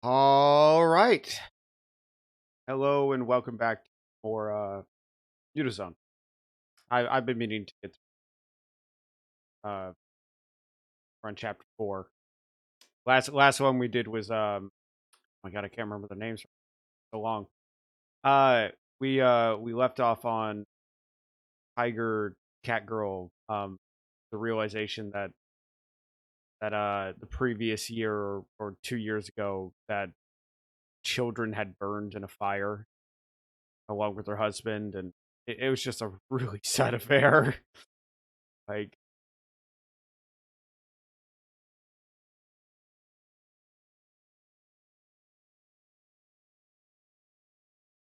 All right. Hello and welcome back to more Mutazione. I've been meaning to get we're on chapter 4. Last one we did was oh my god, I can't remember the names for so long. Uh we left off on Tiger Cat Girl the realization that the previous year or 2 years ago that children had burned in a fire along with her husband, and it was just a really sad affair. Like,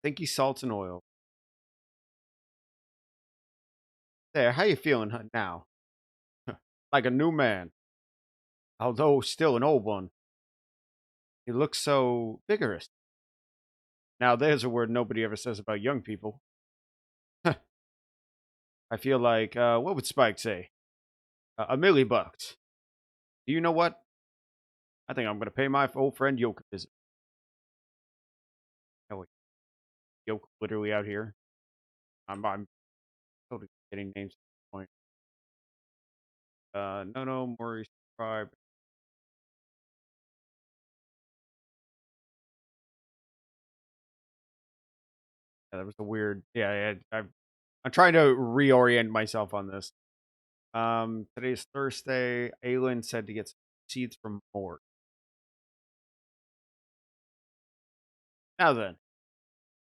thinky salts and oil. There, how you feeling now? Like a new man, although still an old one. You look so vigorous. Now, there's a word nobody ever says about young people. I feel like, what would Spike say? A million bucks. Do you know what? I think I'm going to pay my old friend Yoke a visit. Oh, wait, Yoke literally out here. I'm totally getting names at this point. No, Maurice, Tribe. Yeah, that was a weird. Yeah, I'm trying to reorient myself on this. Today's Thursday. Aylin said to get some seeds from Mort. Now then,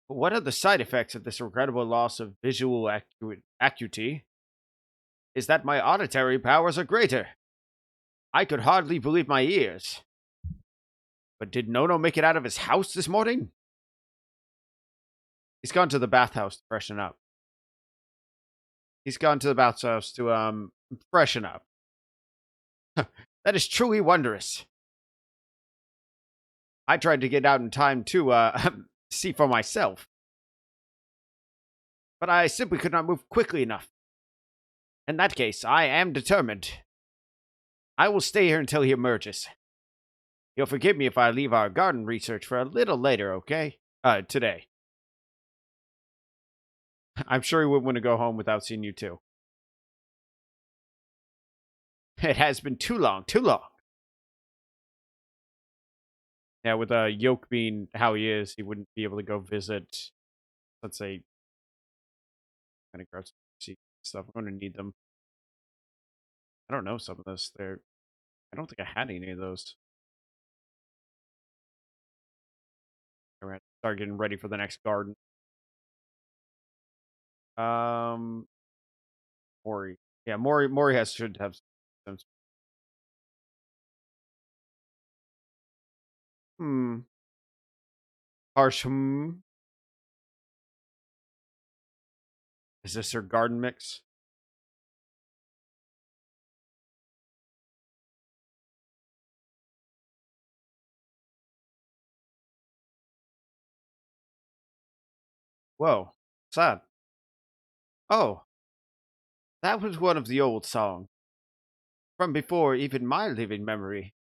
what are the side effects of this regrettable loss of visual acuity? Is that my auditory powers are greater. I could hardly believe my ears. But did Nono make it out of his house this morning? He's gone to the bathhouse to freshen up. He's gone to the bathhouse to freshen up. That is truly wondrous. I tried to get out in time to see for myself, but I simply could not move quickly enough. In that case, I am determined. I will stay here until he emerges. You'll forgive me if I leave our garden research for a little later, okay? Today. I'm sure he wouldn't want to go home without seeing you too. It has been too long, too long. Yeah, with Yoke being how he is, he wouldn't be able to go visit, let's say, kind of gross stuff. I'm going to need them. I don't know some of this. I don't think I had any of those. All right, start getting ready for the next garden. Um, Mori. Yeah, Mori should have some. Hmm. Harsh. Hmm. Is this her garden mix? Whoa. Sad. Oh, that was one of the old songs from before even my living memory.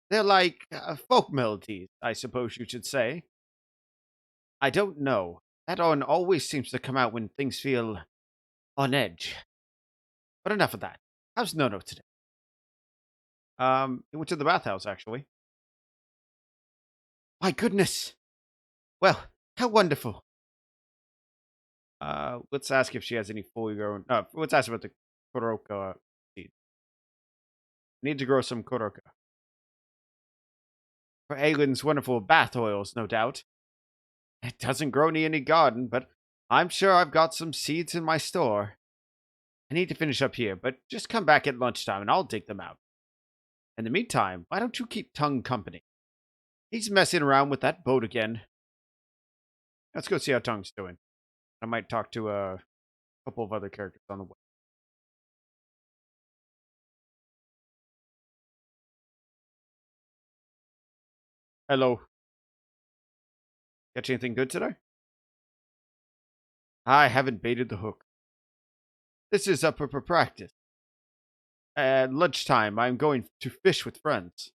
They're like folk melodies, I suppose you should say. I don't know. That one always seems to come out when things feel on edge. But enough of that. How's Nono today? He went to the bathhouse actually. My goodness. Well, how wonderful. Let's ask if she has any fully grown. Let's ask about the Koroka seed. Need to grow some Koroka. For Aylin's wonderful bath oils, no doubt. It doesn't grow near any garden, but I'm sure I've got some seeds in my store. I need to finish up here, but just come back at lunchtime and I'll dig them out. In the meantime, why don't you keep Tongue company? He's messing around with that boat again. Let's go see how Tongue's doing. I might talk to a couple of other characters on the way. Hello. Catch anything good today? I haven't baited the hook. This is up for practice. At lunchtime, I'm going to fish with friends.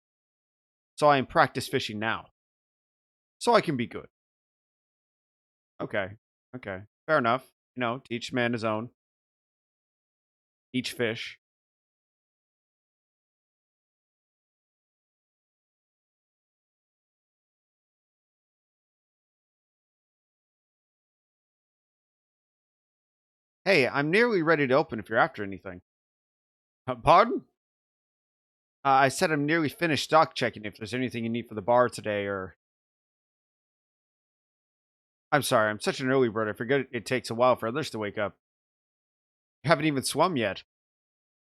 So I am practice fishing now. so I can be good. Okay. Okay. Fair enough. You know, to each man his own. Each fish. Hey, I'm nearly ready to open if you're after anything. Pardon? I said I'm nearly finished stock checking if there's anything you need for the bar today, or... I'm sorry, I'm such an early bird. I forget it takes a while for others to wake up. You haven't even swum yet.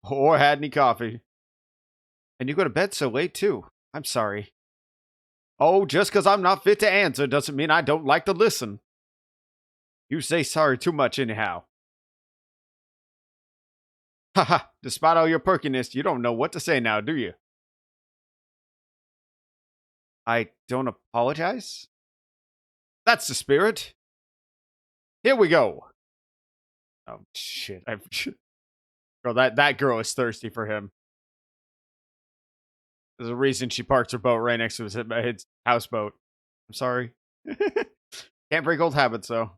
Or had any coffee. And you go to bed so late, too. I'm sorry. Oh, just because I'm not fit to answer doesn't mean I don't like to listen. You say sorry too much anyhow. Haha, despite all your perkiness, you don't know what to say now, do you? I don't apologize? That's the spirit. Here we go. Oh, shit. Girl, that girl is thirsty for him. There's a reason she parks her boat right next to his houseboat. I'm sorry. Can't break old habits, though.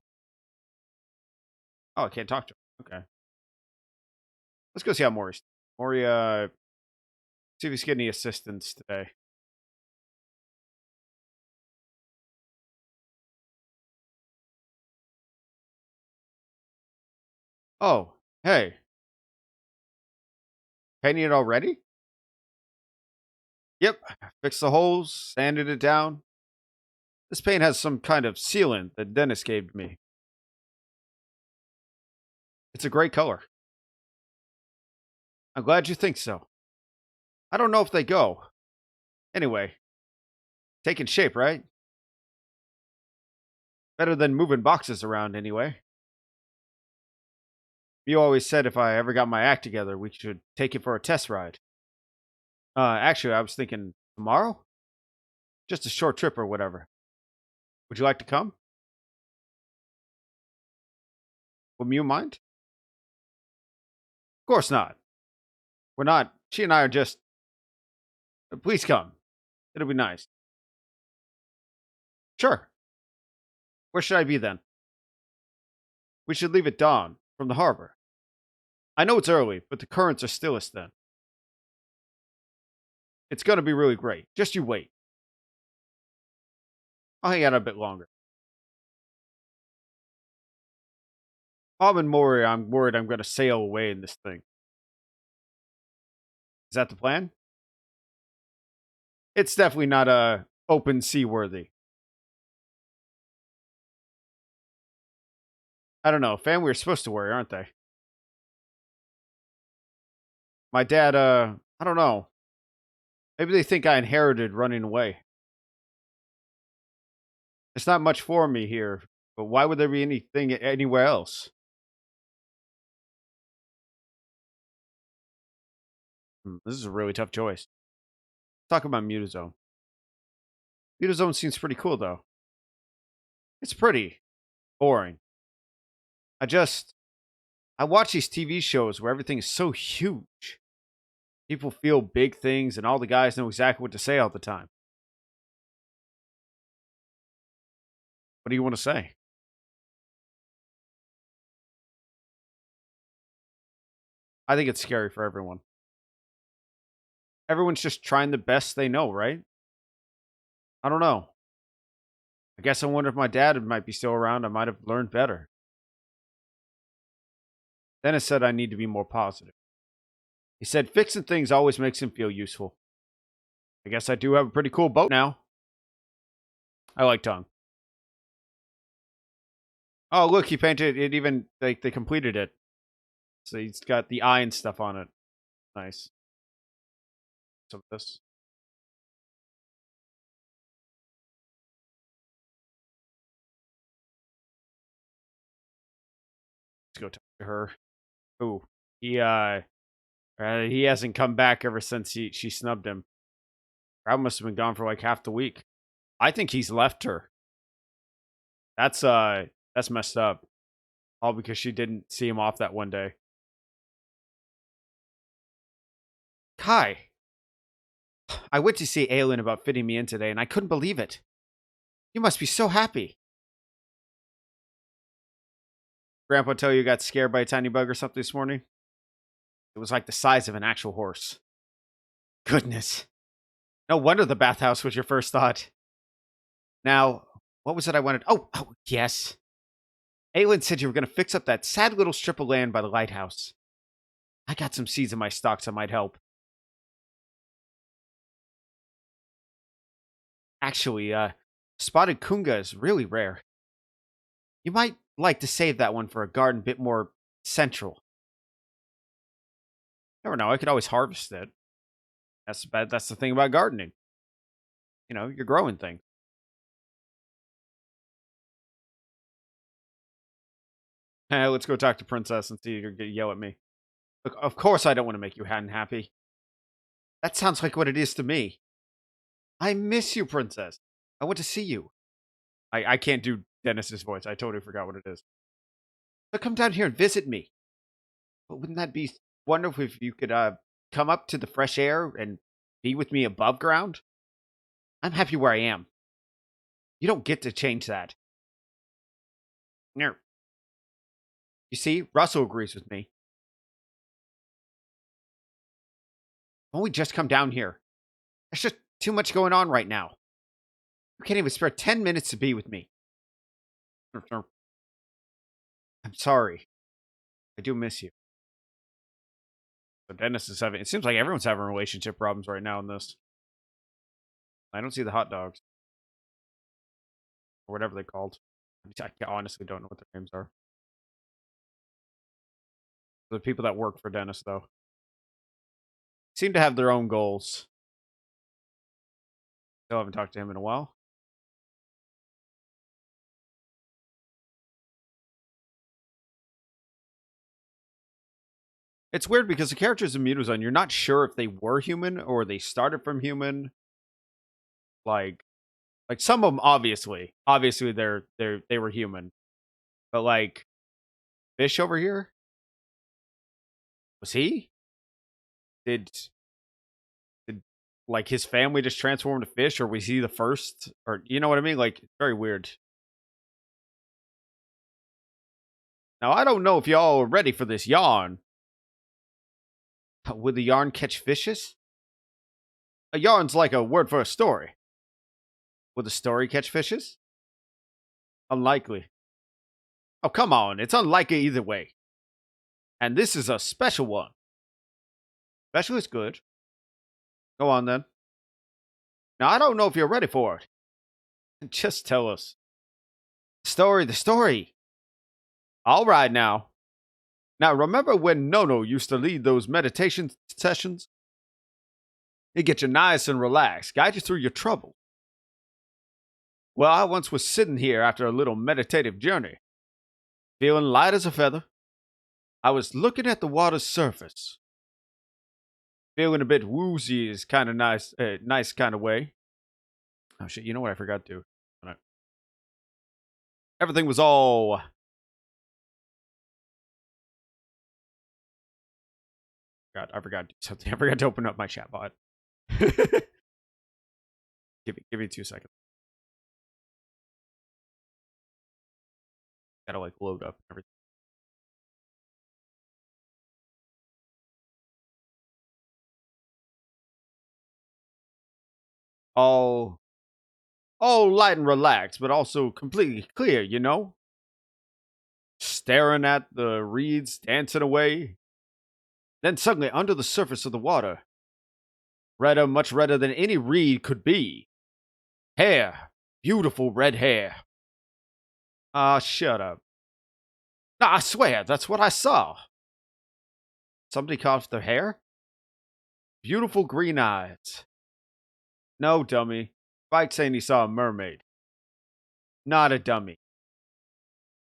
Oh, I can't talk to her. Okay. Let's go see how Maury's. Maury, see if he's getting any assistance today. Oh, hey. Painting it already? Yep. Fixed the holes, sanded it down. This paint has some kind of sealant that Dennis gave me. It's a great color. I'm glad you think so. I don't know if they go. Anyway, taking shape, right? Better than moving boxes around, anyway. You always said if I ever got my act together, we should take it for a test ride. Actually, I was thinking tomorrow? Just a short trip or whatever. Would you like to come? Would you mind? Of course not. We're not. She and I are just. Please come. It'll be nice. Sure. Where should I be then? We should leave at dawn from the harbor. I know it's early, but the currents are stillest then. It's going to be really great. Just you wait. I'll hang out a bit longer. Bob and Maury, I'm worried I'm going to sail away in this thing. Is that the plan? It's definitely not open sea worthy. I don't know. Family are supposed to worry, aren't they? My dad, I don't know. Maybe they think I inherited running away. It's not much for me here, but why would there be anything anywhere else? This is a really tough choice. Talk about Mutazone. Mutazone seems pretty cool, though. It's pretty boring. I just, I watch these TV shows where everything is so huge. People feel big things, and all the guys know exactly what to say all the time. What do you want to say? I think it's scary for everyone. Everyone's just trying the best they know, right? I don't know. I guess I wonder if my dad might be still around. I might have learned better. Dennis said I need to be more positive. He said fixing things always makes him feel useful. I guess I do have a pretty cool boat now. I like tongue. Oh, look, he painted it. Even they completed it. So he's got the eye and stuff on it. Nice. Some of this. Let's go talk to her. Ooh, he hasn't come back ever since she snubbed him. Crowd must have been gone for like half the week. I think he's left her. That's messed up. All because she didn't see him off that one day. Kai, I went to see Aelin about fitting me in today, and I couldn't believe it. You must be so happy. Grandpa tell you got scared by a tiny bug or something this morning? It was like the size of an actual horse. Goodness. No wonder the bathhouse was your first thought. Now, what was it I wanted? Oh, yes. Aelin said you were going to fix up that sad little strip of land by the lighthouse. I got some seeds in my stocks that might help. Actually, spotted kunga is really rare. You might like to save that one for a garden bit more central. Never know, I could always harvest it. That's the thing about gardening. You know, you're growing things. Let's go talk to Princess and see if you're gonna yell at me. Look, of course I don't want to make you unhappy. That sounds like what it is to me. I miss you, Princess. I want to see you. I can't do Dennis's voice. I totally forgot what it is. So come down here and visit me. But wouldn't that be wonderful if you could come up to the fresh air and be with me above ground? I'm happy where I am. You don't get to change that. No. You see, Russell agrees with me. Why don't we just come down here? There's just too much going on right now. You can't even spare 10 minutes to be with me. I'm sorry. I do miss you. So Dennis is having... It seems like everyone's having relationship problems right now in this. I don't see the hot dogs. Or whatever they're called. I honestly don't know what their names are. The people that work for Dennis, though, seem to have their own goals. Still haven't talked to him in a while. It's weird because the characters in Mutazione, you're not sure if they were human or they started from human. Like some of them obviously they were human, but like Fish over here, was he? Did like his family just transform to fish, or was he the first? Or you know what I mean? Like very weird. Now I don't know if y'all are ready for this yarn. Would the yarn catch fishes? A yarn's like a word for a story. Would the story catch fishes? Unlikely. Oh, come on. It's unlikely either way. And this is a special one. Special is good. Go on then. Now, I don't know if you're ready for it. Just tell us. The story. All right now. Now, remember when Nono used to lead those meditation sessions? He'd get you nice and relaxed, guide you through your trouble. Well, I once was sitting here after a little meditative journey, feeling light as a feather. I was looking at the water's surface, feeling a bit woozy is kind of nice kind of way. Oh shit! You know what I forgot to? Everything was all. God, I forgot something. I forgot to open up my chat bot. Give me 2 seconds. Gotta like load up everything. All light and relaxed, but also completely clear, you know? Staring at the reeds dancing away. Then suddenly, under the surface of the water, redder, much redder than any reed could be. Hair. Beautiful red hair. Ah, shut up. No, I swear, that's what I saw. Somebody cut off their hair? Beautiful green eyes. No, dummy. Spike saying he saw a mermaid. Not a dummy.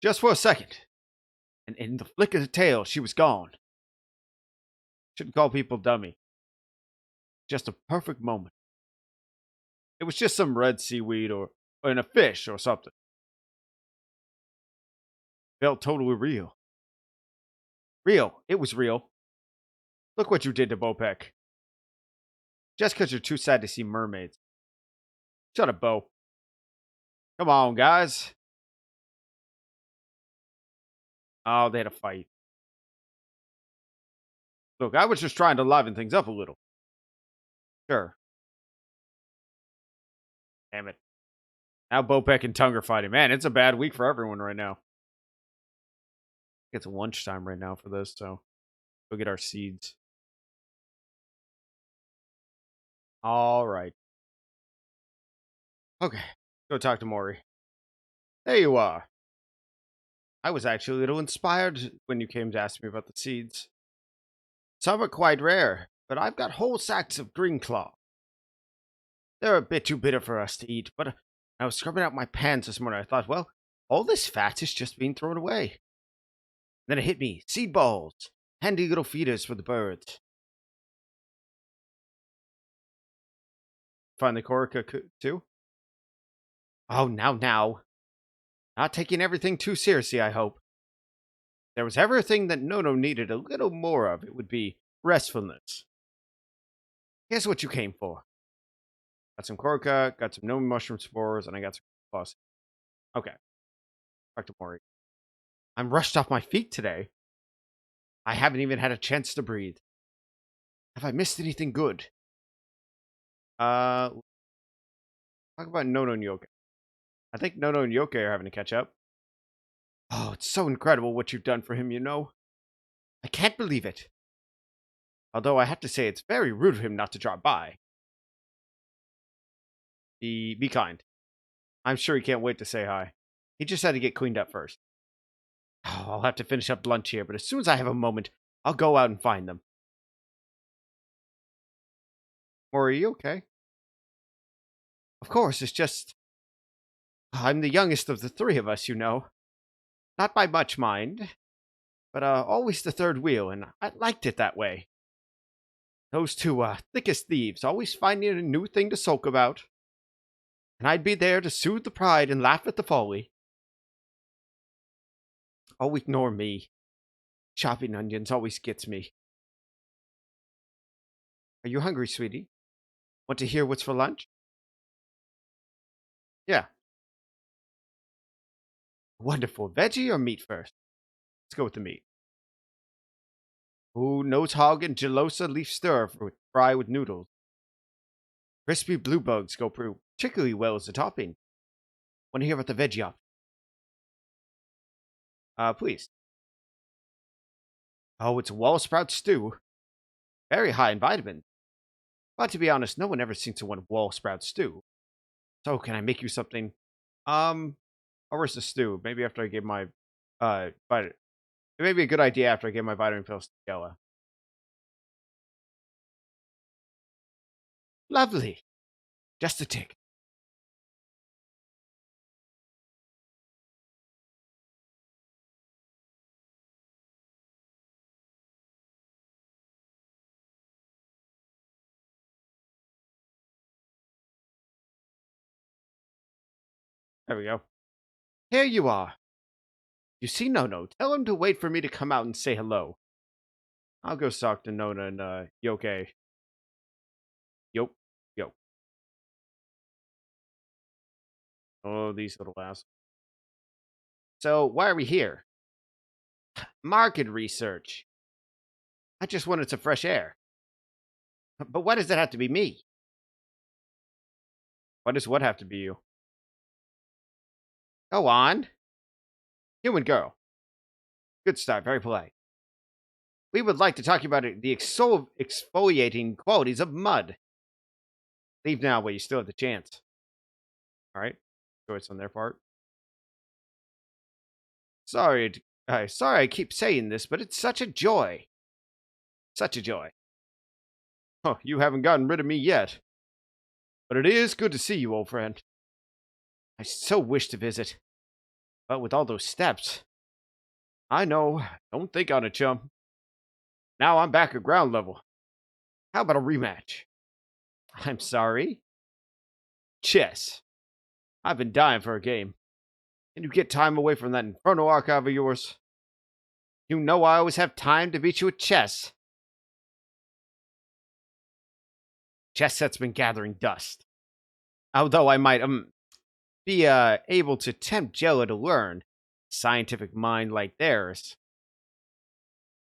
Just for a second. And in the flick of the tail, she was gone. Shouldn't call people dummy. Just a perfect moment. It was just some red seaweed or in a fish or something. Felt totally real. Real. It was real. Look what you did to Bopek. Just because you're too sad to see mermaids. Shut up, Bo. Come on, guys. Oh, they had a fight. Look, I was just trying to liven things up a little. Sure. Damn it. Now Bopek and Tung are fighting. Man, it's a bad week for everyone right now. It's lunchtime right now for this, so go get our seeds. All right. Okay. Go talk to Maury. There you are. I was actually a little inspired when you came to ask me about the seeds. Some are quite rare, but I've got whole sacks of green claw. They're a bit too bitter for us to eat, but I was scrubbing out my pans this morning. I thought, well, all this fat is just being thrown away. Then it hit me. Seed balls. Handy little feeders for the birds. Find the Corica too? Oh, now. Not taking everything too seriously, I hope. If there was ever a thing that Nono needed a little more of, it would be restfulness. Here's what you came for. Got some Corica, got some gnome mushroom spores, and I got some plus. Okay. Back to Maury. I'm rushed off my feet today. I haven't even had a chance to breathe. Have I missed anything good? Talk about Nono and Yoke. I think Nono and Yoke are having to catch up. Oh, it's so incredible what you've done for him, you know. I can't believe it. Although I have to say it's very rude of him not to drop by. Be kind. I'm sure he can't wait to say hi. He just had to get cleaned up first. Oh, I'll have to finish up lunch here, but as soon as I have a moment, I'll go out and find them. Or are you okay? Of course, it's just... I'm the youngest of the three of us, you know. Not by much, mind. But always the third wheel, and I liked it that way. Those two, thick as thieves, always finding a new thing to sulk about. And I'd be there to soothe the pride and laugh at the folly. Oh, ignore me. Chopping onions always gets me. Are you hungry, sweetie? Want to hear what's for lunch? Yeah. Wonderful. Veggie or meat first? Let's go with the meat. Ooh, nose hog and gelosa leaf stir fry with noodles. Crispy blue bugs go particularly well as a topping. Want to hear about the veggie op? Please. Oh, it's wall sprout stew. Very high in vitamins. But to be honest, no one ever seems to want wall sprout stew. So can I make you something? Where's the stew? Maybe after I give my vitamin. It may be a good idea after I give my vitamin pills to Stella. Lovely. Just a tick. There we go. Here you are. You see Nono. Tell him to wait for me to come out and say hello. I'll go talk to Nona and Yoke. Yo. Yo. Oh, these little assholes. So, why are we here? Market research. I just wanted some fresh air. But why does it have to be me? Why does what have to be you? Go on. Human girl. Good start. Very polite. We would like to talk about the exfoliating qualities of mud. Leave now while you still have the chance. All right. Choice on their part. Sorry I keep saying this, but it's such a joy. Such a joy. Oh, you haven't gotten rid of me yet. But it is good to see you, old friend. I so wish to visit. But with all those steps... I know. Don't think on it, chum. Now I'm back at ground level. How about a rematch? I'm sorry? Chess. I've been dying for a game. Can you get time away from that Inferno archive of yours? You know I always have time to beat you at chess. Chess set's been gathering dust. Although I might, be able to tempt Jello to learn. Scientific mind like theirs.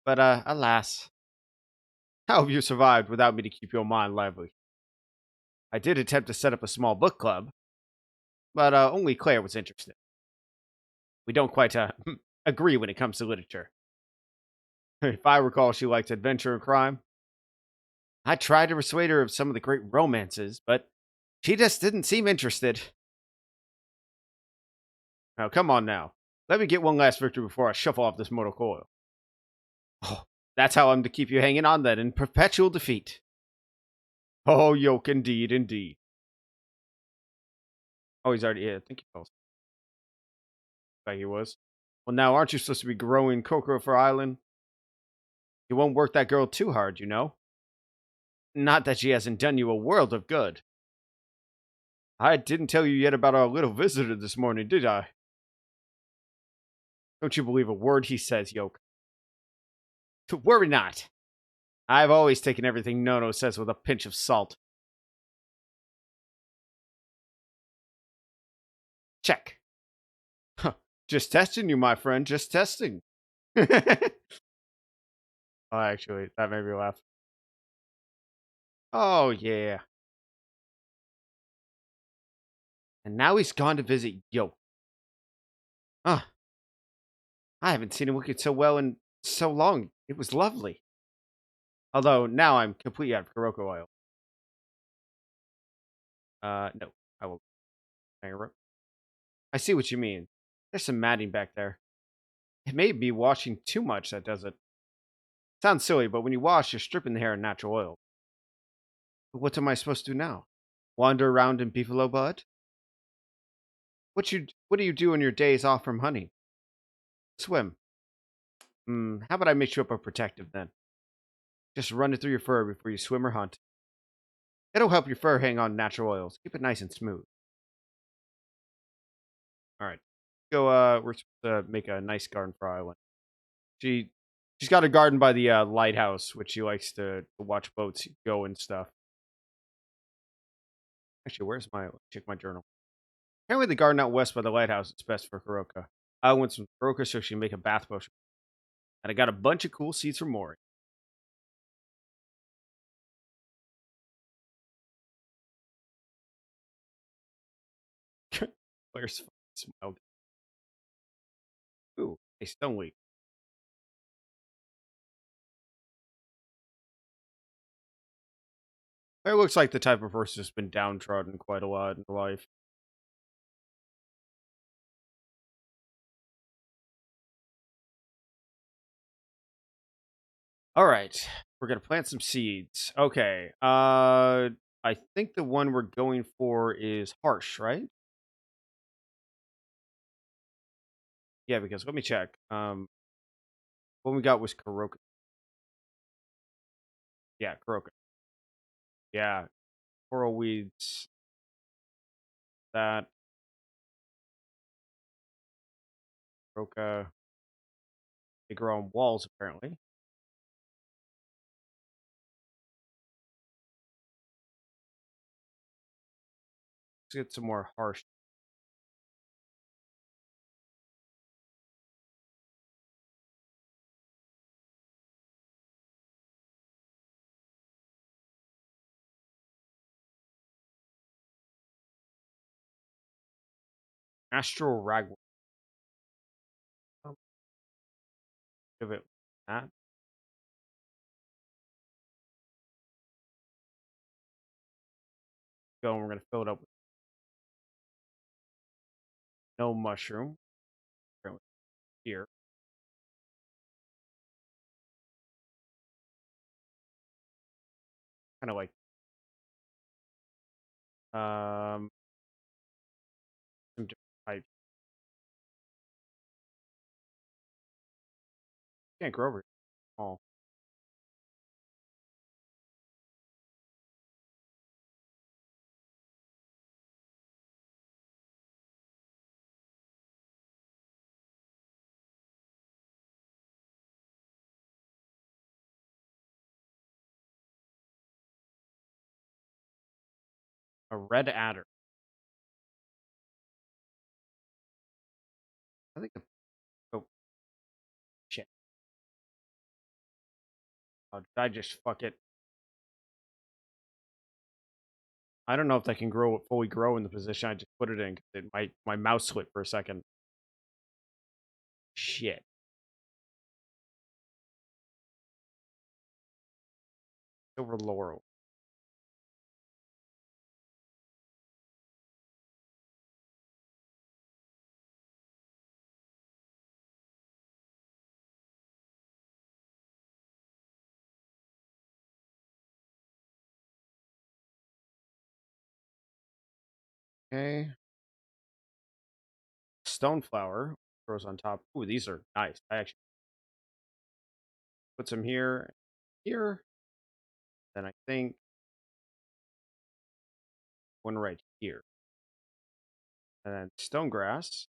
But alas, how have you survived without me to keep your mind lively? I did attempt to set up a small book club, but only Claire was interested. We don't quite agree when it comes to literature. If I recall, she likes adventure and crime. I tried to persuade her of some of the great romances, but she just didn't seem interested. Now, come on now. Let me get one last victory before I shuffle off this mortal coil. Oh, that's how I'm to keep you hanging on then, in perpetual defeat. Oh, yoke, indeed, indeed. Oh, he's already, yeah, I think he fell like he was. Well, now, aren't you supposed to be growing cocoa for Island? You won't work that girl too hard, you know? Not that she hasn't done you a world of good. I didn't tell you yet about our little visitor this morning, did I? Don't you believe a word he says, yoke? Worry not. I've always taken everything Nono says with a pinch of salt. Check. Huh. Just testing you, my friend. Just testing. Oh, actually, that made me laugh. Oh, yeah. And now he's gone to visit Yo. Ah, I haven't seen him looking so well in so long. It was lovely. Although now I'm completely out of Kuroko oil. No, I will. I see what you mean. There's some matting back there. It may be washing too much that does it. Sounds silly, but when you wash, you're stripping the hair in natural oil. But what am I supposed to do now? Wander around in beefalo bud? What do you do on your days off from hunting? Swim. How about I make you up a protective then? Just run it through your fur before you swim or hunt. It'll help your fur hang on natural oils. Keep it nice and smooth. All right. Go. We're supposed to make a nice garden for Island. She she's got a garden by the lighthouse, which she likes to watch boats go and stuff. Actually, where's my check my journal? Apparently, the garden out west by the lighthouse is best for Kuroka. I want some Kuroka so she can make a bath potion, and I got a bunch of cool seeds for Mori. Where's smile? Ooh, a stone leaf. It looks like the type of person who's been downtrodden quite a lot in life. All right, we're gonna plant some seeds. Okay. I think the one we're going for is harsh, right? Yeah, because let me check. What we got was Kuroka. Yeah, Kuroka. Yeah, coral weeds. That Kuroka. They grow on walls apparently. Let's get some more harsh. Astral ragwort. Oh, give it that. Go. And we're gonna fill it up with no mushroom. Apparently here. Kind of like um some different types. Can't grow over small. A red adder. I think. Oh shit! Did I just fuck it? I don't know if that can fully grow in the position I just put it in. 'Cause my mouse slipped for a second. Shit. Silver laurel. Okay. Stone flower grows on top. Ooh, these are nice. I actually put some here, here. Then I think one right here. And then stone grass.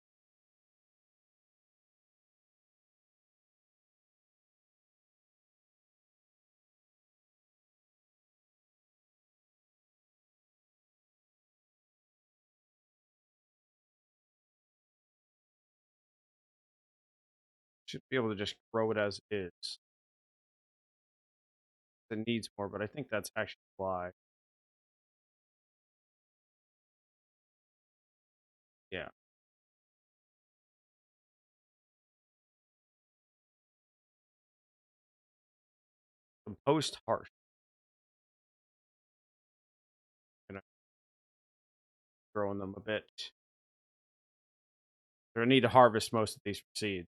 Should be able to just grow it as is. It needs more, but I think that's actually why. Yeah. Compost harsh. Gonna growing them a bit. They're gonna need to harvest most of these seeds.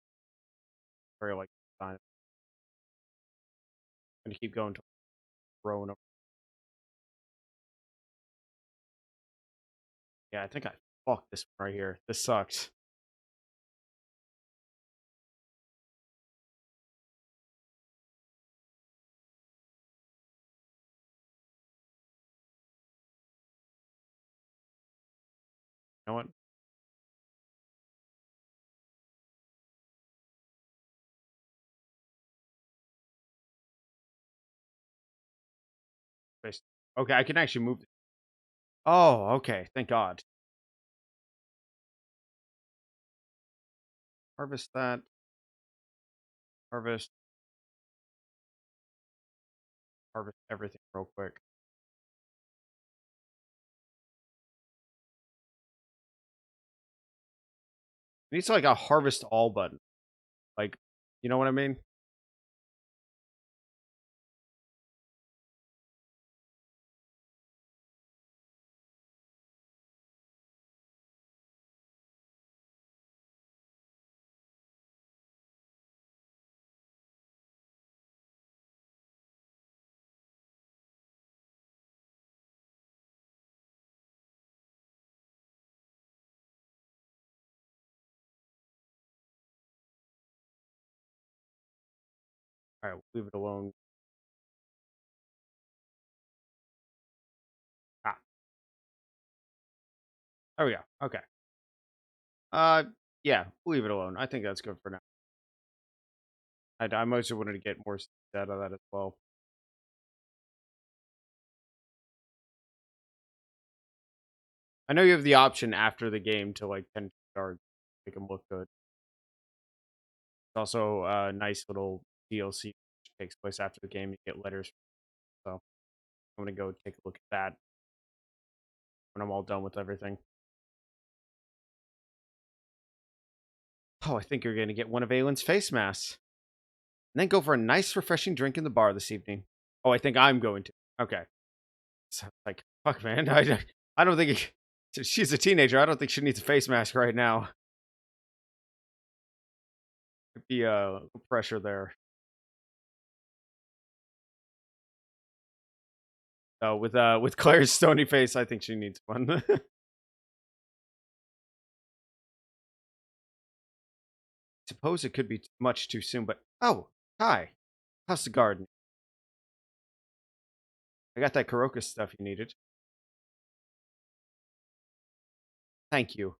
Very like I'm gonna keep going to growing them. Yeah, I think I fucked this one right here. This sucks. You know what? Space- Okay, I can actually move. Oh, okay. Thank God. Harvest that. Harvest. Harvest everything real quick. It needs like a harvest all button. Like, you know what I mean? All right, we'll leave it alone. Ah, there we go. Okay. Uh, yeah, we'll leave it alone. I think that's good for now. I mostly wanted to get more out of that as well. I know you have the option after the game to like tend to guard, make them look good. It's also a nice little DLC which takes place after the game. You get letters. So I'm gonna go take a look at that when I'm all done with everything. Oh, I think you're gonna get one of Aylin's face masks. And then go for a nice refreshing drink in the bar this evening. Oh, I think I'm going to. Okay. So like, fuck man. I don't think she's a teenager. I don't think she needs a face mask right now. Could be a little pressure there. With Claire's stony face, I think she needs one. Suppose it could be much too soon, but oh, hi. How's the garden? I got that Karoka stuff you needed. Thank you.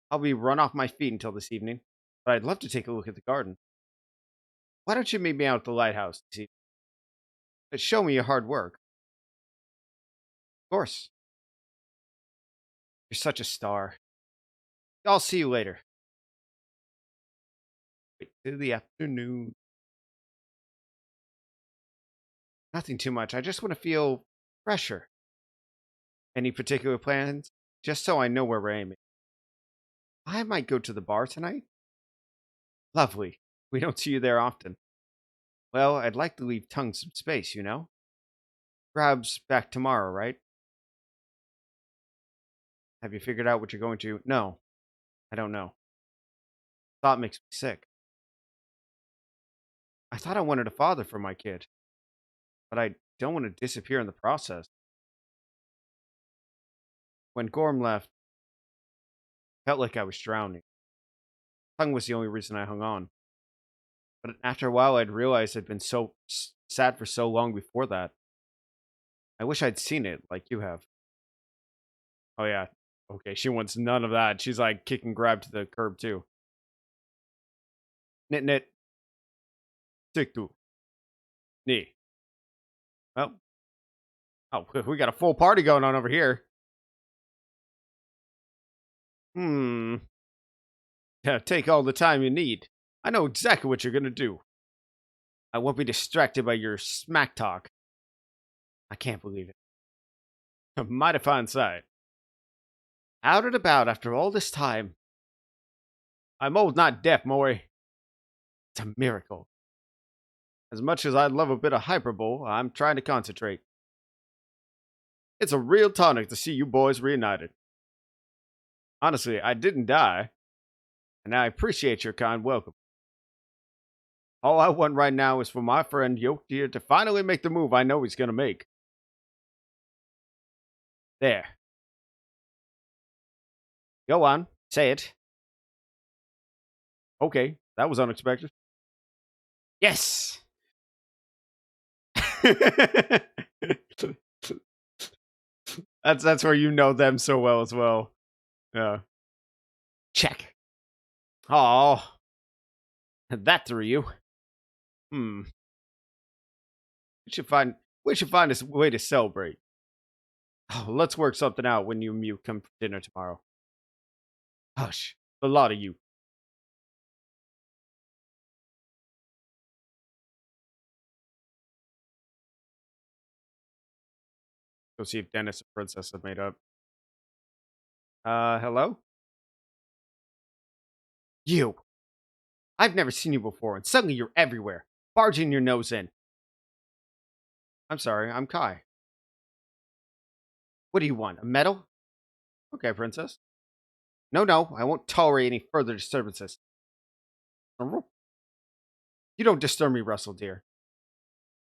I'll be run off my feet until this evening, but I'd love to take a look at the garden. Why don't you meet me out at the lighthouse this evening? Show me your hard work. Of course. You're such a star. I'll see you later. to the afternoon. Nothing too much. I just want to feel fresher. Any particular plans? Just so I know where we're aiming. I might go to the bar tonight. Lovely. We don't see you there often. Well, I'd like to leave Tongue some space, you know? Grab's back tomorrow, right? Have you figured out what you're going to? No, I don't know. Thought makes me sick. I thought I wanted a father for my kid, but I don't want to disappear in the process. When Gorm left, felt like I was drowning. Tongue was the only reason I hung on. But after a while, I'd realized I'd been so sad for so long before that. I wish I'd seen it like you have. Oh yeah. Okay, she wants none of that. She's like kicking Grab to the curb too. Nit nit. Tick two. Knee. Well, oh, we got a full party going on over here. Hmm. Yeah, take all the time you need. I know exactly what you're gonna do. I won't be distracted by your smack talk. I can't believe it. Mighty fine sight. Out and about after all this time. I'm old, not deaf, Maury. It's a miracle. As much as I'd love a bit of hyperbole, I'm trying to concentrate. It's a real tonic to see you boys reunited. Honestly, I didn't die, and I appreciate your kind welcome. All I want right now is for my friend Yoke Deer to finally make the move I know he's gonna make. There. Go on, say it. Okay, that was unexpected. Yes! that's where you know them so well as well. Yeah. Check. Oh, that threw you. Hmm. We should find a way to celebrate. Oh, let's work something out when you and Mew come for dinner tomorrow. Hush, a lot of you. Go see if Dennis and Princess have made up. Hello? You. I've never seen you before, and suddenly you're everywhere, barging your nose in. I'm sorry, I'm Kai. What do you want? A medal? Okay, Princess. No, no, I won't tolerate any further disturbances. You don't disturb me, Russell, dear.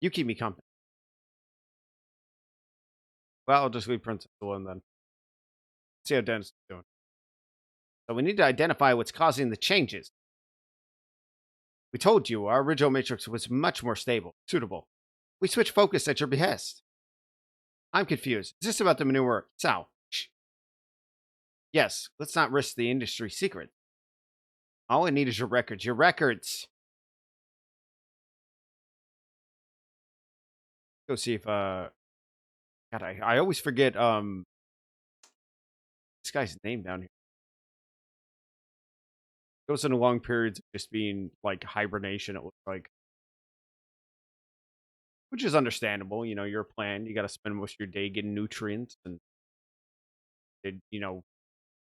You keep me company. Well, I'll just leave Princess alone then. See how Dennis is doing. So we need to identify what's causing the changes. We told you our original matrix was much more stable, suitable. We switched focus at your behest. I'm confused. Is this about the manure? Sal. Shh. Yes, let's not risk the industry secret. All I need is your records. Your records! Go see if, God, I always forget, this guy's name down here. Goes into long periods of just being, like, hibernation, it looks like. Which is understandable, you know, your plan. You gotta spend most of your day getting nutrients and, you know,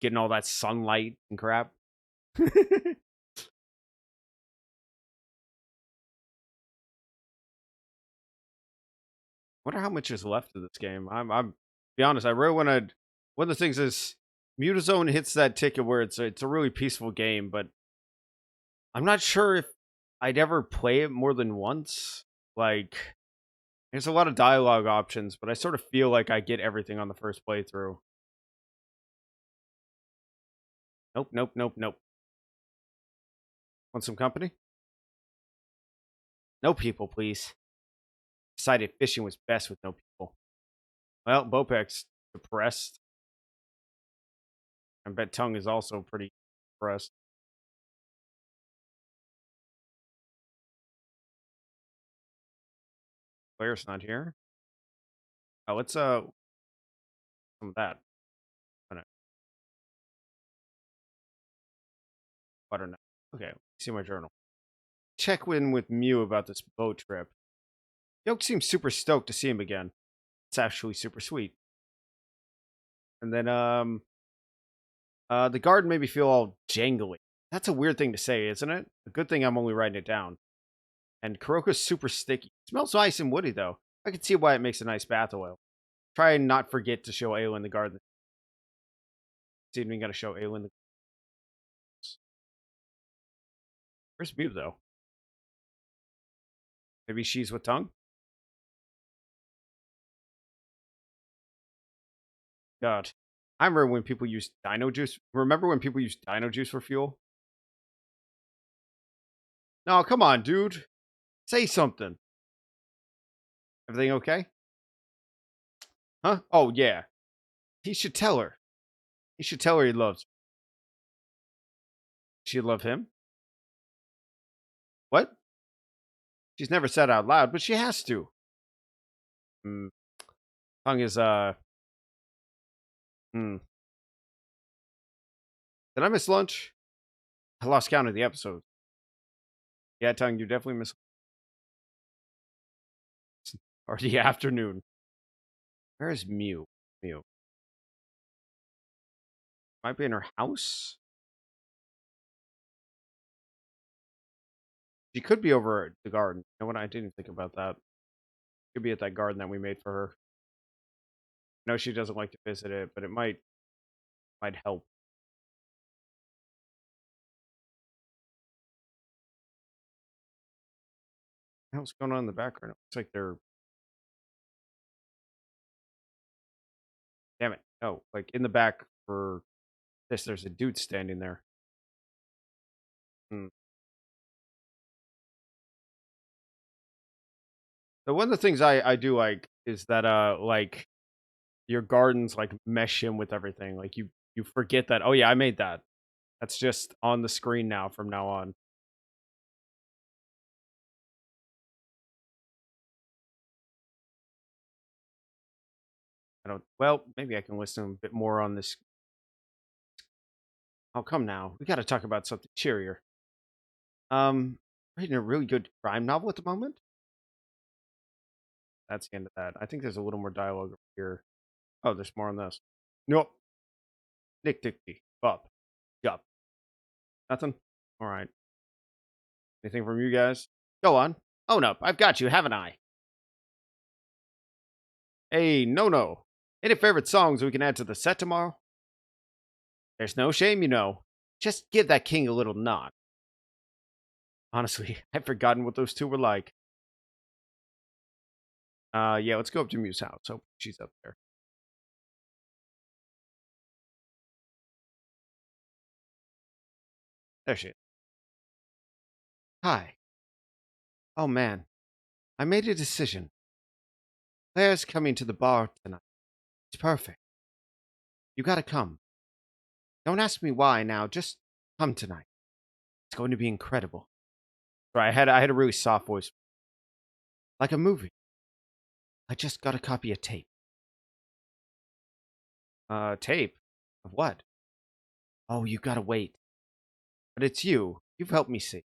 getting all that sunlight and crap. Wonder how much is left of this game. I'm be honest. I really want to. One of the things is Mutazone hits that ticket where it's a really peaceful game, but I'm not sure if I'd ever play it more than once. Like, there's a lot of dialogue options, but I sort of feel like I get everything on the first playthrough. Nope, nope, nope, nope. Want some company? No people, please. Decided fishing was best with no people. Well, Bopek's depressed. I bet Tongue is also pretty depressed. Claire's not here. Oh, let's some of that. Butternut. Okay, see my journal. check in with Mew about this boat trip. Yoke seems super stoked to see him again. It's actually super sweet. And then the garden made me feel all jangly. That's a weird thing to say, isn't it? A good thing I'm only writing it down. And Kuroko's super sticky. Smells nice and woody though. I can see why it makes a nice bath oil. Try and not forget to show Ayla in the garden. See if we gotta show Ayla in the. Where's Mew though? Maybe she's with tongue? God. I remember when people used dino juice. Remember when people used dino juice for fuel? No, come on, dude. Say something. Everything okay? Huh? Oh, yeah. He should tell her. He should tell her he loves her. She'd love him? What? She's never said out loud, but she has to. Hmm. Tongue is, Hmm. Did I miss lunch? I lost count of the episode. Yeah, Tongue, you definitely missed. Or the afternoon. Where is Mew? Mew. Might be in her house? She could be over at the garden. You know what? I didn't think about that. Could be at that garden that we made for her. I know she doesn't like to visit it, but it might help. What's going on in the background? It looks like they're. Damn it! No, like in the back for this, there's a dude standing there. Hmm. So one of the things I do like is that like your gardens like mesh in with everything. Like you forget that. Oh yeah, I made that. That's just on the screen now from now on. I don't. Well, maybe I can listen a bit more on this. Oh come now, we got to talk about something cheerier. Reading a really good crime novel at the moment. That's the end of that. I think there's a little more dialogue over here. Oh, there's more on this. Nope. Nick Dicky. Up. Yup. Nothing? Alright. Anything from you guys? Go on. Own up. I've got you, haven't I? Hey, no. Any favorite songs we can add to the set tomorrow? There's no shame, you know. Just give that king a little nod. Honestly, I've forgotten what those two were like. Yeah, let's go up to Mew's house. Hope she's up there. There she is. Hi. Oh man, I made a decision. Claire's coming to the bar tonight. It's perfect. You gotta come. Don't ask me why now, just come tonight. It's going to be incredible. Right, I had a really soft voice. Like a movie. I just got a copy of tape. Tape? Of what? Oh, you gotta wait. But it's you. You've helped me see.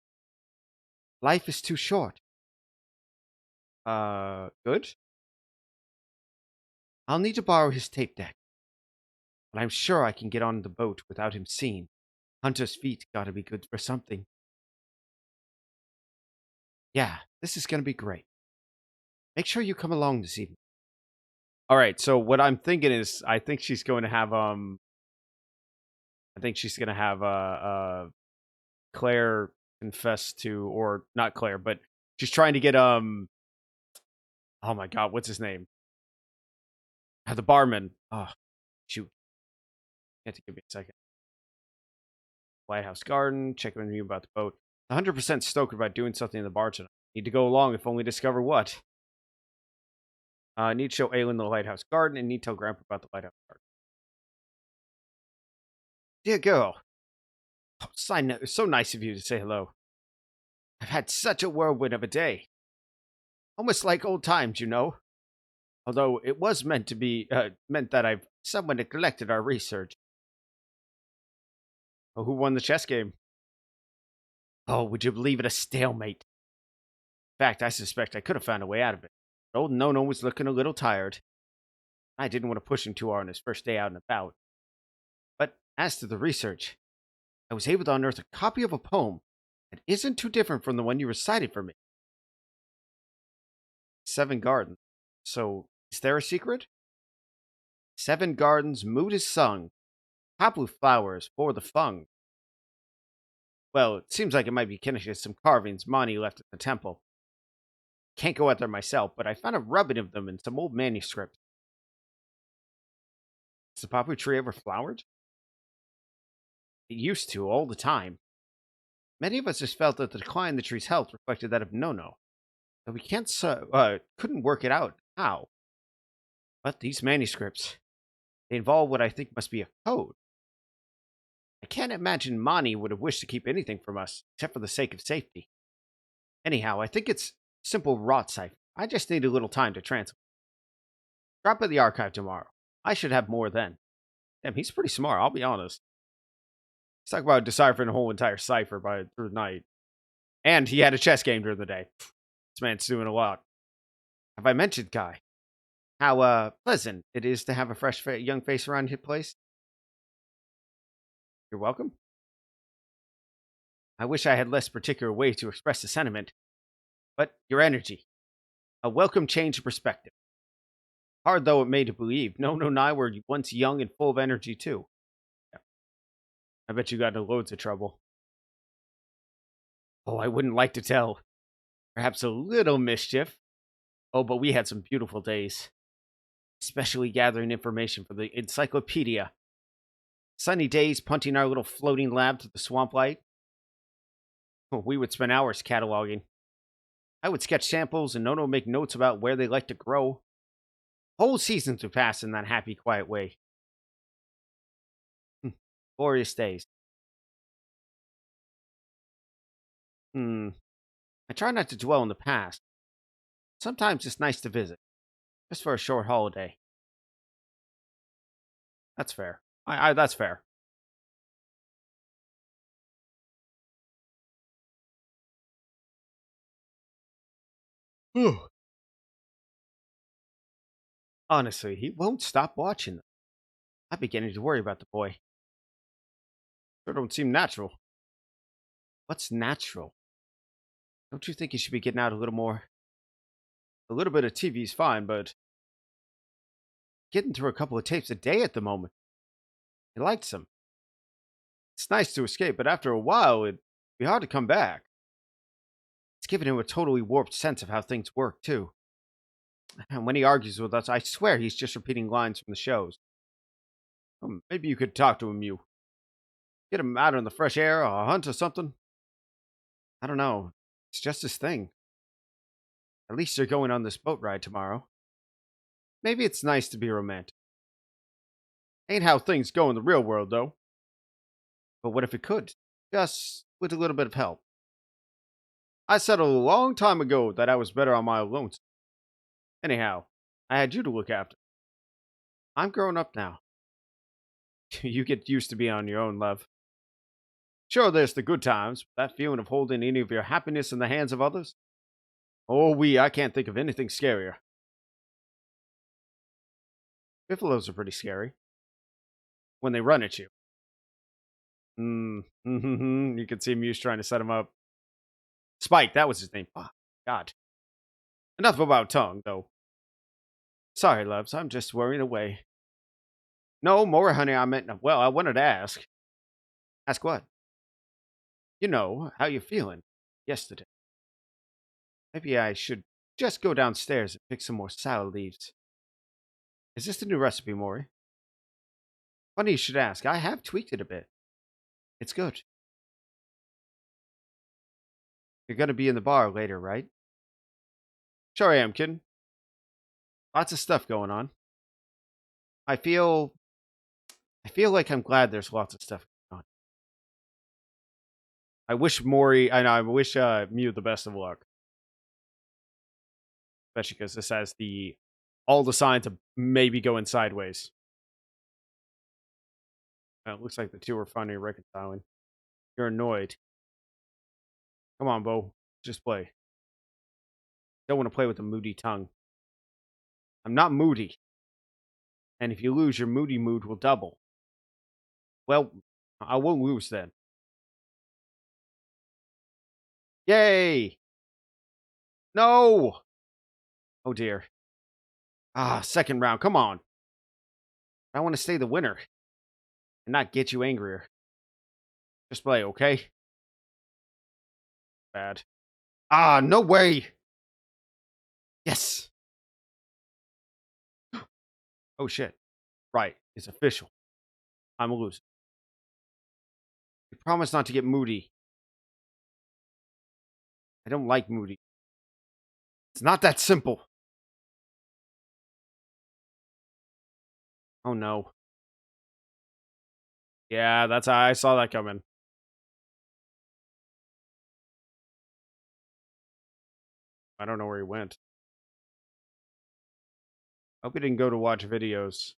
Life is too short. Good? I'll need to borrow his tape deck. But I'm sure I can get on the boat without him seeing. Hunter's feet gotta be good for something. Yeah, this is gonna be great. Make sure you come along this evening. Alright, so what I'm thinking is I think she's gonna have Claire confess to, or not Claire, but she's trying to get oh my god, what's his name? The barman. Oh, shoot. You have to give me a second. Lighthouse Garden, check with me about the boat. 100% stoked about doing something in the bar tonight. Need to go along if only discover what. Need to show Aelin the Lighthouse Garden and need to tell Grandpa about the Lighthouse Garden. Dear girl. Oh, so nice of you to say hello. I've had such a whirlwind of a day. Almost like old times, you know. Although it was meant that I've somewhat neglected our research. Oh, who won the chess game? Oh, would you believe it? A stalemate. In fact, I suspect I could have found a way out of it. But old Nono was looking a little tired. I didn't want to push him too hard on his first day out and about. But as to the research, I was able to unearth a copy of a poem that isn't too different from the one you recited for me. Seven Gardens. So, is there a secret? Seven gardens, mood is sung, poplar flowers for the fung. Well, it seems like it might be connected to some carvings Mani left at the temple. Can't go out there myself, but I found a rubbing of them in some old manuscript. Has the poplar tree ever flowered? It used to, all the time. Many of us just felt that the decline in the tree's health reflected that of Nono. But we couldn't work it out. How? But these manuscripts, they involve what I think must be a code. I can't imagine Mani would have wished to keep anything from us, except for the sake of safety. Anyhow, I think it's simple rot cipher. I just need a little time to translate. Drop by the archive tomorrow. I should have more then. Damn, he's pretty smart, I'll be honest. He's talking about deciphering a whole entire cipher through the night. And he had a chess game during the day. This man's doing a lot. Have I mentioned Guy? How pleasant it is to have a fresh young face around your place? You're welcome. I wish I had less particular way to express the sentiment. But your energy. A welcome change of perspective. Hard though it may to believe, Nono and I were once young and full of energy too. Yeah. I bet you got into loads of trouble. Oh, I wouldn't like to tell. Perhaps a little mischief. Oh, but we had some beautiful days. Especially gathering information for the encyclopedia. Sunny days punting our little floating lab to the swamp light. Oh, we would spend hours cataloging. I would sketch samples and Nono would make notes about where they like to grow. Whole seasons would pass in that happy, quiet way. Glorious days. I try not to dwell in the past. Sometimes it's nice to visit, just for a short holiday. That's fair. That's fair. Honestly, he won't stop watching them. I'm beginning to worry about the boy. Sure don't seem natural. What's natural? Don't you think he should be getting out a little more? A little bit of TV's fine, but getting through a couple of tapes a day at the moment. He likes them. It's nice to escape, but after a while, it'd be hard to come back. It's giving him a totally warped sense of how things work, too. And when he argues with us, I swear he's just repeating lines from the shows. Maybe you could talk to him, you. Get him out in the fresh air, or a hunt or something. I don't know. It's just his thing. At least you're going on this boat ride tomorrow. Maybe it's nice to be romantic. Ain't how things go in the real world, though. But what if it could? Just with a little bit of help. I settled a long time ago that I was better on my own. Anyhow, I had you to look after. I'm grown up now. You get used to being on your own, love. Sure, there's the good times, but that feeling of holding any of your happiness in the hands of others? Oh, I can't think of anything scarier. Buffaloes are pretty scary. When they run at you. You can see Muse trying to set him up. Spike, that was his name. Oh, God. Enough about tongue, though. Sorry, loves, I'm just worrying away. No, more, honey, well, I wanted to ask. Ask what? You know, how you feeling yesterday. Maybe I should just go downstairs and pick some more salad leaves. Is this the new recipe, Maury? Funny you should ask. I have tweaked it a bit. It's good. You're gonna be in the bar later, right? Sure I am, kid. Lots of stuff going on. I feel like I'm glad there's lots of stuff going on. I wish Maury, I wish Mew the best of luck. Especially because this has all the signs of maybe going sideways. It looks like the two are finally reconciling. You're annoyed. Come on, Bo. Just play. Don't want to play with a moody tongue. I'm not moody. And if you lose, your moody mood will double. Well, I won't lose then. Yay! No! Oh dear. Ah, second round. Come on. I want to stay the winner and not get you angrier. Just play, okay? Bad. Ah, no way! Yes! Oh shit. Right. It's official. I'm a loser. You promise not to get moody. I don't like moody. It's not that simple. Oh no. Yeah, that's how I saw that coming. I don't know where he went. I hope he didn't go to watch videos.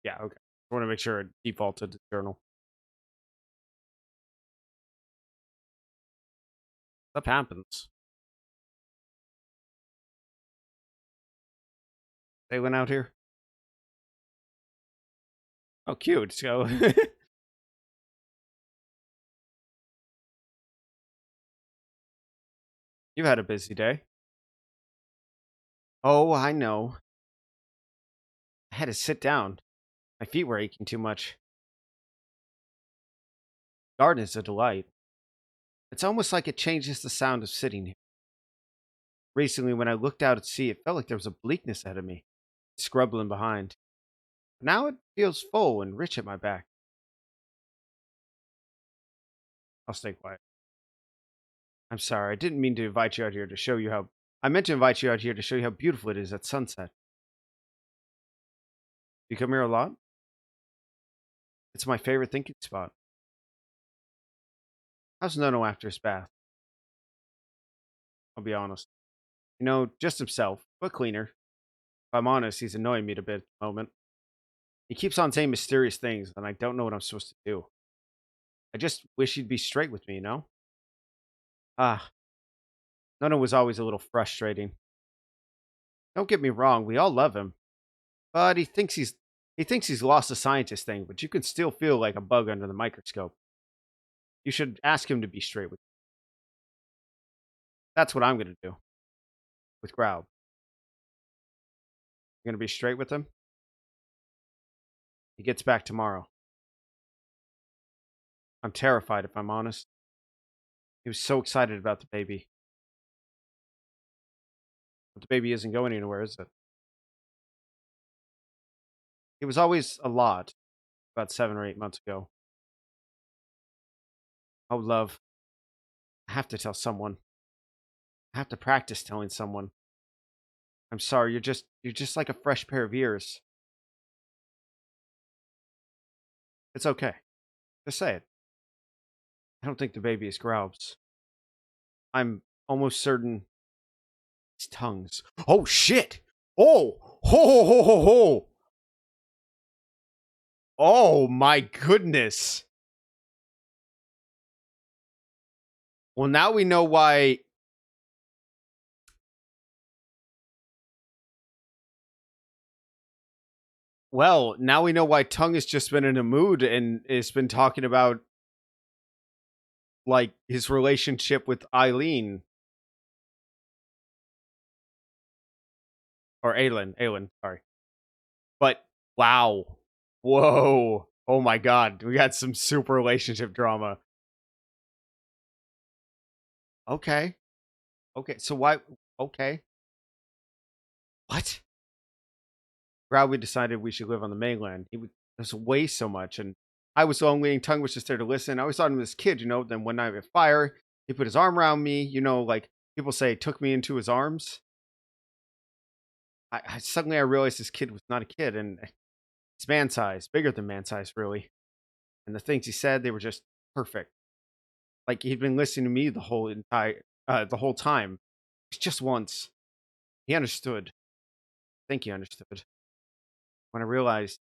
Yeah, okay. I want to make sure it defaulted to journal. Stuff happens. They went out here. Oh, cute. So you've had a busy day. Oh, I know. I had to sit down. My feet were aching too much. Garden is a delight. It's almost like it changes the sound of sitting here. Recently, when I looked out at sea, it felt like there was a bleakness ahead of me, scrubbling behind. Now it feels full and rich at my back. I'll stay quiet. I'm sorry. I didn't mean to invite you out here to show you how. I meant to invite you out here to show you how beautiful it is at sunset. You come here a lot? It's my favorite thinking spot. How's Nono after his bath? I'll be honest. Just himself, but cleaner. If I'm honest, he's annoying me a bit at the moment. He keeps on saying mysterious things, and I don't know what I'm supposed to do. I just wish he'd be straight with me. Ah, Nono was always a little frustrating. Don't get me wrong, we all love him, but he thinks he's lost the scientist thing, but you can still feel like a bug under the microscope. You should ask him to be straight with you. That's what I'm gonna do with Growl. You're gonna be straight with him? He gets back tomorrow. I'm terrified, if I'm honest. He was so excited about the baby. But the baby isn't going anywhere, is it? It was always a lot about 7 or 8 months ago. Oh, love. I have to tell someone. I have to practice telling someone. I'm sorry, you're just like a fresh pair of ears. It's okay. Just say it. I don't think the baby is Growl's. I'm almost certain it's Tongue's. Oh shit! Oh! Ho ho ho ho ho! Oh my goodness! Well, now we know why. Well, now we know why Tongue has just been in a mood and has been talking about like his relationship with Eileen or Aelin, sorry. But wow, whoa, oh my god, we got some super relationship drama. Okay, okay, so why? Okay, what? Proud we decided we should live on the mainland. He would just waste so much, and I was lonely, and Tongue was just there to listen. I always thought him as a kid. Then one night at fire, he put his arm around me. Like people say, took me into his arms. I suddenly I realized this kid was not a kid, and he's man size, bigger than man size, really. And the things he said, they were just perfect. Like he'd been listening to me the whole time. It's just once he understood. I think he understood. When I realized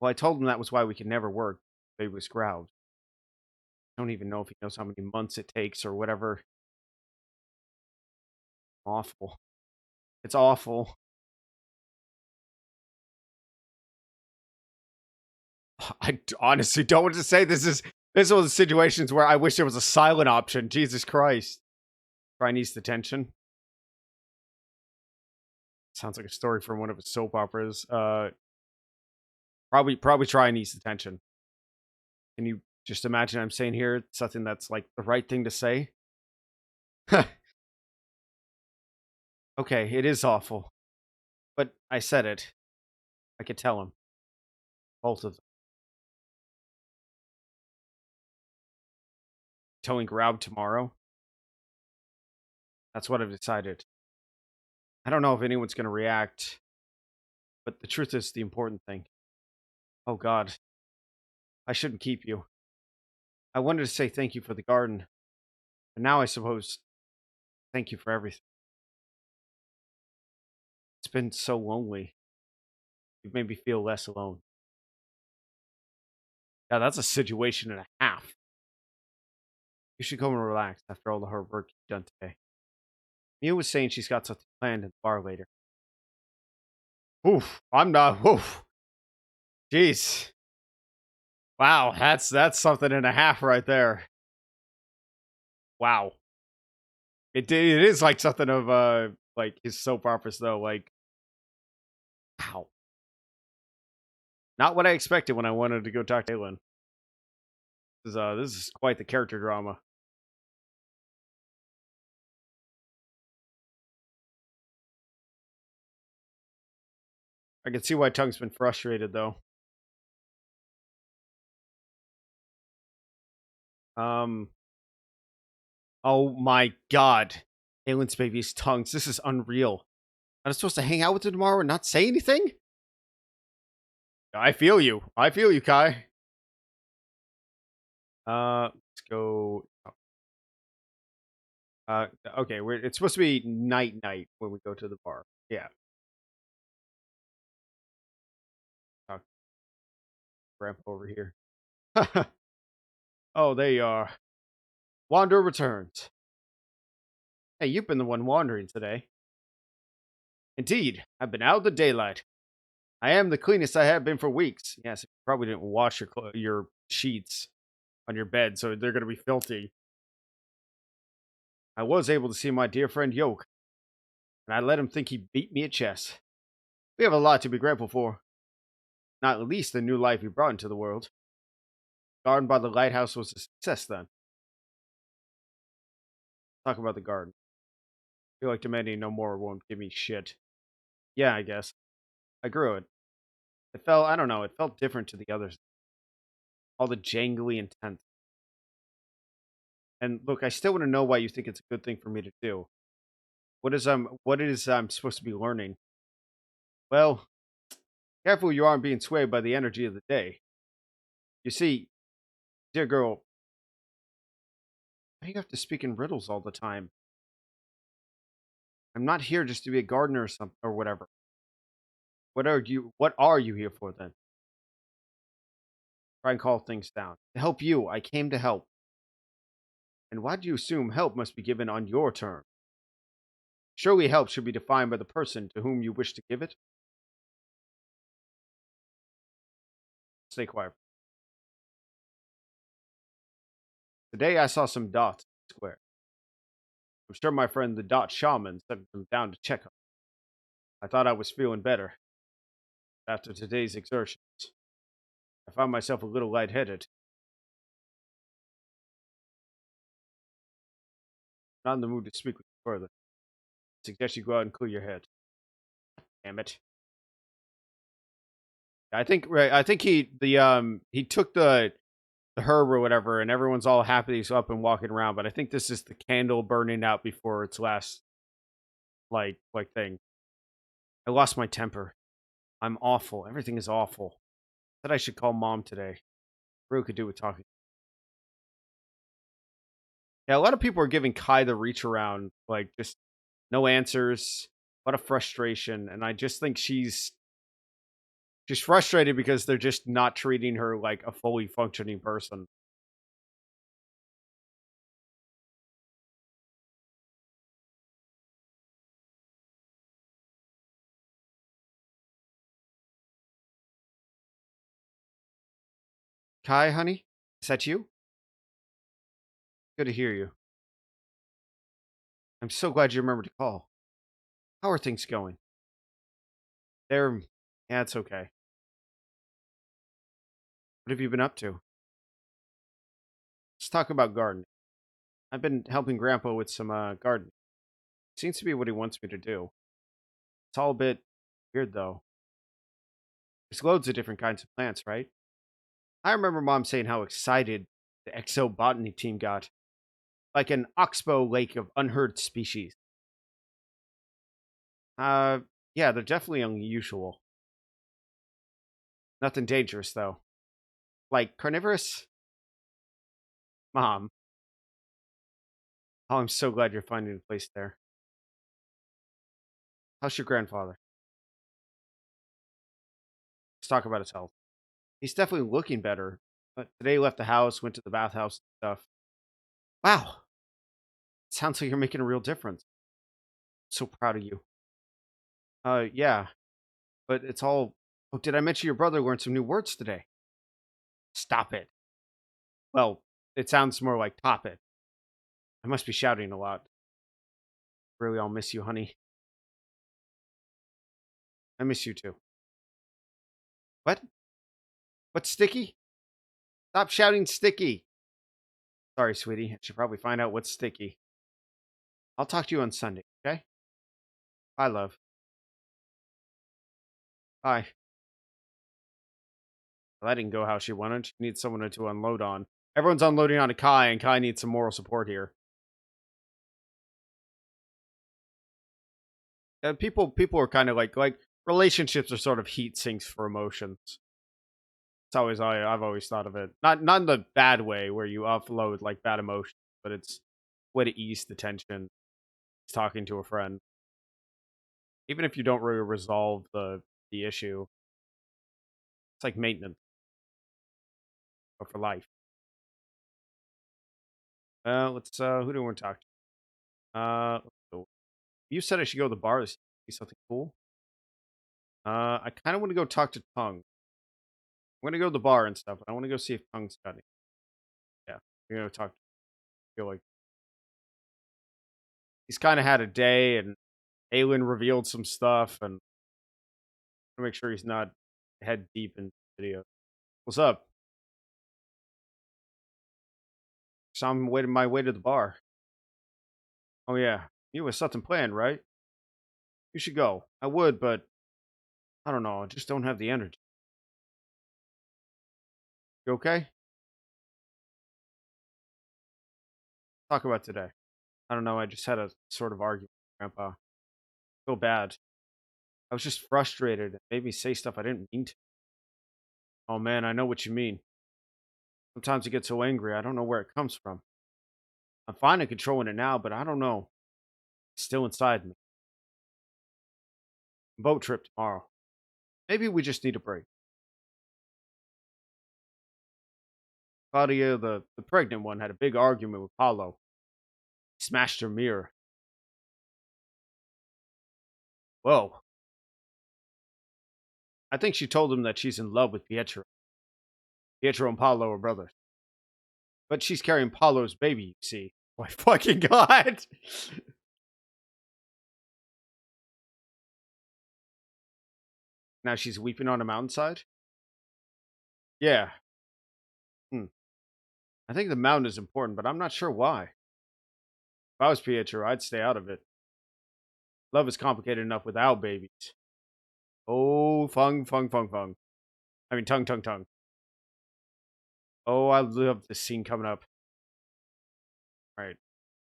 Well, I told him that was why we could never work. Baby was growled. I don't even know if he knows how many months it takes or whatever. Awful. It's awful. Honestly don't want to say this is one of the situations where I wish there was a silent option. Jesus Christ. Try and ease the tension. Sounds like a story from one of his soap operas. Probably try and ease the tension. Can you just imagine I'm saying here something that's like the right thing to say? Okay, it is awful. But I said it. I could tell him. Both of them. Towing Grab tomorrow. That's what I've decided. I don't know if anyone's going to react, but the truth is the important thing. Oh God, I shouldn't keep you. I wanted to say thank you for the garden, but now I suppose thank you for everything. It's been so lonely. You've made me feel less alone. Yeah, that's a situation and a half. You should go and relax after all the hard work you've done today. Mia was saying she's got something planned in the bar later. Oof, I'm not. Oof, jeez. Wow, that's something and a half right there. Wow, it is like something of like his soap operas though. Like, wow, not what I expected when I wanted to go talk to Aelin. This is quite the character drama. I can see why Tongue's been frustrated though. Um. Oh my God, Aelin's baby's tongues. This is unreal. I'm supposed to hang out with her tomorrow and not say anything. I feel you. I feel you, Kai. Let's go. Okay. It's supposed to be night when we go to the bar. Yeah. Talk to Grandpa over here. Oh, there you are. Wanderer returns. Hey, you've been the one wandering today. Indeed, I've been out of the daylight. I am the cleanest I have been for weeks. Yes, you probably didn't wash your sheets on your bed, so they're going to be filthy. I was able to see my dear friend Yoke, and I let him think he beat me at chess. We have a lot to be grateful for. Not least the new life he brought into the world. Garden by the lighthouse was a success then. Talk about the garden. I feel like demanding no more won't give me shit. Yeah, I guess. I grew it. I don't know, it felt different to the others. All the jangly intent. And look, I still want to know why you think it's a good thing for me to do. What is I'm supposed to be learning? Well, careful you aren't being swayed by the energy of the day. You see, dear girl, why do you have to speak in riddles all the time? I'm not here just to be a gardener or something or whatever. What are you here for then? Try and call things down. To help you, I came to help. And why do you assume help must be given on your terms? Surely help should be defined by the person to whom you wish to give it. Stay quiet. Today I saw some dots in the square. I'm sure my friend the dot shaman sent them down to check on. I thought I was feeling better. After today's exertions, I found myself a little lightheaded. Not in the mood to speak with you further. I suggest you go out and clear your head. Damn it. I think right. I think he took the herb or whatever, and everyone's all happy he's up and walking around. But I think this is the candle burning out before its last like thing. I lost my temper. I'm awful. Everything is awful. Said I should call mom today. Really could do with talking. Yeah, a lot of people are giving Kai the reach around, like just no answers, a lot of frustration, and I just think she's She's frustrated because they're just not treating her like a fully functioning person. Kai, honey? Is that you? Good to hear you. I'm so glad you remembered to call. How are things going? They're yeah, it's okay. What have you been up to? Let's talk about gardening. I've been helping Grandpa with some gardening. Seems to be what he wants me to do. It's all a bit weird though. There's loads of different kinds of plants, right? I remember Mom saying how excited the Exo botany team got, like an oxbow lake of unheard species. Uh, yeah, they're definitely unusual. Nothing dangerous though. Like carnivorous? Mom. Oh, I'm so glad you're finding a place there. How's your grandfather? Let's talk about his health. He's definitely looking better. But today he left the house, went to the bathhouse and stuff. Wow. Sounds like you're making a real difference. So proud of you. Yeah. But it's all oh, did I mention your brother learned some new words today? Stop it. Well, it sounds more like top it. I must be shouting a lot. Really, I'll miss you, honey. I miss you too. What? What's sticky? Stop shouting sticky. Sorry, sweetie. I should probably find out what's sticky. I'll talk to you on Sunday, okay? Bye, love. Bye. Well, that didn't go how she wanted. She needs someone to unload on. Everyone's unloading on Kai, and Kai needs some moral support here. People are kind of like relationships are sort of heat sinks for emotions. It's always I've always thought of it. Not in the bad way where you offload like bad emotions, but it's way to ease the tension. It's talking to a friend, even if you don't really resolve the issue. It's like maintenance, but for life. Let's who do we want to talk to? Let's go. You said I should go to the bar. This be something cool. I kind of want to go talk to Tongue. I'm gonna go to the bar and stuff. I want to go see if Tongue's got it. Yeah, we're gonna talk. Feel like he's kind of had a day, and Aelin revealed some stuff, and to make sure he's not head deep in video. What's up? So I'm waiting my way to the bar. Oh yeah, you have something planned, right? You should go. I would, but I don't know. I just don't have the energy. You okay? Talk about today. I don't know. I just had a sort of argument with Grandpa. I feel bad. I was just frustrated. It made me say stuff I didn't mean to. Oh man, I know what you mean. Sometimes I get so angry, I don't know where it comes from. I'm fine in controlling it now, but I don't know. It's still inside me. Boat trip tomorrow. Maybe we just need a break. Claudia, the pregnant one, had a big argument with Paulo. He smashed her mirror. Whoa. I think she told him that she's in love with Pietro. Pietro and Paulo are brothers. But she's carrying Paulo's baby, you see. My fucking god. Now she's weeping on a mountainside? Yeah. Hmm. I think the mountain is important, but I'm not sure why. If I was Pietro, I'd stay out of it. Love is complicated enough without babies. Oh, fung, fung, fung, fung. I mean, tongue, tongue, tongue. Oh, I love this scene coming up. All right.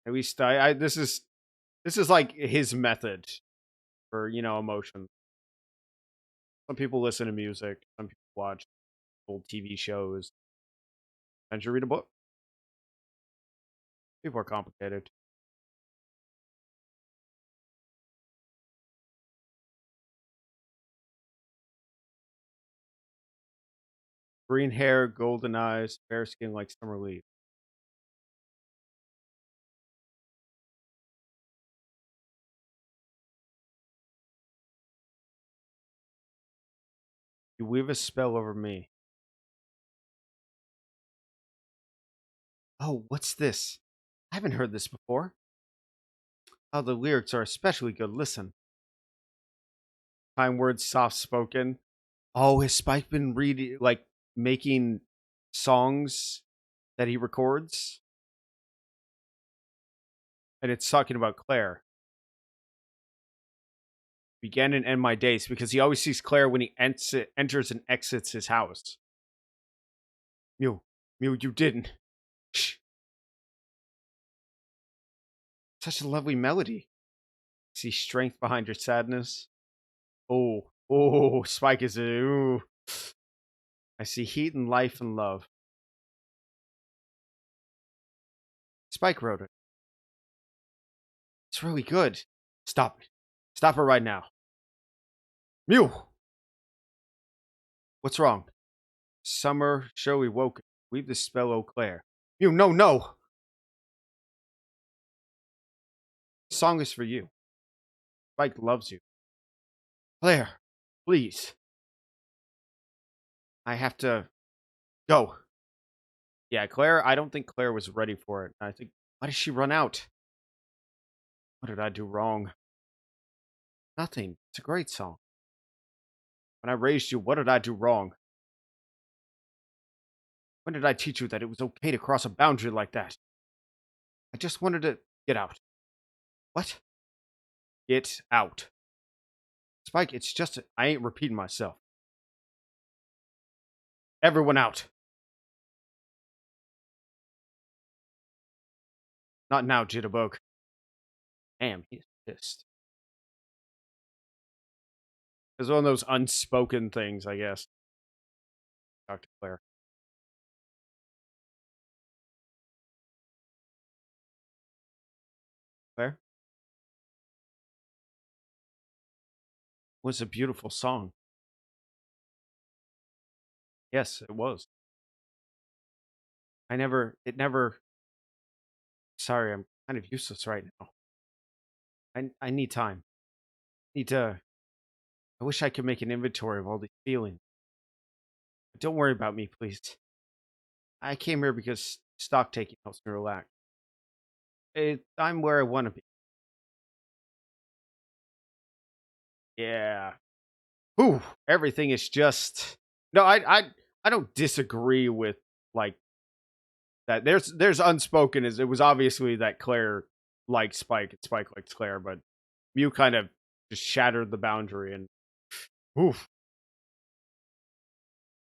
At least this is like his method for, emotion. Some people listen to music, some people watch old TV shows. And you read a book. People are complicated. green hair, golden eyes, fair skin like summer leaves. You weave a spell over me. Oh, what's this? I haven't heard this before. Oh, the lyrics are especially good. Listen. Kind words, soft spoken. Oh, has Spike been reading, like, making songs that he records? And it's talking about Claire. Begin and end my days because he always sees Claire when he enters and exits his house. Mew, Mew, you didn't. Shh. Such a lovely melody. See strength behind your sadness. Oh, Spike is a. Ooh. I see heat and life and love. Spike wrote it. It's really good. Stop it. Stop it right now. Mew! What's wrong? Summer, showy woke. Weave the spell, Eau Claire. Mew, no, no! The song is for you. Spike loves you. Claire, please. I have to go. Yeah, Claire, I don't think Claire was ready for it. I think, why did she run out? What did I do wrong? Nothing. It's a great song. When I raised you, what did I do wrong? When did I teach you that it was okay to cross a boundary like that? I just wanted to get out. What? Get out. Spike, it's just, I ain't repeating myself. Everyone out. Not now, Jitterbug. Damn, he's pissed. It's one of those unspoken things, I guess. Talk to Claire. Claire? Was a beautiful song. Yes, it was. It never, sorry, I'm kind of useless right now. I need time. Need to, I wish I could make an inventory of all these feelings. But don't worry about me, please. I came here because stock taking helps me relax. I'm where I want to be. Yeah. Whew, everything is just no. I don't disagree with like that. There's unspoken is it was obviously that Claire liked Spike and Spike likes Claire, but Mew kind of just shattered the boundary and oof.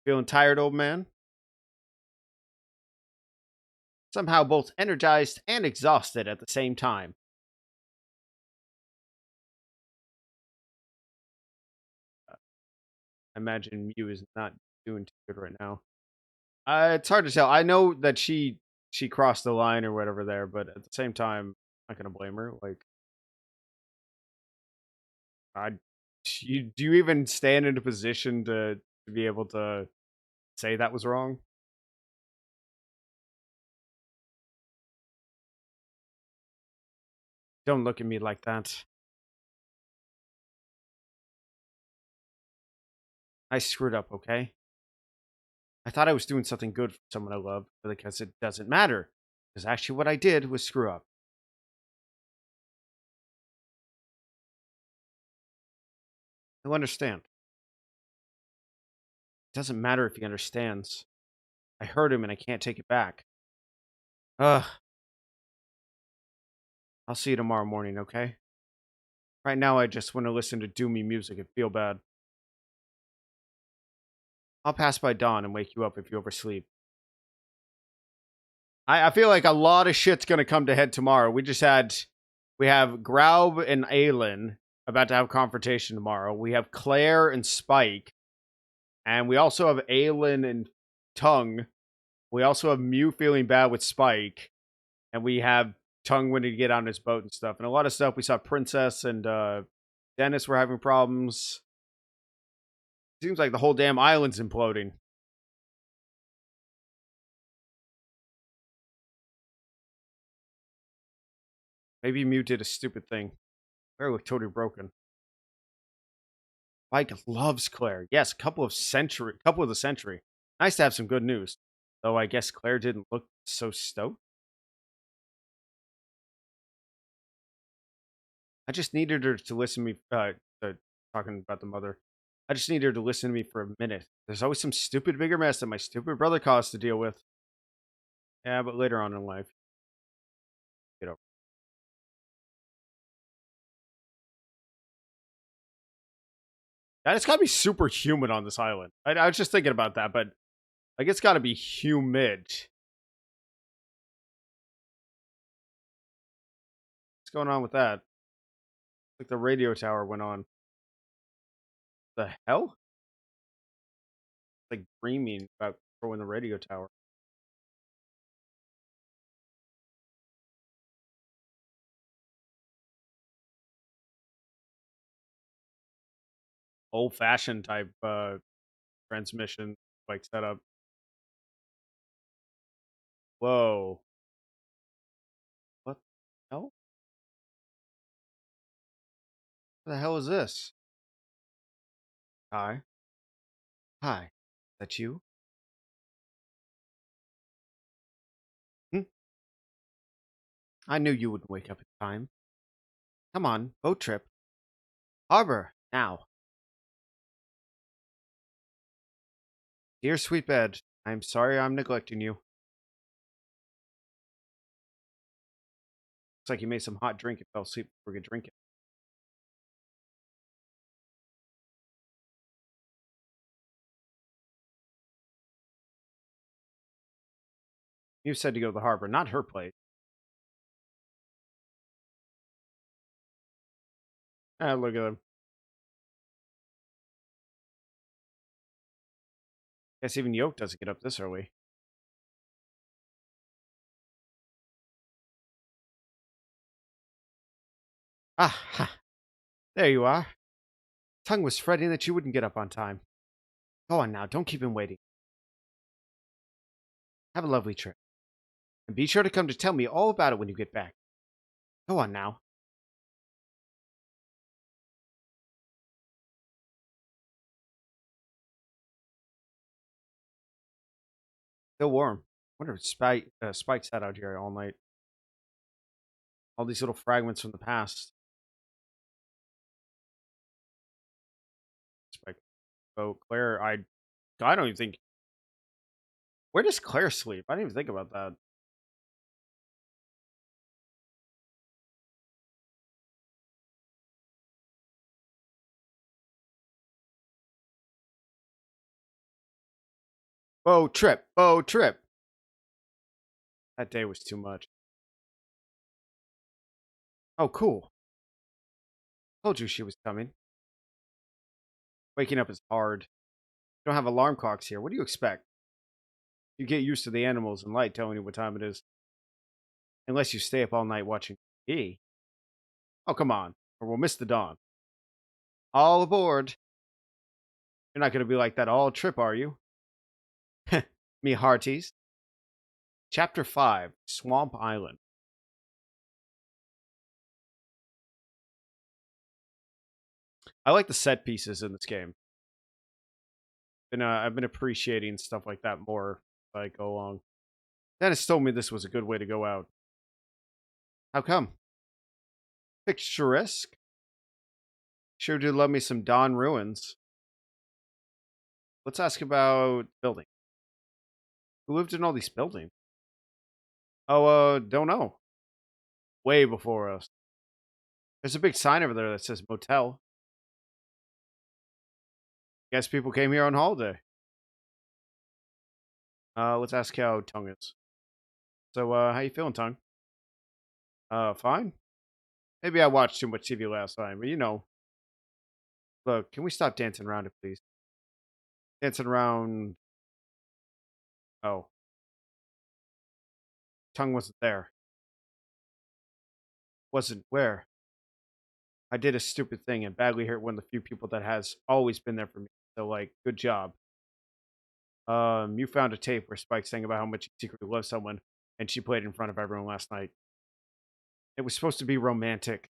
Feeling tired, old man? Somehow both energized and exhausted at the same time. I imagine Mew is not doing too good right now. It's hard to tell. I know that she crossed the line or whatever there, but at the same time, I'm not gonna blame her. Like, I, do you even stand in a position to be able to say that was wrong? Don't look at me like that. I screwed up, okay? I thought I was doing something good for someone I love, because it doesn't matter. Because actually, what I did was screw up. He'll understand. It doesn't matter if he understands. I hurt him and I can't take it back. Ugh. I'll see you tomorrow morning, okay? Right now, I just want to listen to doomy music and feel bad. I'll pass by dawn and wake you up if you oversleep. I feel like a lot of shit's gonna come to head tomorrow. We have Graub and Aelin about to have a confrontation tomorrow. We have Claire and Spike, and we also have Aelin and Tongue. We also have Mew feeling bad with Spike, and we have Tongue wanting to get on his boat and stuff. And a lot of stuff we saw Princess and Dennis were having problems. Seems like the whole damn island's imploding. Maybe Mew did a stupid thing. Claire looked totally broken. Mike loves Claire. Yes, couple of the century. Nice to have some good news. Though I guess Claire didn't look so stoked. I just needed her to listen to me. Talking about the mother. I just needed her to listen to me for a minute. There's always some stupid bigger mess that my stupid brother caused to deal with. Yeah, but later on in life, you know, and it's got to be super humid on this island. I was just thinking about that, but like it's got to be humid. What's going on with that? Like the radio tower went on. The hell? Like dreaming about throwing the radio tower. Old fashioned type transmission like setup. Whoa. What the hell? What the hell is this? Hi. Hi. That you? Hmm? I knew you wouldn't wake up in time. Come on, boat trip. Harbor, now. Dear sweet bed, I'm sorry I'm neglecting you. Looks like you made some hot drink and fell asleep before we could drink it. You said to go to the harbor, not her place. Ah, look at him. Guess even Yoke doesn't get up this early. Ah, ha. There you are. Tongue was fretting that you wouldn't get up on time. Go on now, don't keep him waiting. Have a lovely trip. And be sure to come to tell me all about it when you get back. Go on now. Still warm. Wonder if Spike's had out here all night. All these little fragments from the past. Spike. So Claire, I don't even think. Where does Claire sleep? I didn't even think about that. Bow trip. Bow trip. That day was too much. Oh, cool. Told you she was coming. Waking up is hard. You don't have alarm clocks here. What do you expect? You get used to the animals and light telling you what time it is. Unless you stay up all night watching TV. Oh, come on. Or we'll miss the dawn. All aboard. You're not going to be like that all trip, are you? Me hearties. Chapter 5 Swamp Island. I like the set pieces in this game. I've been appreciating stuff like that more as I go along. Dennis told me this was a good way to go out. How come? Picturesque? Sure do love me some Dawn ruins. Let's ask about building. Who lived in all these buildings? Oh, don't know. Way before us. There's a big sign over there that says motel. Guess people came here on holiday. Let's ask how Tongue is. So, how you feeling, Tongue? Fine. Maybe I watched too much TV last time, but look, can we stop dancing around it, please? Dancing around. Oh, Tongue wasn't there. Wasn't where? I did a stupid thing and badly hurt one of the few people that has always been there for me. So, like, good job. You found a tape where Spike sang about how much he secretly loves someone, and she played it in front of everyone last night. It was supposed to be romantic.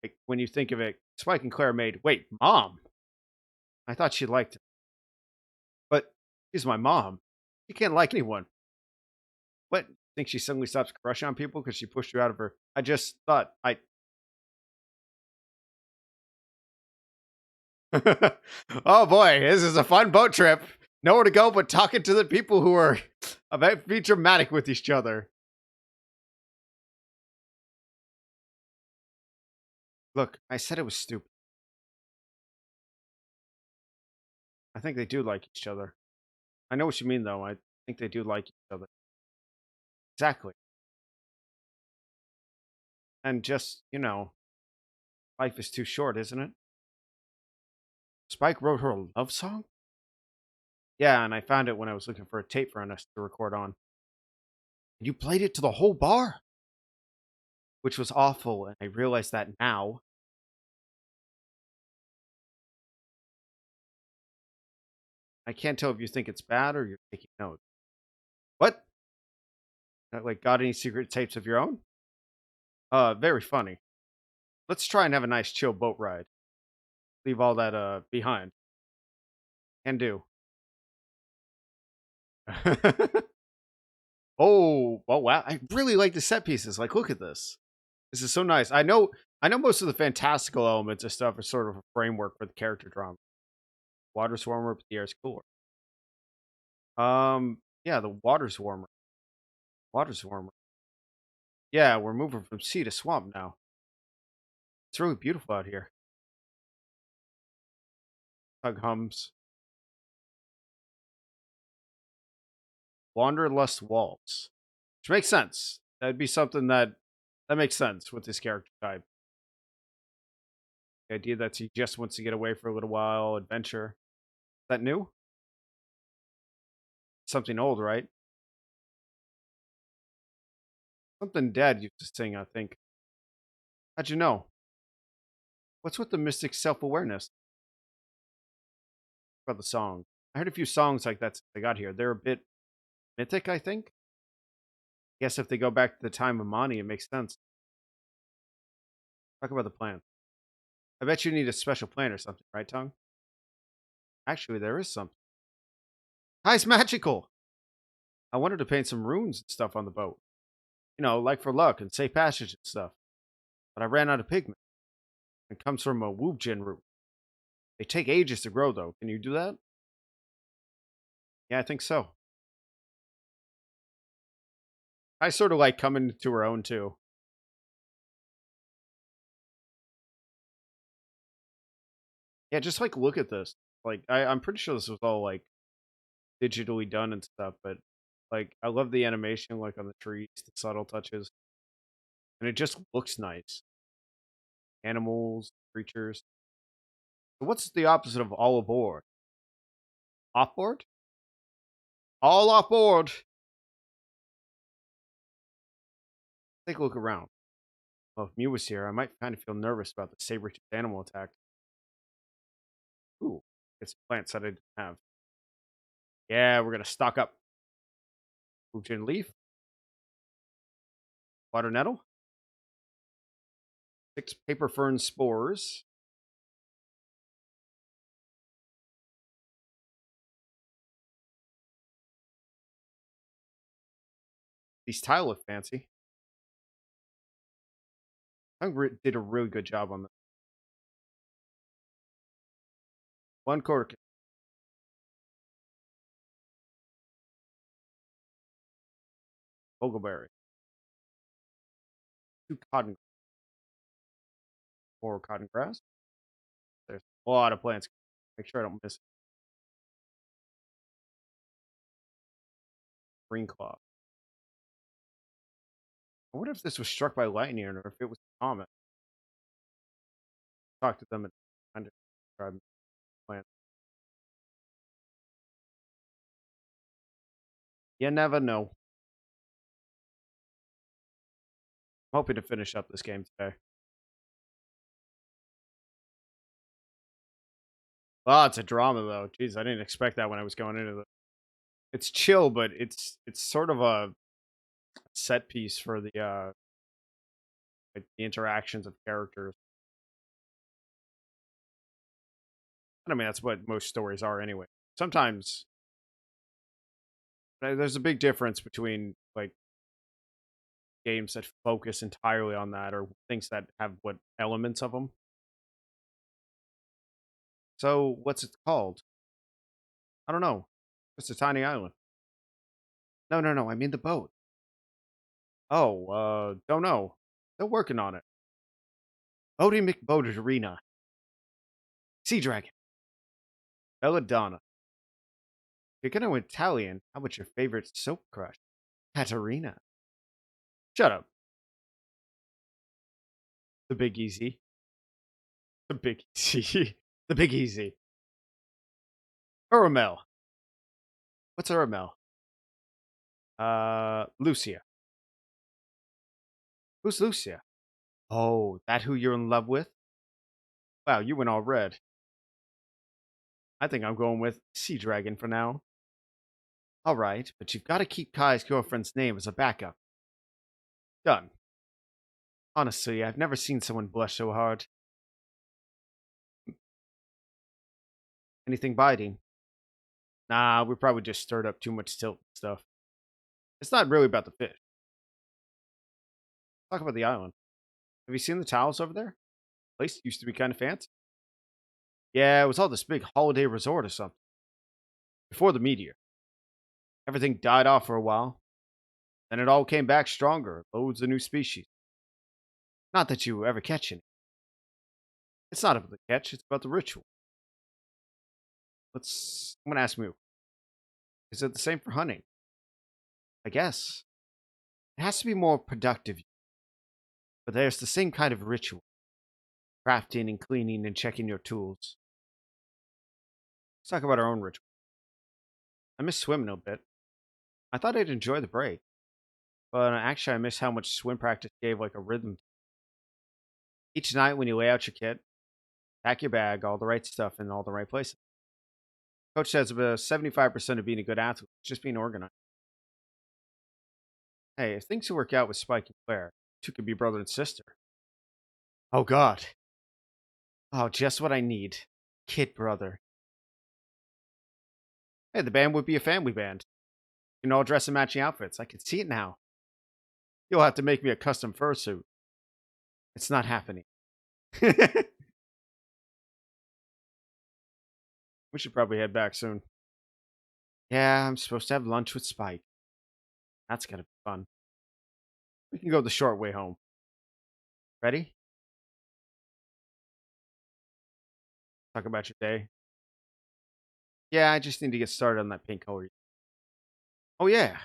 Like, when you think of it, Spike and Claire made, wait, mom? I thought she liked it. But she's my mom. She can't like anyone. What? Think she suddenly stops crushing on people because she pushed you out of her? I just thought I. Oh boy, this is a fun boat trip. Nowhere to go but talking to the people who are about to be dramatic with each other. Look, I said it was stupid. I think they do like each other. I know what you mean, though. I think they do like each other. Exactly. And just, life is too short, isn't it? Spike wrote her a love song? Yeah, and I found it when I was looking for a tape for us to record on. And you played it to the whole bar, which was awful, and I realize that now. I can't tell if you think it's bad or you're taking notes. What? Like, got any secret tapes of your own? Very funny. Let's try and have a nice chill boat ride. Leave all that behind. Can do. Oh, wow. I really like the set pieces. Like, look at this. This is so nice. I know most of the fantastical elements of stuff are sort of a framework for the character drama. Water's warmer, but the air's cooler. Yeah, the water's warmer. Water's warmer. Yeah, we're moving from sea to swamp now. It's really beautiful out here. Tug hums. Wanderlust waltz. Which makes sense. That'd be something that makes sense with this character type. The idea that he just wants to get away for a little while, adventure. Is that new? Something old, right? Something Dad used to sing, I think. How'd you know? What's with the mystic self-awareness about the song? I heard a few songs like that since I got here. They're a bit mythic, I think. Guess if they go back to the time of Mani, it makes sense. Talk about the plan. I bet you need a special plan or something, right, Tongue? Actually, there is something. Hi, it's magical! I wanted to paint some runes and stuff on the boat. Like for luck and safe passage and stuff. But I ran out of pigment. It comes from a Woobjin root. They take ages to grow, though. Can you do that? Yeah, I think so. I sort of like coming to her own, too. Yeah, just like look at this. Like, I'm pretty sure this was all like digitally done and stuff, but like I love the animation, like on the trees, the subtle touches, and it just looks nice. Animals, creatures. So what's the opposite of all aboard? Off board? All off board. Take a look around. Well, if Mew was here, I might kind of feel nervous about the saber-toothed animal attack. Ooh, it's plants that I didn't have. Yeah, we're gonna stock up. Woojin leaf, water nettle, 6 paper fern spores. These tile look fancy. Did a really good job on them. 1 cork, bogleberry, 2 cotton, 4 cotton grass. There's a lot of plants. Make sure I don't miss green cloth. I wonder if this was struck by lightning or if it was a comet. Talk to them and kind of describe the plant. You never know. I'm hoping to finish up this game today. Oh, it's a drama though. Jeez, I didn't expect that when I was going into it. It's chill, but it's sort of a set piece for the like the interactions of characters. And I mean, that's what most stories are anyway. Sometimes there's a big difference between like games that focus entirely on that or things that have what elements of them. So, what's it called? I don't know. It's a tiny island. No, no, no. I mean the boat. Oh, don't know. They're working on it. Bodie McBoaters Arena. Sea Dragon. Belladonna. If you're gonna Italian, how about your favorite soap crush? Katerina. Shut up. The Big Easy. The Big Easy. The Big Easy. Uramel. What's Uramel? Lucia. Who's Lucia? Oh, that who you're in love with? Wow, you went all red. I think I'm going with Sea Dragon for now. All right, but you've got to keep Kai's girlfriend's name as a backup. Done. Honestly, I've never seen someone blush so hard. Anything biting? Nah, we probably just stirred up too much tilt stuff. It's not really about the fish. Talk about the island. Have you seen the towels over there? Place used to be kind of fancy. Yeah, it was all this big holiday resort or something. Before the meteor. Everything died off for a while. Then it all came back stronger. Loads of new species. Not that you ever catch any. It's not about the catch, it's about the ritual. I'm gonna ask you. Is it the same for hunting? I guess. It has to be more productive, but there's the same kind of ritual. Crafting and cleaning and checking your tools. Let's talk about our own ritual. I miss swimming a bit. I thought I'd enjoy the break, but actually I miss how much swim practice gave like a rhythm. Each night when you lay out your kit, pack your bag, all the right stuff in all the right places. Coach says about 75% of being a good athlete is just being organized. Hey, if things work out with Spike and Claire, two could be brother and sister. Oh God. Oh, just what I need. Kid brother. Hey, the band would be a family band. You can all dress in matching outfits. I can see it now. You'll have to make me a custom fursuit. It's not happening. We should probably head back soon. Yeah, I'm supposed to have lunch with Spike. That's gonna be fun. We can go the short way home. Ready? Talk about your day. Yeah, I just need to get started on that pink color. Oh yeah,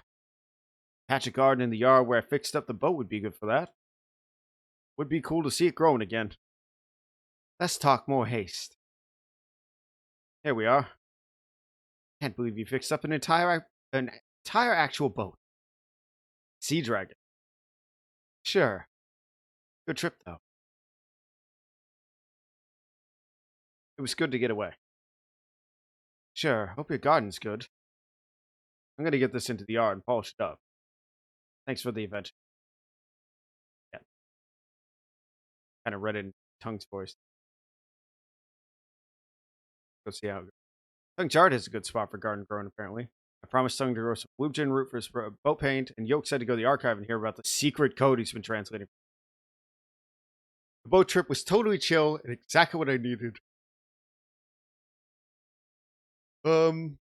patch a garden in the yard where I fixed up the boat would be good for that. Would be cool to see it growing again. Let's talk more haste. Here we are. Can't believe you fixed up an entire actual boat. Sea Dragon. Sure. Good trip though. It was good to get away. Sure. Hope your garden's good. I'm gonna get this into the yard and polish it up. Thanks for the event. Yeah, kind of read it in Tongue's voice. Go see how it goes. Tongue's yard is a good spot for garden growing, apparently. I promised Tongue to grow some blue gin root for his boat paint, and Yoke said to go to the archive and hear about the secret code he's been translating. The boat trip was totally chill and exactly what I needed. Um,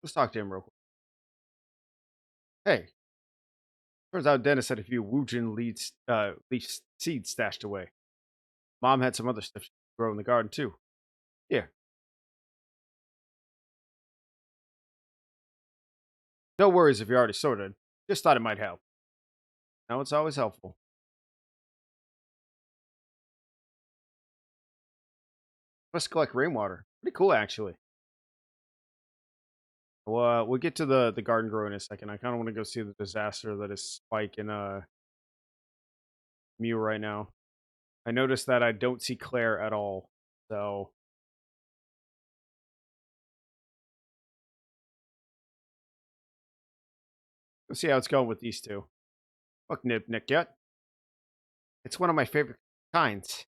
let's talk to him real quick. Hey, turns out Dennis had a few Woojin leaf seeds stashed away. Mom had some other stuff she could grow in the garden too. Here, no worries if you're already sorted. Just thought it might help. Now it's always helpful. Let's collect rainwater. Pretty cool, actually. We'll get to the garden grow in a second. I kind of want to go see the disaster that is Spike and Mew right now. I noticed that I don't see Claire at all, so let's see how it's going with these two. Fuck Nip Nick yet. It's one of my favorite kinds.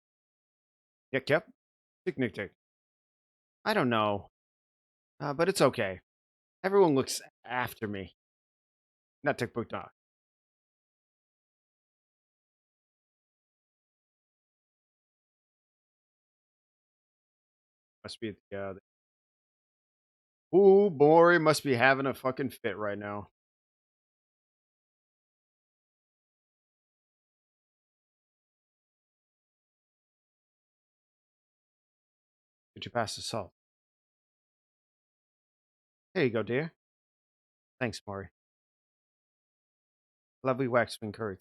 Yep, yep. Tick, nick, tick. I don't know, but it's okay. Everyone looks after me. Not tick, book, dog. Must be ooh, boy, must be having a fucking fit right now. Did you pass the salt? Here you go, dear. Thanks, Maury. Lovely waxwing curry.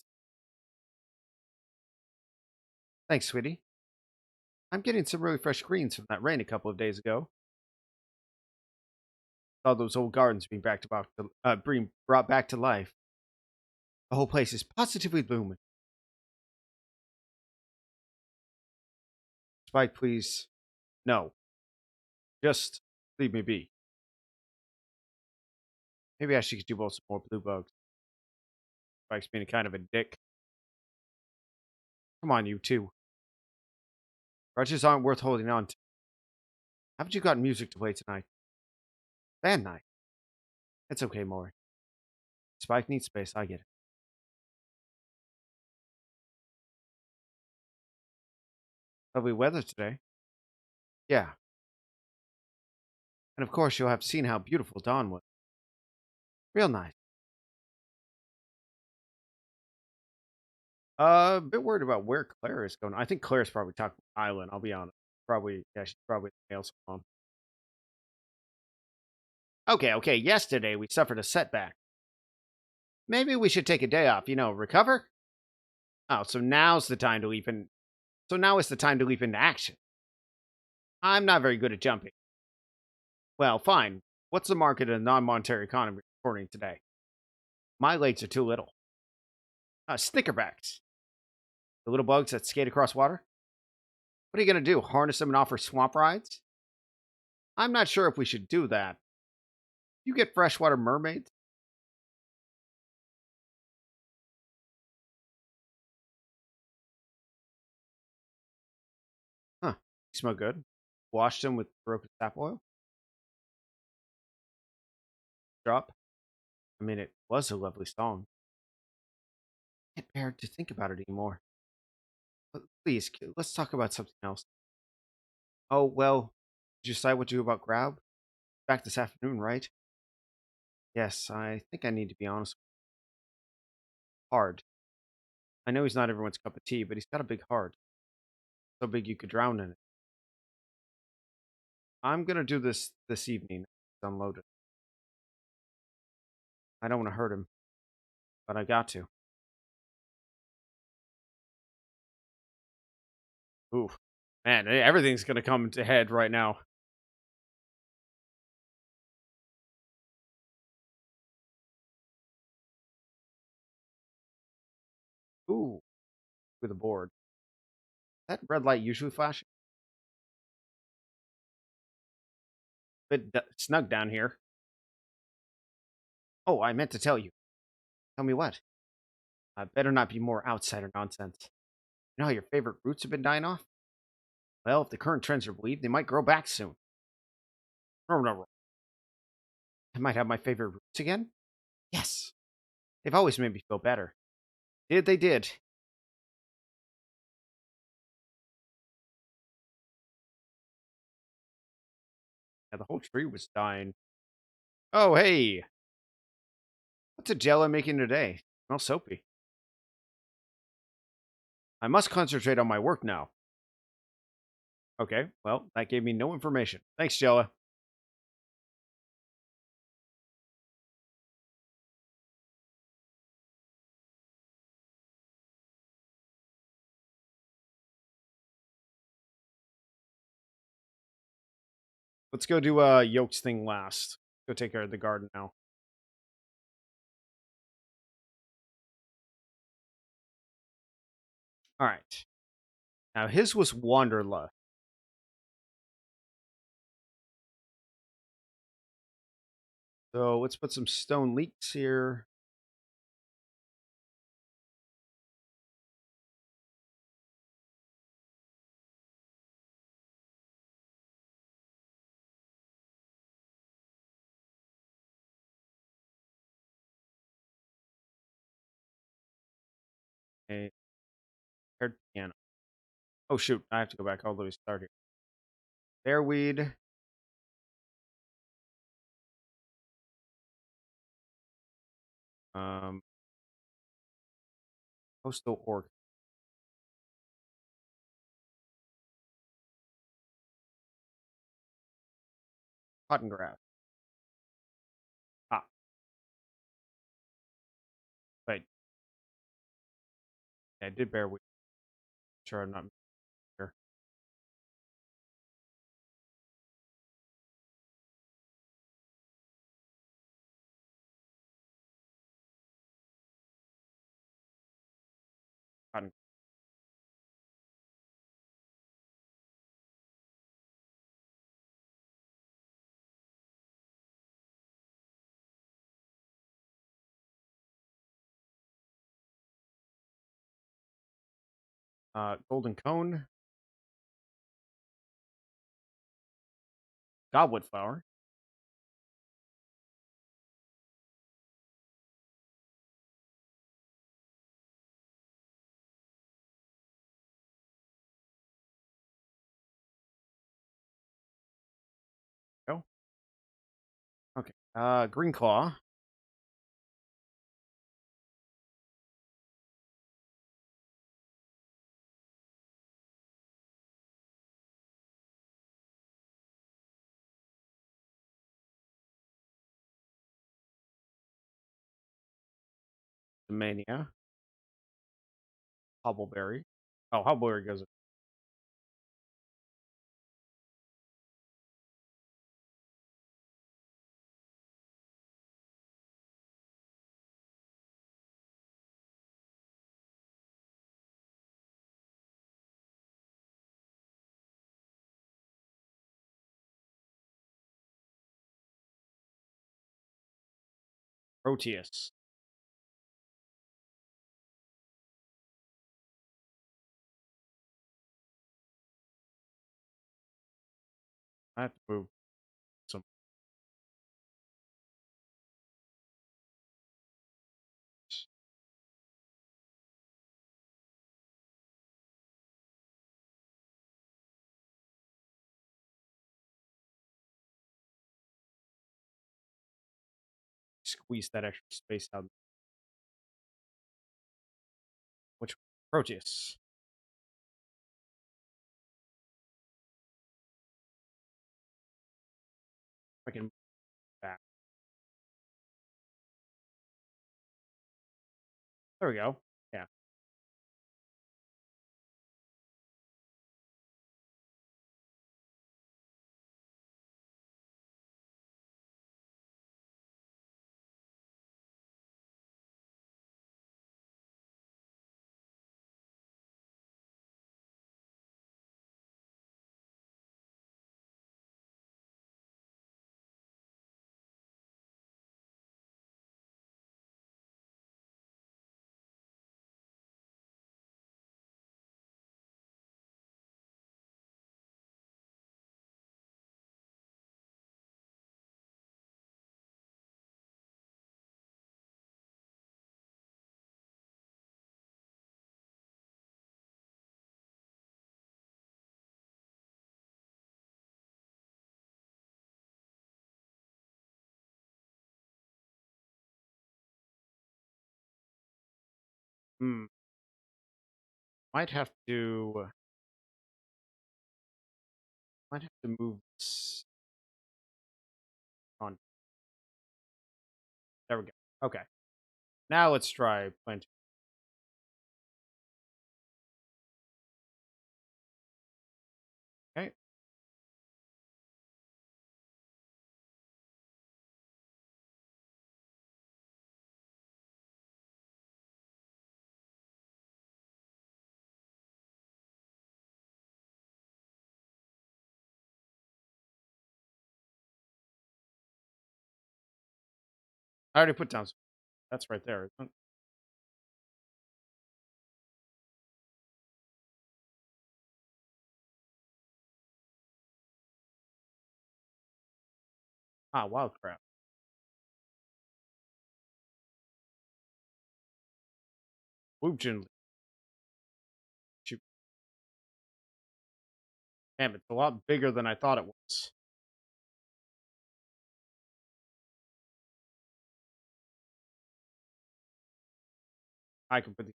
Thanks, sweetie. I'm getting some really fresh greens from that rain a couple of days ago. All those old gardens being brought back to life. The whole place is positively blooming. Spike, please. No. Just leave me be. Maybe I should do both some more blue bugs. Spike's being kind of a dick. Come on, you two. Grudges aren't worth holding on to. Haven't you got music to play tonight? Band night. It's okay, Maury. Spike needs space, I get it. Lovely weather today. Yeah. And of course you'll have seen how beautiful Dawn was. Real nice. A bit worried about where Claire is going. I think Claire's probably talking Island, I'll be honest. Probably, yeah, she's probably nail salon. Okay, okay, yesterday we suffered a setback. Maybe we should take a day off, recover? Oh, so now's the time to leap in. So now is the time to leap into action. I'm not very good at jumping. Well, fine. What's the market in the non-monetary economy reporting today? My legs are too little. Snickerbacks. The little bugs that skate across water? What are you going to do? Harness them and offer swamp rides? I'm not sure if we should do that. You get freshwater mermaids? Huh. They smell good. Washed them with broken sap oil? Drop? I mean, it was a lovely song. I can't bear to think about it anymore. But please, let's talk about something else. Oh, well, did you decide what to do about Grab? Back this afternoon, right? Yes, I think I need to be honest. Hard. I know he's not everyone's cup of tea, but he's got a big heart. So big you could drown in it. I'm gonna do this evening. Unload it. I don't want to hurt him, but I got to. Oof. Man, everything's gonna come to head right now. Ooh, with a board. That red light usually flashing? Bit snug down here. Oh, I meant to tell you. Tell me what? Better not be more outsider nonsense. You know how your favorite roots have been dying off? Well, if the current trends are believed, they might grow back soon. No, no, no. I might have my favorite roots again? Yes. They've always made me feel better. They did. Yeah, the whole tree was dying. Oh, hey. What's a jello making today? Smells soapy. I must concentrate on my work now. Okay, well, that gave me no information. Thanks, Jella. Let's go do Yoke's thing last. Go take care of the garden now. All right. Now his was Wanderlust. So let's put some stone leeks here. Paired piano. Oh shoot, I have to go back all the way to start here. Bearweed. Um, Coastal orchid. Cotton grass. Ah, wait. Yeah, I did bearweed. Sure, I'm not sure. Cotton. Golden cone. Goblet flower. Go. Okay. Green claw. Mania. Hobbleberry. Oh, hobbleberry goes. Proteus. I have to move some. Squeeze that extra space out. Which Proteus? I can move back. There we go. Yeah. Hmm. Might have to. Might have to move this on. There we go. Okay. Now let's try plant. Okay. I already put down. That's right there. Ah, wild crap. Move gently. Damn, it's a lot bigger than I thought it was. I can put the.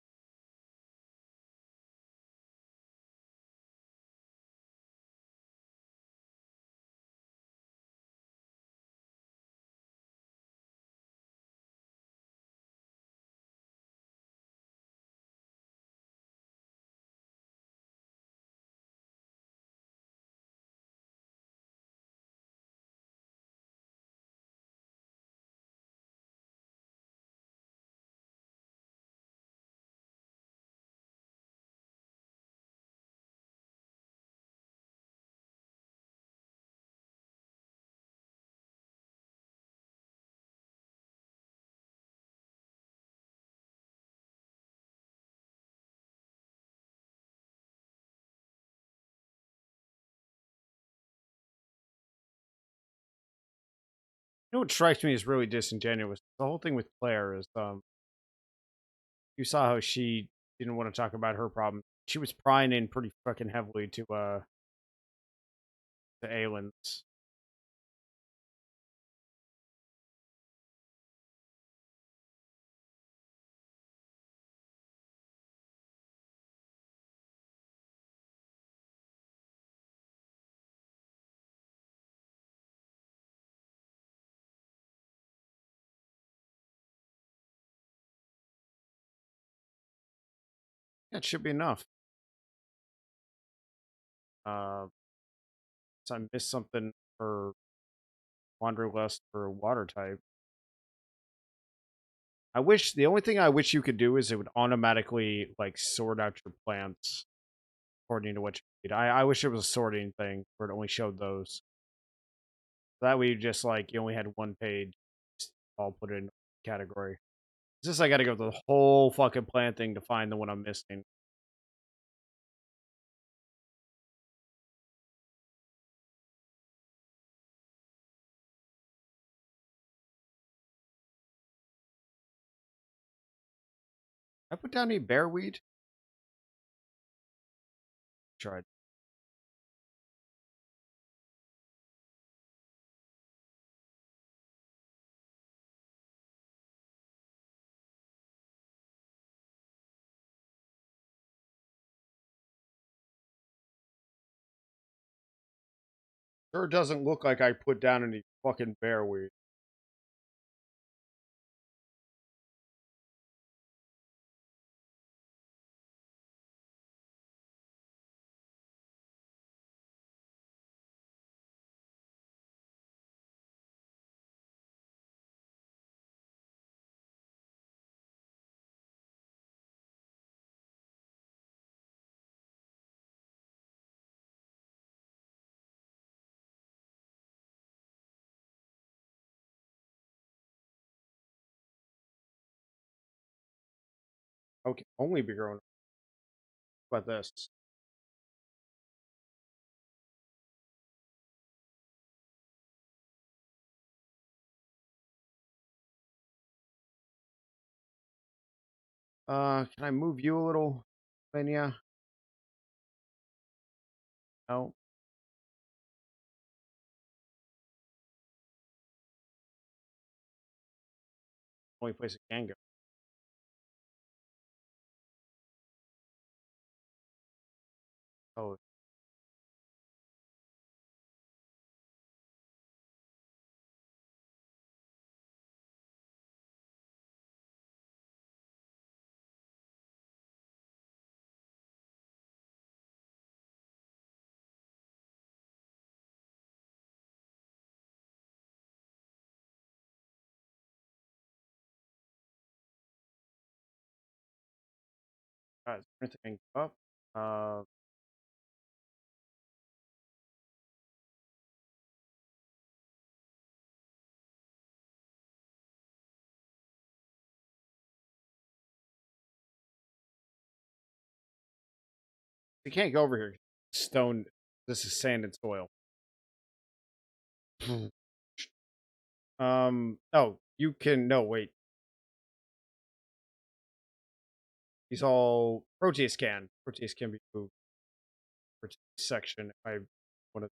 You know what strikes me as really disingenuous? The whole thing with Claire is, you saw how she didn't want to talk about her problem. She was prying in pretty fucking heavily to Aylin's. That should be enough. Uh, so I missed something for Wanderlust for water type. I wish the only thing I wish you could do is it would automatically like sort out your plants according to what you need. I wish it was a sorting thing where it only showed those. That way you just like you only had one page, just all put it in a category. It's just I got to go through the whole fucking plant thing to find the one I'm missing. I put down any bearweed. Tried. Sure doesn't look like I put down any fucking bearweed. Okay, only be growing. About this. Can I move you a little, Vania? No. Only place it can go. Oh, is there anything up? Uh, you can't go over here. Stone. This is sand and soil. Oh, you can. No, wait. These all Proteus can. Proteus can be moved. Proteus section. If I What is it?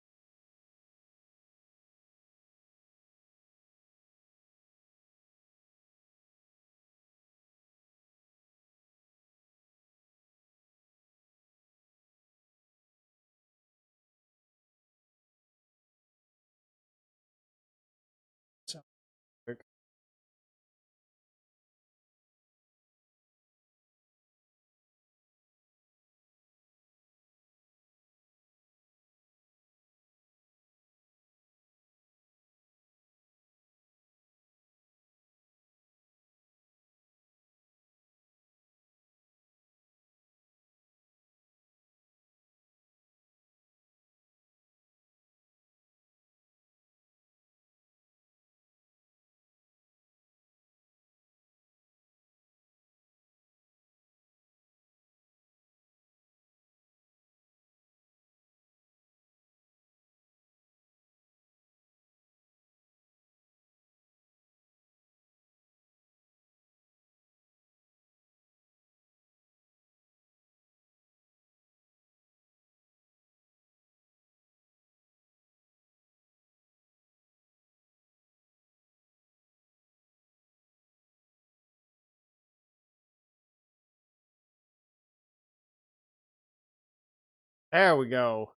There we go.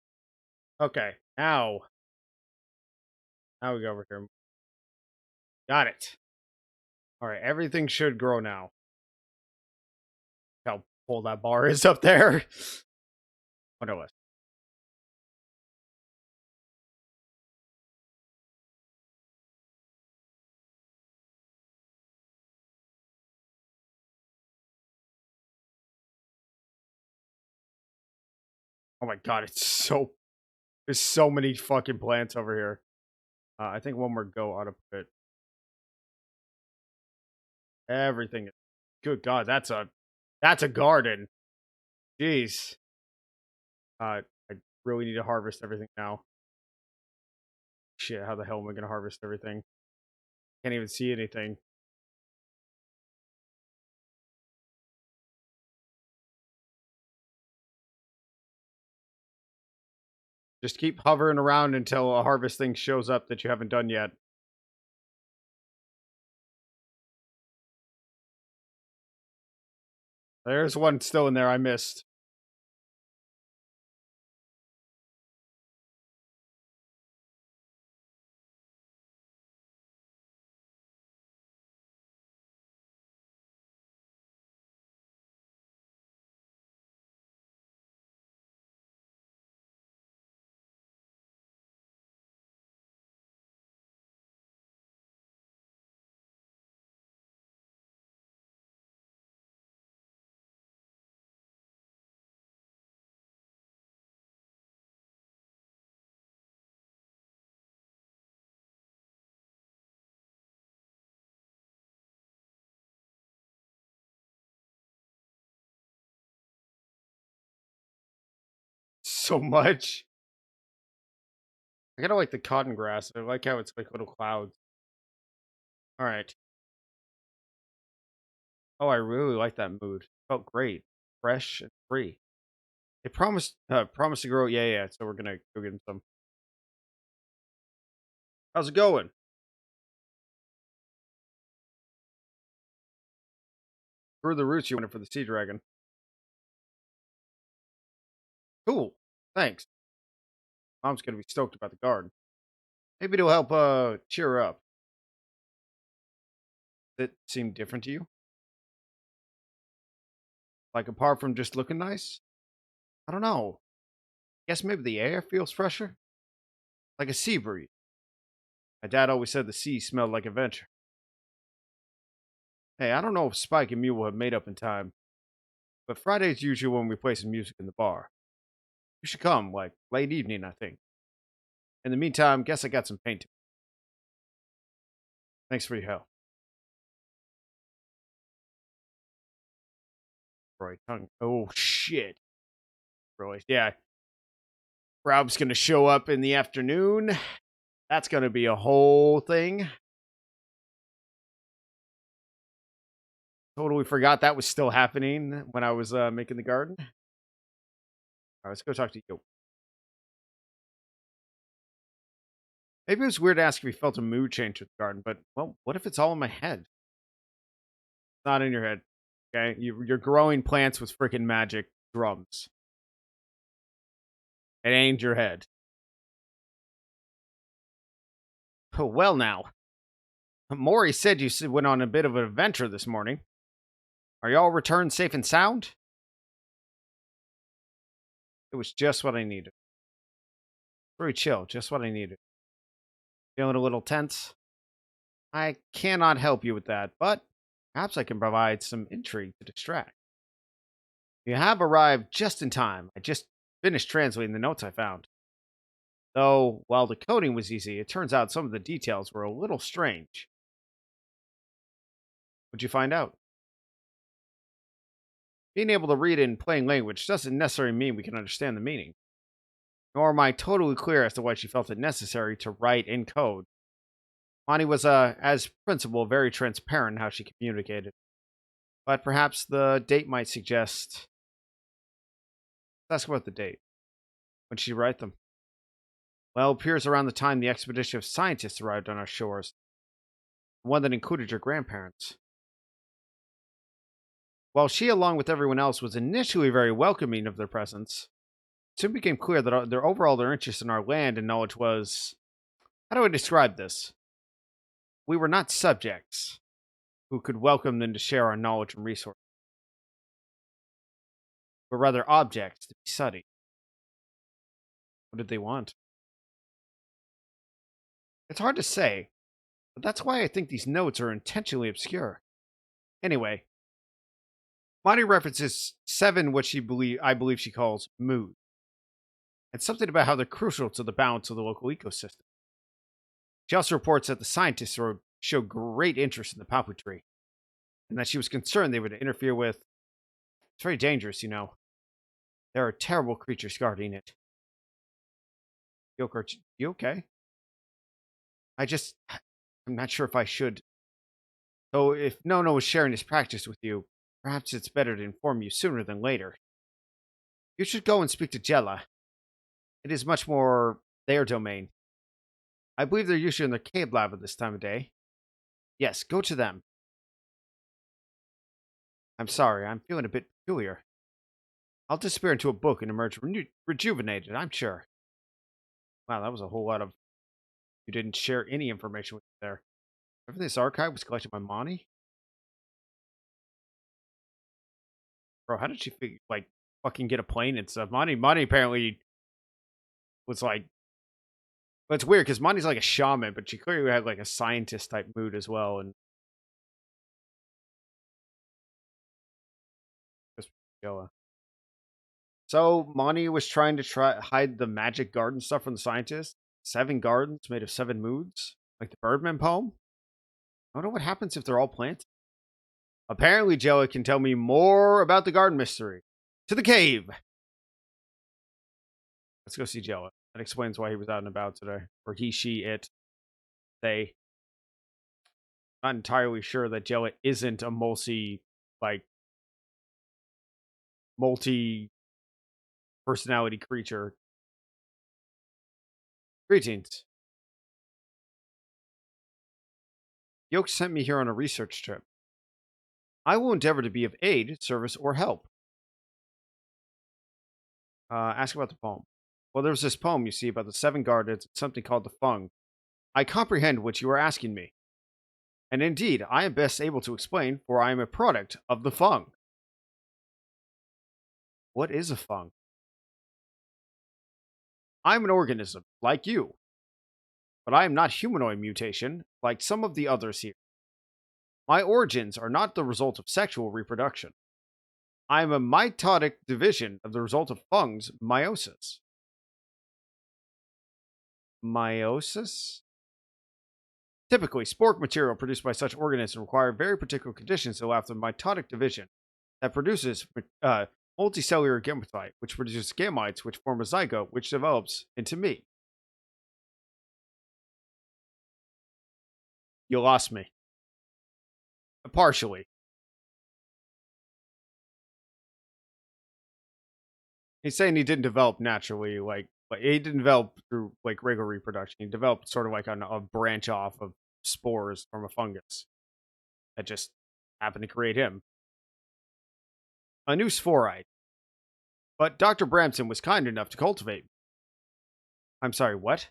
Okay, now we go over here. Got it. All right, everything should grow now. How full that bar is up there. What it was. Oh my god, there's so many fucking plants over here. I think one more go ought to put everything. Good god, that's a garden. Jeez. I really need to harvest everything now. Shit, how the hell am I gonna harvest everything? Can't even see anything. Just keep hovering around until a harvest thing shows up that you haven't done yet. There's one still in there I missed. So much. I kinda like the cotton grass. I like how it's like little clouds. Alright. Oh, I really like that mood. Felt great. Fresh and free. They promised to grow. Yeah, yeah. So we're gonna go get them some. How's it going? Grew the roots you wanted for the sea dragon. Cool. Thanks. Mom's gonna be stoked about the garden. Maybe it'll help cheer her up. It seemed different to you? Like apart from just looking nice? I don't know. Guess maybe the air feels fresher? Like a sea breeze. My dad always said the sea smelled like adventure. Hey, I don't know if Spike and Mew will have made up in time, but Friday's usually when we play some music in the bar. You should come, like late evening, I think. In the meantime, guess I got some painting. Thanks for your help. Right tongue. Oh shit. Really? Yeah. Rob's gonna show up in the afternoon. That's gonna be a whole thing. Totally forgot that was still happening when I was making the garden. All right, let's go talk to you. Maybe it was weird to ask if he felt a mood change with the garden, but, well, what if it's all in my head? It's not in your head, okay? You're growing plants with freaking magic drums. It ain't your head. Oh, well, now. Maury said you went on a bit of an adventure this morning. Are y'all returned safe and sound? It was just what I needed. Very chill, just what I needed. Feeling a little tense? I cannot help you with that, but perhaps I can provide some intrigue to distract. You have arrived just in time. I just finished translating the notes I found. Though, while the coding was easy, it turns out some of the details were a little strange. What'd you find out? Being able to read in plain language doesn't necessarily mean we can understand the meaning. Nor am I totally clear as to why she felt it necessary to write in code. Monty was, as principal, very transparent in how she communicated. But perhaps the date might suggest. Let's ask about the date. When did she write them? Well, it appears around the time the expedition of scientists arrived on our shores, one that included your grandparents. While she, along with everyone else, was initially very welcoming of their presence, it soon became clear that their interest in our land and knowledge was. How do I describe this? We were not subjects who could welcome them to share our knowledge and resources, but rather objects to be studied. What did they want? It's hard to say, but that's why I think these notes are intentionally obscure. Anyway, Monty references 7 what I believe she calls mood, and something about how they're crucial to the balance of the local ecosystem. She also reports that the scientists show great interest in the papu tree, and that she was concerned they would interfere with. It's very dangerous, you know. There are terrible creatures guarding it. Yoker, you okay? I'm not sure if I should. So if Nono was sharing his practice with you, perhaps it's better to inform you sooner than later. You should go and speak to Jella. It is much more their domain. I believe they're usually in their cave lab at this time of day. Yes, go to them. I'm sorry, I'm feeling a bit peculiar. I'll disappear into a book and emerge rejuvenated, I'm sure. Wow, that was a whole lot of. You didn't share any information with me there. Everything this archive was collected by Monty? Bro, how did she fucking get a plane and stuff? Monty apparently was like. But it's weird because Monty's like a shaman, but she clearly had like a scientist type mood as well. And just so Monty was trying to hide the magic garden stuff from the scientist. 7 gardens made of 7 moods, like the Birdman poem. I wonder what happens if they're all planted. Apparently, Jella can tell me more about the garden mystery. To the cave! Let's go see Jella. That explains why he was out and about today. Or he, she, it, they. Not entirely sure that Jella isn't a multi personality creature. Greetings. Yoke sent me here on a research trip. I will endeavor to be of aid, service, or help. Ask about the poem. Well, there was this poem, you see, about the 7 gardens, something called the Fung. I comprehend what you are asking me. And indeed, I am best able to explain, for I am a product of the Fung. What is a Fung? I'm an organism, like you. But I am not humanoid mutation, like some of the others here. My origins are not the result of sexual reproduction. I am a mitotic division of the result of fungs meiosis. Meiosis? Typically, spore material produced by such organisms require very particular conditions to allow for mitotic division that produces multicellular gametophyte, which produces gametes, which form a zygote, which develops into me. You lost me. Partially. He's saying he didn't develop naturally, like But he didn't develop through like regular reproduction. He developed sort of like on a branch off of spores from a fungus that just happened to create him. A new sporite. But Dr. Bramson was kind enough to cultivate. I'm sorry, what?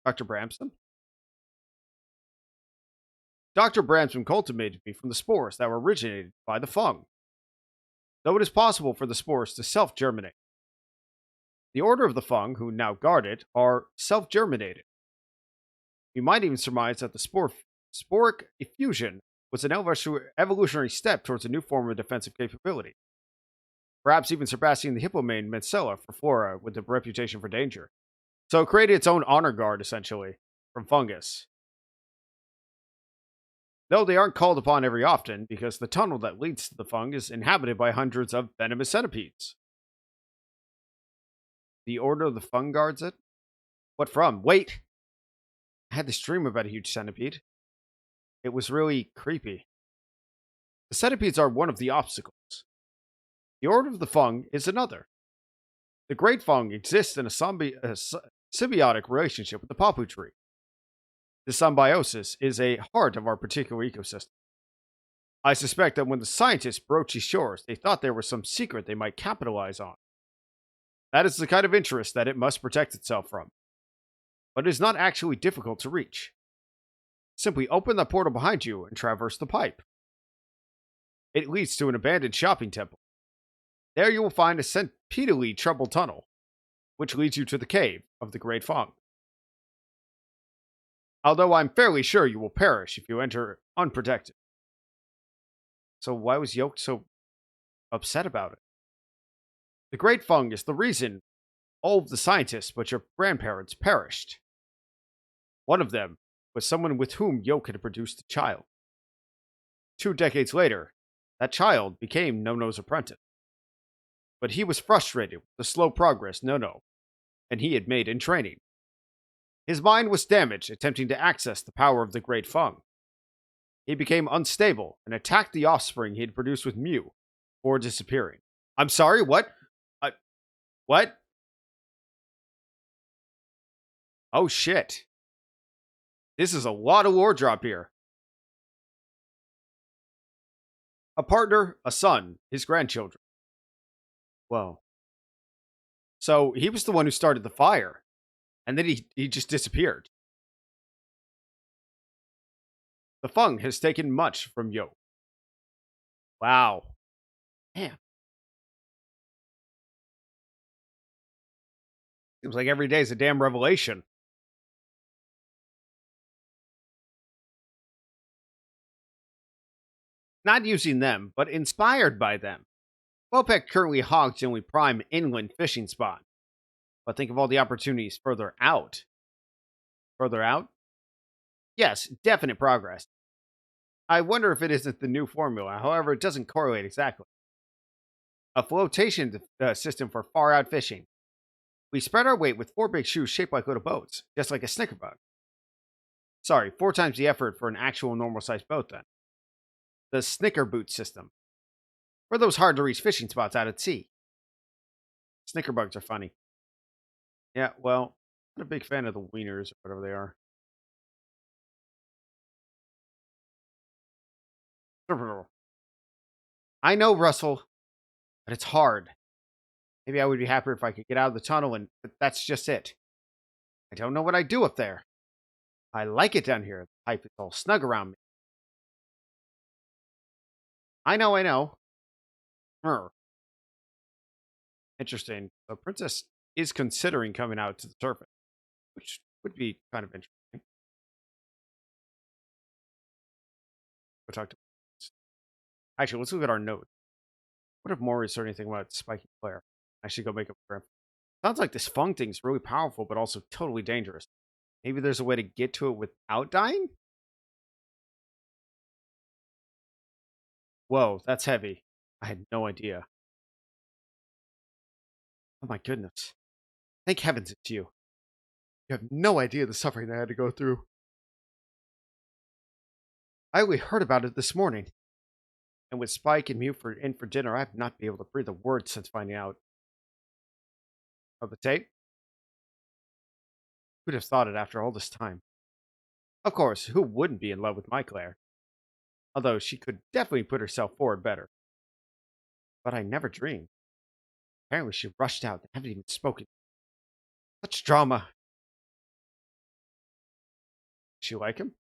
Dr. Bramson? Dr. Bramson cultivated me from the spores that were originated by the fung, though it is possible for the spores to self germinate. The order of the fung, who now guard it, are self germinated. We might even surmise that the sporic effusion was an evolutionary step towards a new form of defensive capability, perhaps even surpassing the hippomane mencella for flora with a reputation for danger. So it created its own honor guard, essentially, from fungus. Though they aren't called upon every often, because the tunnel that leads to the fung is inhabited by hundreds of venomous centipedes. The order of the fung guards it? What from? Wait! I had this dream about a huge centipede. It was really creepy. The centipedes are one of the obstacles. The order of the fung is another. The great fung exists in a symbiotic relationship with the papu tree. The symbiosis is a heart of our particular ecosystem. I suspect that when the scientists broached these shores, they thought there was some secret they might capitalize on. That is the kind of interest that it must protect itself from. But it is not actually difficult to reach. Simply open the portal behind you and traverse the pipe. It leads to an abandoned shopping temple. There you will find a centipedally troubled tunnel, which leads you to the cave of the Great Fung. Although I'm fairly sure you will perish if you enter unprotected. So why was Yoke so upset about it? The Great Fung is the reason all of the scientists but your grandparents perished. One of them was someone with whom Yoke had produced a child. 2 decades later, that child became Nono's apprentice. But he was frustrated with the slow progress Nono and he had made in training. His mind was damaged attempting to access the power of the Great Fung. He became unstable and attacked the offspring he had produced with Mew before disappearing. I'm sorry, what? What? Oh shit. This is a lot of lore drop here. A partner, a son, his grandchildren. Whoa. So he was the one who started the fire, and then he just disappeared. The Fung has taken much from Yo. Wow. Damn. Seems like every day is a damn revelation. Not using them, but inspired by them. Wopek currently hogs the only prime inland fishing spot. But think of all the opportunities further out. Further out? Yes, definite progress. I wonder if it isn't the new formula, however, it doesn't correlate exactly. A flotation system for far out fishing. We spread our weight with 4 big shoes shaped like little boats, just like a snickerbug. Sorry, 4 times the effort for an actual normal sized boat then. The snicker boot system. For those hard to reach fishing spots out at sea. Snickerbugs are funny. Yeah, well, I'm not a big fan of the wieners or whatever they are. I know, Russell, but it's hard. Maybe I would be happier if I could get out of the tunnel, and that's just it. I don't know what I'd do up there. I like it down here. The pipe is all snug around me. I know, I know. Interesting. The princess is considering coming out to the surface, which would be kind of interesting. Go talk to. Actually, let's look at our notes. What if Maury said anything about spiky flare? I should go make a trip. Sounds like this fung thing is really powerful, but also totally dangerous. Maybe there's a way to get to it without dying? Whoa, that's heavy. I had no idea. Oh my goodness. Thank heavens it's you. You have no idea the suffering I had to go through. I only heard about it this morning. And with Spike and Mew in for dinner, I have not been able to breathe a word since finding out. Of the tape? Who'd have thought it after all this time? Of course, who wouldn't be in love with my Claire? Although she could definitely put herself forward better. But I never dreamed. Apparently she rushed out and haven't even spoken. Such drama. She like him?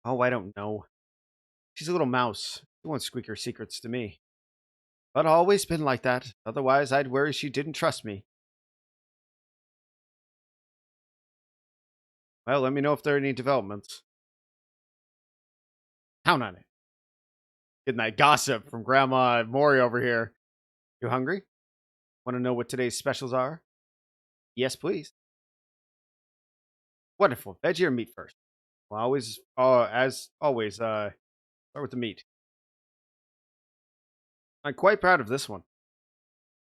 Oh, I don't know. She's a little mouse. She won't squeak her secrets to me. But always been like that. Otherwise, I'd worry she didn't trust me. Well, let me know if there are any developments. Count on it. Getting that gossip from Grandma Mori over here. You hungry? Want to know what today's specials are? Yes, please. Wonderful. Veggie or meat first? Well, always, as always, start with the meat. I'm quite proud of this one.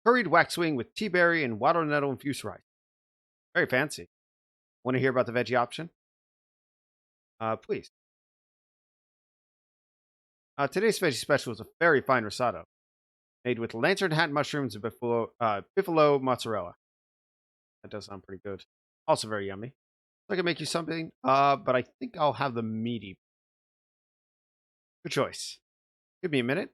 Curried waxwing with tea berry and watermelon infused rice. Very fancy. Want to hear about the veggie option? Please. Today's veggie special is a very fine risotto, made with lantern hat mushrooms and buffalo mozzarella. That does sound pretty good. Also very yummy. I can make you something, but I think I'll have the meaty. Good choice. Give me a minute.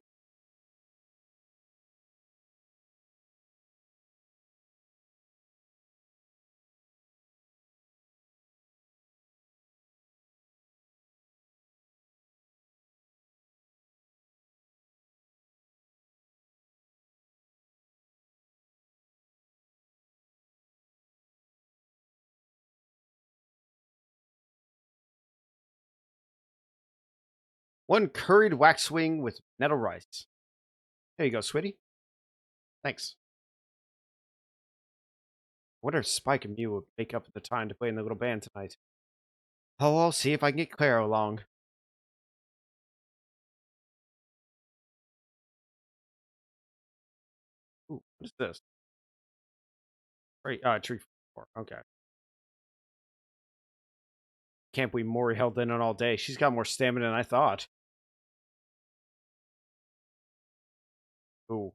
One curried waxwing with nettle rice. There you go, sweetie. Thanks. I wonder if Spike and Mew will make up the time to play in the little band tonight. Oh, I'll see if I can get Claire along. Ooh, what is this? Tree 4. Okay. Can't believe Mori held in on all day. She's got more stamina than I thought. Ooh.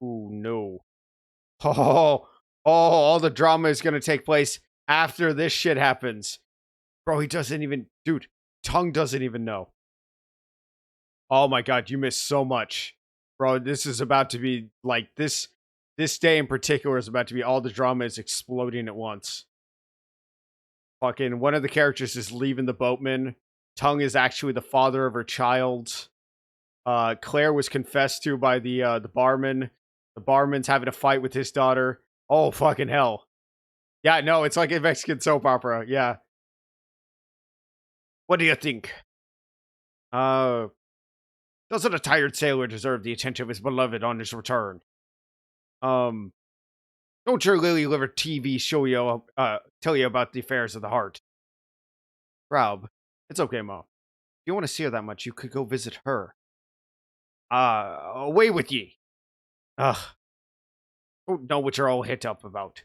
Ooh, no. All the drama is going to take place after this shit happens. Bro, he doesn't even... Dude, Tongue doesn't even know. Oh my god, you missed so much. Bro, this is about to be, like, this day in particular is about to be all the drama is exploding at once. Fucking, one of the characters is leaving the boatman. Tongue is actually the father of her child. Claire was confessed to by the barman. The barman's having a fight with his daughter. Oh, fucking hell. Yeah, no, it's like a Mexican soap opera. Yeah. What do you think? Doesn't a tired sailor deserve the attention of his beloved on his return? Don't your lily liver TV show you tell you about the affairs of the heart? Rob, it's okay, Mo. If you want to see her that much, you could go visit her. Away with ye. Ugh. Don't know what you're all hit up about.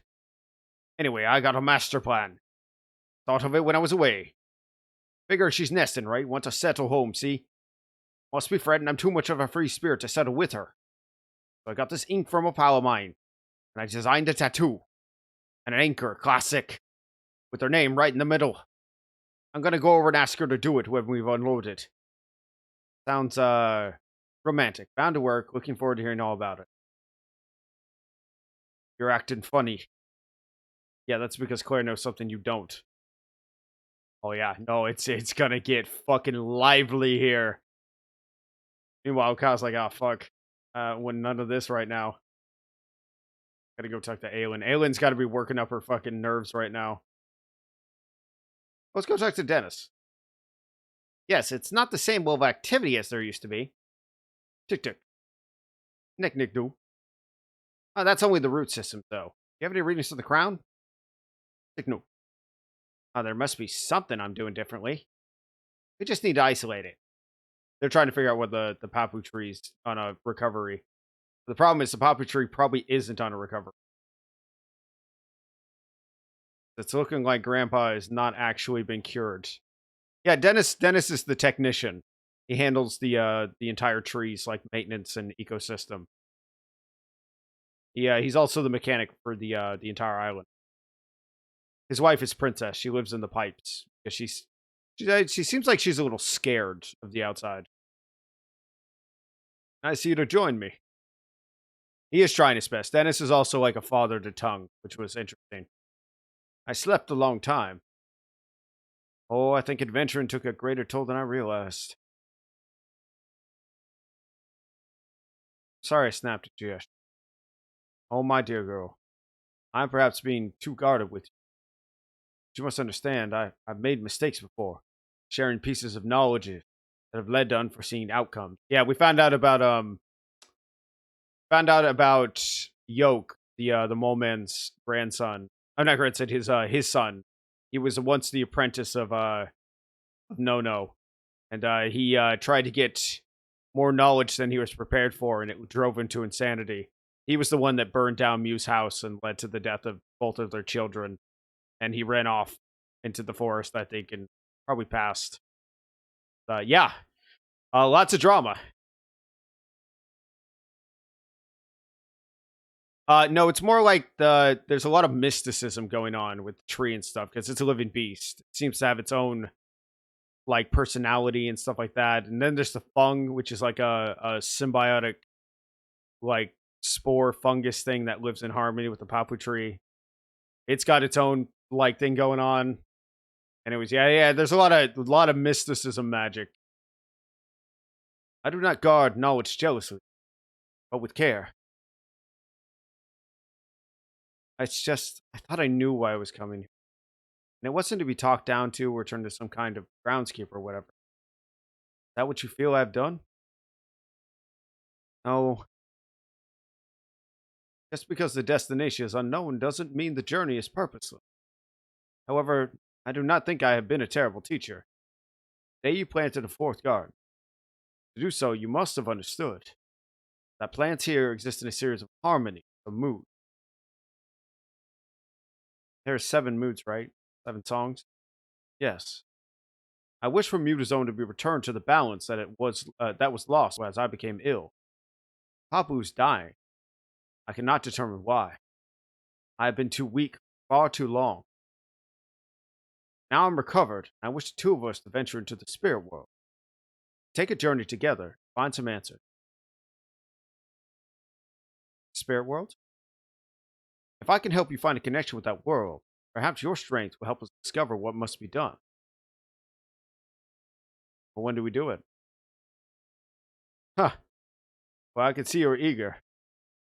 Anyway, I got a master plan. Thought of it when I was away. Figure she's nesting, right? Want to settle home, see? Must be fretting I'm too much of a free spirit to settle with her. So I got this ink from a pal of mine, and I designed a tattoo. And an anchor, classic. With her name right in the middle. I'm gonna go over and ask her to do it when we've unloaded. Sounds, romantic. Bound to work. Looking forward to hearing all about it. You're acting funny. Yeah, that's because Claire knows something you don't. Oh yeah, no, it's gonna get fucking lively here. Meanwhile, Kyle's like, oh fuck. When none of this right now. Gotta go talk to Aylin. Aylin's gotta be working up her fucking nerves right now. Let's go talk to Dennis. Yes, it's not the same level of activity as there used to be. Tick tick. Nick nick do. That's only the root system, though. You have any readings to the crown? Tick no. There must be something I'm doing differently. We just need to isolate it. They're trying to figure out what the Papu tree's on a recovery. The problem is the Papu tree probably isn't on a recovery. It's looking like Grandpa has not actually been cured. Yeah, Dennis is the technician. He handles the entire trees, like maintenance and ecosystem. Yeah, he's also the mechanic for the entire island. His wife is Princess. She lives in the pipes. 'Cause she seems like she's a little scared of the outside. I see you to join me. He is trying his best. Dennis is also like a father to Tongue, which was interesting. I slept a long time. Oh, I think adventuring took a greater toll than I realized. Sorry I snapped at you yesterday. Oh, my dear girl. I'm perhaps being too guarded with you. But you must understand, I've made mistakes before, sharing pieces of knowledge that have led to unforeseen outcomes. Yeah, we found out about Yoke, the mole man's grandson. I'm not grandson, his son. He was once the apprentice of No, and he tried to get more knowledge than he was prepared for, and it drove him to insanity. He was the one that burned down Mew's house and led to the death of both of their children, and he ran off into the forest, I think, and probably passed. Yeah, lots of drama. No, it's more like there's a lot of mysticism going on with the tree and stuff because it's a living beast. It seems to have its own like personality and stuff like that. And then there's the fung, which is like a symbiotic like spore fungus thing that lives in harmony with the papu tree. It's got its own like thing going on. Anyways, yeah. There's a lot of mysticism magic. I do not guard knowledge jealously, but with care. It's just I thought I knew why I was coming, and it wasn't to be talked down to or turned to some kind of groundskeeper or whatever. Is that what you feel I've done? No, just because the destination is unknown doesn't mean the journey is purposeless. However, I do not think I have been a terrible teacher. The day you planted a fourth garden. To do so, you must have understood that plants here exist in a series of harmony, of mood. There are 7 moods, right? 7 songs? Yes. I wish for Mutazione to be returned to the balance that was lost as I became ill. Papu's dying. I cannot determine why. I have been too weak far too long. Now I'm recovered, and I wish the two of us to venture into the spirit world. Take a journey together, find some answers. Spirit world? If I can help you find a connection with that world, perhaps your strength will help us discover what must be done. But when do we do it? Huh. Well, I can see you're eager.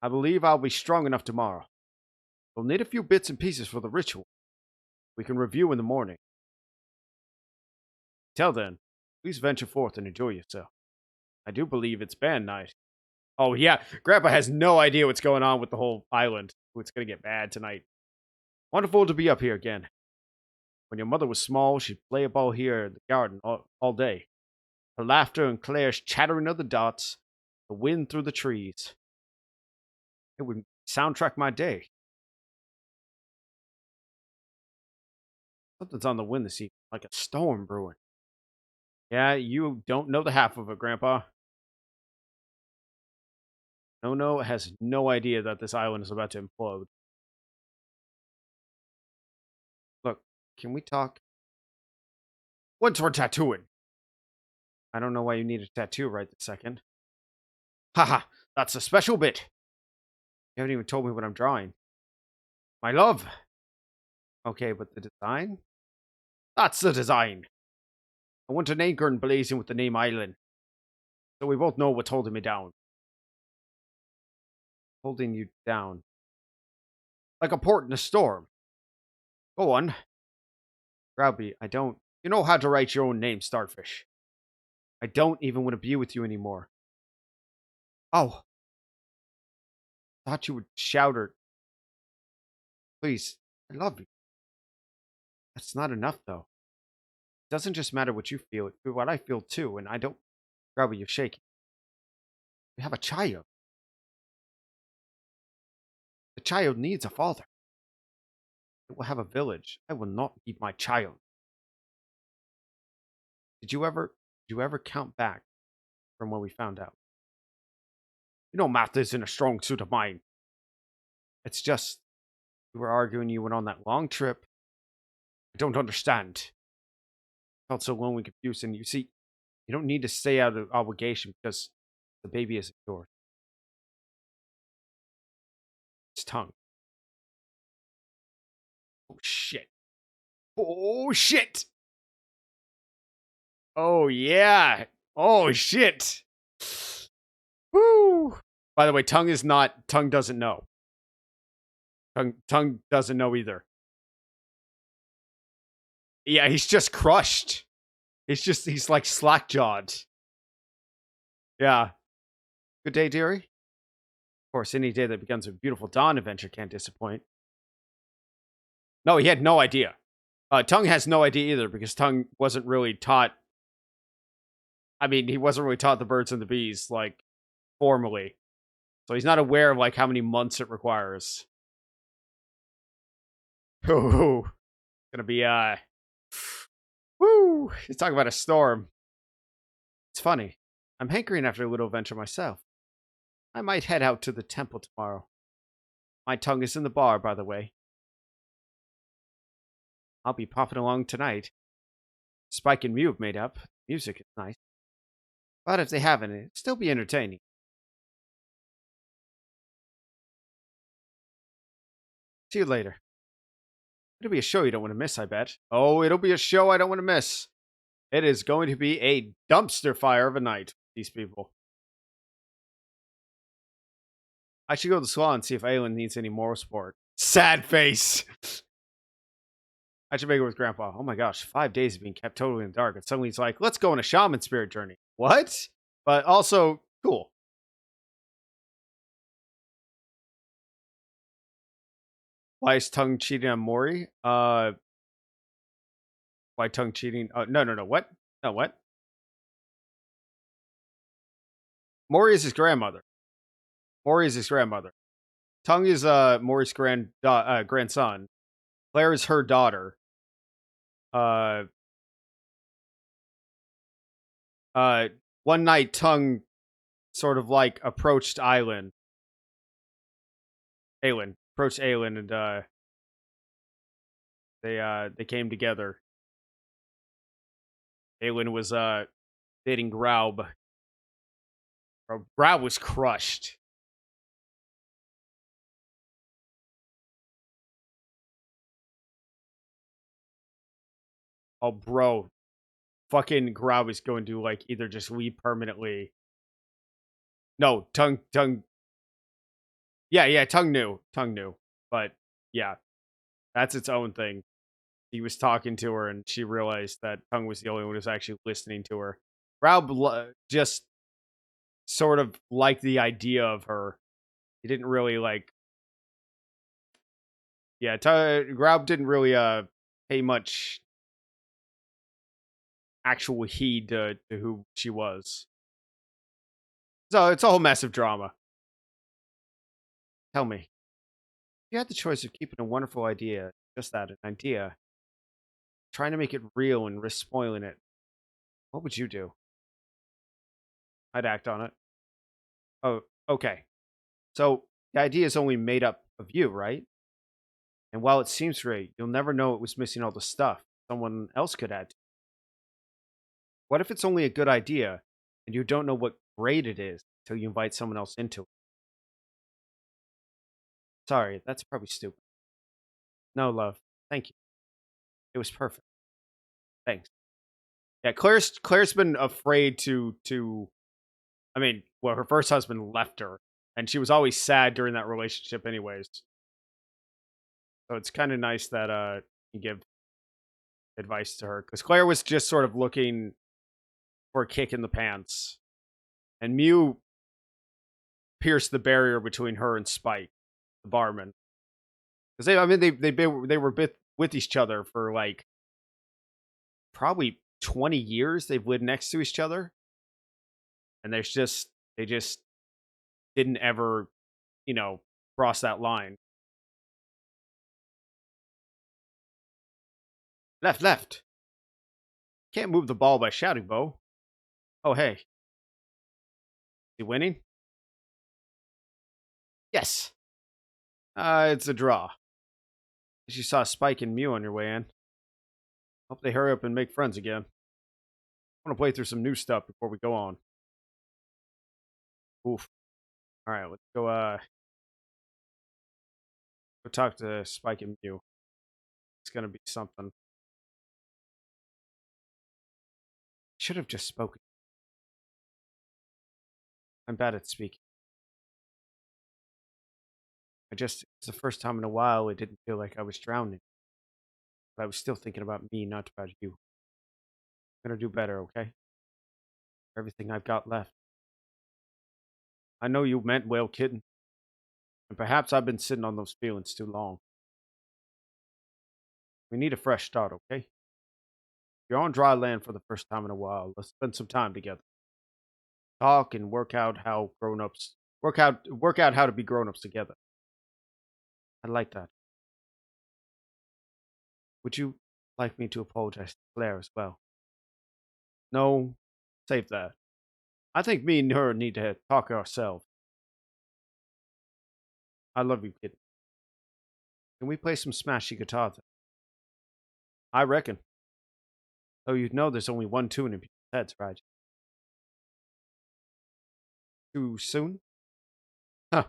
I believe I'll be strong enough tomorrow. We'll need a few bits and pieces for the ritual. We can review in the morning. Till then, please venture forth and enjoy yourself. I do believe it's band night. Oh, yeah. Grandpa has no idea what's going on with the whole island. It's going to get bad tonight. Wonderful to be up here again. When your mother was small, she'd play a ball here in the garden all day. Her laughter and Claire's chattering of the dots, the wind through the trees. It would soundtrack my day. Something's on the wind this evening, like a storm brewing. Yeah, you don't know the half of it, Grandpa. No has no idea that this island is about to implode. Look, can we talk? What's we're tattooing? I don't know why you need a tattoo right this second. Haha, that's a special bit. You haven't even told me what I'm drawing. My love. Okay, but the design? That's the design. I want an acorn blazing with the name Island. So we both know what's holding me down. Holding you down. Like a port in a storm. Go on. Grabby, I don't. You know how to write your own name, Starfish. I don't even want to be with you anymore. Oh. Thought you would shout or. Please. I love you. That's not enough, though. It doesn't just matter what you feel, it's what I feel too, and I don't. Grabby, you're shaking. We have a child. The child needs a father. It will have a village. I will not leave my child. Did you ever count back from when we found out? You know math isn't a strong suit of mine. It's just we were arguing. You went on that long trip. I don't understand. I felt so lonely, and confused, and you see, you don't need to stay out of obligation because the baby isn't yours. It's tongue. Oh shit. Oh shit. Oh yeah. Oh shit. Woo. By the way, tongue doesn't know. Tongue doesn't know either. Yeah, he's just crushed. He's like slack jawed. Yeah. Good day, dearie. Of course, any day that begins with a beautiful dawn adventure can't disappoint. No, he had no idea. Tongue has no idea either because Tongue wasn't really taught. I mean, he wasn't really taught the birds and the bees like formally, so he's not aware of like how many months it requires. Ooh, gonna be woo! He's talking about a storm. It's funny. I'm hankering after a little adventure myself. I might head out to the temple tomorrow. My tongue is in the bar, by the way. I'll be popping along tonight. Spike and Mew have made up. Music is nice. But if they haven't, it'd still be entertaining. See you later. It'll be a show you don't want to miss, I bet. Oh, it'll be a show I don't want to miss. It is going to be a dumpster fire of a night, these people. I should go to the salon and see if Aelin needs any moral support. Sad face. I should make it with Grandpa. Oh my gosh, 5 days of being kept totally in the dark. And suddenly he's like, let's go on a shaman spirit journey. What? But also, cool. Why is Tongue cheating on Mori? Why Tongue cheating? No. What? No, what? Mori is his grandmother. Mori is his grandmother. Tongue is Mori's grandson. Claire is her daughter. Uh, One night, Tongue sort of like approached Aelin, and they came together. Aelin was dating Graub. Graub was crushed. Oh, bro, fucking Graub is going to like either just leave permanently. No, tongue. Yeah, tongue knew, but yeah, that's its own thing. He was talking to her, and she realized that Tongue was the only one who was actually listening to her. Graub just sort of liked the idea of her. He didn't really like. Yeah, Graub didn't really pay much actual heed to who she was. So it's a whole massive drama. Tell me, if you had the choice of keeping a wonderful idea, just that, an idea, trying to make it real and risk spoiling it, what would you do? I'd act on it. Oh, okay. So the idea is only made up of you, right? And while it seems great, you'll never know it was missing all the stuff someone else could add to. What if it's only a good idea and you don't know what great it is until you invite someone else into it? Sorry, that's probably stupid. No, love. Thank you. It was perfect. Thanks. Yeah, Claire's been afraid to I mean, well, her first husband left her, and she was always sad during that relationship anyways. So it's kind of nice that you give advice to her, because Claire was just sort of looking for a kick in the pants, and Mew pierced the barrier between her and Spike, the barman, because they were with each other for like probably 20 years. They've lived next to each other, and they just didn't ever, cross that line. Left. Can't move the ball by shouting, Bo. Oh hey, you winning? Yes. It's a draw. Guess you saw Spike and Mew on your way in. Hope they hurry up and make friends again. I want to play through some new stuff before we go on. Oof. All right, let's go talk to Spike and Mew. It's gonna be something. Should have just spoken. I'm bad at speaking. It's the first time in a while it didn't feel like I was drowning. But I was still thinking about me, not about you. I'm gonna do better, okay? Everything I've got left. I know you meant well, kitten. And perhaps I've been sitting on those feelings too long. We need a fresh start, okay? You're on dry land for the first time in a while. Let's spend some time together. Talk and work out how grown-ups work out how to be grown-ups together. I like that. Would you like me to apologize to Claire as well? No, save that. I think me and her need to talk ourselves. I love you, kid. Can we play some smashy guitar then? I reckon. Though you'd know there's only one tune in people's heads, right? Too soon? Huh.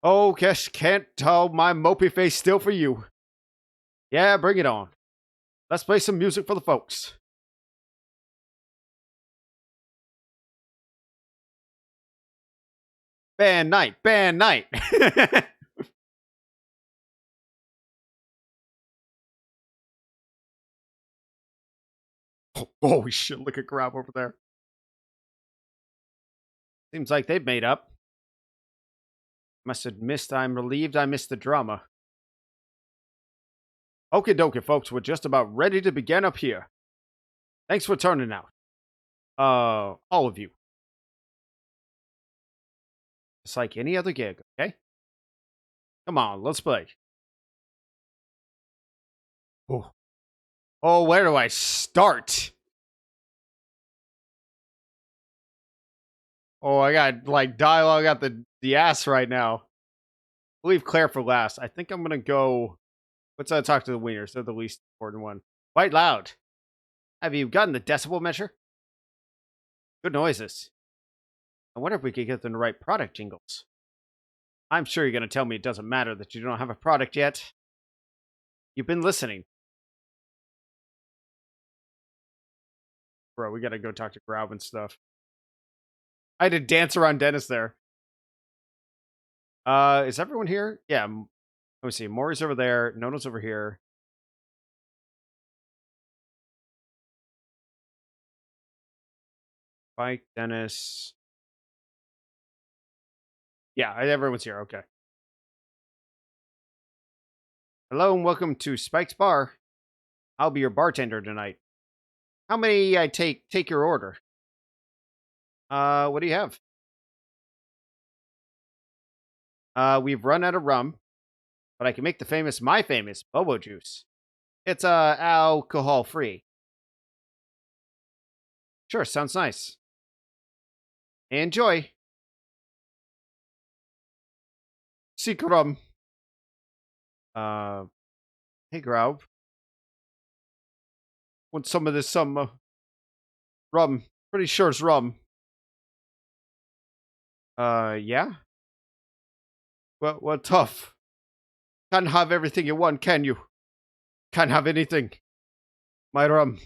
Oh, guess can't tell my mopey face still for you. Yeah, bring it on. Let's play some music for the folks. Band night, band night. Holy shit, look at Grab over there. Seems like they've made up. I'm relieved I missed the drama. Okie dokie, folks, we're just about ready to begin up here. Thanks for turning out. All of you. It's like any other gig, okay? Come on, let's play. Oh, where do I start? Oh, I got like dialogue out the ass right now. I'll leave Claire for last. I think I'm gonna go. Let's talk to the wieners. They're the least important one. Quite loud. Have you gotten the decibel measure? Good noises. I wonder if we could get them the right product jingles. I'm sure you're gonna tell me it doesn't matter that you don't have a product yet. You've been listening. Bro, we gotta go talk to Graub and stuff. I had to dance around Dennis there. Is everyone here? Yeah. Let me see. Maury's over there. Nono's over here. Spike, Dennis. Yeah, everyone's here. Okay. Hello and welcome to Spike's Bar. I'll be your bartender tonight. How many I take your order? What do you have? We've run out of rum, but I can make my famous Bobo juice. It's alcohol free. Sure, sounds nice. Enjoy. Seek rum. Hey Graub. Want some of this rum? Pretty sure it's rum. Yeah. Well, tough. Can't have everything you want, can you? Can't have anything. My rum.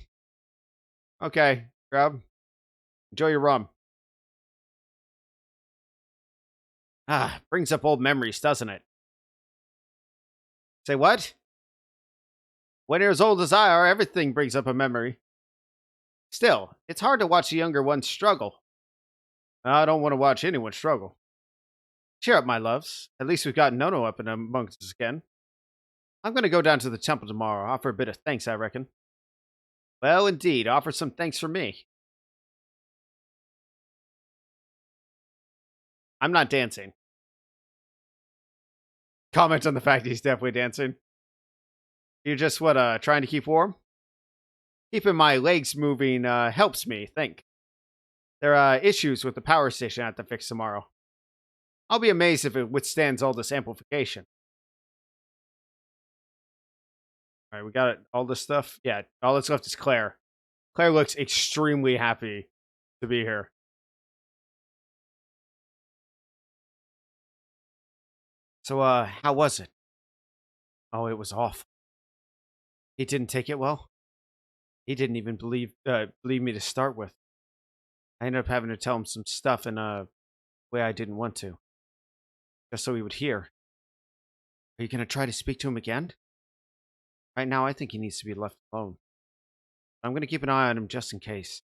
Okay, Graub. Enjoy your rum. Brings up old memories, doesn't it? Say what? When you're as old as I are, everything brings up a memory. Still, it's hard to watch the younger ones struggle. I don't want to watch anyone struggle. Cheer up, my loves. At least we've got Nono up and amongst us again. I'm going to go down to the temple tomorrow, offer a bit of thanks, I reckon. Well, indeed, offer some thanks for me. I'm not dancing. Comment on the fact he's definitely dancing. You're just, trying to keep warm? Keeping my legs moving helps me think. There are issues with the power station I have to fix tomorrow. I'll be amazed if it withstands all this amplification. All right, we got it. All this stuff. Yeah, all that's left is Claire. Claire looks extremely happy to be here. So, how was it? Oh, it was awful. He didn't take it well. He didn't even believe me to start with. I ended up having to tell him some stuff in a way I didn't want to, just so he would hear. Are you gonna try to speak to him again? Right now, I think he needs to be left alone. I'm gonna keep an eye on him just in case.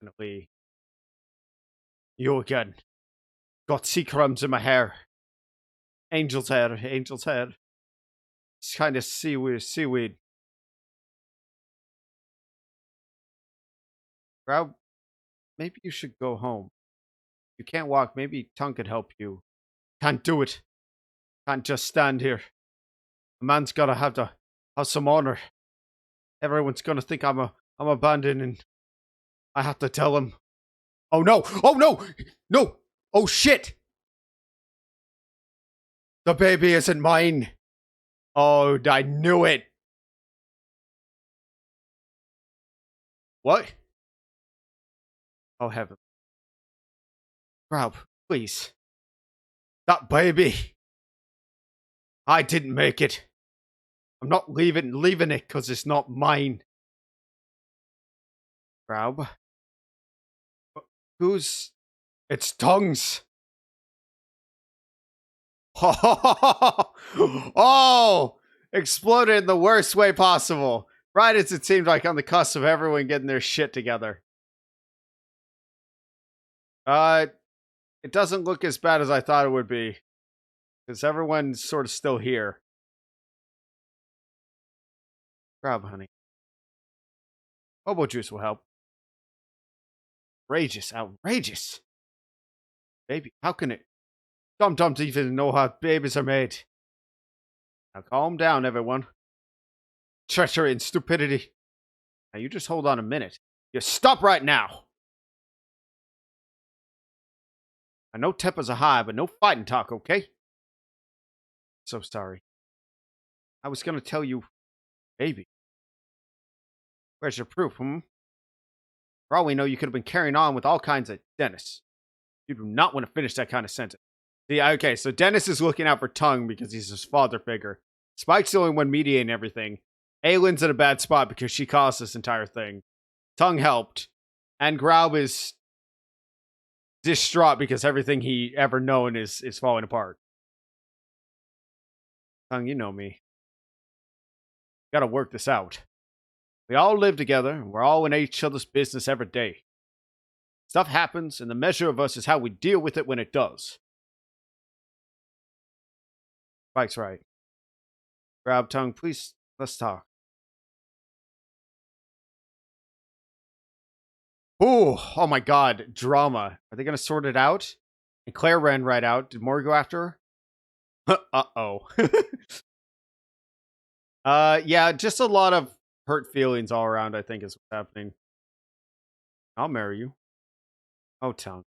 Definitely. You again. Got sea crumbs in my hair. Angel's hair. Angel's hair. It's kind of seaweed. Rob, maybe you should go home. You can't walk. Maybe Tongue could help you. Can't do it. Can't just stand here. A man's gotta have some honor. Everyone's gonna think I'm abandoned, and I have to tell him. Oh no! Oh no! No! Oh shit! The baby isn't mine. Oh, I knew it. What? Oh heaven. Rob, please. That baby. I didn't make it. I'm not leaving it because it's not mine. Rob. Who's... It's Tongue's. Oh! Exploded in the worst way possible. Right as it seemed like on the cusp of everyone getting their shit together. It doesn't look as bad as I thought it would be. Because everyone's sort of still here. Grab, honey. Hobo juice will help. Outrageous. Outrageous. Baby, how can it... Dum-dums even know how babies are made. Now calm down, everyone. Treachery and stupidity. Now you just hold on a minute. You stop right now. I know tempers are high, but no fighting talk, okay? So sorry. I was gonna tell you, baby. Where's your proof, For all we know, you could have been carrying on with all kinds of... Dennis, you do not want to finish that kind of sentence. See, okay, so Dennis is looking out for Tongue because he's his father figure. Spike's the only one mediating everything. Aylin's in a bad spot because she caused this entire thing. Tongue helped. And Graub is distraught because everything he ever known is falling apart. Tongue, you know me. Gotta work this out. We all live together, and we're all in each other's business every day. Stuff happens, and the measure of us is how we deal with it when it does. Spike's right. Grab, Tongue, please, let's talk. Ooh, oh my god, drama. Are they gonna sort it out? And Claire ran right out. Did Maury go after her? Uh-oh. Yeah, just a lot of hurt feelings all around, I think, is what's happening. I'll marry you. Oh, Tongue.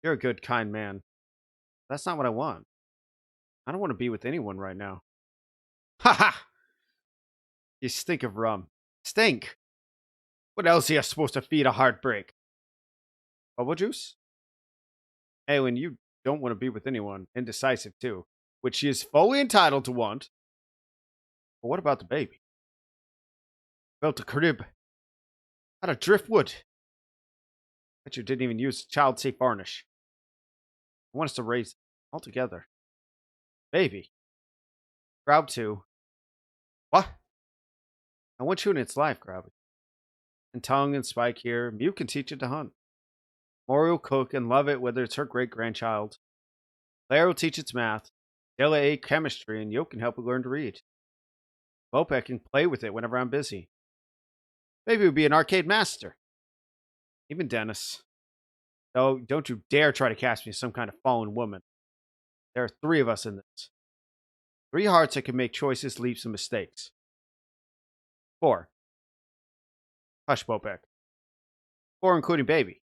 You're a good, kind man. That's not what I want. I don't want to be with anyone right now. Ha ha! You stink of rum. Stink! What else are you supposed to feed a heartbreak? Bubble juice? Aylin, you don't want to be with anyone. Indecisive, too. Which she is fully entitled to want. But what about the baby? Built a crib. Out of driftwood. Bet you didn't even use child-safe varnish. I want us to raise it all together. Baby. Grab 2. What? I want you in its life, Grab. And Tongue and Spike here. Mew can teach it to hunt. Maury will cook and love it, whether it's her great-grandchild. Claire will teach its math. Della A chemistry, and Yo can help it learn to read. Bopek can play with it whenever I'm busy. Maybe we'll be an arcade master. Even Dennis. Oh, don't you dare try to cast me as some kind of fallen woman. There are 3 of us in this. 3 hearts that can make choices, leaps, and mistakes. 4. Hush, Bopek. 4 including baby.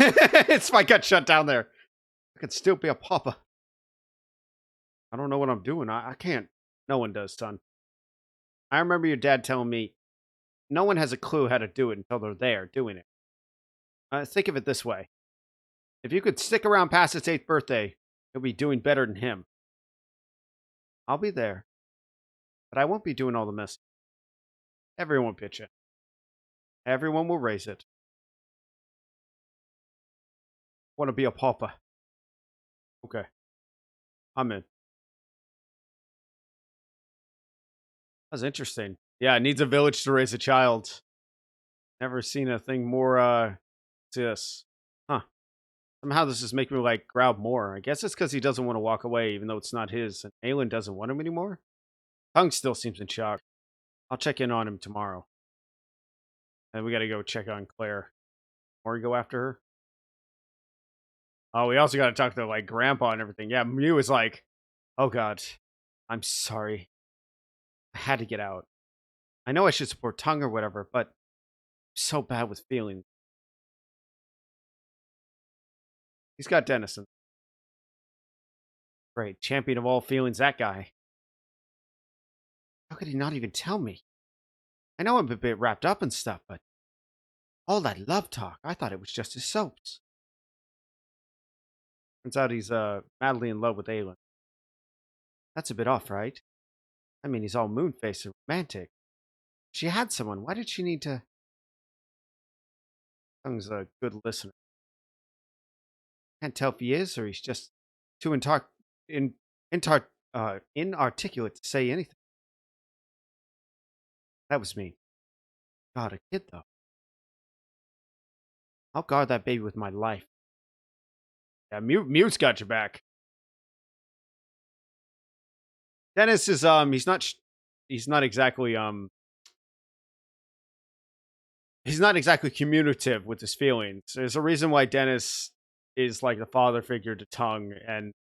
It's my gut shut down there. I could still be a papa. I don't know what I'm doing. I can't. No one does, son. I remember your dad telling me no one has a clue how to do it until they're there doing it. Think of it this way: if you could stick around past its 8th birthday, you'll be doing better than him. I'll be there, but I won't be doing all the mess. Everyone pitch in. Everyone will raise it. Want to be a papa? Okay, I'm in. That's interesting. Yeah, it needs a village to raise a child. Never seen a thing more this. Huh. Somehow this is making me like grab more. I guess it's because he doesn't want to walk away, even though it's not his. And Aelin doesn't want him anymore. Tongue still seems in shock. I'll check in on him tomorrow. And we got to go check on Claire. Or we go after her. Oh, we also got to talk to like Grandpa and everything. Yeah, Mew is like, oh God, I'm sorry. I had to get out. I know I should support Tongue or whatever, but I'm so bad with feelings. He's got Dennison. Great. Champion of all feelings, that guy. How could he not even tell me? I know I'm a bit wrapped up in stuff, but all that love talk, I thought it was just his soaps. Turns out he's madly in love with Aelin. That's a bit off, right? I mean, he's all moon-faced and romantic. If she had someone, why did she need to... Tongue's a good listener. Can't tell if he is, or he's just too inarticulate to say anything. That was me. God, a kid, though. I'll guard that baby with my life. Yeah, Mute's got your back. Dennis is he's not exactly he's not exactly communicative with his feelings. There's a reason why Dennis is like the father figure to Tongue, and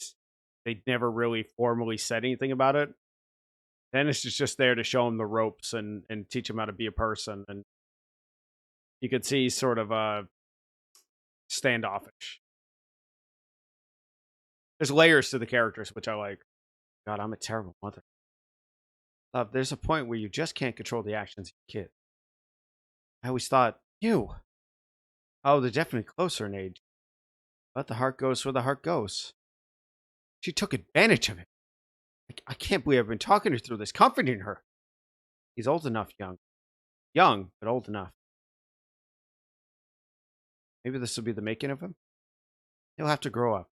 they never really formally said anything about it. Dennis is just there to show him the ropes and teach him how to be a person, and you could see he's sort of standoffish. There's layers to the characters, which I like. God, I'm a terrible mother. Love, there's a point where you just can't control the actions of your kid. I always thought, you. Oh, they're definitely closer in age. But the heart goes where the heart goes. She took advantage of it. I can't believe I've been talking her through this, comforting her. He's old enough, young. Young, but old enough. Maybe this will be the making of him? He'll have to grow up.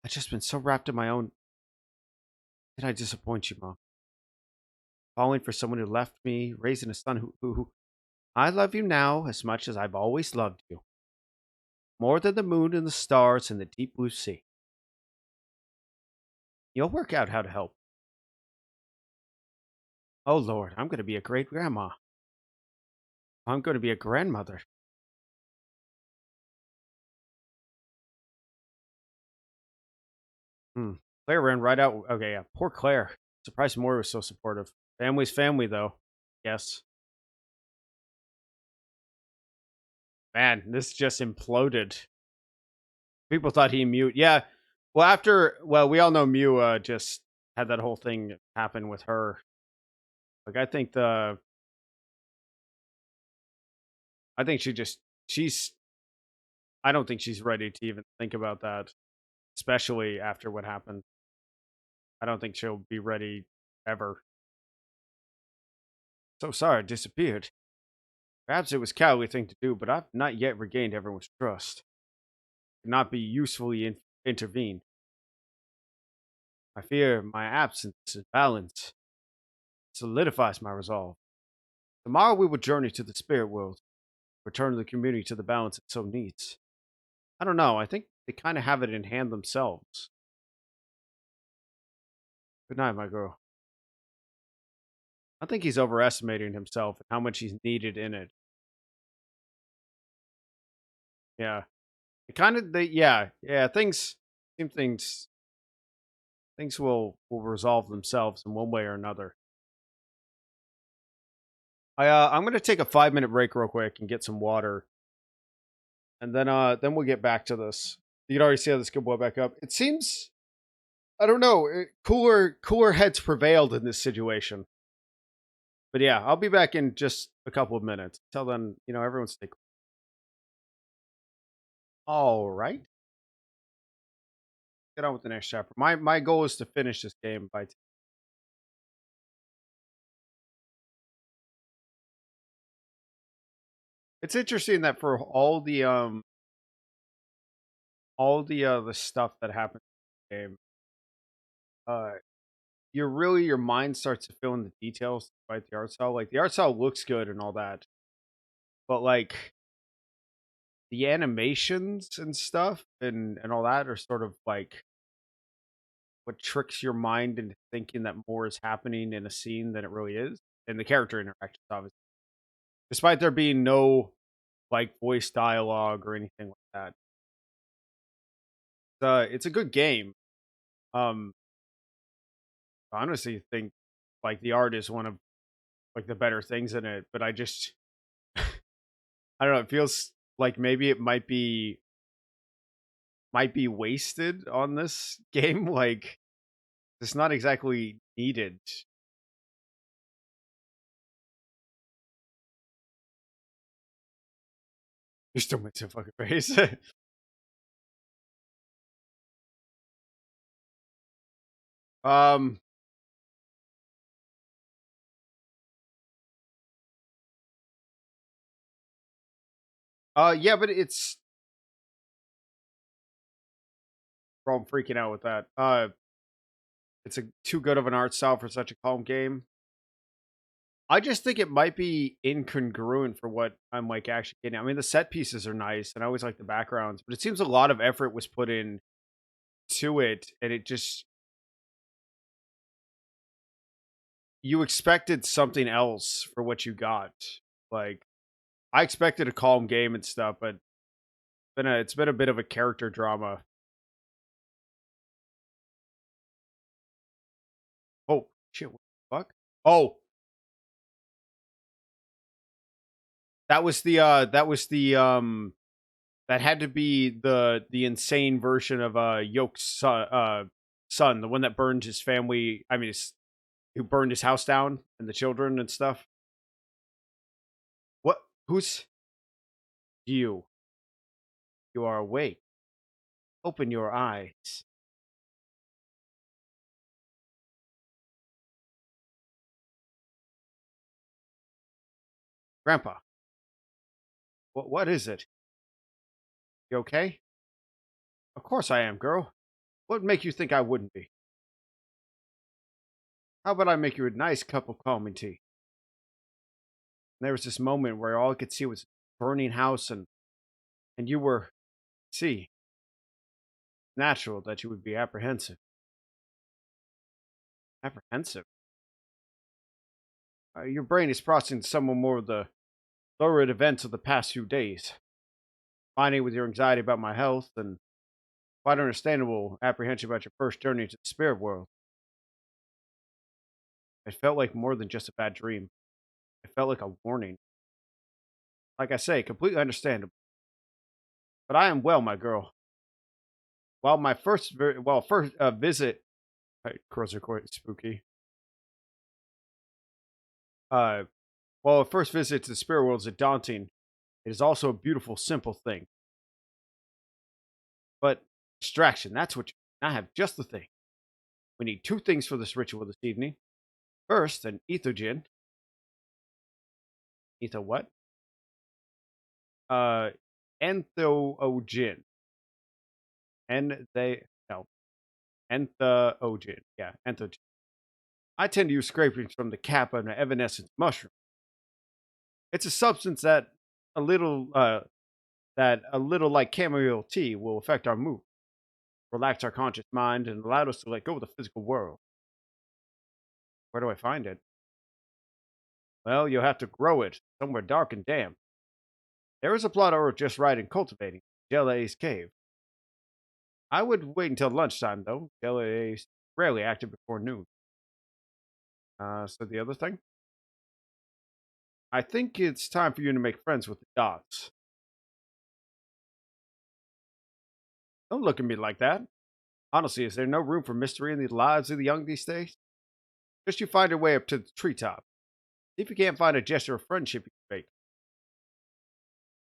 I've just been so wrapped in my own... Did I disappoint you, Mom? Falling for someone who left me, raising a son who... I love you now as much as I've always loved you. More than the moon and the stars and the deep blue sea. You'll work out how to help. Oh, Lord, I'm going to be a great grandma. I'm going to be a grandmother. Claire ran right out. Okay, yeah. Poor Claire. Surprised Maury was so supportive. Family's family, though. Yes. Man, this just imploded. People thought he Mute. Yeah. Well, we all know Mew just had that whole thing happen with her. Like, I think I don't think she's ready to even think about that, especially after what happened. I don't think she'll be ready ever. So sorry it disappeared. Perhaps it was a cowardly thing to do, but I've not yet regained everyone's trust. Could not be usefully intervened. I fear my absence and balance solidifies my resolve. Tomorrow we will journey to the spirit world, return the community to the balance it so needs. I don't know, I think they kind of have it in hand themselves. Good night, my girl. I think he's overestimating himself and how much he's needed in it. Yeah. It kind of, yeah, things will resolve themselves in one way or another. I'm gonna take a 5-minute break real quick and get some water, and then we'll get back to this. You can already see how this could blow back up. It seems I don't know. Cooler heads prevailed in this situation. But yeah, I'll be back in just a couple of minutes. Till then, everyone stay cool. All right. Get on with the next chapter. My goal is to finish this game by. It's interesting that for all the stuff that happens in the game, uh, your mind starts to fill in the details despite the art style. Like the art style looks good and all that, but like the animations and stuff and all that are sort of like what tricks your mind into thinking that more is happening in a scene than it really is. And the character interactions, obviously, despite there being no like voice dialogue or anything like that. It's a good game. Um, I honestly think like the art is one of like the better things in it, but I don't know. It feels like maybe it might be wasted on this game. Like it's not exactly needed. You're still missing fucking face. um. Yeah, but it's. Bro, I'm freaking out with that. It's a too good of an art style for such a calm game. I just think it might be incongruent for what I'm like actually getting. I mean, the set pieces are nice, and I always like the backgrounds, but it seems a lot of effort was put in to it, and it just you expected something else for what you got. Like I expected a calm game and stuff, but it's been a bit of a character drama. Oh shit! What the fuck? Oh, that had to be the insane version of Yoke's son, the one that burned his family. I mean, who burned his house down and the children and stuff. What? Who's you? You are awake. Open your eyes, Grandpa. What is it? You okay? Of course I am, girl. What would make you think I wouldn't be? How about I make you a nice cup of calming tea? And there was this moment where all I could see was burning house, and you were. See, natural that you would be apprehensive. Apprehensive. Your brain is processing some more of the lurid events of the past few days, combining with your anxiety about my health and quite understandable apprehension about your first journey to the spirit world. It felt like more than just a bad dream. It felt like a warning. Like I say, completely understandable. But I am well, my girl. While my first visit, girls are quite spooky. Uh, while a first visit to the spirit world is a daunting, it is also a beautiful, simple thing. But distraction, that's what I have just the thing. We need two things for this ritual this evening. First, an ethogen. Etho what? Uh, entheogen. And they no entheogen. Yeah, entheogen. I tend to use scrapings from the cap of an evanescent mushroom. It's a substance that a little like chamomile tea will affect our mood, relax our conscious mind, and allow us to let go of the physical world. Where do I find it? Well, you'll have to grow it somewhere dark and damp. There is a plot of earth just right in cultivating Jelly's cave. I would wait until lunchtime, though. Jelly is rarely active before noon. So the other thing? I think it's time for you to make friends with the dots. Don't look at me like that. Honestly, is there no room for mystery in the lives of the young these days? Just you find your way up to the treetop. See if you can't find a gesture of friendship you can make.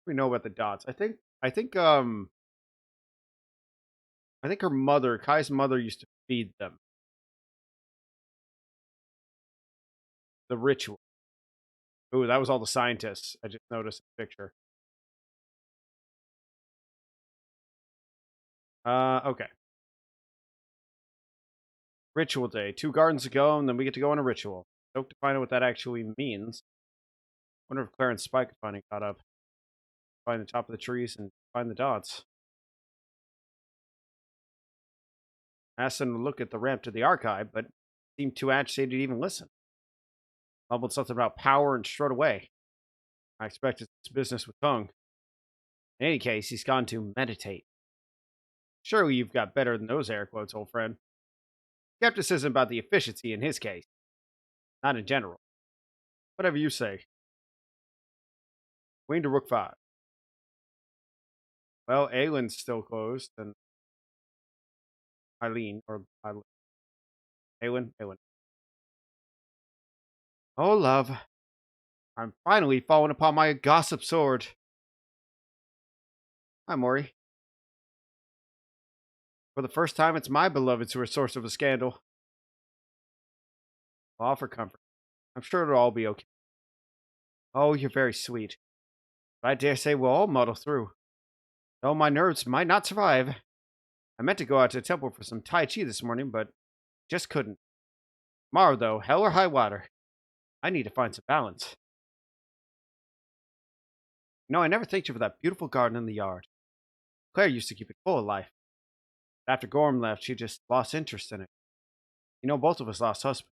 We know about the dots. I think her mother, Kai's mother, used to feed them. The ritual. Ooh, that was all the scientists. I just noticed the picture. Okay. Ritual day. 2 gardens to go, and then we get to go on a ritual. Hope to find out what that actually means. Wonder if Clarence Spike could finally caught up. Find the top of the trees and find the dots. I asked him to look at the ramp to the archive, but seemed too agitated to even listen. Mumbled something about power and strode away. I expected it's business with tongue. In any case, he's gone to meditate. Surely you've got better than those air quotes, old friend. Skepticism about the efficiency in his case, not in general. Whatever you say. Queen to Rook 5. Well, Aylin's still closed, and Aylin. Oh, love. I'm finally falling upon my gossip sword. Hi, Maury. For the first time, it's my beloveds who are source of a scandal. I'll offer comfort. I'm sure it'll all be okay. Oh, you're very sweet. But I dare say we'll all muddle through. Though my nerves might not survive. I meant to go out to the temple for some Tai Chi this morning, but just couldn't. Tomorrow, though, hell or high water. I need to find some balance. I never thanked you for that beautiful garden in the yard. Claire used to keep it full of life. But after Gorham left, she just lost interest in it. Both of us lost husbands.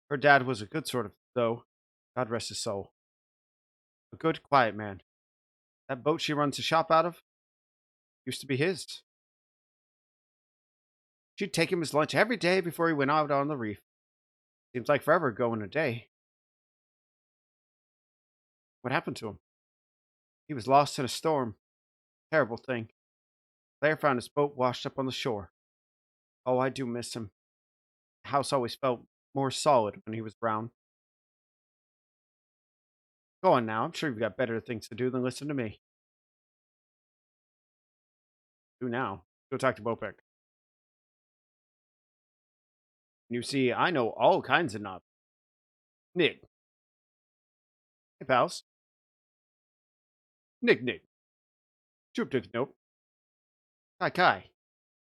Her dad was a good sort of, though. God rest his soul. A good, quiet man. That boat she runs the shop out of used to be his. She'd take him his lunch every day before he went out on the reef. Seems like forever ago in a day. What happened to him? He was lost in a storm. Terrible thing. Claire found his boat washed up on the shore. Oh, I do miss him. The house always felt more solid when he was around. Go on now. I'm sure you've got better things to do than listen to me. Do now. Go talk to Bopek. You see, I know all kinds of knots. Nick. Hey, pals. Nick. Choop nope. Kai.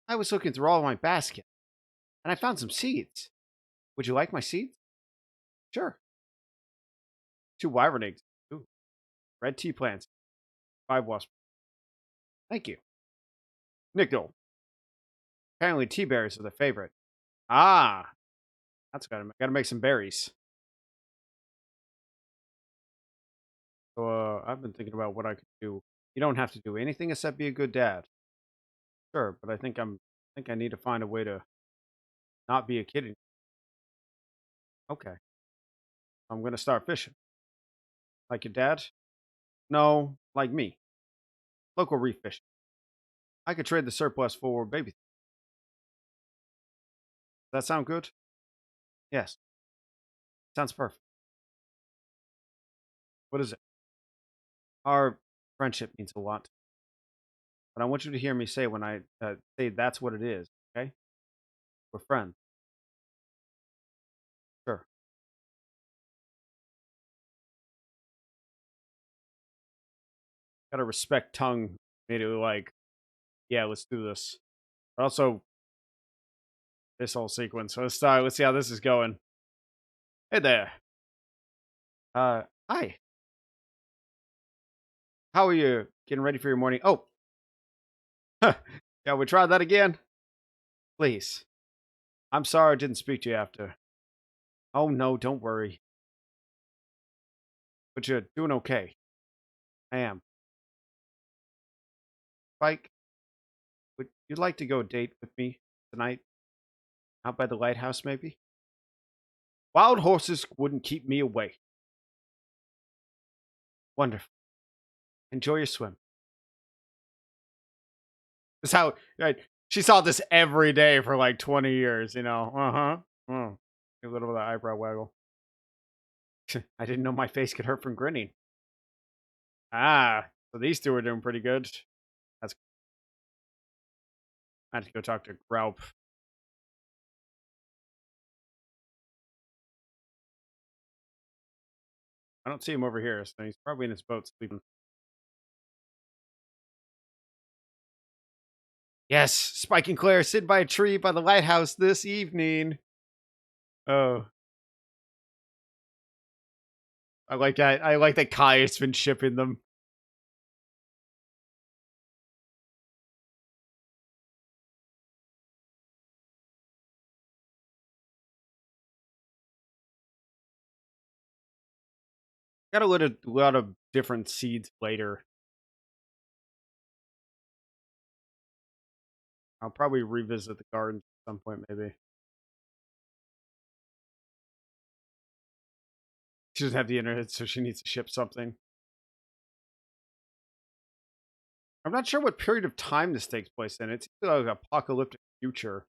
I was looking through all my basket, and I found some seeds. Would you like my seeds? Sure. 2 wyvern eggs. Ooh. Red tea plants. 5 wasps. Thank you. Nickel. Apparently tea berries are the favorite. Ah, that's gotta make some berries. So I've been thinking about what I could do. You don't have to do anything except be a good dad. Sure, but I think I need to find a way to not be a kid. Okay, I'm gonna start fishing. Like your dad? No, like me. Local reef fishing. I could trade the surplus for baby. Does that sound good? Yes. Sounds perfect. What is it? Our friendship means a lot. But I want you to hear me say when I say that's what it is, okay? We're friends. Sure. Gotta respect tongue. Immediately like, yeah, let's do this. But also, this whole sequence. So let's start. Let's see how this is going. Hey there. Hi. How are you getting ready for your morning? Oh, yeah, we try that again? Please. I'm sorry I didn't speak to you after. Oh, no, don't worry. But you're doing okay. I am. Spike, would you like to go date with me tonight? Out by the lighthouse, maybe? Wild horses wouldn't keep me away. Wonderful. Enjoy your swim. That's how, right? She saw this every day for like 20 years, you know. Uh-huh. Mm. A little bit of eyebrow waggle. I didn't know my face could hurt from grinning. Ah, so these two are doing pretty good. That's I have to go talk to Graup. I don't see him over here, so he's probably in his boat sleeping. Yes, Spike and Claire sit by a tree by the lighthouse this evening. Oh, I like that. I like that Kai has been shipping them. Got a lot of different seeds later. I'll probably revisit the gardens at some point, maybe. She doesn't have the internet, so she needs to ship something. I'm not sure what period of time this takes place in. It's like apocalyptic future.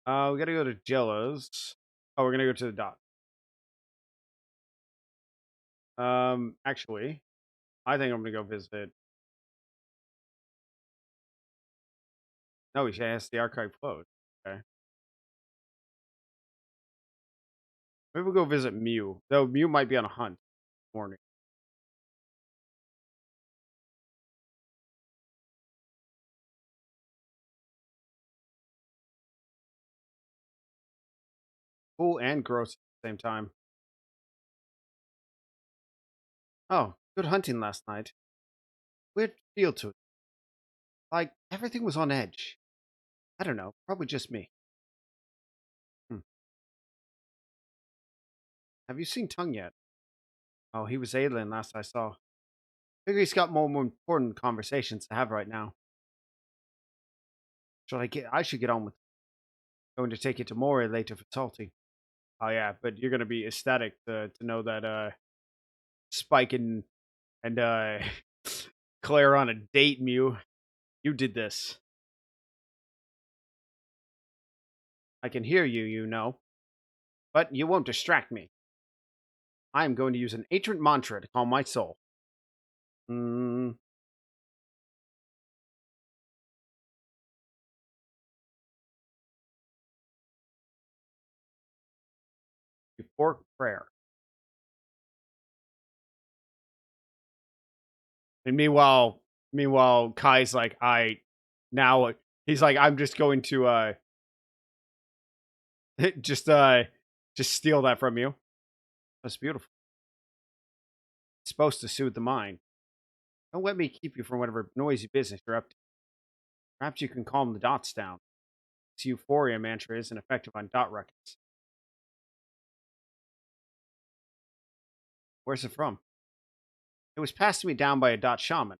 We gotta go to Jello's. Oh, we're gonna go to the dock. Actually, I think I'm gonna go visit. No, he has the archive closed. Okay, maybe we'll go visit Mew. Though Mew might be on a hunt. This morning. Cool and gross at the same time. Oh, good hunting last night. Weird feel to it. Like everything was on edge. I don't know. Probably just me. Hmm. Have you seen Tongue yet? Oh, he was alien last I saw. Figure he's got more important conversations to have right now. Should I get? I should get on with going to take you to Mori later for salty. Oh yeah, but you're gonna be ecstatic to know that Spike and Claire on a date, Mew. You did this. I can hear you, you know, but you won't distract me. I am going to use an ancient mantra to calm my soul. Mm, before prayer. And meanwhile, Kai's like, I now he's like, I'm just going to just just steal that from you. That's beautiful. It's supposed to soothe the mind. Don't let me keep you from whatever noisy business you're up to. Perhaps you can calm the dots down. This euphoria mantra isn't effective on dot records. Where's it from? It was passed to me down by a dot shaman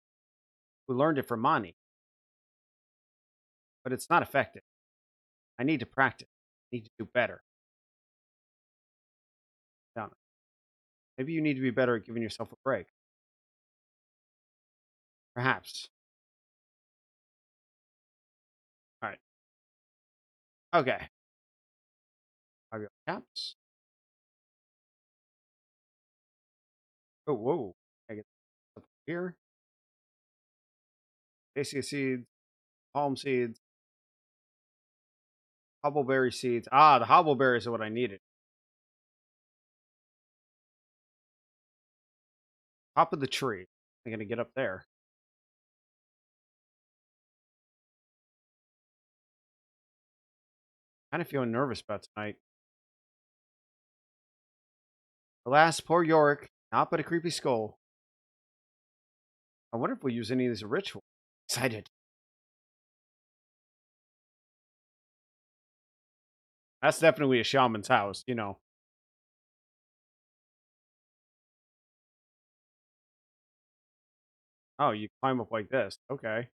who learned it from Mani, but it's not effective. I need to practice. I need to do better. Down. Maybe you need to be better at giving yourself a break. Perhaps. All right. Okay. Have your caps. Oh, whoa. I get something here. Acacia seeds, palm seeds, hobbleberry seeds. Ah, the hobbleberries are what I needed. Top of the tree. I'm gonna get up there. Kind of feeling nervous about tonight. Alas, poor Yorick. Not but a creepy skull. I wonder if we'll use any of these rituals. Excited. That's definitely a shaman's house, you know. Oh, you climb up like this. Okay.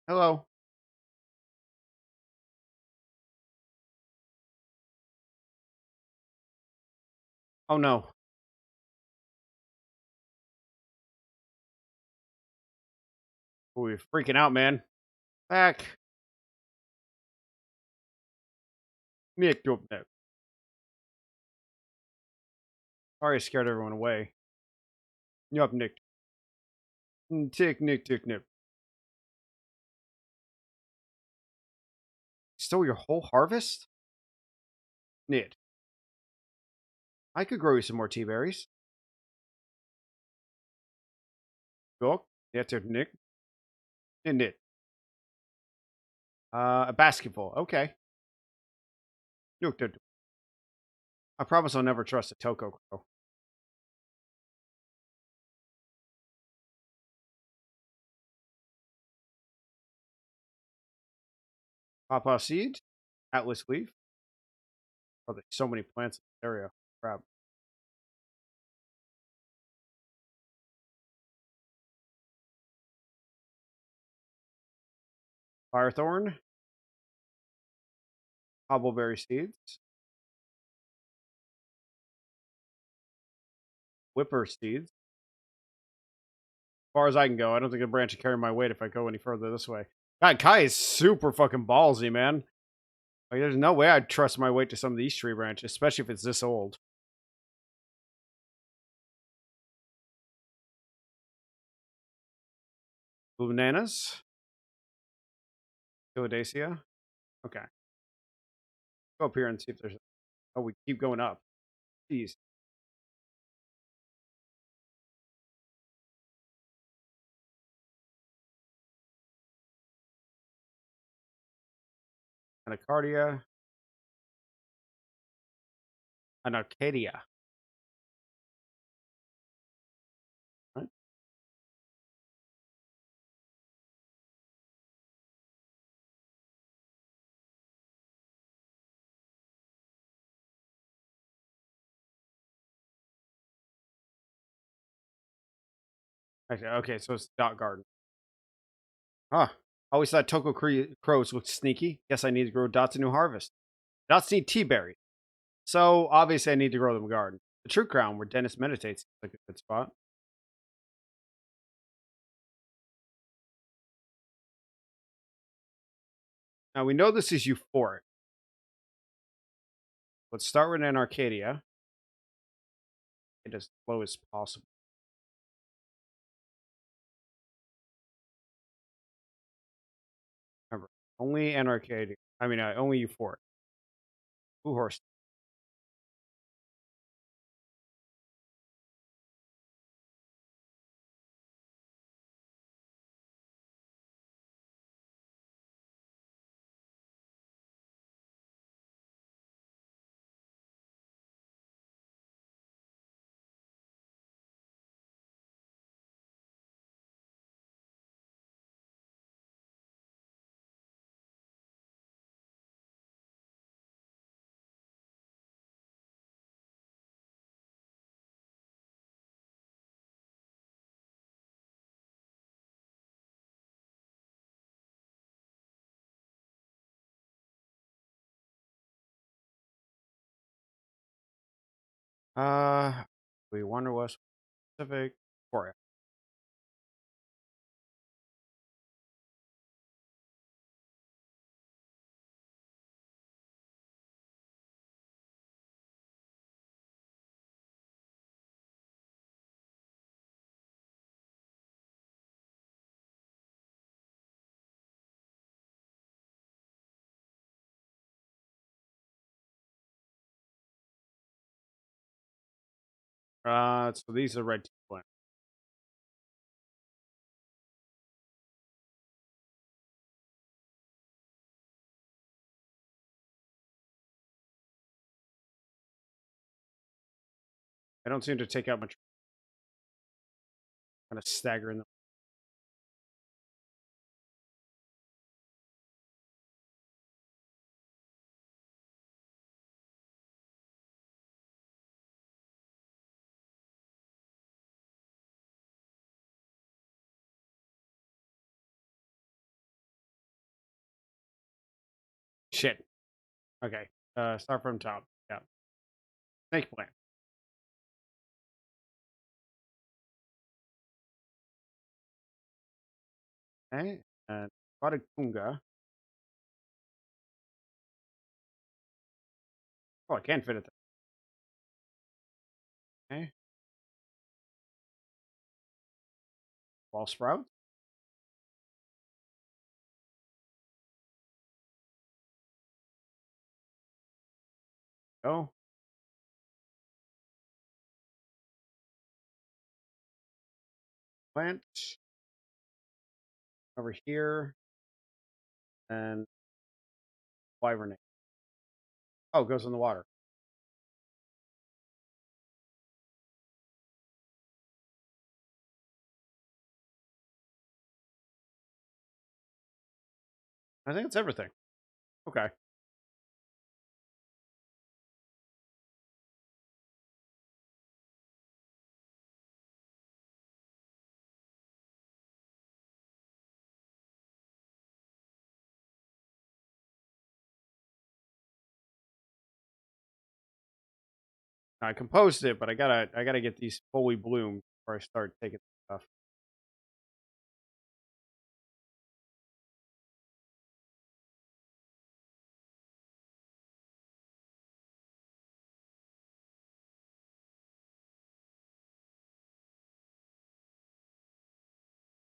Hello. Oh no. Ooh, you're freaking out, man. Back. Nick, go no. Sorry, I scared everyone away. Yup, Nick. Tick, Nick, tick, Nick. Stole your whole harvest? Nit. I could grow you some more tea berries. Go. That's it, Nick. Nit. A basketball. Okay. Look, I promise I'll never trust a Toko Crow. Pawpaw seed. Atlas leaf. Oh, there's so many plants in this area. Crap. Firethorn. Hobbleberry seeds. Whipper seeds. As far as I can go, I don't think the branch will carry my weight if I go any further this way. God, Kai is super fucking ballsy, man. Like, there's no way I'd trust my weight to some of these tree branches, especially if it's this old. Blue bananas. Philadelphia. Okay. Go up here and see if there's. Oh, we keep going up. Jeez. Anacardia. An Arcadia. Right? Okay, so it's dot garden. Huh. Always thought crows looked sneaky. Guess I need to grow dots in new harvest. Dots need tea berries. So obviously I need to grow them in garden. The true crown where Dennis meditates is like a good spot. Now we know this is euphoric. Let's start with an Arcadia. Get as low as possible. Remember, only an Arcadia. I mean, only euphoric. Blue horse. Uh, we wonder West Pacific. Victoria. So these are red tea plants. I don't seem to take out much. Kind of staggering them. Shit. Okay. Start from top. Yeah. Snake plant. Okay. And Baratunga. Oh, I can't fit it there. Okay. Wall sprout. Go. Plant. Over here. And wyvern. Oh, it goes in the water. I think it's everything. Okay. I composed it, but I gotta get these fully bloomed before I start taking stuff.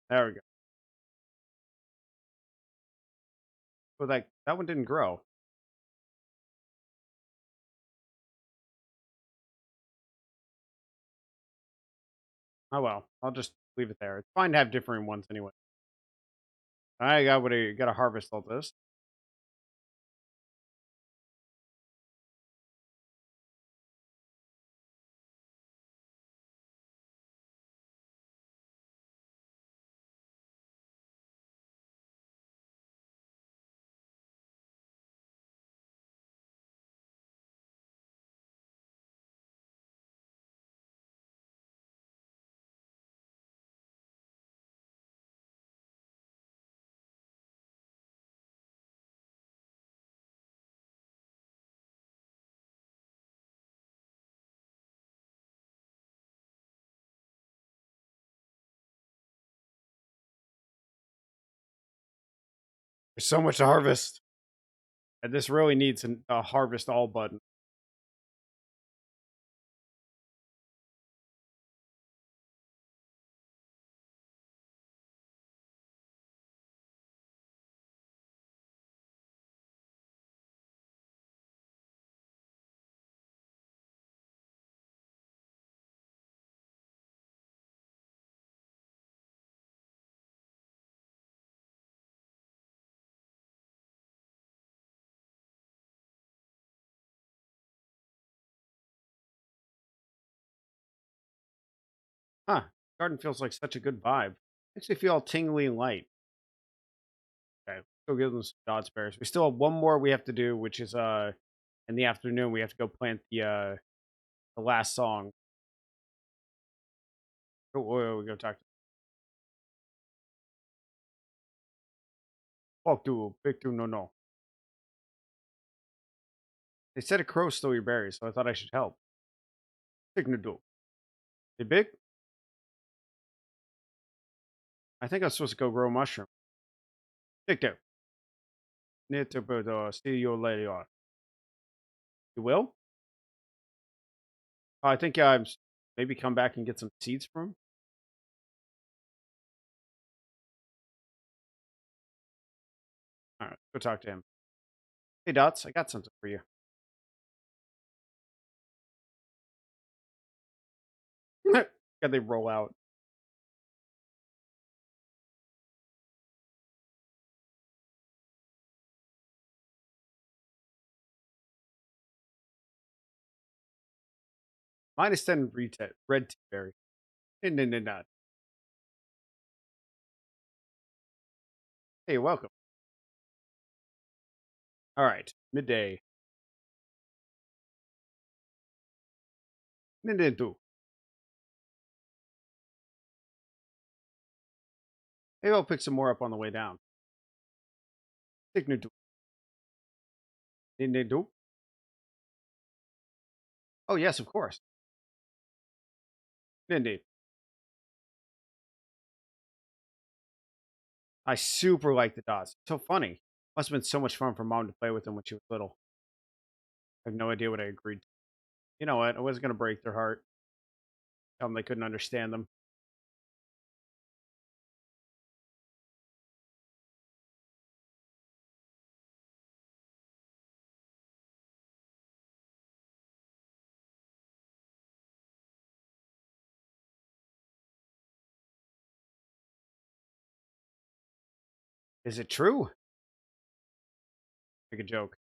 There we go. But that one didn't grow. Oh well. I'll just leave it there. It's fine to have different ones anyway. I gotta harvest all this. There's so much to harvest. And this really needs a harvest all button. Huh. Garden feels like such a good vibe. Makes me feel all tingly and light. Okay. Go give them some God spares. We still have one more we have to do, which is in the afternoon we have to go plant the last song. Oh, we go talk to Big to no no. They said a crow stole your berries, so I thought I should help. Signado. They big? I think I'm supposed to go grow a mushroom. Signado. Need to see you later on. You will? I think maybe come back and get some seeds from him. All right, go talk to him. Hey, Dots, I got something for you. Yeah, they roll out. -10 red tea berry. No, no, no. Hey, you're welcome. All right, midday. Nintendo. Maybe I'll pick some more up on the way down. Signado. Did they do? Oh, yes, of course. Indeed. I super like the dots. So funny. Must have been so much fun for mom to play with them when she was little. I have no idea what I agreed to. You know what? I wasn't going to break their heart. Tell them they couldn't understand them. Is it true? Make a joke.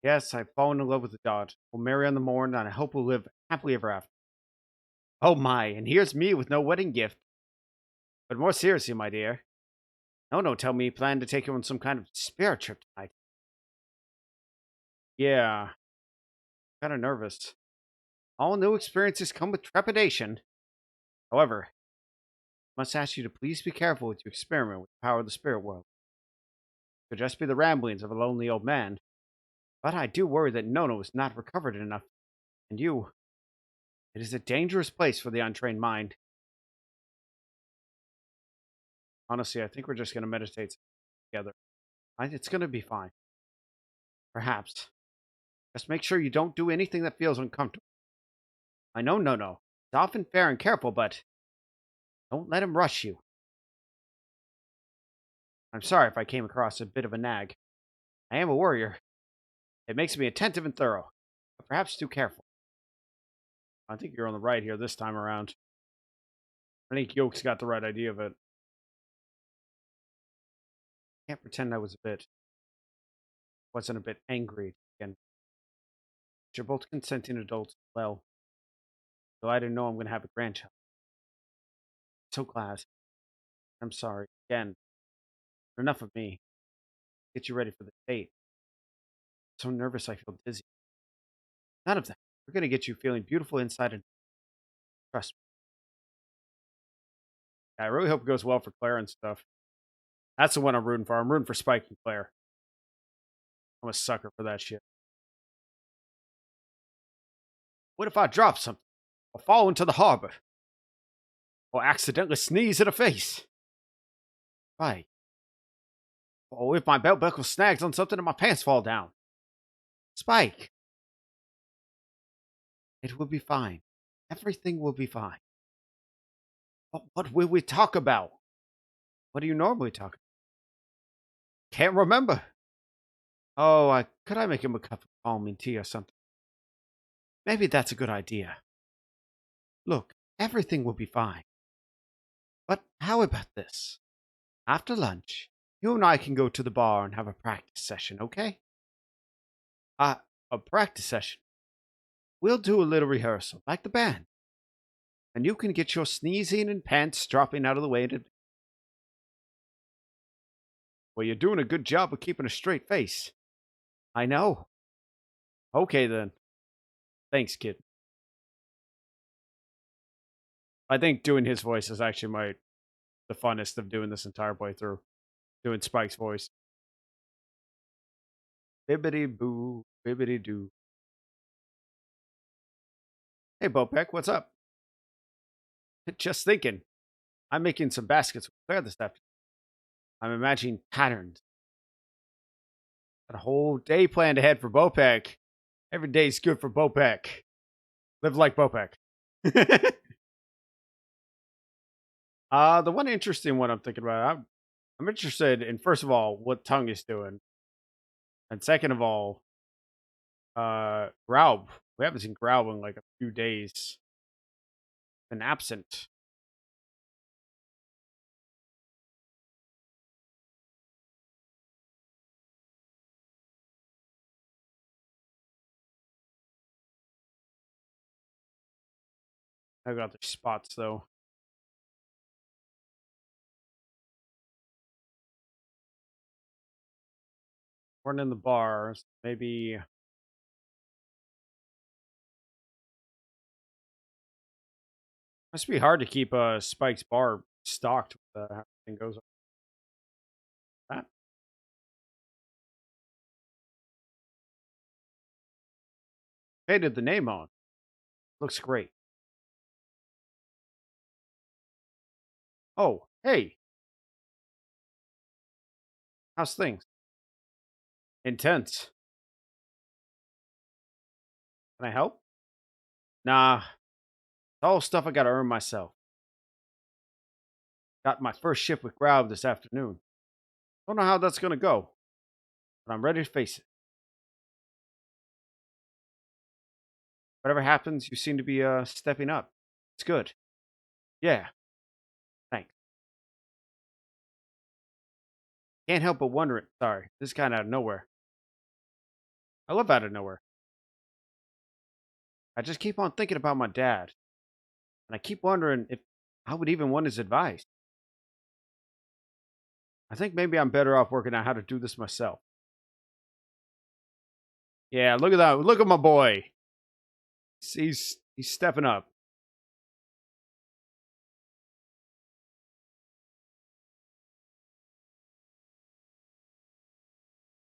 Yes, I've fallen in love with the dot. We'll marry on the morn, and I hope we'll live happily ever after. Oh my, and here's me with no wedding gift. But more seriously, my dear. No, no, tell me you plan to take you on some kind of spirit trip tonight. Yeah, kind of nervous. All new experiences come with trepidation. However, I must ask you to please be careful with your experiment with the power of the spirit world. It could just be the ramblings of a lonely old man. But I do worry that Nono is not recovered enough. And you, it is a dangerous place for the untrained mind. Honestly, I think we're just going to meditate together. It's going to be fine. Perhaps. Just make sure you don't do anything that feels uncomfortable. I know Nono. He's often fair and careful, but don't let him rush you. I'm sorry if I came across a bit of a nag. I am a warrior. It makes me attentive and thorough, but perhaps too careful. I think you're on the right here this time around. I think Yoke's got the right idea of it. Can't pretend I wasn't a bit angry again. But you're both consenting adults. Well, so I didn't know I'm going to have a grandchild. So glad. I'm sorry. Again, enough of me. Get you ready for the date. So nervous I feel dizzy. None of that. We're going to get you feeling beautiful inside and trust me. I really hope it goes well for Claire and stuff. That's the one I'm rooting for. I'm rooting for Spike and Claire. I'm a sucker for that shit. What if I drop something? Or fall into the harbor? Or accidentally sneeze in the face? Right. Or if my belt buckle snags on something and my pants fall down? Spike! It will be fine. Everything will be fine. But what will we talk about? What do you normally talk about? Can't remember. Oh, could I make him a cup of calming tea or something? Maybe that's a good idea. Look, everything will be fine. But how about this? After lunch, you and I can go to the bar and have a practice session, okay? A practice session. We'll do a little rehearsal, like the band. And you can get your sneezing and pants dropping out of the way. Well, you're doing a good job of keeping a straight face. I know. Okay, then. Thanks, kid. I think doing his voice is actually the funnest of doing this entire playthrough. Doing Spike's voice. Bibbity boo, bibbity doo. Hey, Bopek, what's up? Just thinking. I'm making some baskets with Claire this afternoon. I'm imagining patterns. Got a whole day planned ahead for Bopek. Every day's good for Bopek. Live like Bopek. The one interesting one I'm thinking about, I'm interested in, first of all, what Tongue is doing. And second of all, Graub. We haven't seen Graub in like a few days. Been absent. I got their spots though. We're in the bars. Maybe must be hard to keep Spike's bar stocked with how everything goes on. Painted the name on. Looks great. Oh, hey, how's things? Intense. Can I help? Nah, it's all stuff I gotta earn myself. Got my first shift with Grab this afternoon. Don't know how that's gonna go, but I'm ready to face it. Whatever happens, you seem to be stepping up. It's good. Yeah, thanks. Can't help but wonder it. Sorry, this is kind of out of nowhere. I love out of nowhere. I just keep on thinking about my dad, and I keep wondering if I would even want his advice. I think maybe I'm better off working out how to do this myself. Yeah, look at that. Look at my boy. He's stepping up.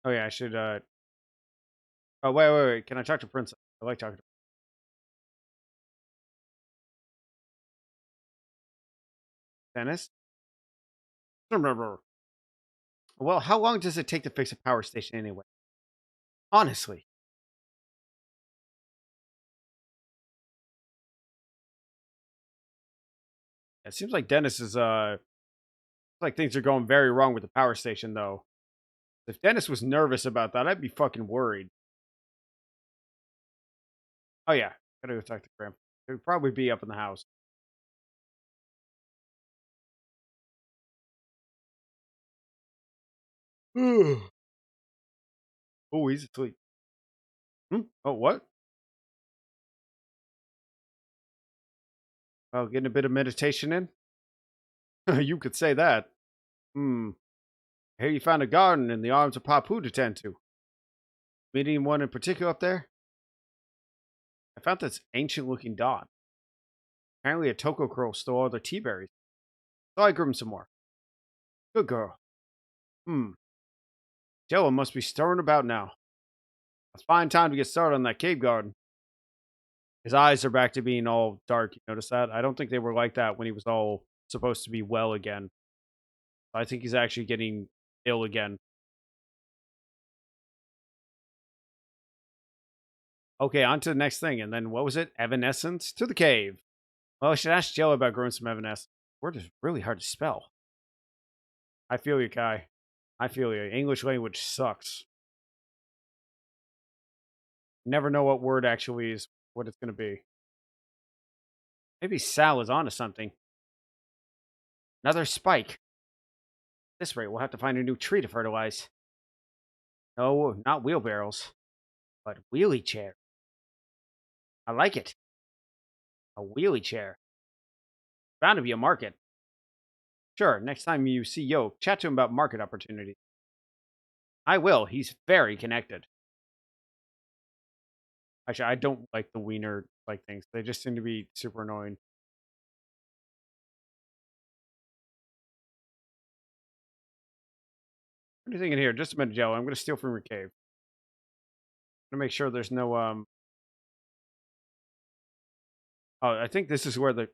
Oh yeah, I should. Oh wait. Can I talk to Princess? I like talking to Dennis. Well, how long does it take to fix a power station anyway? Honestly, it seems like Dennis is like things are going very wrong with the power station though. If Dennis was nervous about that, I'd be fucking worried. Oh yeah, gotta go talk to Grandpa. He would probably be up in the house. Oh, he's asleep. Hmm? Oh, what? Oh, getting a bit of meditation in? You could say that. Hmm. I hear you found a garden in the arms of Papu to tend to. Meeting one in particular up there? I found this ancient looking dot. Apparently a toko crow stole all their tea berries. So I grew him some more. Good girl. Hmm. Jello must be stirring about now. A fine time to get started on that cave garden. His eyes are back to being all dark. You notice that? I don't think they were like that when he was all supposed to be well again. I think he's actually getting ill again. Okay, on to the next thing. And then what was it? Evanescence to the cave. Well, I should ask Jello about growing some evanescence. Word is really hard to spell. I feel you, Kai. I feel you. English language sucks. Never know what word actually is what it's going to be. Maybe Sal is onto something. Another spike. At this rate, we'll have to find a new tree to fertilize. No, not wheelbarrows, but wheelie chair. I like it. A wheelie chair. Bound to be a market. Sure, next time you see Yo, chat to him about market opportunities. I will. He's very connected. Actually, I don't like the wiener like things. They just seem to be super annoying. What do you think in here? Just a minute, Joe. I'm gonna steal from your cave. I'm gonna make sure there's no oh, I think this is where the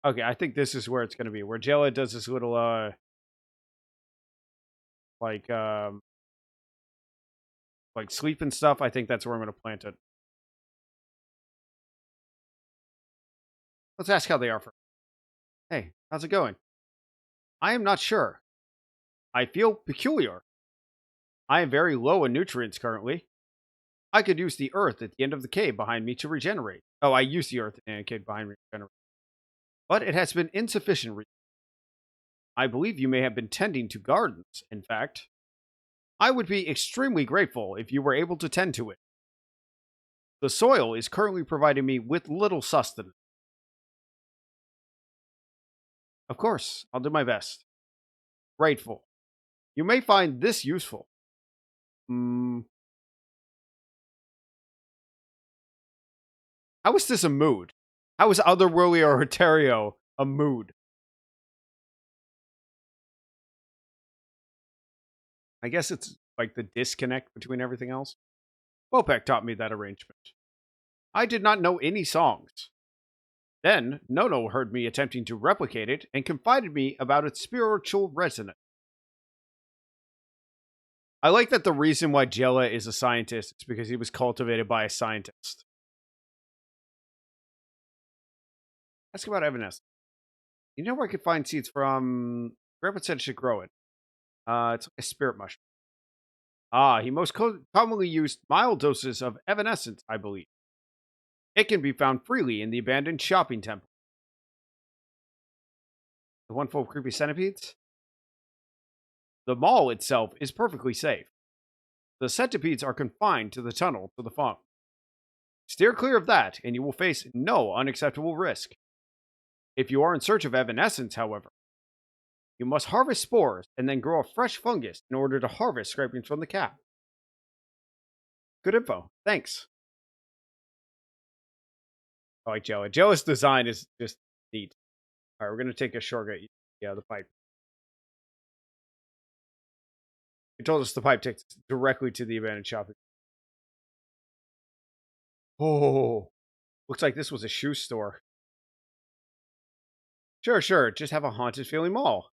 okay, I think this is where it's gonna be. Where Jella does this little like like sleep and stuff. I think that's where I'm gonna plant it. Let's ask how they are for. Hey, how's it going? I am not sure. I feel peculiar. I am very low in nutrients currently. I could use the earth at the end of the cave behind me to regenerate. Oh, I use the earth at the end of the cave behind me to regenerate. But it has been insufficient. I believe you may have been tending to gardens, in fact. I would be extremely grateful if you were able to tend to it. The soil is currently providing me with little sustenance. Of course, I'll do my best. Grateful. You may find this useful. Hmm. How is this a mood? How is Otherworldly or Ontario a mood? I guess it's like the disconnect between everything else. Bopek taught me that arrangement. I did not know any songs. Then, Nono heard me attempting to replicate it and confided me about its spiritual resonance. I like that the reason why Jella is a scientist is because he was cultivated by a scientist. Ask about Evanescence. You know where I could find seeds from? Grandpa said I should grow it. It's like a spirit mushroom. Ah, he most commonly used mild doses of evanescence, I believe. It can be found freely in the abandoned shopping temple. The one full of creepy centipedes? The mall itself is perfectly safe. The centipedes are confined to the tunnel to the funk. Steer clear of that, and you will face no unacceptable risk. If you are in search of evanescence, however, you must harvest spores and then grow a fresh fungus in order to harvest scrapings from the cap. Good info. Thanks. I like Jello. Jello's design is just neat. All right, we're going to take a shortcut. Yeah, the pipe. He told us the pipe takes directly to the abandoned shopping. Oh, looks like this was a shoe store. Sure, sure. Just have a haunted feeling mall.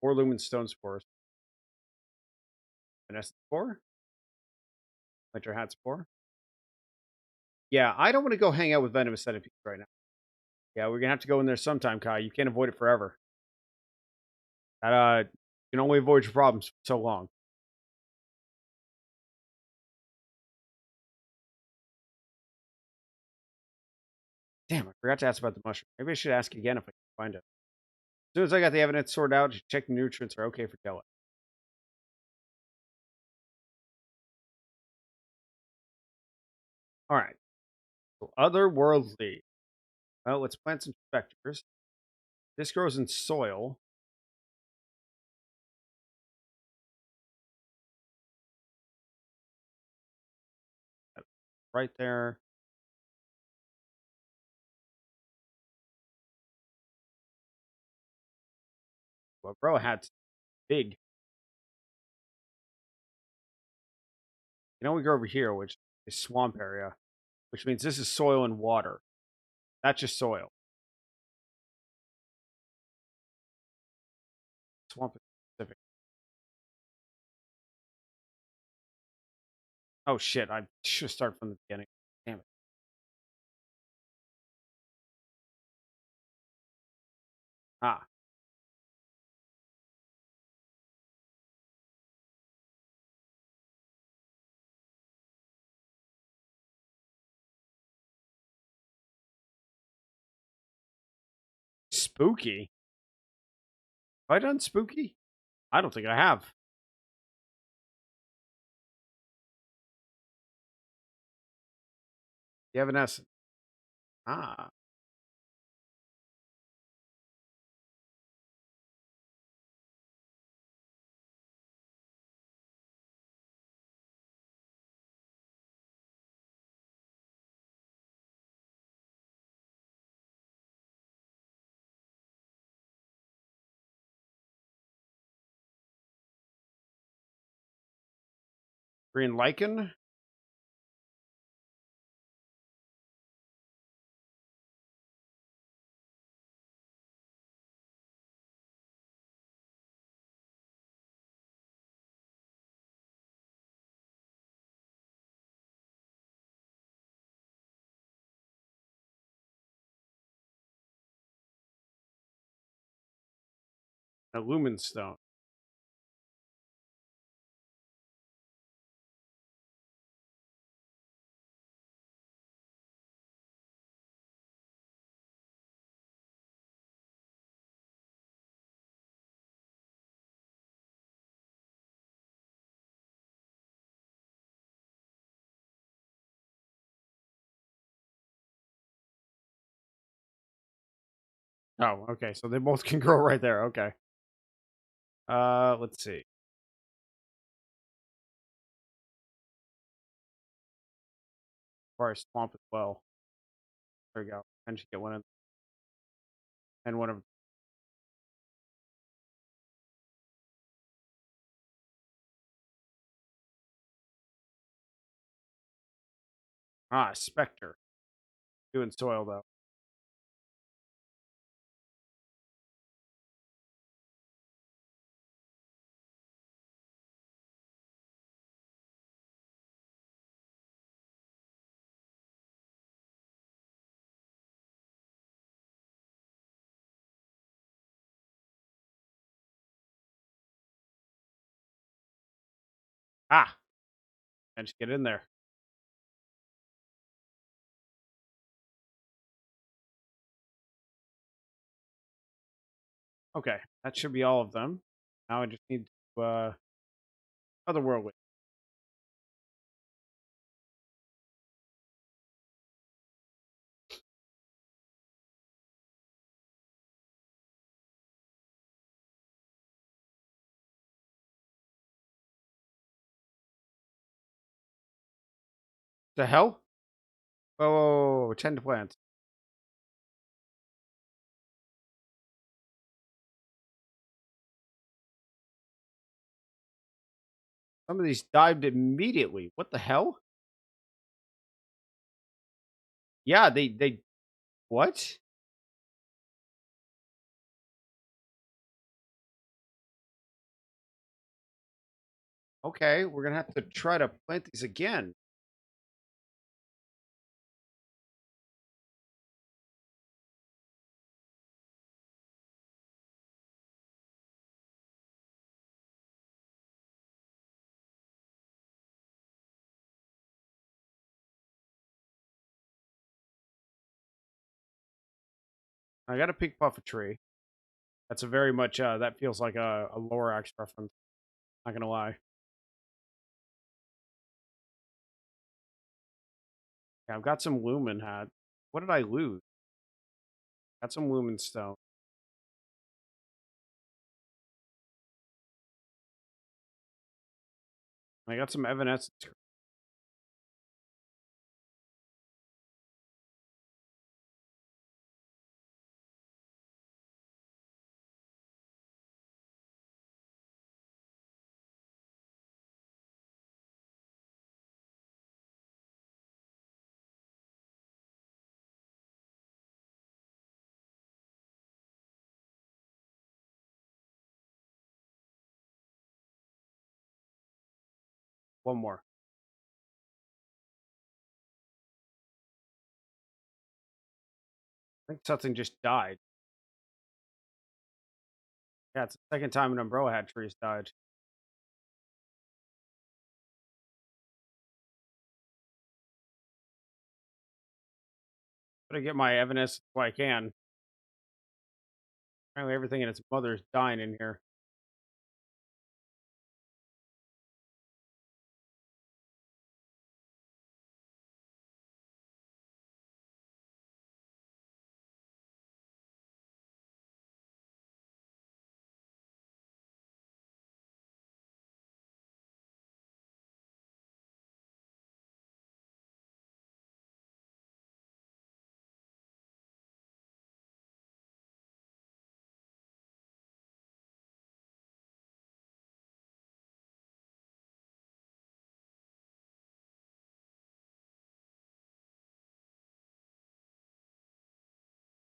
Or lumen stone spores. Vanessa spore? Winter hat spore? Yeah, I don't want to go hang out with venomous centipedes right now. Yeah, we're gonna have to go in there sometime, Kai. You can't avoid it forever. That you can only avoid your problems for so long. Damn, I forgot to ask about the mushroom. Maybe I should ask again if I can find it. As soon as I got the evidence sorted out, just check the nutrients are okay for Della. All right. So otherworldly. Well, let's plant some specters. This grows in soil. Right there. Well, bro hat's big. You know, we go over here, which is swamp area, which means this is soil and water. That's just soil. Swamp is specific. Oh shit! I should start from the beginning. Damn it. Ah, spooky. Have I done spooky? I don't think I have. The Evanescence. Ah, green lichen. A lumen stone. Oh, okay. So they both can grow right there. Okay. Let's see. Forest swamp as well. There we go. And she get one of and one of Ah, Spectre. Doing soil, though. Ah! And just get in there. Okay, that should be all of them. Now I just need to, otherworldly. The hell? Oh, tend to plants. Some of these dived immediately. What the hell? Yeah, they what? Okay, we're gonna have to try to plant these again. I got a pink puff a tree. That's a very much that feels like a lower axe reference. Not gonna lie. Yeah, I've got some lumen hat. What did I lose? Got some lumen stone. I got some evanescence. One more. I think something just died. Yeah, it's the second time an umbrella hat tree has died. Better get my evanescence while I can. Apparently everything in its mother is dying in here.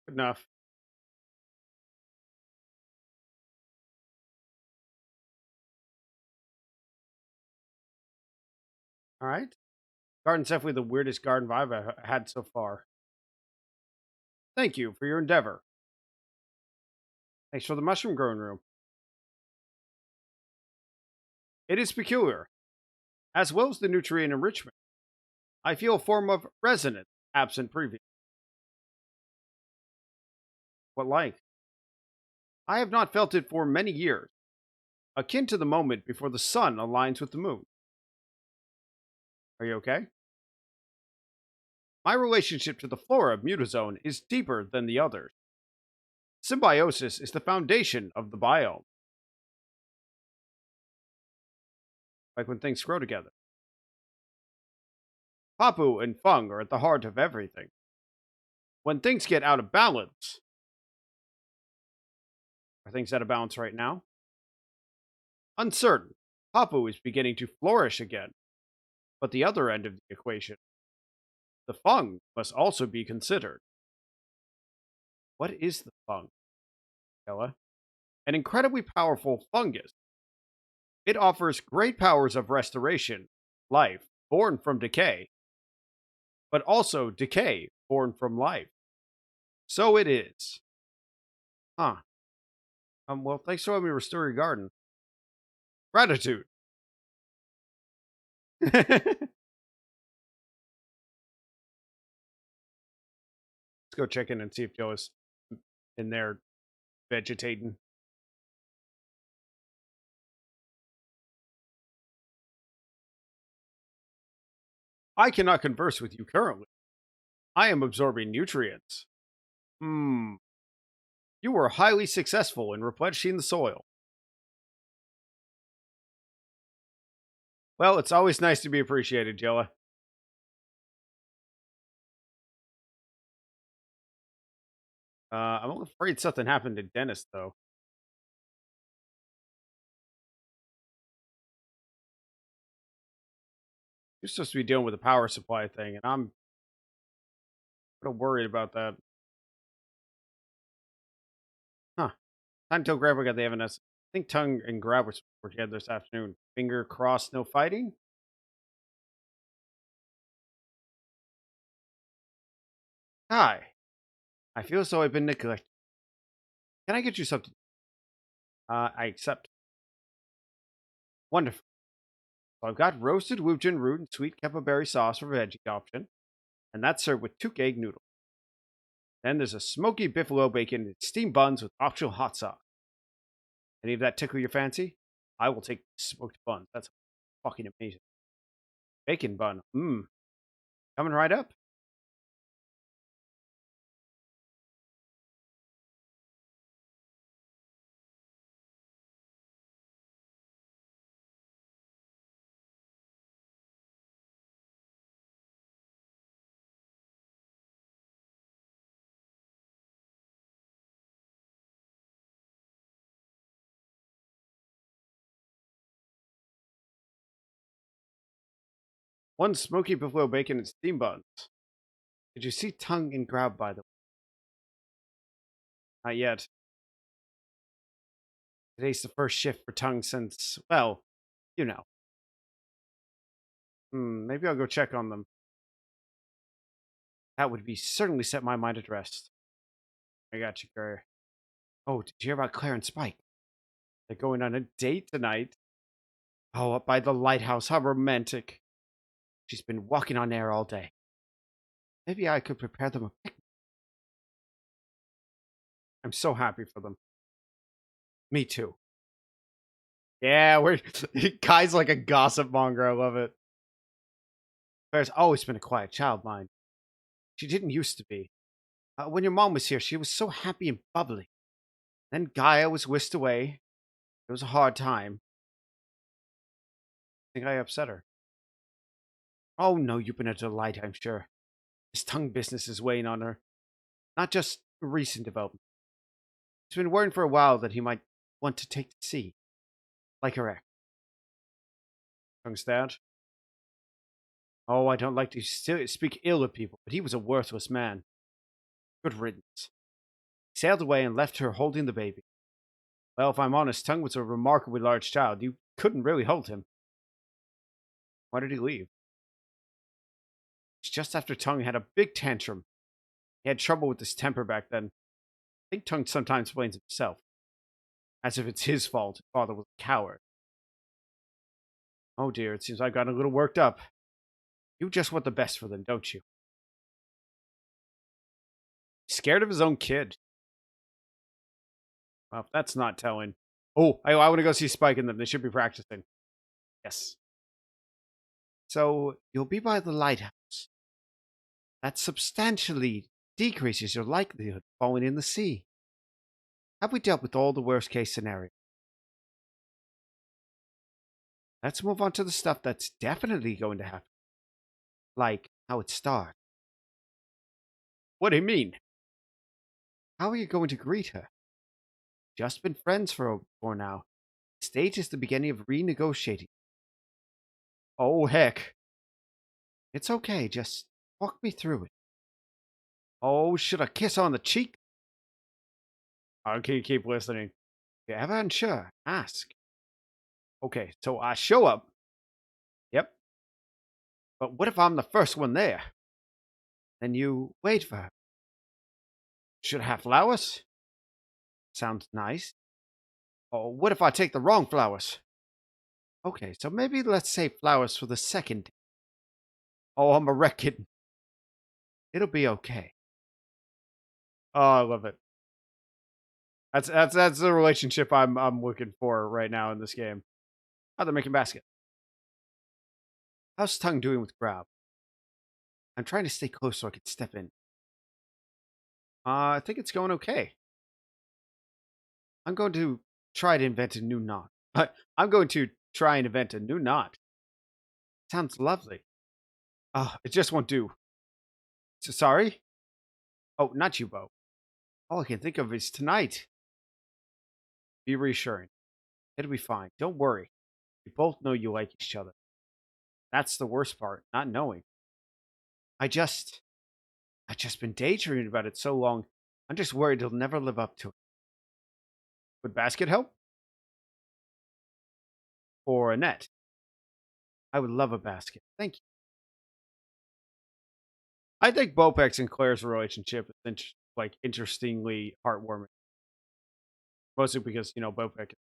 Good enough. All right. Garden's definitely the weirdest garden vibe I've had so far. Thank you for your endeavor. Thanks for the mushroom growing room. It is peculiar, as well as the nutrient enrichment. I feel a form of resonance absent previous. What like? I have not felt it for many years, akin to the moment before the sun aligns with the moon. Are you okay? My relationship to the flora of Mutazone is deeper than the others. Symbiosis is the foundation of the biome, like when things grow together. Papu and Fung are at the heart of everything. When things get out of balance, are things out of balance right now? Uncertain. Papu is beginning to flourish again, but the other end of the equation. the fung must also be considered. What is the fung, Ella? An incredibly powerful fungus. It offers great powers of restoration, life, born from decay, but also decay, born from life. So it is. Huh. Well, thanks for letting me restore your garden. Gratitude. Let's go check in and see if Joe is in there vegetating. I cannot converse with you currently. I am absorbing nutrients. Hmm. You were highly successful in replenishing the soil. Well, it's always nice to be appreciated, Jella. I'm afraid something happened to Dennis, though. You're supposed to be dealing with a power supply thing, and I'm kind of worried about that. Huh. Time to tell Grab we got the evidence. I think Tongue and Grab were together this afternoon. Finger crossed, no fighting? Hi. I feel as though I've been neglected. Can I get you something? I accept. Wonderful. So I've got roasted woojin root and sweet keppa berry sauce for veggie option, and that's served with 2 egg noodles. Then there's a smoky buffalo bacon and steamed buns with optional hot sauce. Any of that tickle your fancy? I will take smoked buns. That's fucking amazing. Bacon bun. Mmm. Coming right up. One smoky buffalo bacon and steamed buns. Did you see Tongue and Grab, by the way? Not yet. Today's the first shift for Tongue since, well, you know. Maybe I'll go check on them. That would be certainly set my mind at rest. I got you, Courier. Oh, did you hear about Claire and Spike? They're going on a date tonight. Oh, up by the lighthouse. How romantic. She's been walking on air all day. Maybe I could prepare them a picnic. I'm so happy for them. Me too. Yeah, we're Kai's like a gossip monger. I love it. Claire's always been a quiet child, mind. She didn't used to be. When your mom was here, she was so happy and bubbly. Then Gaia was whisked away. It was a hard time. I think I upset her. Oh no, you've been a delight, I'm sure. This tongue business is weighing on her. Not just recent development. She's been worrying for a while that he might want to take to sea. Like her ex. Tongue's dad. Oh, I don't like to speak ill of people, but he was a worthless man. Good riddance. He sailed away and left her holding the baby. Well, if I'm honest, Tongue was a remarkably large child. You couldn't really hold him. Why did he leave? It's just after Tongue had a big tantrum. He had trouble with his temper back then. I think Tongue sometimes blames himself. As if it's his fault his father was a coward. Oh dear, it seems I've gotten a little worked up. You just want the best for them, don't you? Scared of his own kid. Well, that's not telling. Oh, I want to go see Spike and them. They should be practicing. Yes. So, you'll be by the lighthouse. That substantially decreases your likelihood of falling in the sea. Have we dealt with all the worst case scenarios? Let's move on to the stuff that's definitely going to happen. Like how it starts. What do you mean? How are you going to greet her? Just been friends for now. Stage is the beginning of renegotiating. Oh, heck. It's okay, just Walk me through it. Oh, should I kiss on the cheek? Okay, keep listening. If you're ever unsure, ask. Okay, so I show up. Yep. But what if I'm the first one there? Then you wait for her. Should I have flowers? Sounds nice. Or what if I take the wrong flowers? Okay, so maybe let's say flowers for the second. Oh, I'm a wrecking. It'll be okay. Oh, I love it. That's the relationship I'm looking for right now in this game. Oh, they're making basket. How's Tongue doing with Grab? I'm trying to stay close so I can step in. I think it's going okay. I'm going to try to invent a new knot. I'm going to try and invent a new knot. Sounds lovely. Oh, it just won't do. So sorry? Oh, not you, Bo. All I can think of is tonight. Be reassuring. It'll be fine. Don't worry. We both know you like each other. That's the worst part, not knowing. I just I've just been daydreaming about it so long. I'm just worried he'll never live up to it. Would basket help? Or a net? I would love a basket. Thank you. I think Bopex and Claire's relationship is interestingly heartwarming. Mostly because, Bopec is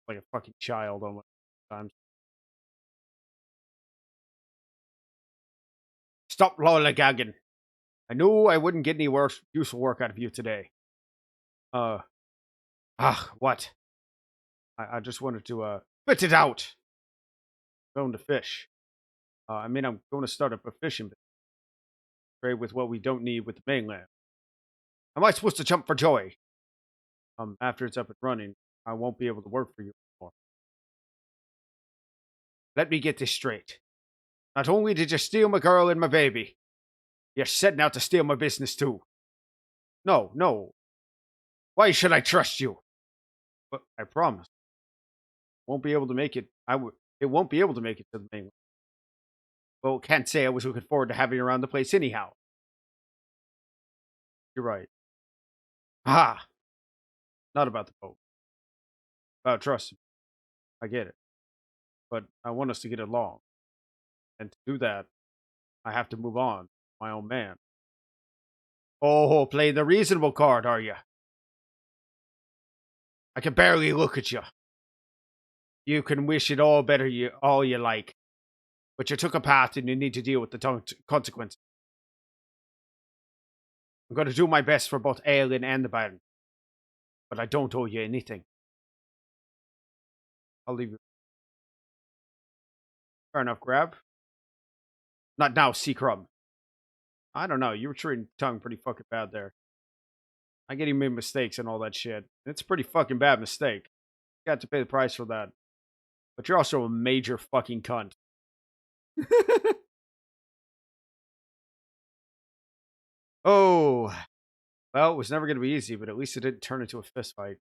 like a fucking child almost sometimes. Stop lollygagging. I knew I wouldn't get any worse useful work out of you today. Uh what? I just wanted to spit it out. Going to fish. I'm going to start up a fishing business. Trade with what we don't need with the mainland. Am I supposed to jump for joy? After it's up and running, I won't be able to work for you anymore. Let me get this straight. Not only did you steal my girl and my baby, you're setting out to steal my business too. No, no. Why should I trust you? But I promise, won't be able to make it. It won't be able to make it to the mainland. Well, can't say I was looking forward to having you around the place anyhow. You're right. Ah, not about the boat. About trust. I get it. But I want us to get along. And to do that, I have to move on. My own man. Oh, play the reasonable card, are you? I can barely look at you. You can wish it all you like. But you took a path and you need to deal with the consequences. I'm going to do my best for both Aelin and the Baron. But I don't owe you anything. I'll leave you. Fair enough, Grab. Not now, Seacrum. I don't know. You were treating Tongue pretty fucking bad there. I get he made mistakes and all that shit. It's a pretty fucking bad mistake. You got to pay the price for that. But you're also a major fucking cunt. Oh, well, it was never going to be easy, but at least it didn't turn into a fist fight.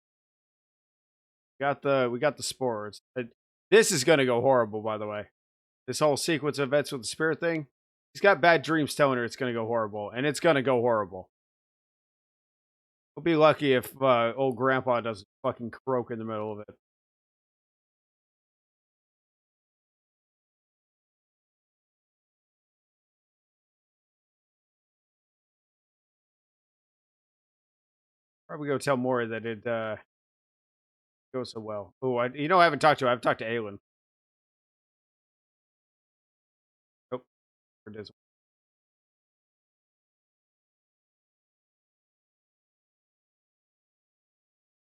We got the spores. This is going to go horrible, by the way. This whole sequence of events with the spirit thing. He's got bad dreams telling her it's going to go horrible, and it's going to go horrible. We'll be lucky if old grandpa doesn't fucking croak in the middle of it. Probably go tell Maury that it goes so well. Oh, I haven't talked to her. I've talked to Aelin. Nope. It is.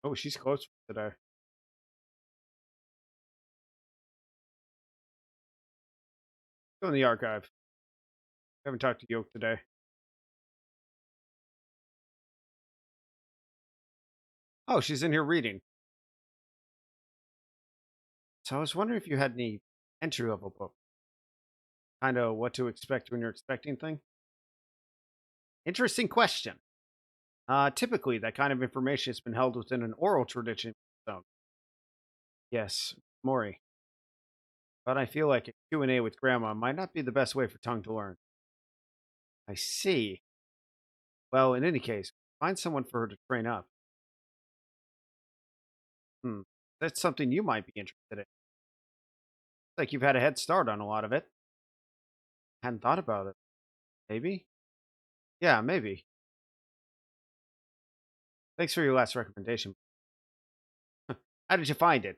Oh, she's close today. Go in the archive. Haven't talked to Yoke today. Oh, she's in here reading. So I was wondering if you had any entry level book. Kind of what to expect when you're expecting thing. Interesting question. Typically, that kind of information has been held within an oral tradition. So, yes, Maury. But I feel like a Q&A with Grandma might not be the best way for Tongue to learn. I see. Well, in any case, find someone for her to train up. Hmm. That's something you might be interested in. Like you've had a head start on a lot of it. Hadn't thought about it. Maybe? Yeah, maybe. Thanks for your last recommendation. How did you find it?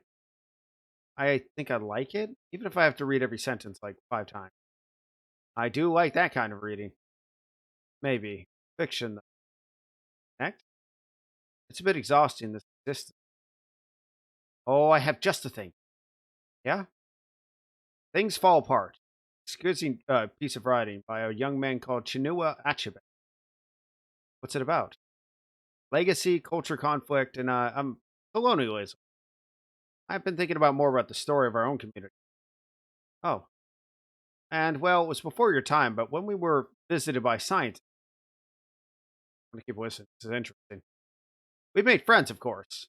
I think I like it, even if I have to read every sentence like 5 times. I do like that kind of reading. Maybe. Fiction, though. Next? It's a bit exhausting, this existence. Oh, I have just the thing. Yeah? Things Fall Apart. Exquisite piece of writing by a young man called Chinua Achebe. What's it about? Legacy, culture conflict, and colonialism. I've been thinking more about the story of our own community. Oh, and well, it was before your time, but when we were visited by scientists, I'm gonna keep listening. This is interesting. We made friends, of course,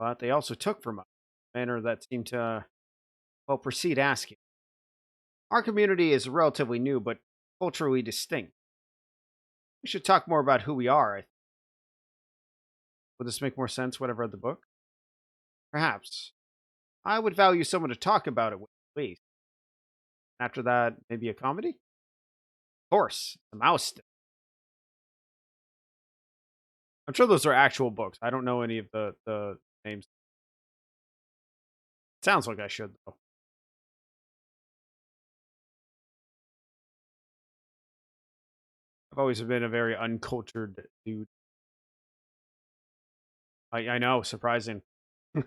but they also took from us in a manner that seemed to, well, proceed asking. Our community is relatively new, but culturally distinct. We should talk more about who we are. Would this make more sense when I've read the book? Perhaps. I would value someone to talk about it with, please. After that, maybe a comedy? Of course, the mouse. I'm sure those are actual books. I don't know any of the names. Sounds like I should though. I've always been a very uncultured dude. I know, surprising. All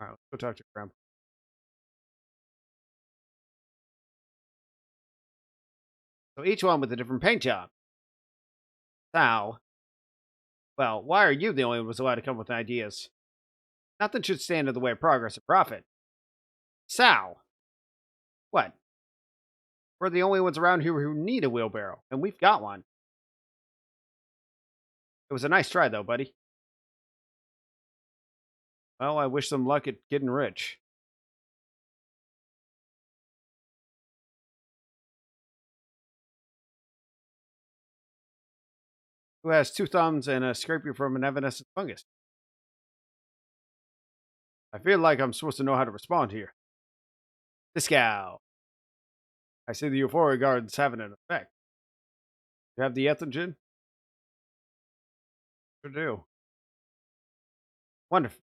right, let's go talk to Grandpa. So each one with a different paint job. Sal, well, why are you the only one who's allowed to come with ideas? Nothing should stand in the way of progress or profit. Sal, what? We're the only ones around here who need a wheelbarrow, and we've got one. It was a nice try, though, buddy. Well, I wish them luck at getting rich. Who has 2 thumbs and a scraper from an evanescent fungus? I feel like I'm supposed to know how to respond here. Discow. I see the euphoria garden's having an effect. You have the ethogen? Sure do. Wonderful.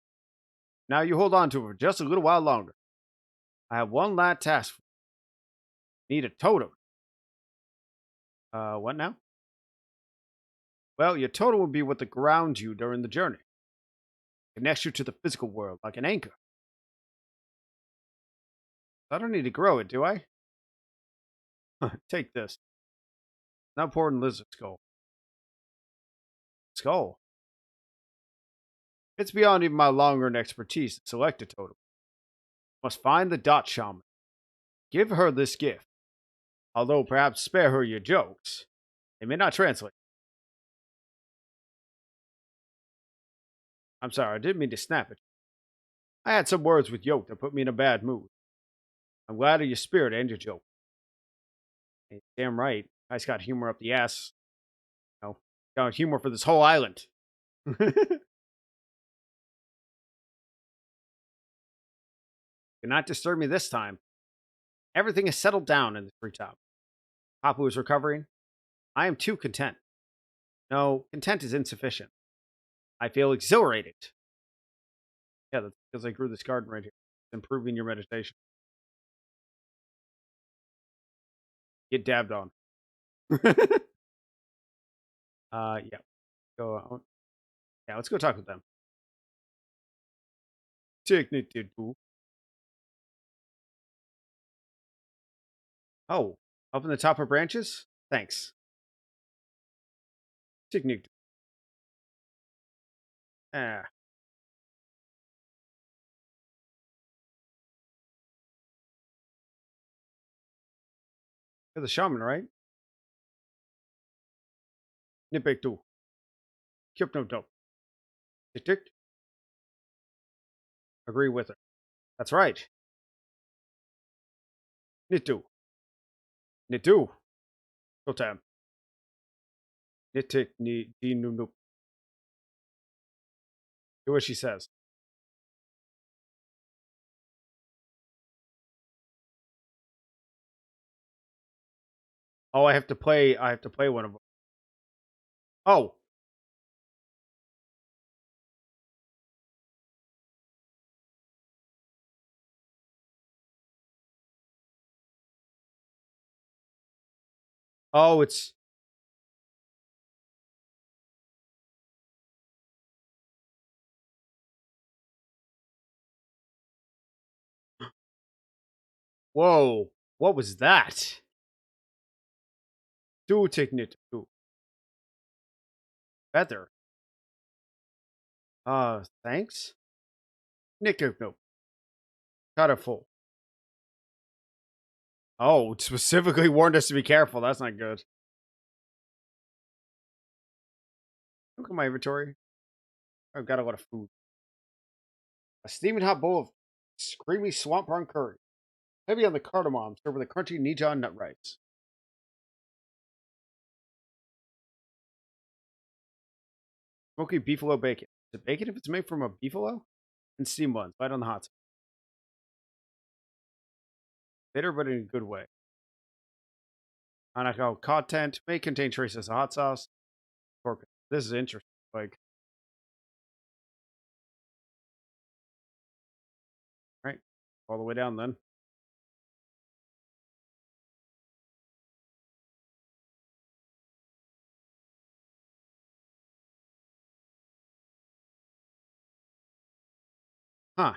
Now you hold on to it for just a little while longer. I have one last task. Need a totem. What now? Well, your totem will be what grounds you during the journey. Connects you to the physical world like an anchor. I don't need to grow it, do I? Take this. Now important lizard skull. Skull? It's beyond even my long run expertise to select a totem. Must find the dot shaman. Give her this gift. Although perhaps spare her your jokes. They may not translate. I'm sorry, I didn't mean to snap it. I had some words with Yoke that put me in a bad mood. I'm glad of your spirit and your joke. Hey, damn right. Guy's got humor up the ass. You know, got humor for this whole island. Do not disturb me this time. Everything is settled down in the treetop. Papu is recovering. I am too content. No, content is insufficient. I feel exhilarated. Yeah, that's because I grew this garden right here. It's improving your meditation. Get dabbed on. Yeah. Go. Yeah, let's go talk with them. Technique did too. Oh, up in the top of branches? Thanks. Technique. Ah, you're the shaman, right? Nipek too. Hypno dope. Tick tick. Agree with her. That's right. Nitu. Nitu. Totem. Nitik ni di nu nu. Do what she says. Oh, I have to play one of them. Oh. Oh, it's whoa. What was that? Do take Nitu. Feather. Thanks? Niku no. Colorful. Oh, it specifically warned us to be careful. That's not good. Look at my inventory. I've got a lot of food. A steaming hot bowl of creamy swamp prawn curry. Heavy on the cardamom, served with a crunchy Nijon nut rice. Smoky beefalo bacon. Is it bacon if it's made from a beefalo? And steamed ones, light on the hot side. Bitter, but in a good way. Hanako content may contain traces of hot sauce. Pork. This is interesting. Like, right, all the way down then. Huh.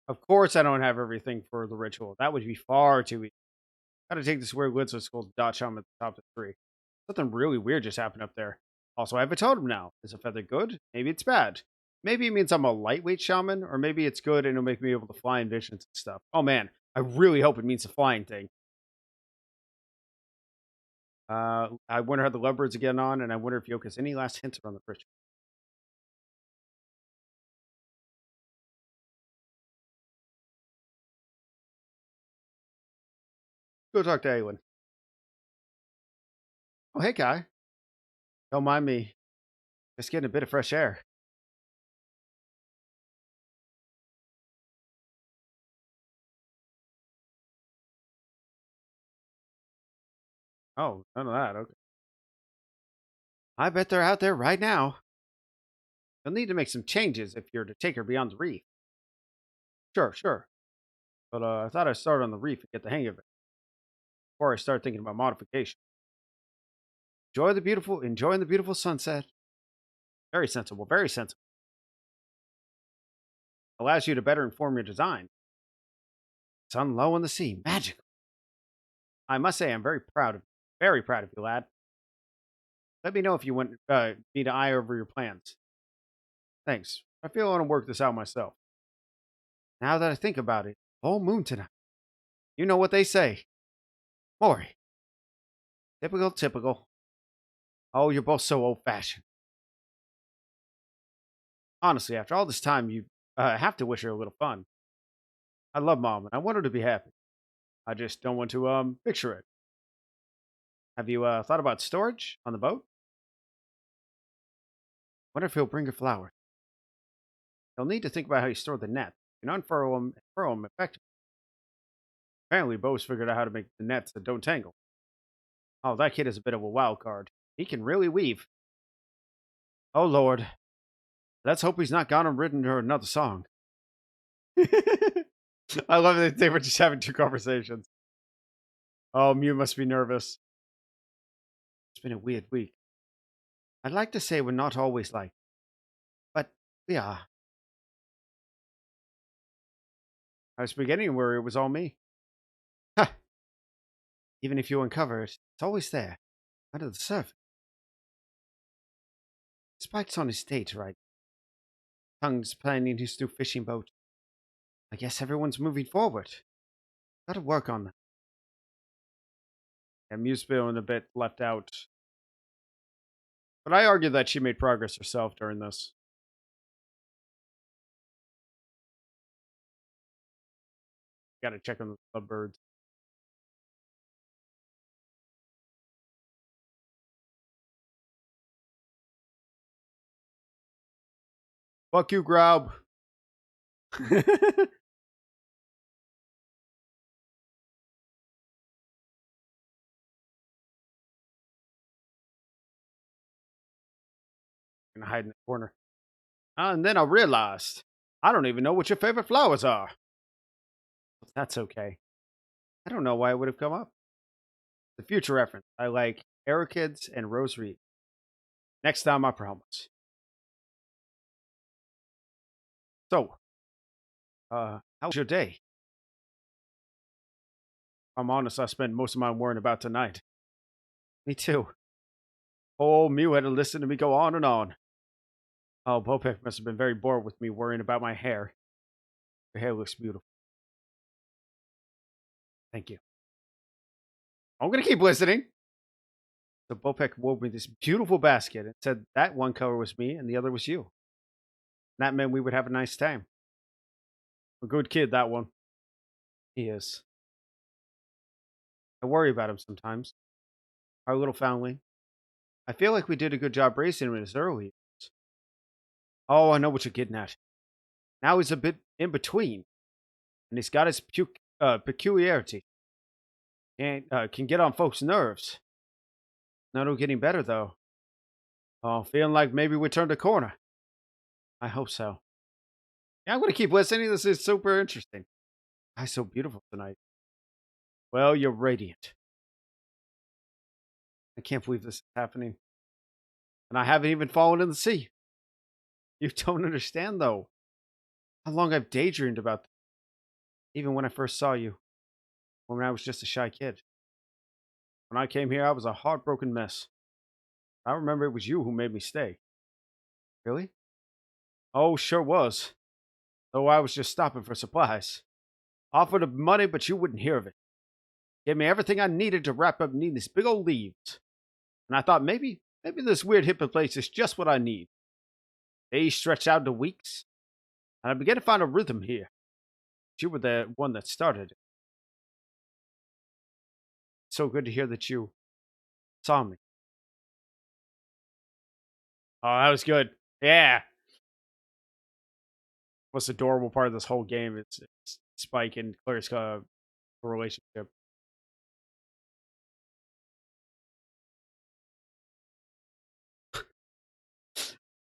Of course, I don't have everything for the ritual. That would be far too easy. Gotta take this weird lid so it's called Dot Chum at the top of the tree. Something really weird just happened up there. Also, I have a totem now. Is a feather good? Maybe it's bad. Maybe it means I'm a lightweight shaman, or maybe it's good and it'll make me able to fly in visions and stuff. Oh man, I really hope it means the flying thing. I wonder how the lovebirds are getting on, and I wonder if Yoke has any last hints around the Christian. Go talk to Aelin. Oh, hey, Kai. Don't mind me. Just getting a bit of fresh air. Oh, none of that. Okay. I bet they're out there right now. You'll need to make some changes if you're to take her beyond the reef. Sure, sure. But I thought I'd start on the reef and get the hang of it before I start thinking about modification. Enjoying the beautiful sunset. Very sensible, very sensible. Allows you to better inform your design. Sun low on the sea, magical. I must say, I'm very proud of you, lad. Let me know if you want me to eye over your plans. Thanks. I feel I want to work this out myself. Now that I think about it, full moon tonight. You know what they say. Maury. Typical, typical. Oh, you're both so old fashioned. Honestly, after all this time, you have to wish her a little fun. I love Mom, and I want her to be happy. I just don't want to picture it. Have you thought about storage on the boat? Wonder if he'll bring her flowers. You'll need to think about how you store the net. You can unfurl them and furl them effectively. Apparently, Bo's figured out how to make the nets that don't tangle. Oh, that kid is a bit of a wild card. He can really weave. Oh, Lord. Let's hope he's not gone and written her another song. I love that they were just having two conversations. Oh, Mew must be nervous. It's been a weird week. I'd like to say we're not always like, but we are. I was beginning where it was all me. Ha! Even if you uncover it, it's always there, under the surface. Spike's on his date, right? Tongue's planning his new fishing boat. I guess everyone's moving forward. Gotta work on that. And Mew's feeling a bit left out. But I argue that she made progress herself during this. Gotta check on the birds. Fuck you, Grab. Gonna hide in the corner. And then I realized I don't even know what your favorite flowers are. That's okay. I don't know why it would have come up. The future reference. I like Arakids and Rose Reed. Next time, I promise. So, how was your day? I'm honest, I spent most of mine worrying about tonight. Me too. Oh, Mew had to listen to me go on and on. Oh, Bopek must have been very bored with me worrying about my hair. Your hair looks beautiful. Thank you. I'm gonna keep listening. So Bopek wove me this beautiful basket and said that one color was me and the other was you. And that meant we would have a nice time. A good kid, that one. He is. I worry about him sometimes. Our little foundling. I feel like we did a good job raising him in his early years. Oh, I know what you're getting at. Now he's a bit in between, and he's got his peculiarity. And can get on folks' nerves. Not all getting better though. Oh, feeling like maybe we turned a corner. I hope so. Yeah, I'm gonna keep listening. This is super interesting. I'm so beautiful tonight. Well, you're radiant. I can't believe this is happening. And I haven't even fallen in the sea. You don't understand, though, how long I've daydreamed about this, even when I first saw you, when I was just a shy kid. When I came here, I was a heartbroken mess. I remember it was you who made me stay. Really? Oh, sure was. Though I was just stopping for supplies. Offered up money, but you wouldn't hear of it. Gave me everything I needed to wrap up in these big old leaves. And I thought maybe this weird hippie place is just what I need. Days stretched out to weeks, and I began to find a rhythm here. You were the one that started it. So good to hear that you saw me. Oh, that was good. Yeah. Most adorable part of this whole game is Spike and Claire's relationship.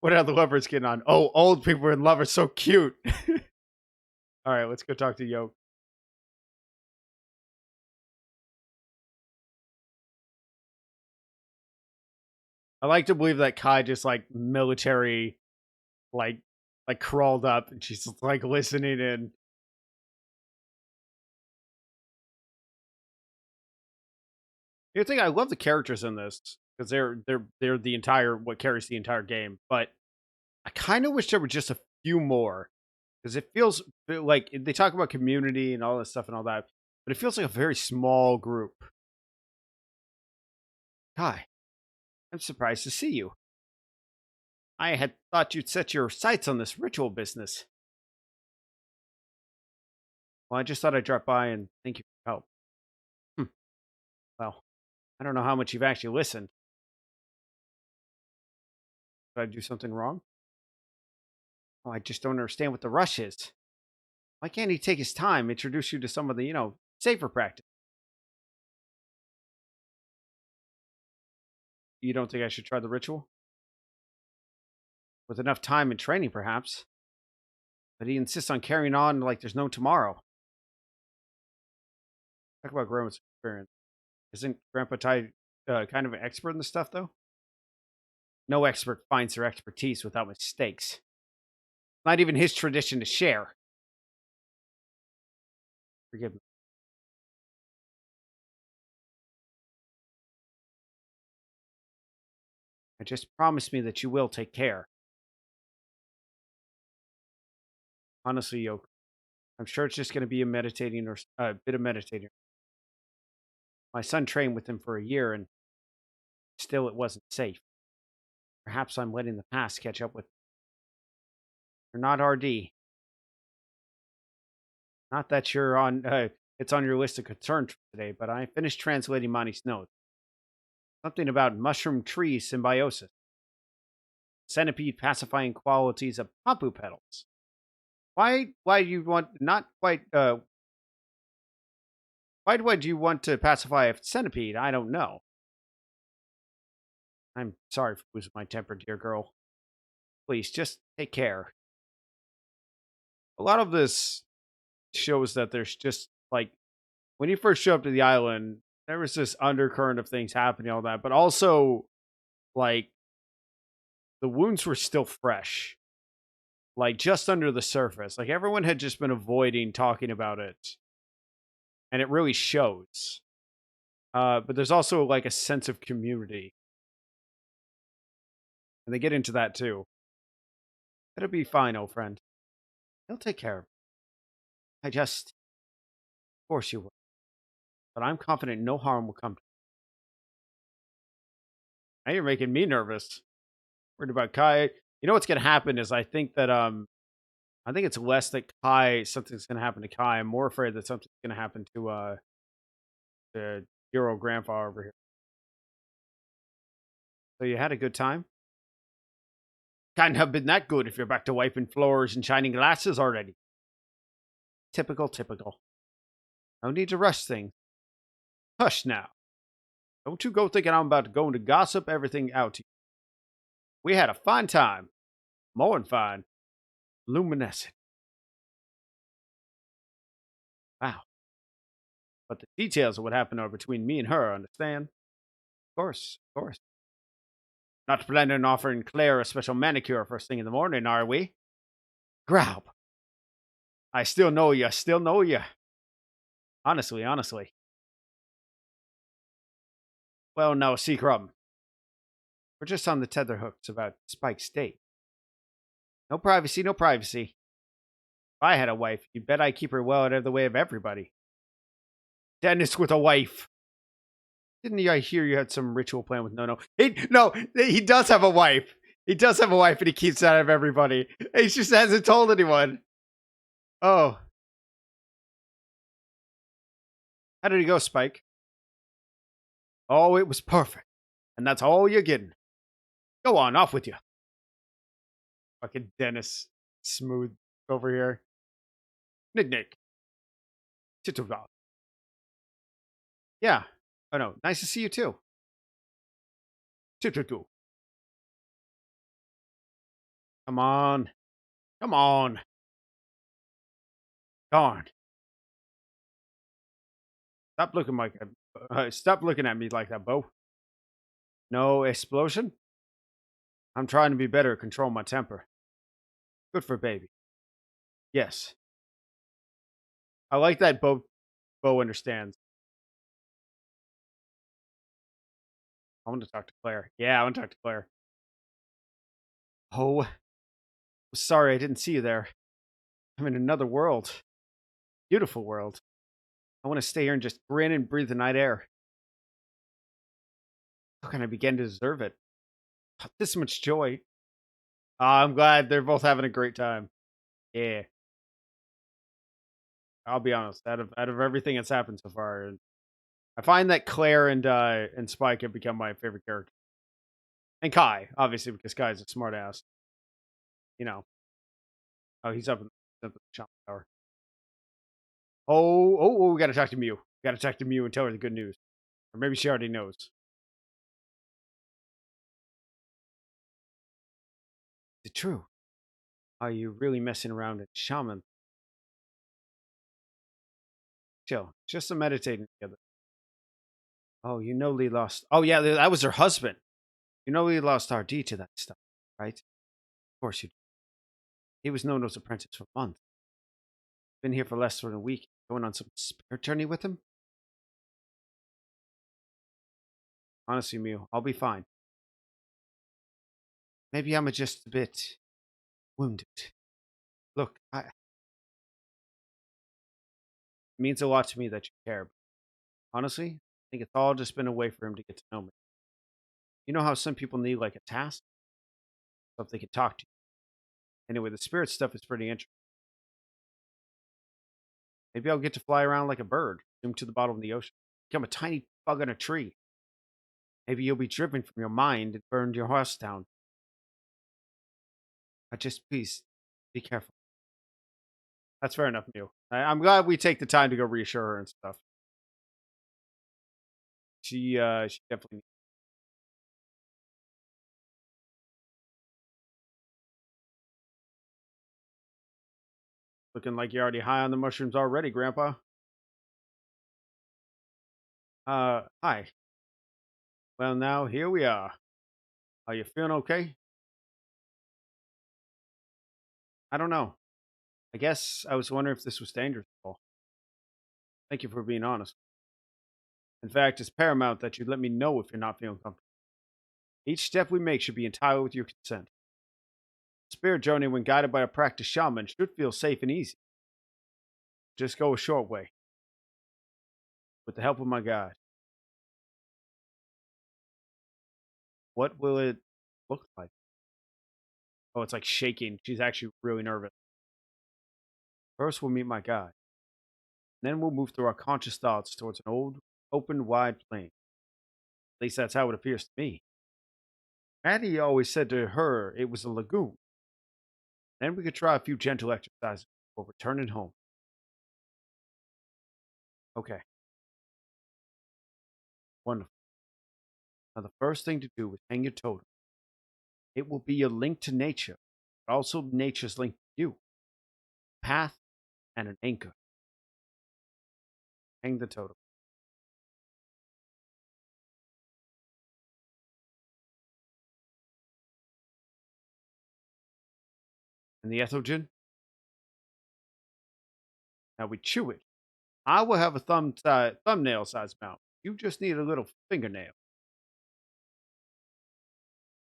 What are the lovers getting on? Oh, old people in love are so cute. All right, let's go talk to Yoke. I like to believe that Kai just like military, like like crawled up and she's like listening in. You think I love the characters in this because they're the entire what carries the entire game, but I kind of wish there were just a few more because it feels like they talk about community and all this stuff and all that, but it feels like a very small group. Hi, I'm surprised to see you. I had thought you'd set your sights on this ritual business. Well, I just thought I'd drop by and thank you for your help. Hmm. Well, I don't know how much you've actually listened. Did I do something wrong? Oh, I just don't understand what the rush is. Why can't he take his time, introduce you to some of the, safer practice? You don't think I should try the ritual? With enough time and training, perhaps. But he insists on carrying on like there's no tomorrow. Talk about Grandma's experience. Isn't Grandpa Ty kind of an expert in this stuff, though? No expert finds their expertise without mistakes. Not even his tradition to share. Forgive me. I just promise me that you will take care. Honestly, Yoke, I'm sure it's just going to be a meditating or a bit of meditating. My son trained with him for a year, and still it wasn't safe. Perhaps I'm letting the past catch up with. You're not RD. Not that you're on. It's on your list of concerns for today, but I finished translating Monty's notes. Something about mushroom tree symbiosis. centipede pacifying qualities of papu petals. Why do you want not quite why would you want to pacify a centipede? I don't know. I'm sorry for losing my temper, dear girl. Please just take care. A lot of this shows that there's just like when you first show up to the island, there was this undercurrent of things happening, all that, but also like the wounds were still fresh, like just under the surface. Like everyone had just been avoiding talking about it, and it really shows. But there's also like a sense of community, and they get into that too. It'll be fine, old friend. He'll take care of it. Of course you will, but I'm confident no harm will come to you. Now you're making me nervous. Worried about Kai. You know what's gonna happen is I think it's less that Kai something's gonna happen to Kai. I'm more afraid that something's gonna happen to the hero grandpa over here. So you had a good time? Can't have been that good if you're back to wiping floors and shining glasses already. Typical, typical. No need to rush things. Hush now. Don't you go thinking I'm about to go into gossip everything out to you. We had a fine time. More than fine. Luminescent. Wow. But the details of what happened are between me and her, understand? Of course, of course. Not planning on offering Claire a special manicure first thing in the morning, are we? Grab. I still know you. Still know you. Honestly, honestly. Well, no, Seacrum. We're just on the tether hooks about Spike's state. No privacy, no privacy. If I had a wife, you bet I'd keep her well out of the way of everybody. Dennis with a wife. Didn't I hear you had some ritual plan with No? No, he does have a wife. He does have a wife and he keeps it out of everybody. He just hasn't told anyone. Oh. How did he go, Spike? Oh, it was perfect. And that's all you're getting. Go on, off with you. Fucking Dennis. Smooth over here. Nick. Titugal. Yeah. Oh, no. Nice to see you, too. Titutu. Come on. Come on. Darn. Stop looking at me like that, Bo. No explosion? I'm trying to be better at control my temper. Good for baby. Yes. I like that Bo understands. I want to talk to Claire. Yeah, I want to talk to Claire. Oh, sorry I didn't see you there. I'm in another world. Beautiful world. I want to stay here and just grin and breathe the night air. How can I begin to deserve it? This much joy. I'm glad they're both having a great time. Yeah. I'll be honest. Out of everything that's happened so far, I find that Claire and Spike have become my favorite character. And Kai, obviously, because Kai's a smartass. You know. Oh, he's up in the shop tower. We gotta talk to Mew. We gotta talk to Mew and tell her the good news. Or maybe she already knows. Is it true? Are you really messing around at Shaman? Chill. Just a meditating together. Oh, you know Lee lost. Oh, yeah, that was her husband. You know Lee lost RD to that stuff, right? Of course you do. He was known as apprentice for months. Been here for less than a week. Going on some spirit journey with him? Honestly, Mew, I'll be fine. Maybe I'm just a bit wounded. Look, it means a lot to me that you care. Honestly, I think it's all just been a way for him to get to know me. You know how some people need like a task? So if they could talk to you. Anyway, the spirit stuff is pretty interesting. Maybe I'll get to fly around like a bird, zoom to the bottom of the ocean, become a tiny bug on a tree. Maybe you'll be driven from your mind and burned your house down. I just please be careful. That's fair enough, Mew. I'm glad we take the time to go reassure her and stuff. She definitely looking like you're already high on the mushrooms already, Grandpa. Hi. Well, now here we are. Are you feeling okay? I don't know. I guess I was wondering if this was dangerous at all. Thank you for being honest. In fact, it's paramount that you let me know if you're not feeling comfortable. Each step we make should be entirely with your consent. Spirit journey, when guided by a practiced shaman, should feel safe and easy. Just go a short way, with the help of my guide. What will it look like? Oh, it's like shaking. She's actually really nervous. First, we'll meet my guide. Then we'll move through our conscious thoughts towards an old, open, wide plain. At least that's how it appears to me. Addie always said to her it was a lagoon. Then we could try a few gentle exercises before returning home. Okay, wonderful. Now, the first thing to do is hang your totem. It will be a link to nature, but also nature's link to you. Path and an anchor. Hang the totem. And the ethogen? Now we chew it. I will have a thumbnail size mouth. You just need a little fingernail.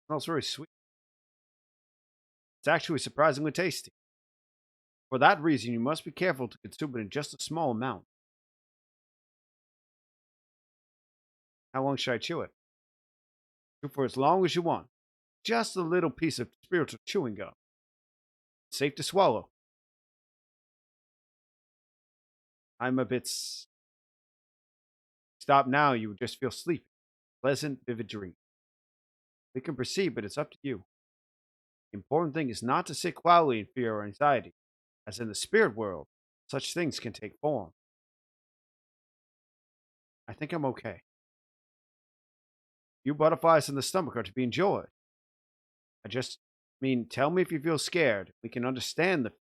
Smells very sweet. It's actually surprisingly tasty. For that reason, you must be careful to consume it in just a small amount. How long should I chew it? Chew for as long as you want. Just a little piece of spiritual chewing gum. Safe to swallow. I'm a bit. Stop now, you would just feel sleepy. Pleasant, vivid dream. We can proceed, but it's up to you. The important thing is not to sit quietly in fear or anxiety, as in the spirit world, such things can take form. I think I'm okay. You butterflies in the stomach are to be enjoyed. I just mean, tell me if you feel scared. We can understand the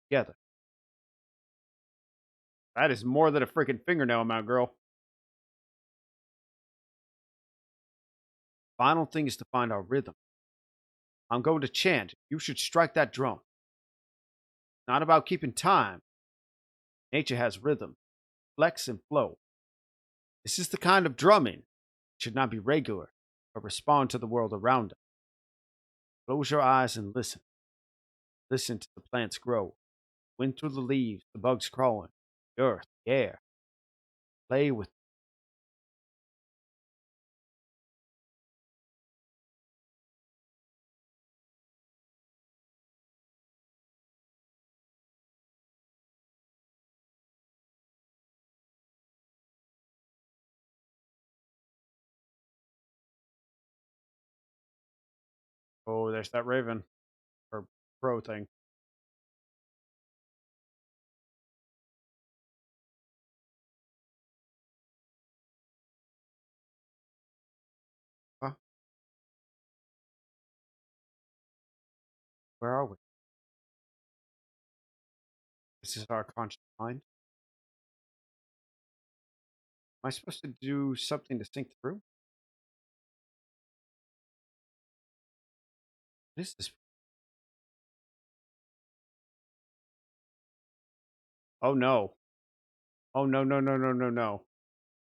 together. That is more than a freaking fingernail amount, girl. Final thing is to find our rhythm. I'm going to chant. You should strike that drum. Not about keeping time. Nature has rhythm, flex and flow. This is the kind of drumming. It should not be regular, but respond to the world around us. Close your eyes and listen. Listen to the plants grow. Wind through the leaves, the bugs crawling, the earth, the air. Play with. Oh, there's that raven or crow thing. Huh? Where are we? This is our conscious mind. Am I supposed to do something to think through? What is this? Oh no. Oh no, no, no, no, no, no.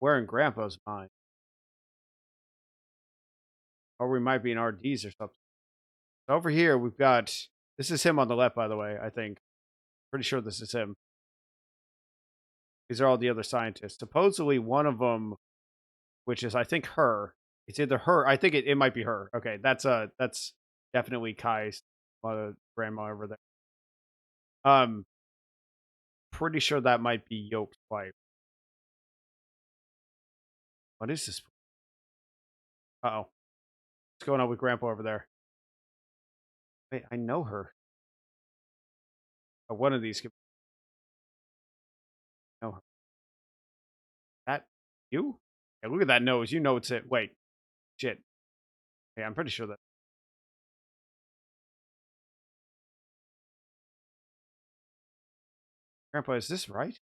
We're in Grandpa's mind. Or we might be in RD's or something. Over here, we've got. This is him on the left, by the way, I think. Pretty sure this is him. These are all the other scientists. Supposedly, one of them, which is, I think, her. It's either her. I think it might be her. Okay, that's definitely Kai's grandma over there. Pretty sure that might be Yoke's wife. What is this? Uh oh. What's going on with Grandpa over there? Wait, I know her. One of these could know her. That you? Yeah, look at that nose. You know it's it. Wait, shit. Yeah, I'm pretty sure that. Grandpa, is this right?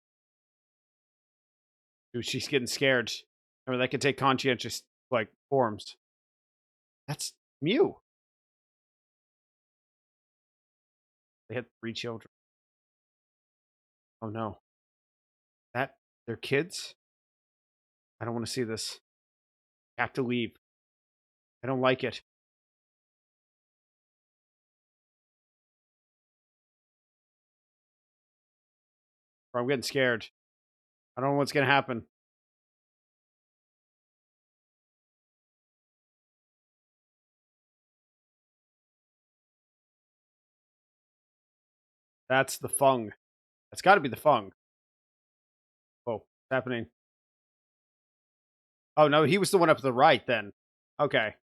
Dude, she's getting scared. Remember, that could take conscientious like forms. That's Mew. They had 3 children. Oh no, that they're kids. I don't want to see this. I have to leave. I don't like it. Or I'm getting scared. I don't know what's gonna happen. That's the Fung. That's got to be the Fung. Oh, what's happening? Oh no, he was the one up to the right then. Okay.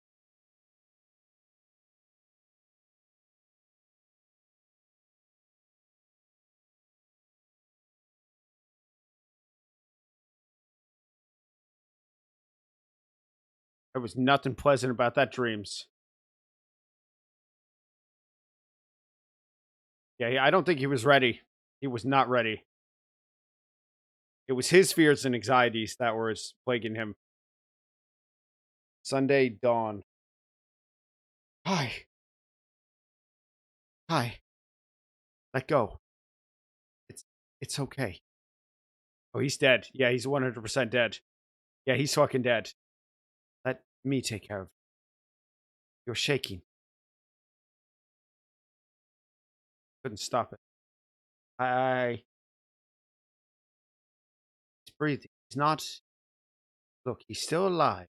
There was nothing pleasant about that dreams. Yeah, I don't think he was ready. He was not ready. It was his fears and anxieties that were plaguing him. Sunday dawn. Hi. Hi. Let go. It's it's okay. Oh, he's dead. Yeah, he's 100% dead. Yeah, he's fucking dead. Let me take care of it. You're shaking. Couldn't stop it. I He's breathing. He's not. Look, he's still alive.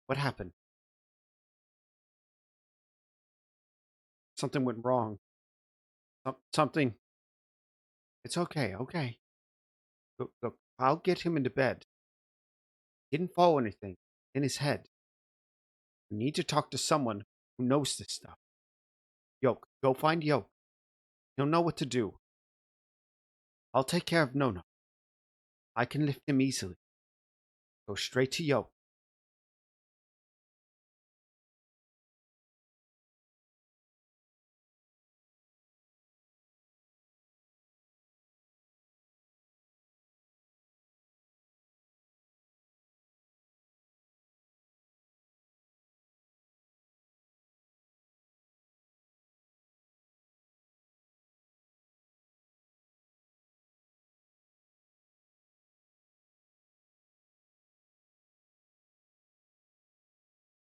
What happened? Something went wrong. Something. It's okay. Okay. Look. I'll get him into bed. He didn't fall anything in his head. You need to talk to someone who knows this stuff. Yoke, go find Yoke. He'll know what to do. I'll take care of Nono. I can lift him easily. Go straight to Yoke.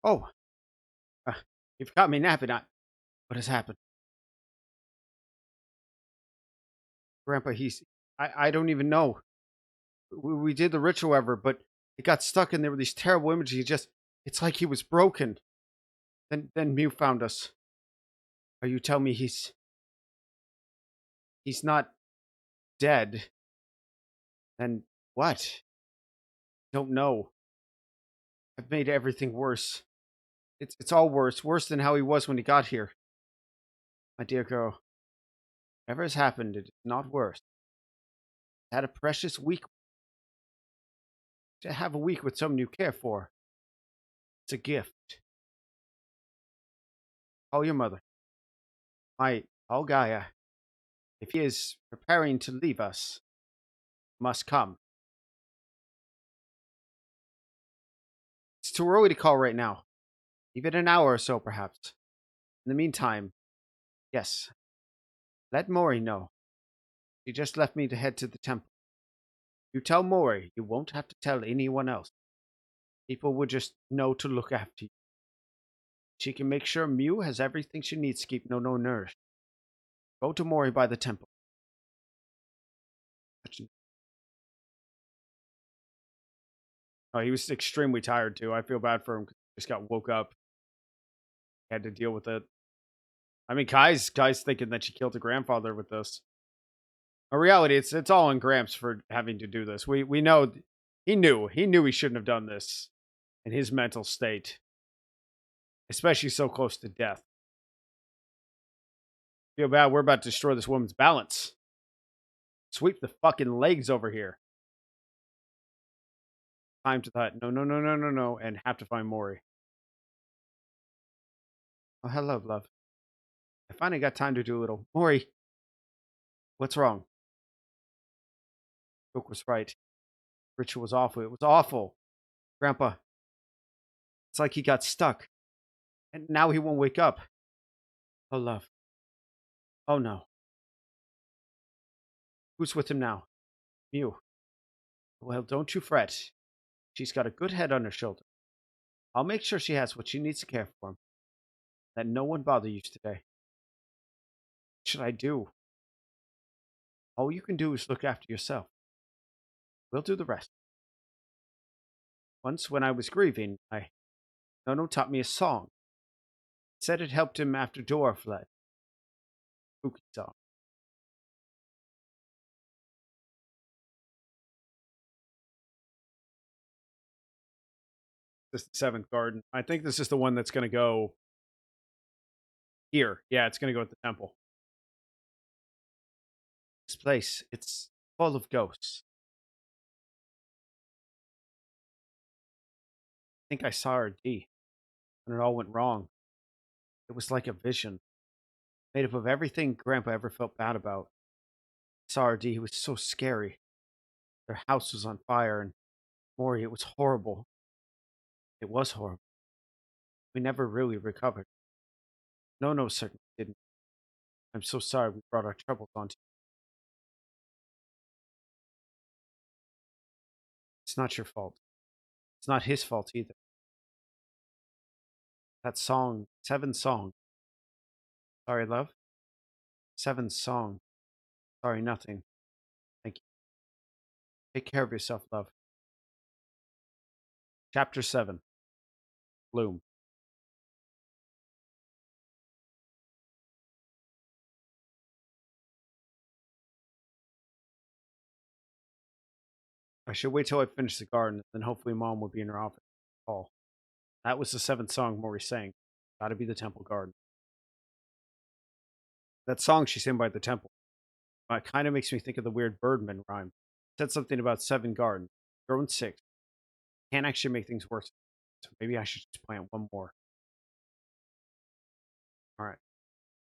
Oh, uh, you've got me napping. What has happened? Grandpa, I don't even know. We did the ritual ever, but it got stuck and there were these terrible images. It's like he was broken. Then Mew found us. Are you telling me he's not dead? Then what? Don't know. I've made everything worse. It's all worse than how he was when he got here. My dear girl, whatever has happened, it is not worse. I had a precious week to have a week with someone you care for. It's a gift. Call your mother. Call Gaia. If he is preparing to leave us, must come. It's too early to call right now. Give it an hour or so, perhaps. In the meantime, yes, let Mori know. She just left me to head to the temple. You tell Mori you won't have to tell anyone else. People will just know to look after you. She can make sure Mew has everything she needs to keep Nono nourished. Go to Mori by the temple. Oh, he was extremely tired too. I feel bad for him. He just got woke up. Had to deal with it. I mean, Kai's thinking that she killed her grandfather with this. In reality, it's all on Gramps for having to do this. We know he knew he shouldn't have done this in his mental state, especially so close to death. Feel bad. We're about to destroy this woman's balance. Sweep the fucking legs over here. Time to the hut. No, no, no, no, no, no. And have to find Maury. Oh, hello, love. I finally got time to do a little. Maury, what's wrong? Brooke was right. Ritual was awful. It was awful. Grandpa, it's like he got stuck. And now he won't wake up. Oh, love. Oh, no. Who's with him now? You. Well, don't you fret. She's got a good head on her shoulder. I'll make sure she has what she needs to care for him. Let no one bother you today. What should I do? All you can do is look after yourself. We'll do the rest. Once, when I was grieving, Nono taught me a song. It said it helped him after Dora fled. Spooky song. This is the seventh garden. I think this is the one that's going to go here. Yeah, it's going to go at the temple. This place, it's full of ghosts. I think I saw her D when it all went wrong. It was like a vision, made up of everything Grandpa ever felt bad about. I saw her D. It was so scary. Their house was on fire, and Maury, it was horrible. It was horrible. We never really recovered. No, no, certainly didn't. I'm so sorry we brought our troubles onto you. It's not your fault. It's not his fault either. That song, Seven Song. Sorry, love. Seven Song. Sorry, nothing. Thank you. Take care of yourself, love. Chapter 7. Bloom. I should wait till I finish the garden, then hopefully Mom will be in her office. Call. That was the seventh song Maury sang. Gotta be the temple garden. That song she sang by the temple. It kind of makes me think of the weird Birdman rhyme. It said something about 7 gardens. Growing 6. Can't actually make things worse. So maybe I should just plant one more. Alright.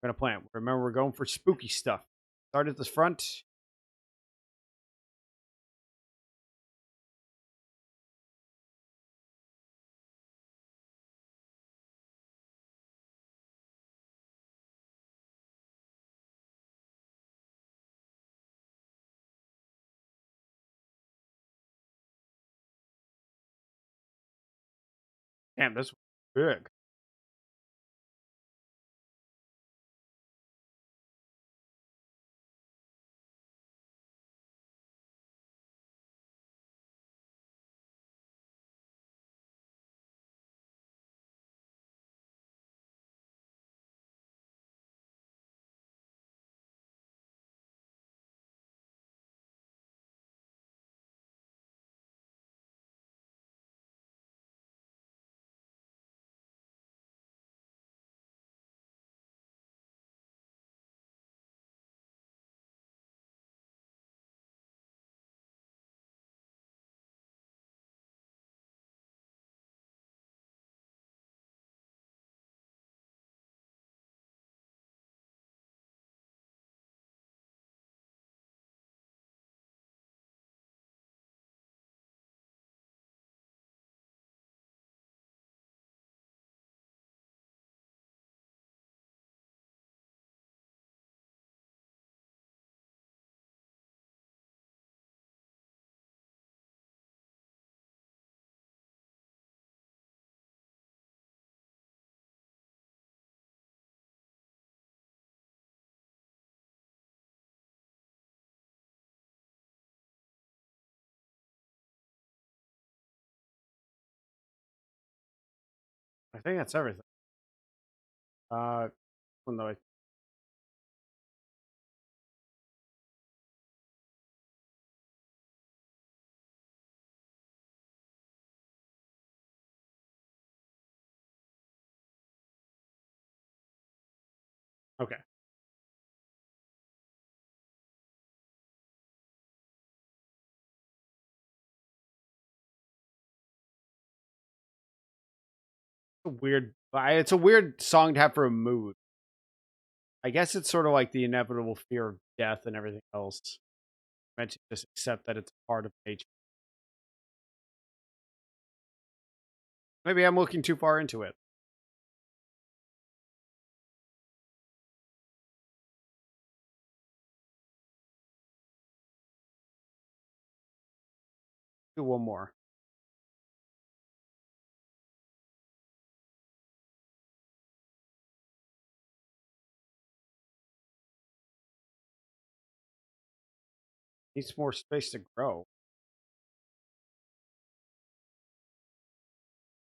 We're gonna plant. Remember, we're going for spooky stuff. Start at the front. Damn, this one's big. I think that's everything. Well, no, okay. It's a weird song to have for a mood. I guess it's sort of like the inevitable fear of death and everything else. Meant to just accept that it's a part of nature. Maybe I'm looking too far into it. Do one more. Needs more space to grow.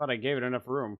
Thought I gave it enough room.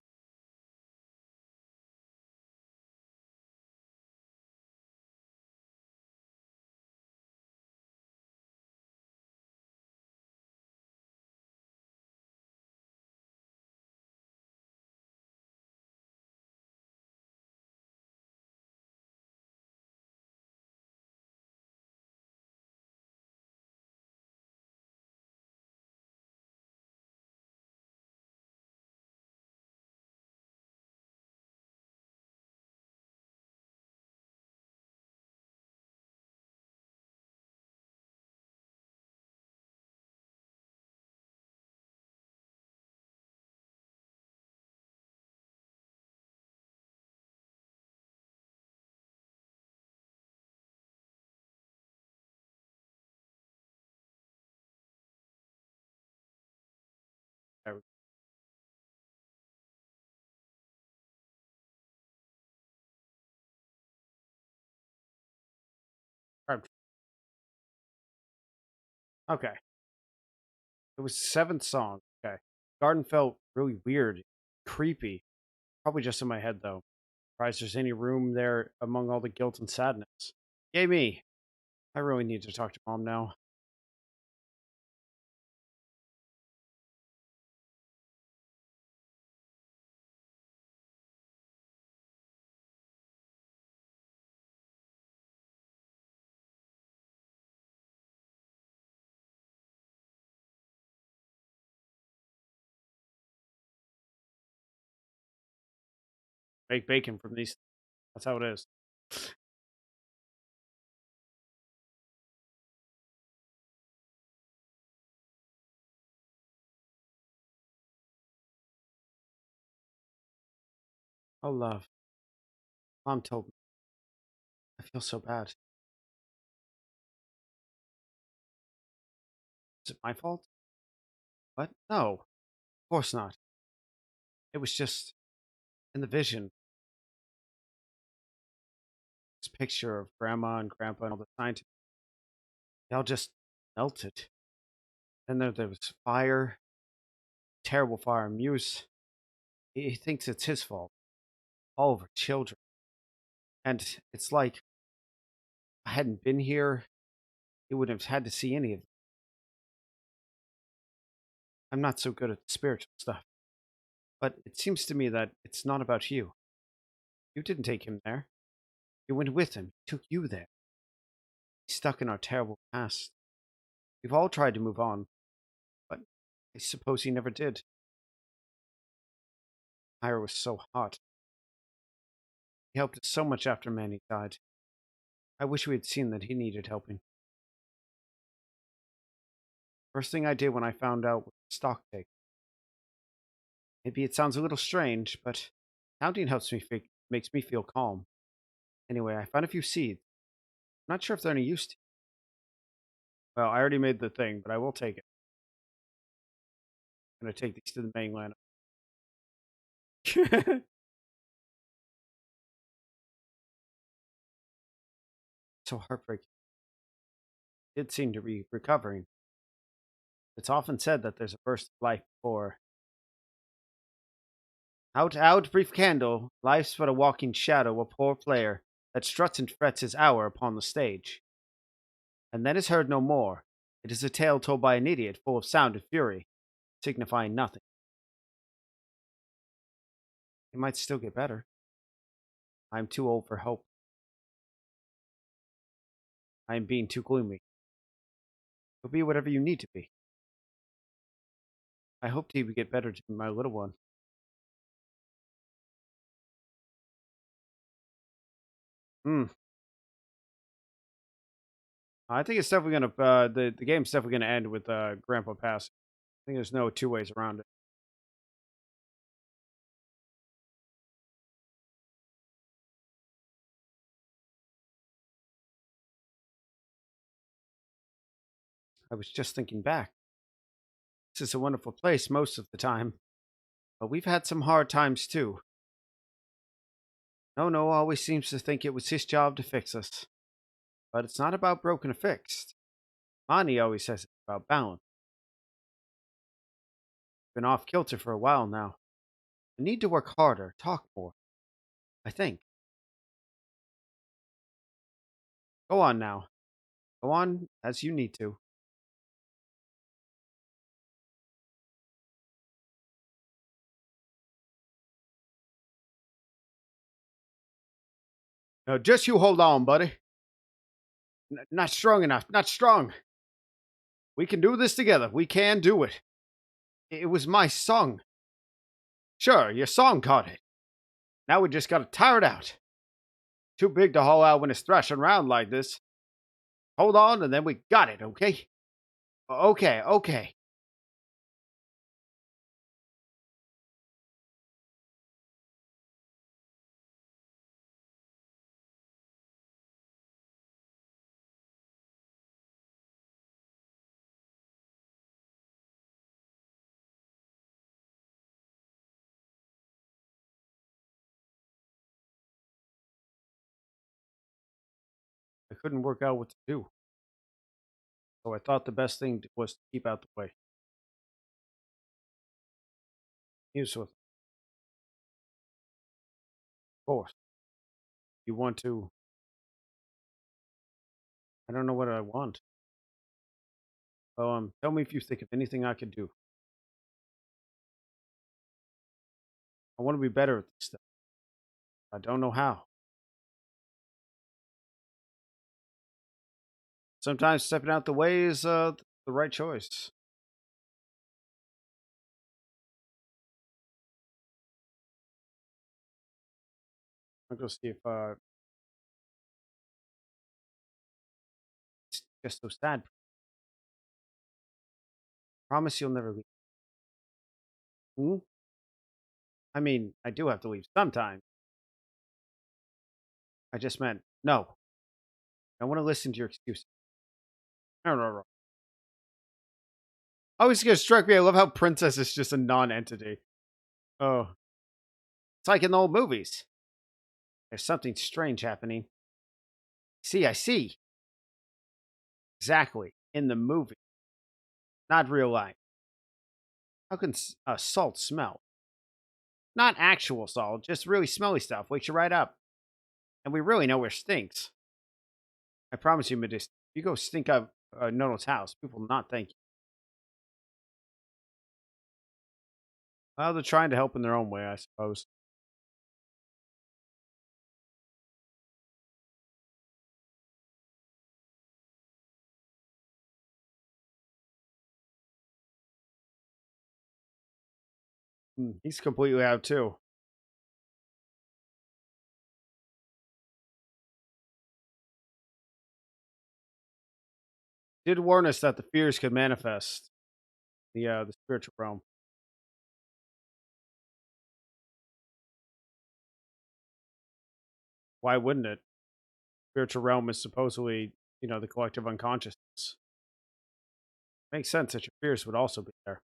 There we go. Okay. It was the seventh song. Okay. Garden felt really weird, creepy. Probably just in my head, though. Surprised there's any room there among all the guilt and sadness. Yay, me. I really need to talk to mom now. Make bacon from these. That's how it is. Oh, love. Mom told me. I feel so bad. Is it my fault? What? No, of course not. It was just in the vision. This picture of grandma and grandpa and all the scientists. They all just melted. Then there was fire, terrible fire. Muse, he thinks it's his fault. All of our children. And it's like, if I hadn't been here, he wouldn't have had to see any of it. I'm not so good at the spiritual stuff. But it seems to me that it's not about you. You didn't take him there. You went with him. He took you there. He's stuck in our terrible past. We've all tried to move on, but I suppose he never did. Fire was so hot. He helped us so much after Manny died. I wish we had seen that he needed helping. First thing I did when I found out was stock take. Maybe it sounds a little strange, but counting makes me feel calm. Anyway, I found a few seeds. I'm not sure if they're any use to you. Well, I already made the thing, but I will take it. I'm gonna take these to the mainland. So heartbreaking. It did seem to be recovering. It's often said that there's a burst of life before. Out, out, brief candle, life's but a walking shadow, a poor player that struts and frets his hour upon the stage, and then is heard no more. It is a tale told by an idiot, full of sound and fury, signifying nothing. It might still get better. I am too old for hope. I am being too gloomy. You'll be whatever you need to be. I hope he would get better to my little one. Hmm. I think it's definitely gonna the game's definitely gonna end with Grandpa passing. I think there's no two ways around it. I was just thinking back. This is a wonderful place most of the time, but we've had some hard times too. No, no always seems to think it was his job to fix us, but it's not about broken or fixed. Monty always says it's about balance. Been off kilter for a while now. I need to work harder, talk more. I think. Go on now. Go on as you need to. Just you hold on, buddy. Not strong enough. Not strong. We can do this together. We can do it. It was my song. Sure, your song caught it. Now we just gotta tire it out. Too big to haul out when it's thrashing around like this. Hold on, and then we got it, okay? Okay, okay. I couldn't work out what to do, so I thought the best thing was to keep out the way. Here's what, of course, you want to. I don't know what I want. Tell me if you think of anything I could do. I want to be better at this stuff. I don't know how. Sometimes stepping out the way is the right choice. I'll go see if it's just so sad. Promise you'll never leave. Hmm? I mean, I do have to leave sometime. I just meant no. I want to listen to your excuses. No, no, no. Always gonna strike me. I love how Princess is just a non-entity. Oh, it's like in the old movies. There's something strange happening. See, I see. Exactly. In the movie, not real life. How can salt smell? Not actual salt, just really smelly stuff. Wakes you right up. And we really know where stinks. I promise you, Medis, if you go stink up Nono's house, people will not thank you. Well, they're trying to help in their own way, I suppose. He's completely out too. Did warn us that the fears could manifest the spiritual realm. Why wouldn't it? Spiritual realm is supposedly, the collective unconsciousness. Makes sense that your fears would also be there.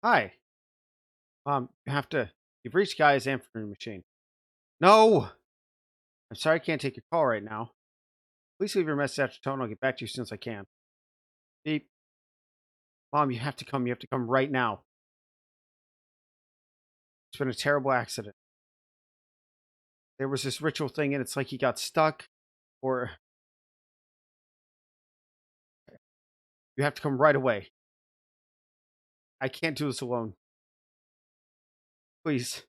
Hi. You have to. You've reached Guy's answering machine. No. I'm sorry I can't take your call right now. Please leave your message after tone. I'll get back to you as soon as I can. Beep. Mom, you have to come. You have to come right now. It's been a terrible accident. There was this ritual thing, and it's like he got stuck, or you have to come right away. I can't do this alone. Please.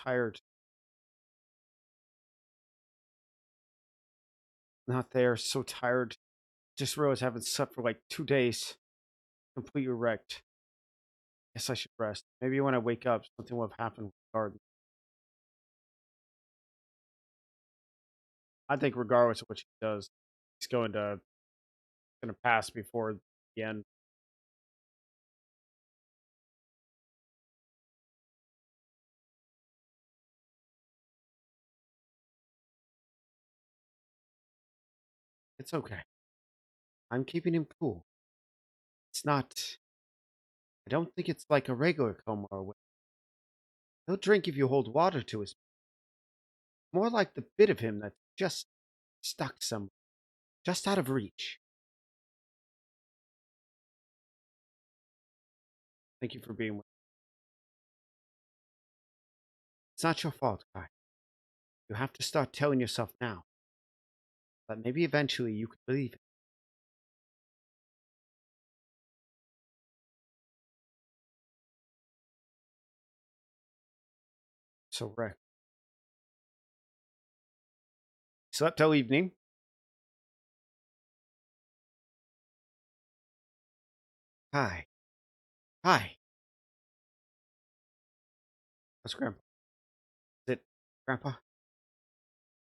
tired. Not there, so tired. Just realized I haven't slept for like 2 days. Completely wrecked. Guess I should rest. Maybe when I wake up, something will have happened with the garden. I think regardless of what she does, it's gonna pass before the end. It's okay. I'm keeping him cool. It's not. I don't think it's like a regular coma or what. He'll drink if you hold water to his. More like the bit of him that's just stuck somewhere, just out of reach. Thank you for being with me. It's not your fault, Kai. You have to start telling yourself now that maybe eventually you could believe it. So, Rick, slept till evening. Hi. Hi. What's Grandpa? Is it Grandpa?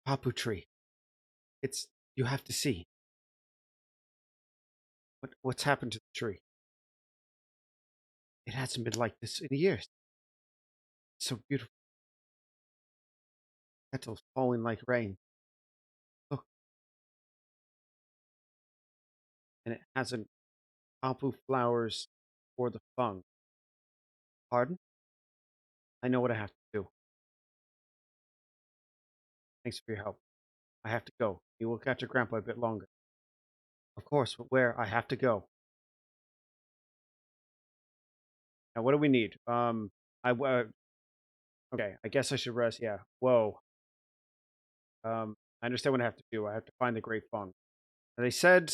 Papu tree. It's. You have to see. What's happened to the tree? It hasn't been like this in years. It's so beautiful. Petals falling like rain. Look, and it hasn't Papu flowers or the fung. Pardon? I know what I have to do. Thanks for your help. I have to go. You will catch your grandpa a bit longer. Of course, but where? I have to go. Now, what do we need? Okay. I guess I should rest. Yeah. Whoa. I understand what I have to do. I have to find the great fung. They said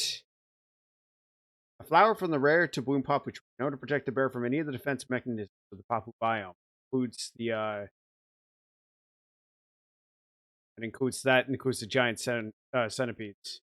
a flower from the rare to bloom papu tree, in order to protect the bear from any of the defense mechanisms of the papu biome. Includes the it includes that includes the giant centipedes.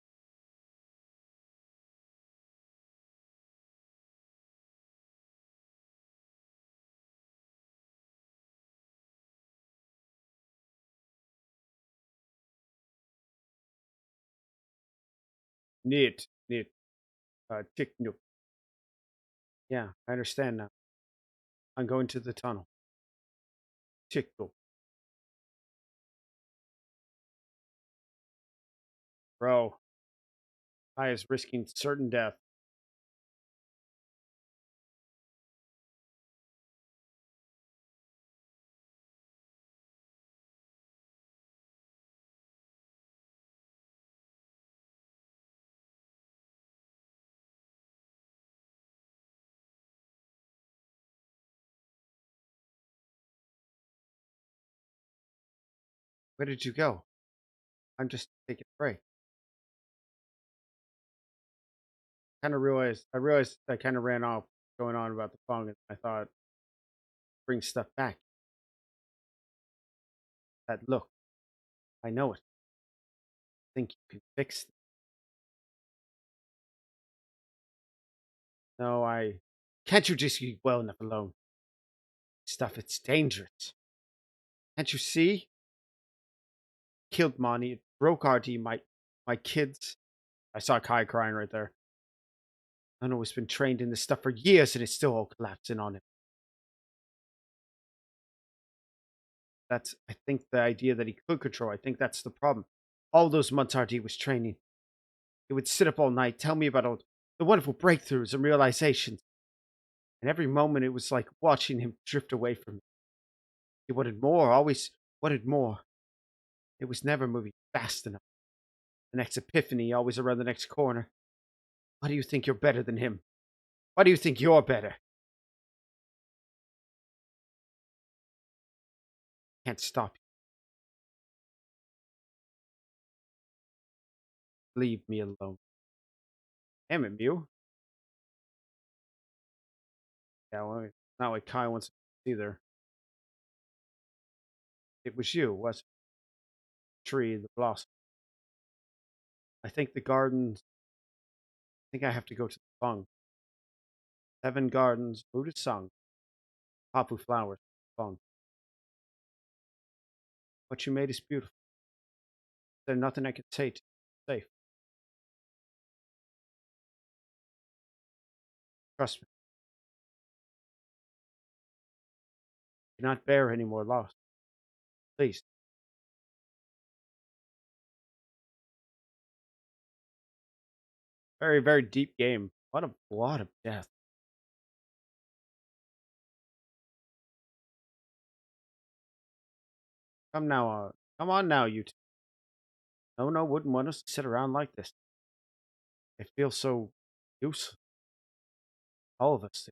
Neat, neat. Tick nook. Yeah, I understand now. I'm going to the tunnel. Tick nook. Bro, I is risking certain death. Where did you go? I'm just taking a break. I realized I kind of ran off going on about the fung, and I thought, bring stuff back. That look, I know it. Think you can fix it. No, I. Can't you just leave well enough alone? Stuff, it's dangerous. Can't you see? Killed Monty, it broke RD, my kids. I saw Kai crying right there. I know he's been trained in this stuff for years and it's still all collapsing on him. That's, I think, the idea that he could control. I think that's the problem. All those months RD was training, he would sit up all night, tell me about all the wonderful breakthroughs and realizations. And every moment it was like watching him drift away from me. He wanted more, always wanted more. It was never moving fast enough. The next epiphany always around the next corner. Why do you think you're better than him? Why do you think you're better? Can't stop you. Leave me alone. Damn it, Mew. Yeah, well, not like Kai wants to either. It was you, was the tree, the blossom. I think the gardens. I think I have to go to the Fung. 7 gardens, Buddhist sung, Papu flowers, Fung. What you made is beautiful. There's nothing I can say to you. Safe. Trust me. I cannot bear any more loss. Please. Very, very deep game. What a lot of death. Come now, come on now, you two. No, no, wouldn't want us to sit around like this. I feel so useless. All of us.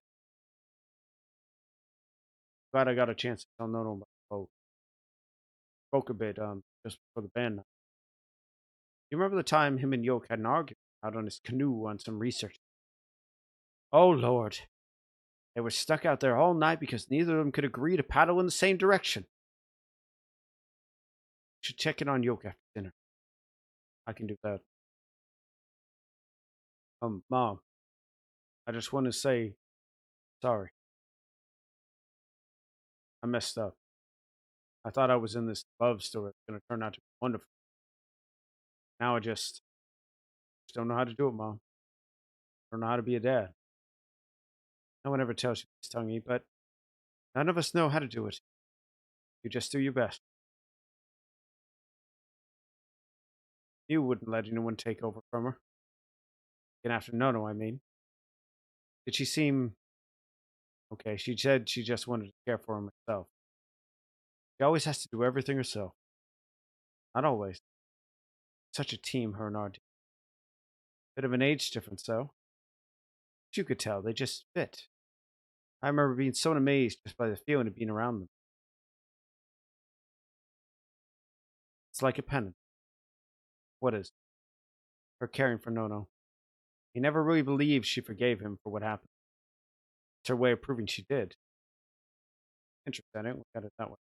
Glad I got a chance to tell Nono about the boat. Spoke a bit, just before the band. You remember the time him and Yoke had an argument out on his canoe on some research? Oh, Lord. They were stuck out there all night because neither of them could agree to paddle in the same direction. Should check in on Yoke after dinner. I can do that. Mom, I just want to say sorry. I messed up. I thought I was in this love story. It's going to turn out to be wonderful. Now I just don't know how to do it, Mom. I don't know how to be a dad. No one ever tells you this, Tongue, but none of us know how to do it. You just do your best. You wouldn't let anyone take over from her. And after Nono, I mean. Did she seem okay? She said she just wanted to care for him herself. She always has to do everything herself. Not always. Such a team, her and RD. Bit of an age difference, though. But you could tell they just fit. I remember being so amazed just by the feeling of being around them. It's like a penance. What is? Her caring for Nono. He never really believed she forgave him for what happened. It's her way of proving she did. Interesting. I didn't look at it that way.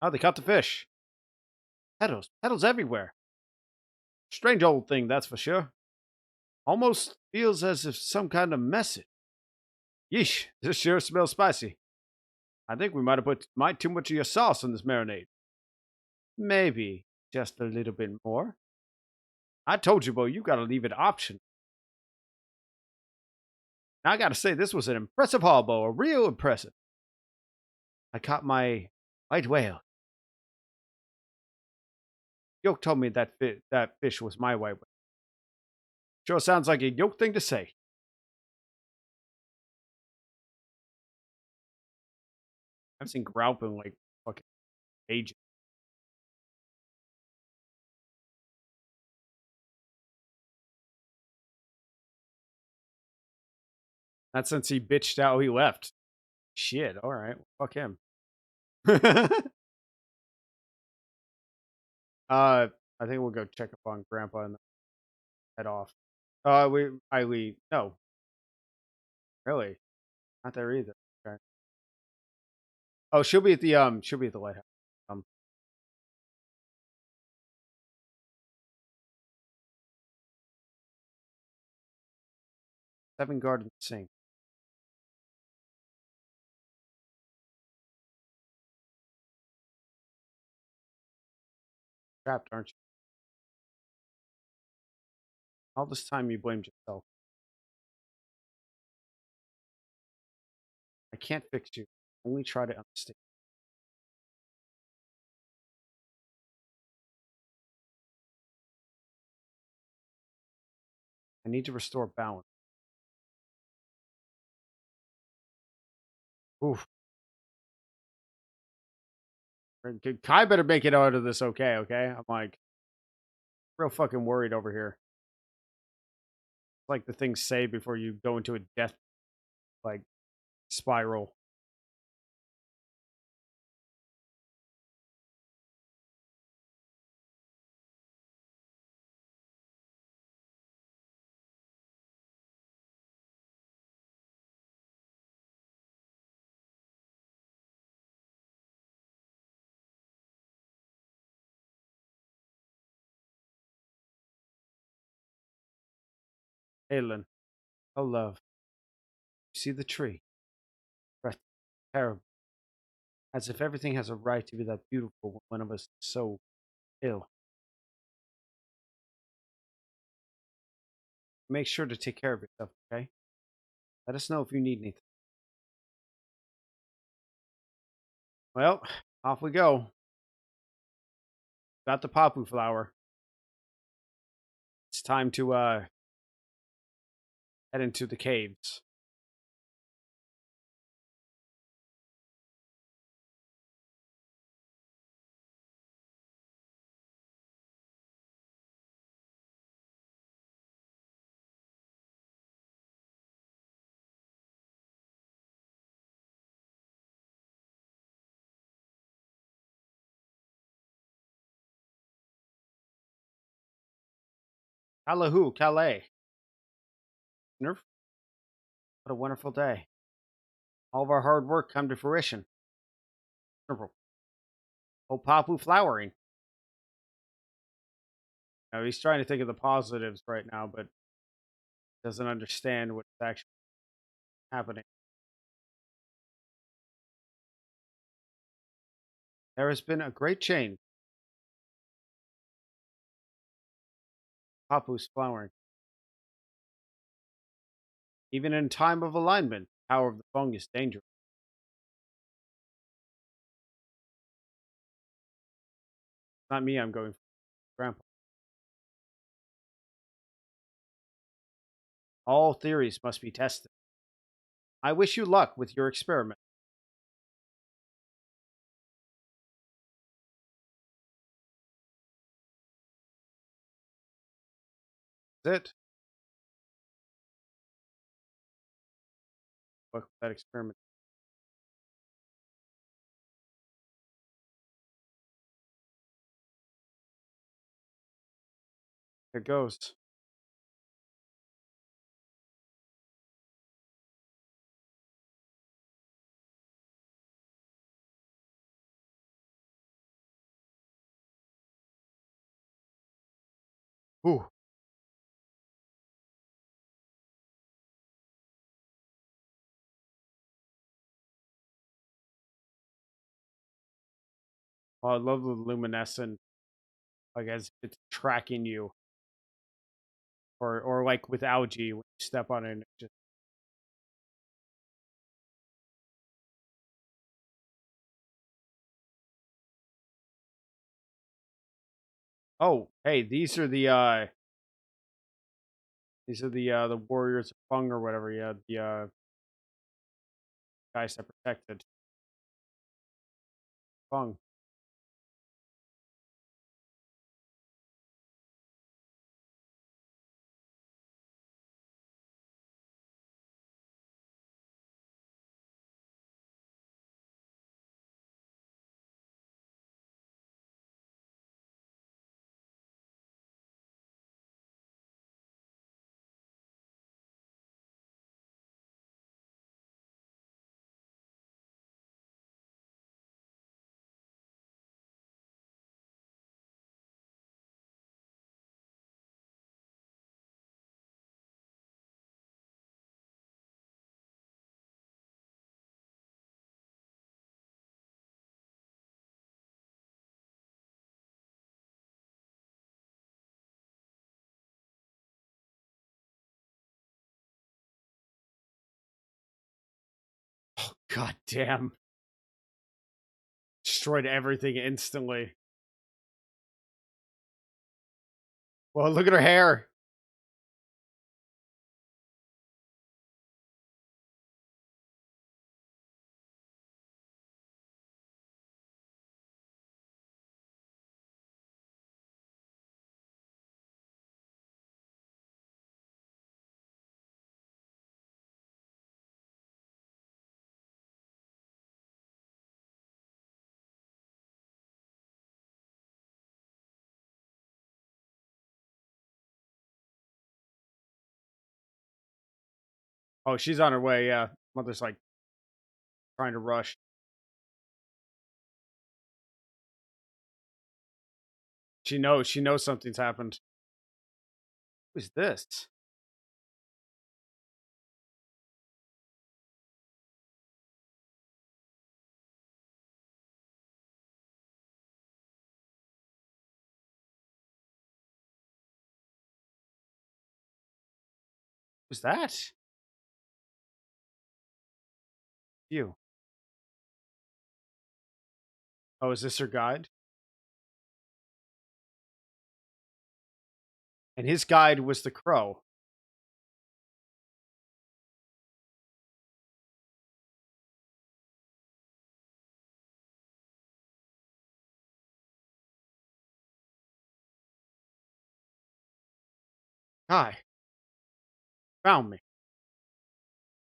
Oh, they caught the fish. Petals. Petals everywhere. Strange old thing, that's for sure. Almost feels as if some kind of message. Yeesh, this sure smells spicy. I think we might have put too much of your sauce in this marinade. Maybe just a little bit more. I told you, boy, you gotta leave it optional. Now, I gotta say, this was an impressive haul, Bo. A real impressive. I caught my white whale. Yoke told me that fish was my white whale. Sure sounds like a Yoke thing to say. I've seen Graup in like fucking ages. Not since he bitched out, he left. Shit. All right. Well, fuck him. I think we'll go check up on Grandpa and head off. I leave. No, really, not there either. Okay. Oh, she'll be at the lighthouse. Um, 7 garden sink. Trapped, aren't you? All this time you blamed yourself. I can't fix you. Only try to understand. I need to restore balance. Oof. Kai better make it out of this okay, okay? I'm like real fucking worried over here. Like the things say before you go into a death like spiral. Aelin, oh love, you see the tree? Breath, terrible. As if everything has a right to be that beautiful when one of us is so ill. Make sure to take care of yourself, okay? Let us know if you need anything. Well, off we go. Got the papu flower. It's time to head into the caves. Calahoo, Calais. Nerf, what a wonderful day. All of our hard work come to fruition. Wonderful. Oh, papu flowering. Now, he's trying to think of the positives right now, but doesn't understand what's actually happening. There has been a great change. Papu's flowering. Even in time of alignment, the power of the fungus is dangerous. Not me, I'm going for Grandpa. All theories must be tested. I wish you luck with your experiment. That's it. Luck with that experiment. Here goes. Ooh. Oh, I love the luminescent, like as if it's tracking you, or like with algae when you step on it, and it just oh, hey, these are the warriors of Fung or whatever. Yeah, the guys that protected Fung. God damn, destroyed everything instantly. Well, look at her hair. Oh, she's on her way. Yeah, mother's like trying to rush. She knows. She knows something's happened. Who's this? Was that? You. Oh, is this her guide? And his guide was the crow. Hi. Found me.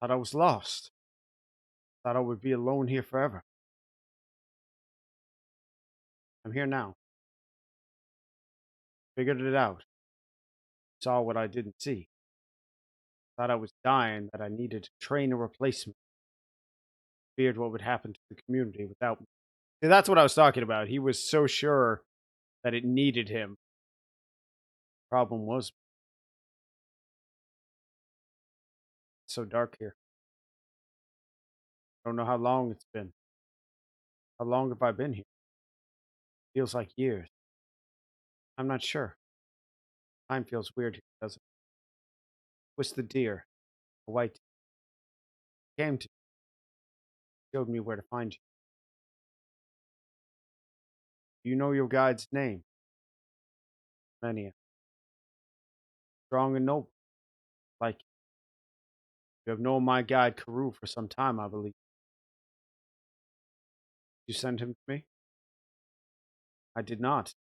Thought I was lost. Thought I would be alone here forever. I'm here now. Figured it out. Saw what I didn't see. Thought I was dying, that I needed to train a replacement. Feared what would happen to the community without me. See, that's what I was talking about. He was so sure that it needed him. Problem was, it's so dark here. I don't know how long it's been. How long have I been here? Feels like years. I'm not sure. Time feels weird here, doesn't it? What's the deer? A white deer. Came to me, showed me where to find you. Do you know your guide's name? Many. Strong and noble. Like you. You have known my guide Karu for some time, I believe. You sent him to me? I did not.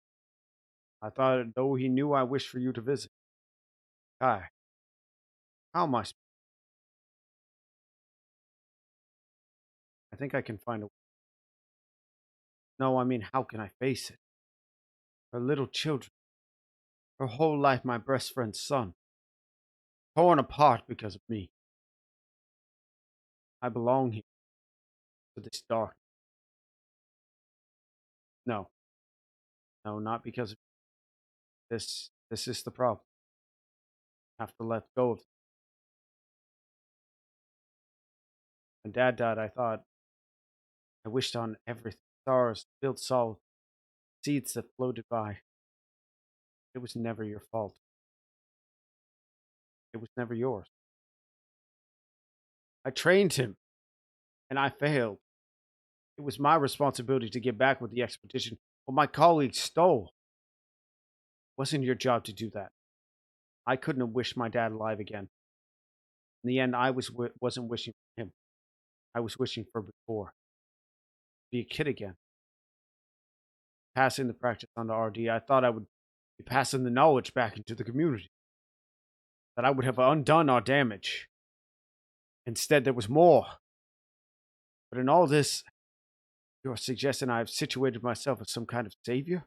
I thought, though he knew I wished for you to visit. Kai, how am I? I think I can find a. No, I mean, how can I face it? Her little children, her whole life, my best friend's son, torn apart because of me. I belong here to this dark. No, no, not because of this. This is the problem. I have to let go of it. When Dad died, I thought I wished on everything. Stars, built solid, seeds that floated by. It was never your fault. It was never yours. I trained him, and I failed. It was my responsibility to get back with the expedition. What my colleagues stole. It wasn't your job to do that. I couldn't have wished my dad alive again. In the end, wasn't wishing for him. I was wishing for before. Be a kid again. Passing the practice on to RD, I thought I would be passing the knowledge back into the community. That I would have undone our damage. Instead, there was more. But in all this, you're suggesting I have situated myself as some kind of savior?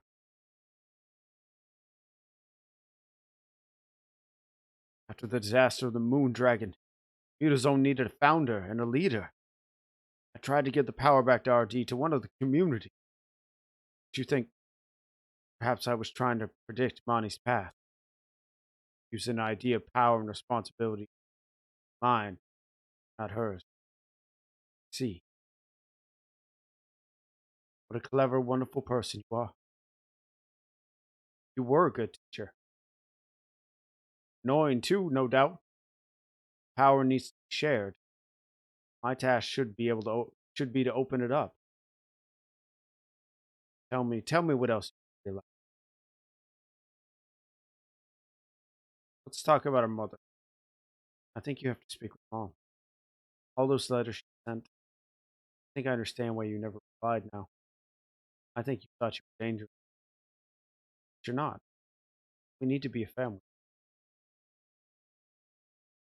After the disaster of the moon dragon, Mutazione needed a founder and a leader. I tried to give the power back to RD, to one of the community. Do you think perhaps I was trying to predict Mani's path? Use an idea of power and responsibility. Mine, not hers. See, what a clever, wonderful person you are. You were a good teacher. Annoying too, no doubt. Power needs to be shared. My task should be to open it up. Tell me what else you like. Let's talk about her mother. I think you have to speak with Mom. All those letters she sent. I think I understand why you never replied now. I think you thought you were dangerous. But you're not. We need to be a family.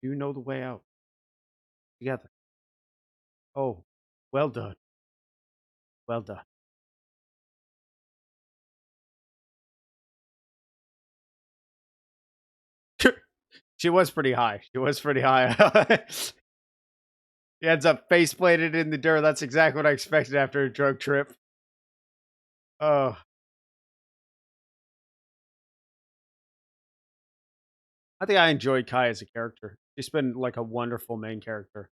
You know the way out. Together. Oh, well done. Well done. She was pretty high. She was pretty high. He ends up face planted in the dirt. That's exactly what I expected after a drug trip. Oh, I think I enjoyed Kai as a character. She's been like a wonderful main character.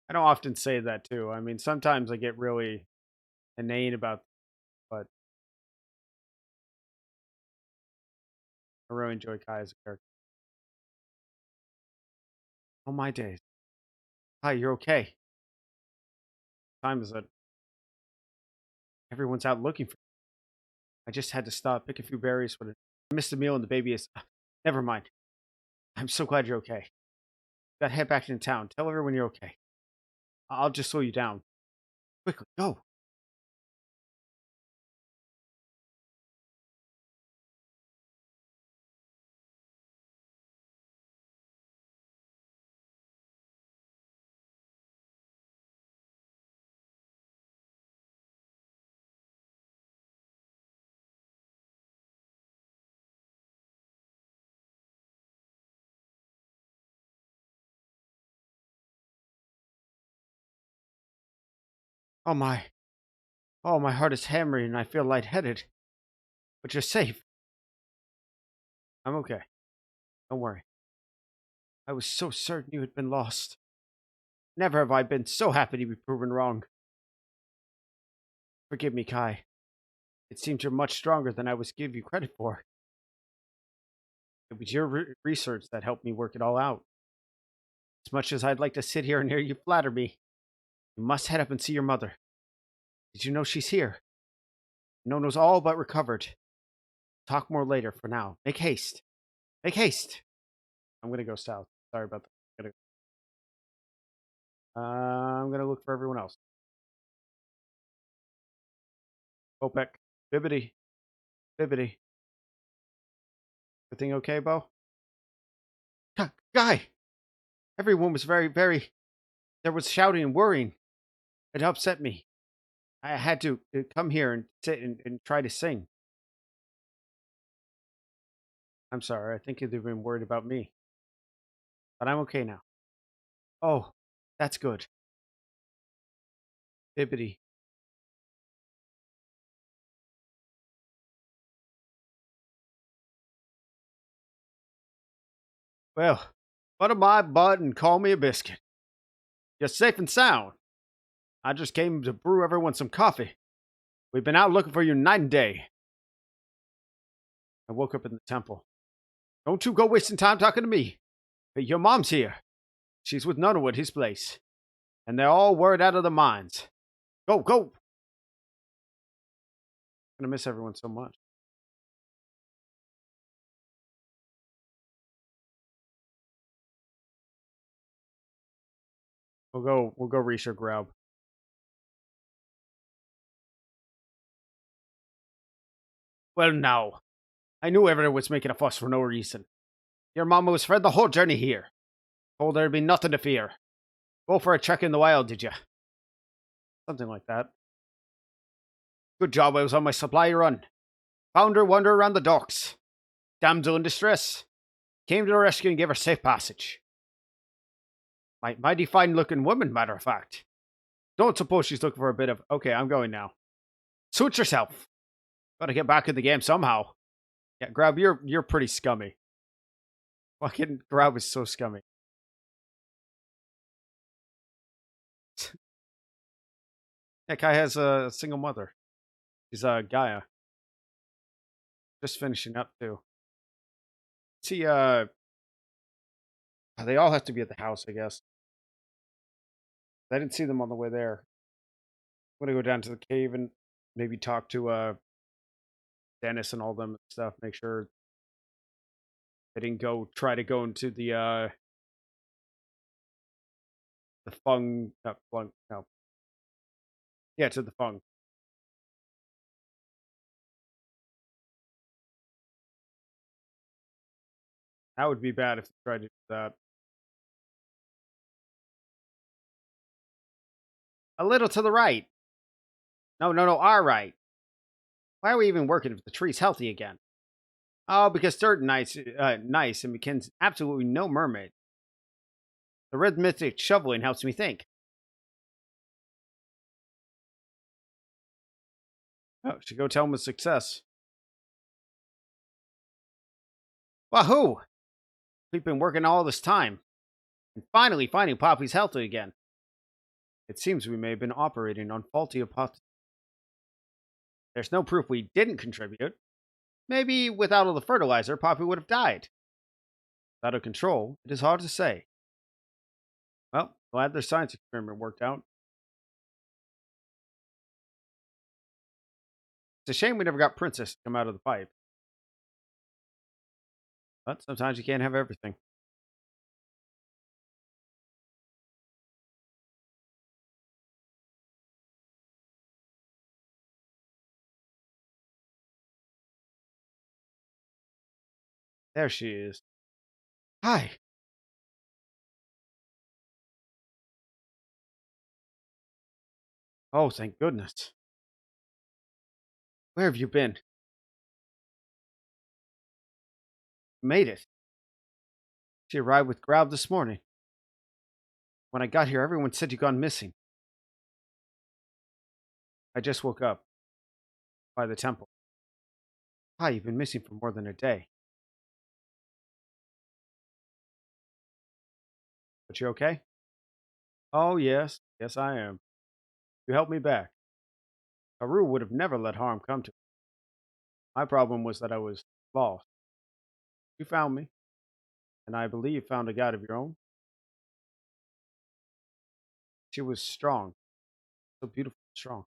I don't often say that too. I mean, sometimes I get really inane about, but I really enjoy Kai as a character. Oh my days. Kai, you're okay. Time is it? Everyone's out looking for you. I just had to stop, pick a few berries for the. I missed a meal and the baby is. Never mind. I'm so glad you're okay. Gotta head back into town. Tell everyone you're okay. I'll just slow you down. Quickly, go. Oh my. Oh, my heart is hammering and I feel lightheaded. But you're safe. I'm okay. Don't worry. I was so certain you had been lost. Never have I been so happy to be proven wrong. Forgive me, Kai. It seems you're much stronger than I was give you credit for. It was your research that helped me work it all out. As much as I'd like to sit here and hear you flatter me, you must head up and see your mother. Did you know she's here? Nono's all but recovered. Talk more later for now. Make haste. Make haste. I'm gonna go south. Sorry about that. I'm gonna look for everyone else. Opec. Bibbity. Bibbity. Everything okay, Bo? Guy! Everyone was very. There was shouting and worrying. It upset me. I had to come here and sit and try to sing. I'm sorry. I think they've been worried about me. But I'm okay now. Oh, that's good. Bibbity. Well, butter my butt and call me a biscuit. You're safe and sound. I just came to brew everyone some coffee. We've been out looking for you night and day. I woke up in the temple. Don't you go wasting time talking to me. But your mom's here. She's with Nono at his place. And they're all worried out of their minds. Go, go! I'm gonna miss everyone so much. We'll go reach or grab. Well, now. I knew everyone was making a fuss for no reason. Your mama was fed the whole journey here. Told her there'd be nothing to fear. Go for a trek in the wild, did you? Something like that. Good job I was on my supply run. Found her wander around the docks. Damsel in distress. Came to her rescue and gave her safe passage. Mighty fine looking woman, matter of fact. Don't suppose she's looking for a bit of, okay, I'm going now. Suit yourself. Gotta get back in the game somehow. Yeah, Grab, you're pretty scummy. Fucking Grab is so scummy. That guy has a single mother. She's Gaia. Just finishing up too. See, they all have to be at the house, I guess. I didn't see them on the way there. I'm gonna go down to the cave and maybe talk to Dennis and all them and stuff. Make sure they didn't try to go into the fung, not flung, no, yeah, to the fung. That would be bad if they tried to do that. A little to the right. No, our right. Why are we even working if the tree's healthy again? Oh, because dirt nice and McKinn's absolutely no mermaid. The rhythmic shoveling helps me think. Oh, should go tell him a success. Wahoo! We've been working all this time. And finally finding Poppy's healthy again. It seems we may have been operating on faulty hypotheses. There's no proof we didn't contribute. Maybe without all the fertilizer, Poppy would have died. Out of control, it is hard to say. Well, glad their science experiment worked out. It's a shame we never got Princess to come out of the pipe. But sometimes you can't have everything. There she is. Hi. Oh, thank goodness. Where have you been? Made it. She arrived with Ground this morning. When I got here, everyone said you'd gone missing. I just woke up by the temple. Hi, you've been missing for more than a day. But you okay? Oh, yes. Yes, I am. You helped me back. Haru would have never let harm come to me. My problem was that I was lost. You found me, and I believe found a guide of your own. She was strong, so beautiful and strong.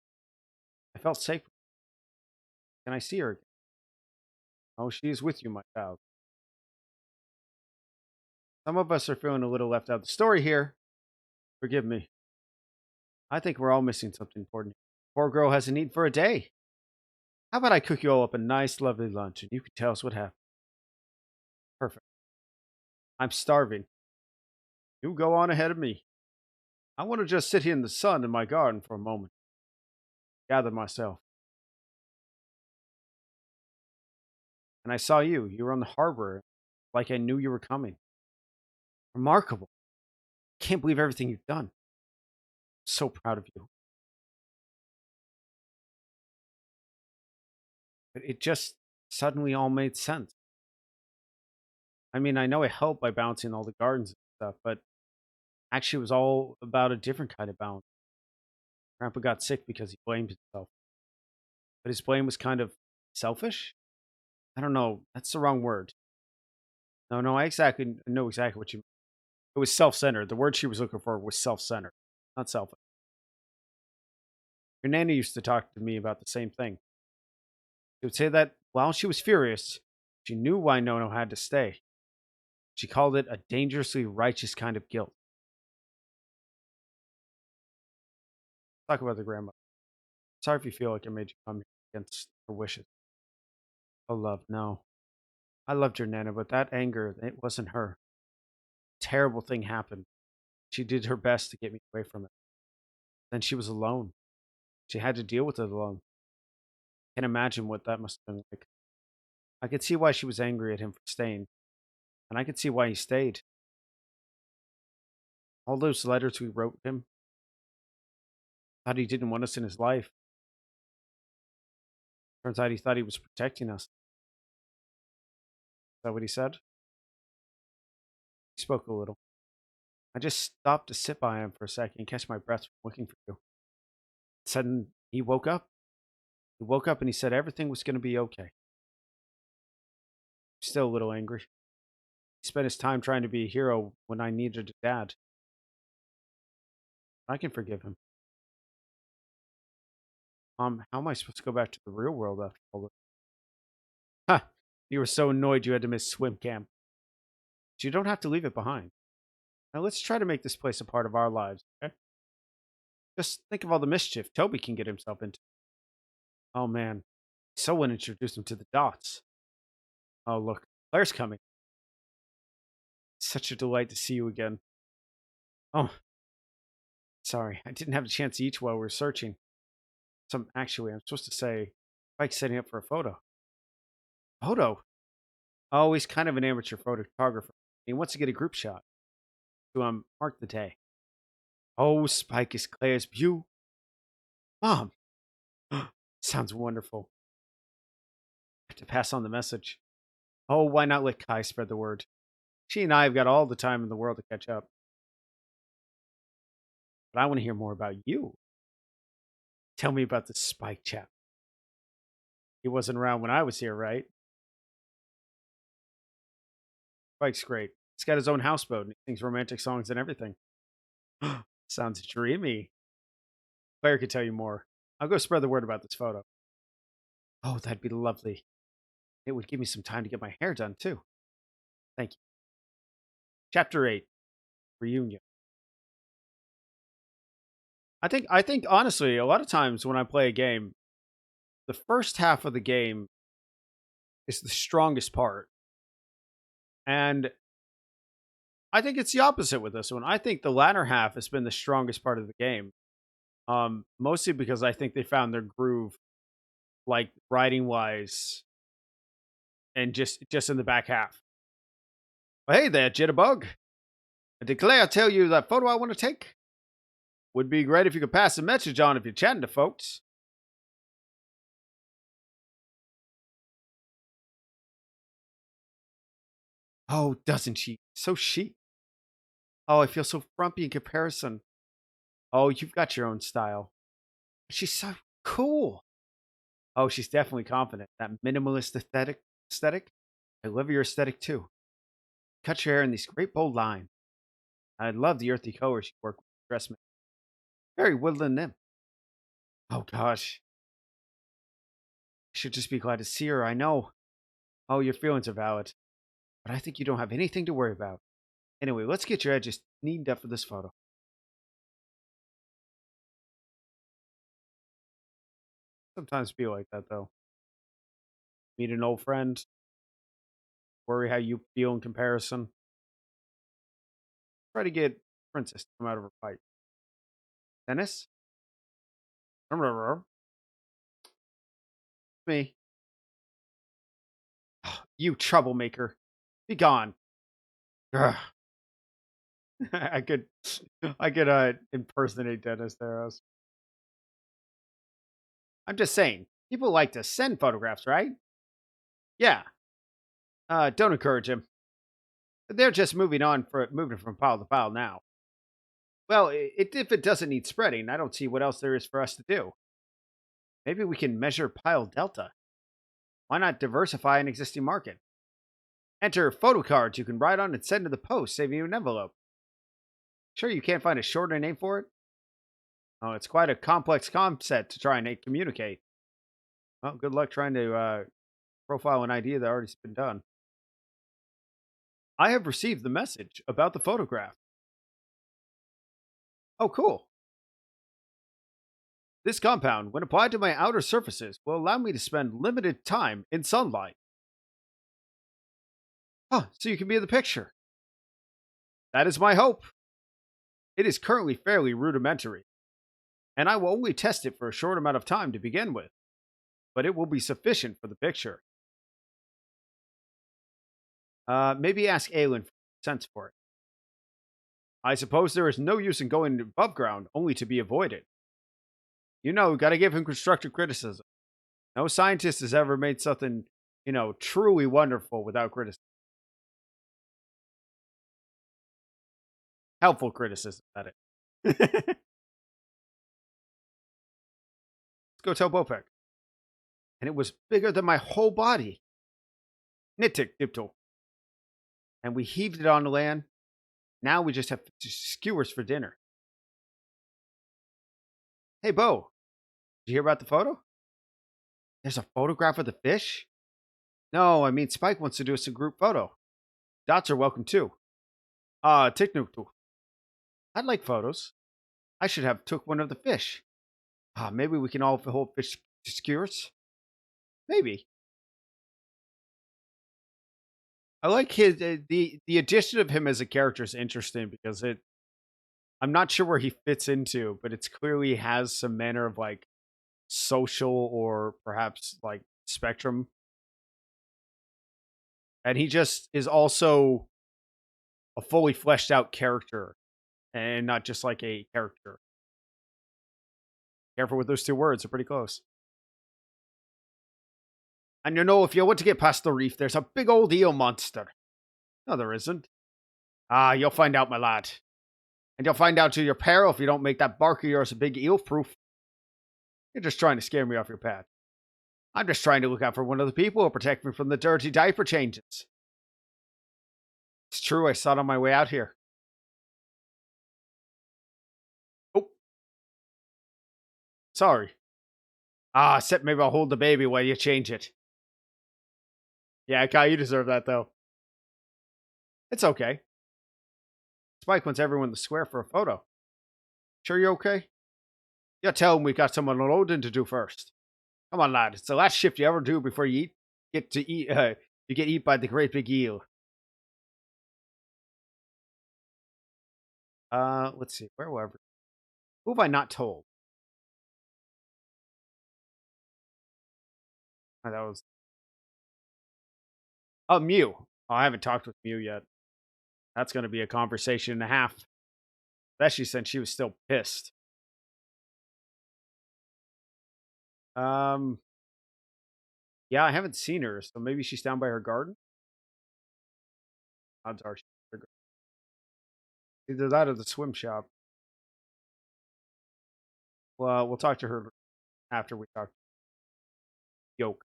I felt safe. Can I see her again? Oh, she is with you, my child. Some of us are feeling a little left out of the story here. Forgive me. I think we're all missing something important. Poor girl hasn't eaten for a day. How about I cook you all up a nice, lovely lunch and you can tell us what happened? Perfect. I'm starving. You go on ahead of me. I want to just sit here in the sun in my garden for a moment. Gather myself. And I saw you. You were on the harbor. Like I knew you were coming. Remarkable. Can't believe everything you've done. So proud of you. But it just suddenly all made sense. I mean, I know it helped by balancing all the gardens and stuff, but actually it was all about a different kind of balance. Grandpa got sick because he blamed himself. But his blame was kind of selfish? I don't know. That's the wrong word. No, no, I know exactly what you mean. It was self-centered. The word she was looking for was self-centered, not selfish. Your nanny used to talk to me about the same thing. She would say that while she was furious, she knew why Nono had to stay. She called it a dangerously righteous kind of guilt. Talk about the grandma. Sorry if you feel like I made you come here against her wishes. Oh, love, no. I loved your Nana, but that anger, it wasn't her. Terrible thing happened. She did her best to get me away from it. Then she was alone. She had to deal with it alone. Can't imagine what that must have been like. I could see why she was angry at him for staying, and I could see why he stayed. All those letters we wrote him, thought he didn't want us in his life. Turns out he thought he was protecting us. Is that what he said? He spoke a little. I just stopped to sit by him for a second and catch my breath from looking for you. Suddenly, he woke up. He woke up and he said everything was going to be okay. Still a little angry. He spent his time trying to be a hero when I needed a dad. I can forgive him. How am I supposed to go back to the real world after all this? Ha! You were so annoyed you had to miss swim camp. But you don't have to leave it behind. Now let's try to make this place a part of our lives, okay? Just think of all the mischief Toby can get himself into. Oh man, someone introduced him to the dots. Oh look, Claire's coming. Such a delight to see you again. Oh, sorry, I didn't have a chance to eat while we were searching. Actually, I'm supposed to say, Mike's setting up for a photo. Photo? Oh, he's kind of an amateur photographer. He wants to get a group shot to mark the day. Oh, Spike is Claire's view. Mom, sounds wonderful. I have to pass on the message. Oh, why not let Kai spread the word? She and I have got all the time in the world to catch up. But I want to hear more about you. Tell me about this Spike chap. He wasn't around when I was here, right? Spike's great. He's got his own houseboat and he sings romantic songs and everything. Sounds dreamy. Claire could tell you more. I'll go spread the word about this photo. Oh, that'd be lovely. It would give me some time to get my hair done, too. Thank you. Chapter 8. Reunion. I think honestly, a lot of times when I play a game, the first half of the game is the strongest part. And I think it's the opposite with this one. I think the latter half has been the strongest part of the game. Mostly because I think they found their groove, like writing wise, and just in the back half. Well, hey there, Jitterbug. I declare I tell you that photo I want to take. Would be great if you could pass a message on if you're chatting to folks. Oh, doesn't she? So chic. Oh, I feel so frumpy in comparison. Oh, you've got your own style. She's so cool. Oh, she's definitely confident. That minimalist aesthetic. I love your aesthetic too. Cut your hair in these great bold lines. I love the earthy colors you work with. Dress me. Very woodland nymph. Oh gosh. I should just be glad to see her, I know. Oh, your feelings are valid. But I think you don't have anything to worry about. Anyway, let's get your edges neatened up for this photo. Sometimes feel like that though. Meet an old friend, worry how you feel in comparison. Try to get Princess to come out of her fight. Dennis? Me. You troublemaker. Be gone. Ugh. I could impersonate Dennis there. I'm just saying, people like to send photographs, right? Yeah. Don't encourage him. They're just moving from pile to pile now. Well, if it doesn't need spreading, I don't see what else there is for us to do. Maybe we can measure pile delta. Why not diversify an existing market? Enter photo cards you can write on and send to the post, saving you an envelope. Sure, you can't find a shorter name for it? Oh, it's quite a complex concept to try and communicate. Well, good luck trying to profile an idea that already's been done. I have received the message about the photograph. Oh, cool. This compound, when applied to my outer surfaces, will allow me to spend limited time in sunlight. Huh, so you can be in the picture. That is my hope. It is currently fairly rudimentary, and I will only test it for a short amount of time to begin with, but it will be sufficient for the picture. Maybe ask Aelin for sense for it. I suppose there is no use in going above ground only to be avoided. You know, gotta give him constructive criticism. No scientist has ever made something, truly wonderful without criticism. Helpful criticism, that is. Let's go tell Bopek. And it was bigger than my whole body. Nittick, Dipto. And we heaved it on the land. Now we just have skewers for dinner. Hey, Bo. Did you hear about the photo? There's a photograph of the fish? No, I mean, Spike wants to do us a group photo. Dots are welcome too. Tiknuk. I'd like photos. I should have took one of the fish. Maybe we can all hold fish skewers? Maybe. I like his the addition of him as a character is interesting because I'm not sure where he fits into, but it's clearly has some manner of like social or perhaps like spectrum. And he just is also a fully fleshed out character and not just like a character. Careful with those two words, they're pretty close. And if you want to get past the reef, there's a big old eel monster. No, there isn't. You'll find out, my lad. And you'll find out to your peril if you don't make that bark of yours a big eel proof. You're just trying to scare me off your path. I'm just trying to look out for one of the people who protect me from the dirty diaper changes. It's true. I saw it on my way out here. Oh, sorry. Ah, except maybe I'll hold the baby while you change it. Yeah, Kai, you deserve that though. It's okay. Spike wants everyone in the square for a photo. Sure you're okay? Yeah, tell him we got some unloading to do first. Come on, lad. It's the last shift you ever do before get to eat. You get eat by the great big eel. Let's see. Where were we? Who have I not told? Oh, that was Mew. Oh, I haven't talked with Mew yet. That's going to be a conversation and a half. Especially since she was still pissed. Um, yeah, I haven't seen her, so maybe she's down by her garden. Odds are she's at her either that or the swim shop. Well, we'll talk to her after we talk to Yoke.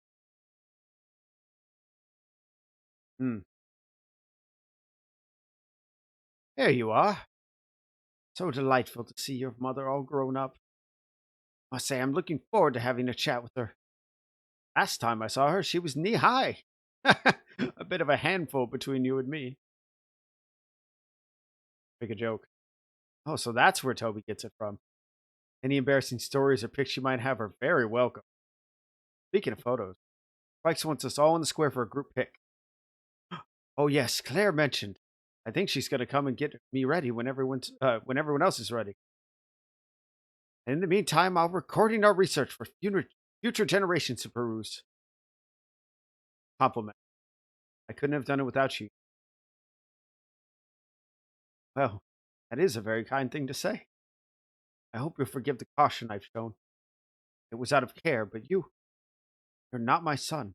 Hmm. There you are. So delightful to see your mother all grown up. I say I'm looking forward to having a chat with her. Last time I saw her, she was knee high. A bit of a handful between you and me. Make a joke. Oh, so that's where Toby gets it from. Any embarrassing stories or pics you might have are very welcome. Speaking of photos, Spikes wants us all in the square for a group pic. Oh yes, Claire mentioned. I think she's gonna come and get me ready when everyone else is ready. And in the meantime, I'll recording our research for future generations to peruse. Compliment. I couldn't have done it without you. Well, that is a very kind thing to say. I hope you'll forgive the caution I've shown. It was out of care, but you're not my son.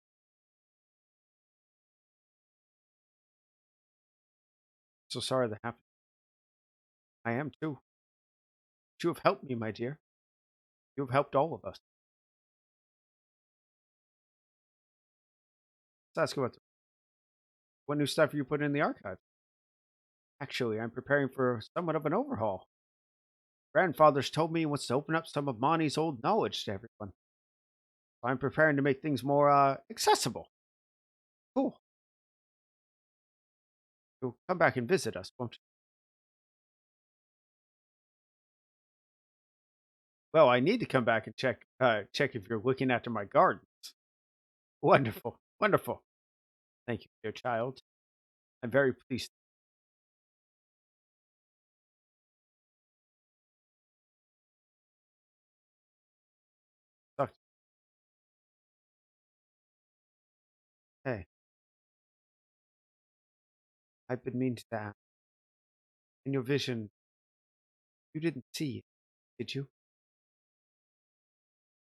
So sorry that happened. I am too. But you have helped me, my dear. You have helped all of us. Let's ask about what new stuff you put in the archive. Actually, I'm preparing for somewhat of an overhaul. Grandfather's told me he wants to open up some of Monty's old knowledge to everyone. So I'm preparing to make things more accessible. Cool. You'll come back and visit us, won't you? Well, I need to come back and check if you're looking after my gardens. Wonderful, wonderful. Thank you, dear child. I'm very pleased. Hey, I've been meaning to ask. In your vision, you didn't see it, did you?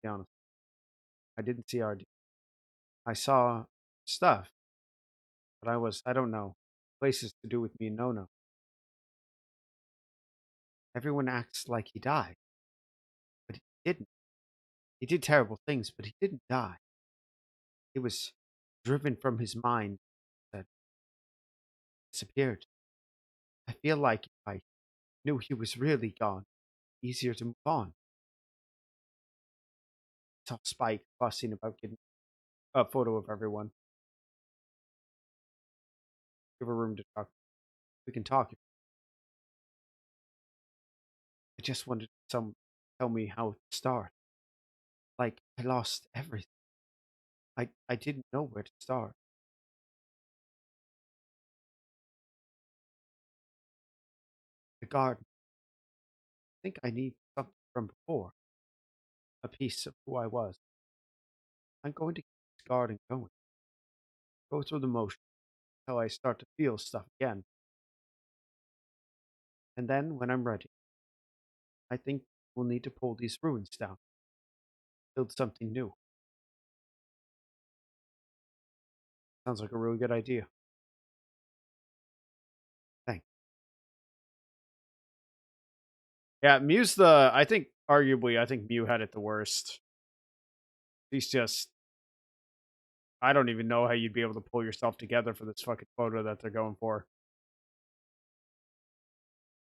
Be honest. I didn't see RD. I saw stuff, but I don't know, places to do with me, no, no. Everyone acts like he died, but he didn't. He did terrible things, but he didn't die. He was driven from his mind that disappeared. I feel like if I knew he was really gone, easier to move on. Saw Spike fussing about getting a photo of everyone. Give a room to talk. We can talk. I just wanted some tell me how to start. Like I lost everything. I didn't know where to start. The garden. I think I need something from before. A piece of who I was. I'm going to keep this garden going. Go through the motion until I start to feel stuff again. And then when I'm ready, I think we'll need to pull these ruins down. Build something new. Sounds like a really good idea. Thanks. Yeah, Mew's I think arguably I think Mew had it the worst. He's just I don't even know how you'd be able to pull yourself together for this fucking photo that they're going for.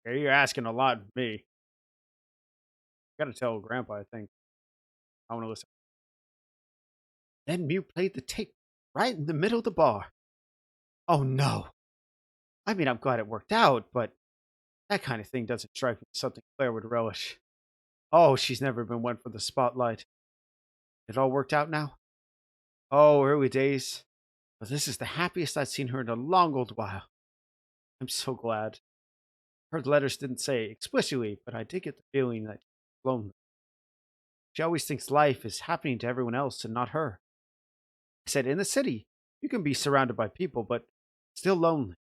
Yeah, you're asking a lot of me. Gotta tell Grandpa, I think. I want to listen. Then Mute played the tape right in the middle of the bar. Oh no. I mean, I'm glad it worked out, but that kind of thing doesn't strike me as something Claire would relish. Oh, she's never been one for the spotlight. It all worked out now? Oh, early days. But this is the happiest I've seen her in a long old while. I'm so glad. Her letters didn't say explicitly, but I did get the feeling that she's lonely. She always thinks life is happening to everyone else and not her. I said, in the city, you can be surrounded by people, but still lonely.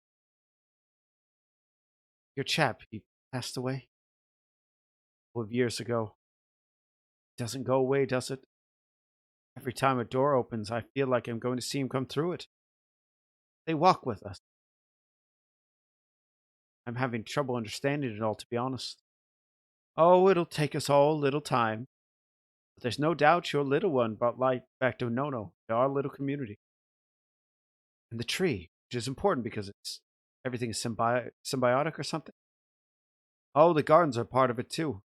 Your chap, he passed away a couple of years ago. It doesn't go away, does it? Every time a door opens, I feel like I'm going to see him come through it. They walk with us. I'm having trouble understanding it all, to be honest. Oh, it'll take us all a little time. But there's no doubt your little one brought light back to Nono, to our little community. And the tree, which is important because it's everything is symbiotic or something. Oh, the gardens are part of it too.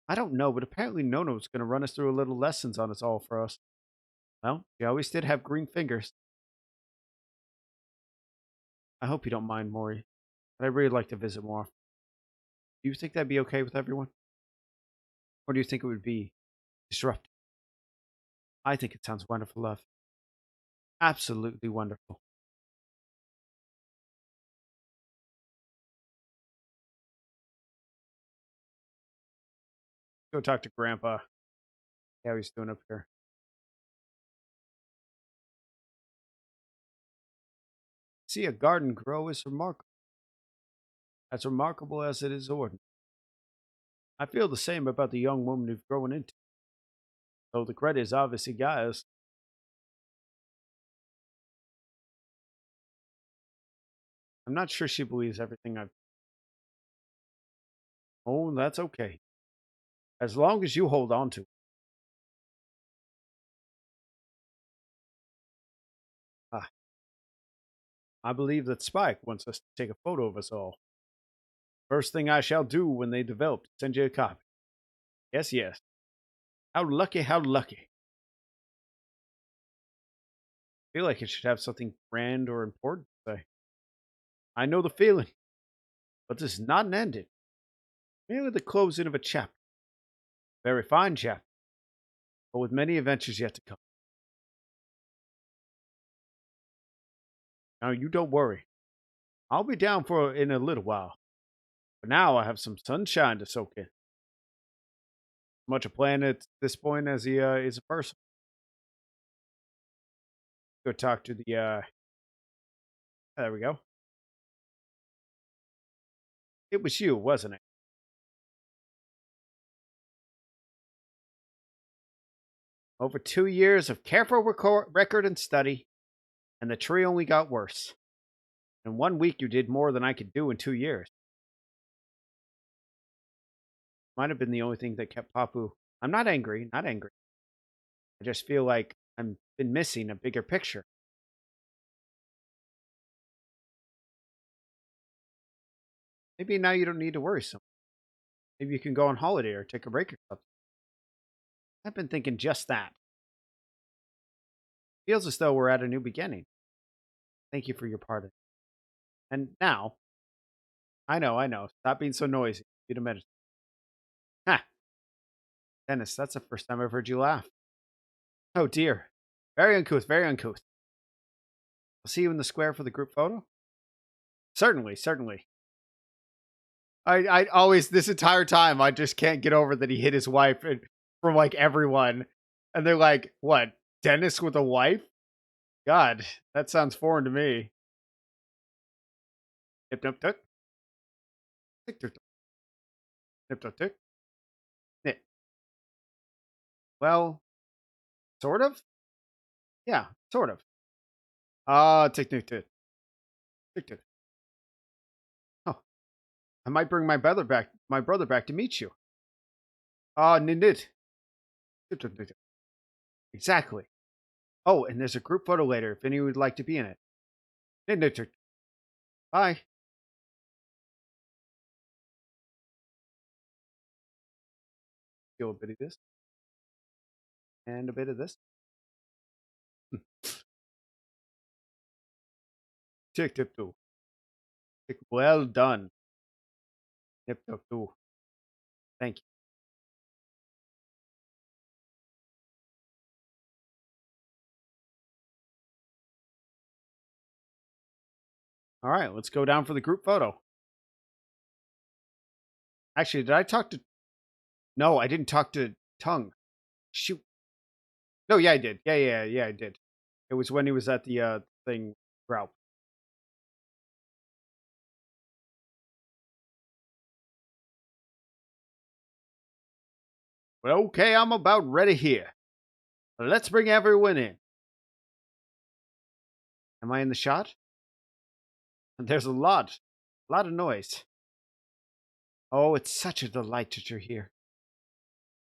I don't know, but apparently Nono's going to run us through a little lessons on it all for us. Well, she always did have green fingers. I hope you don't mind, Maury, but I'd really like to visit more. Do you think that'd be okay with everyone? Or do you think it would be disruptive? I think it sounds wonderful, love. Absolutely wonderful. Go talk to Grandpa. How he's doing up here. See a garden grow is remarkable. As remarkable as it is ordinary. I feel the same about the young woman you've grown into. Though the credit is obviously Gaia's. I'm not sure she believes everything I've. Oh, that's okay. As long as you hold on to it. Ah, I believe that Spike wants us to take a photo of us all. First thing I shall do when they develop, send you a copy. Yes, yes. How lucky, how lucky. I feel like it should have something grand or important to say. I know the feeling, but this is not an ending. Merely the closing of a chapter. Very fine chapter, but with many adventures yet to come. Now you don't worry. I'll be down for in a little while. For now, I have some sunshine to soak in. Much a plan at this point as he is a person. Go talk to the. There we go. It was you, wasn't it? Over 2 years of careful record and study, and the tree only got worse. In 1 week, you did more than I could do in 2 years. Might have been the only thing that kept Papu. I'm not angry, not angry. I just feel like I'm been missing a bigger picture. Maybe now you don't need to worry so much. Maybe you can go on holiday or take a break or something. I've been thinking just that. Feels as though we're at a new beginning. Thank you for your pardon. And now, I know. Stop being so noisy. You to meditate. Ha! Dennis, that's the first time I've heard you laugh. Oh dear. Very uncouth, very uncouth. I'll see you in the square for the group photo? Certainly, certainly. I always, this entire time, I just can't get over that he hit his wife from like everyone. And they're like, what? Dennis with a wife? God, that sounds foreign to me. Nip, nip, tuck. Tick, tick, tick. Nip, tuck, tick. Nip. Well, sort of? Yeah, sort of. Ah, tick, tick, tick. Tick, tick. Oh, I might bring my brother back to meet you. Ah, nit. Tick, tick, tick. Exactly. Oh, and there's a group photo later if anyone would like to be in it. Nit, nit, tick. Bye. steal a bit of this and a bit of this. Tick tip two. Tick, well done. Tip tip two. Thank you. All right, let's go down for the group photo. Actually, did I talk to? No, I didn't talk to Tongue. Shoot. No, yeah, I did. Yeah, I did. It was when he was at the thing, Graup. Well, okay, I'm about ready here. Let's bring everyone in. Am I in the shot? There's a lot of noise. Oh, it's such a delight that you're here.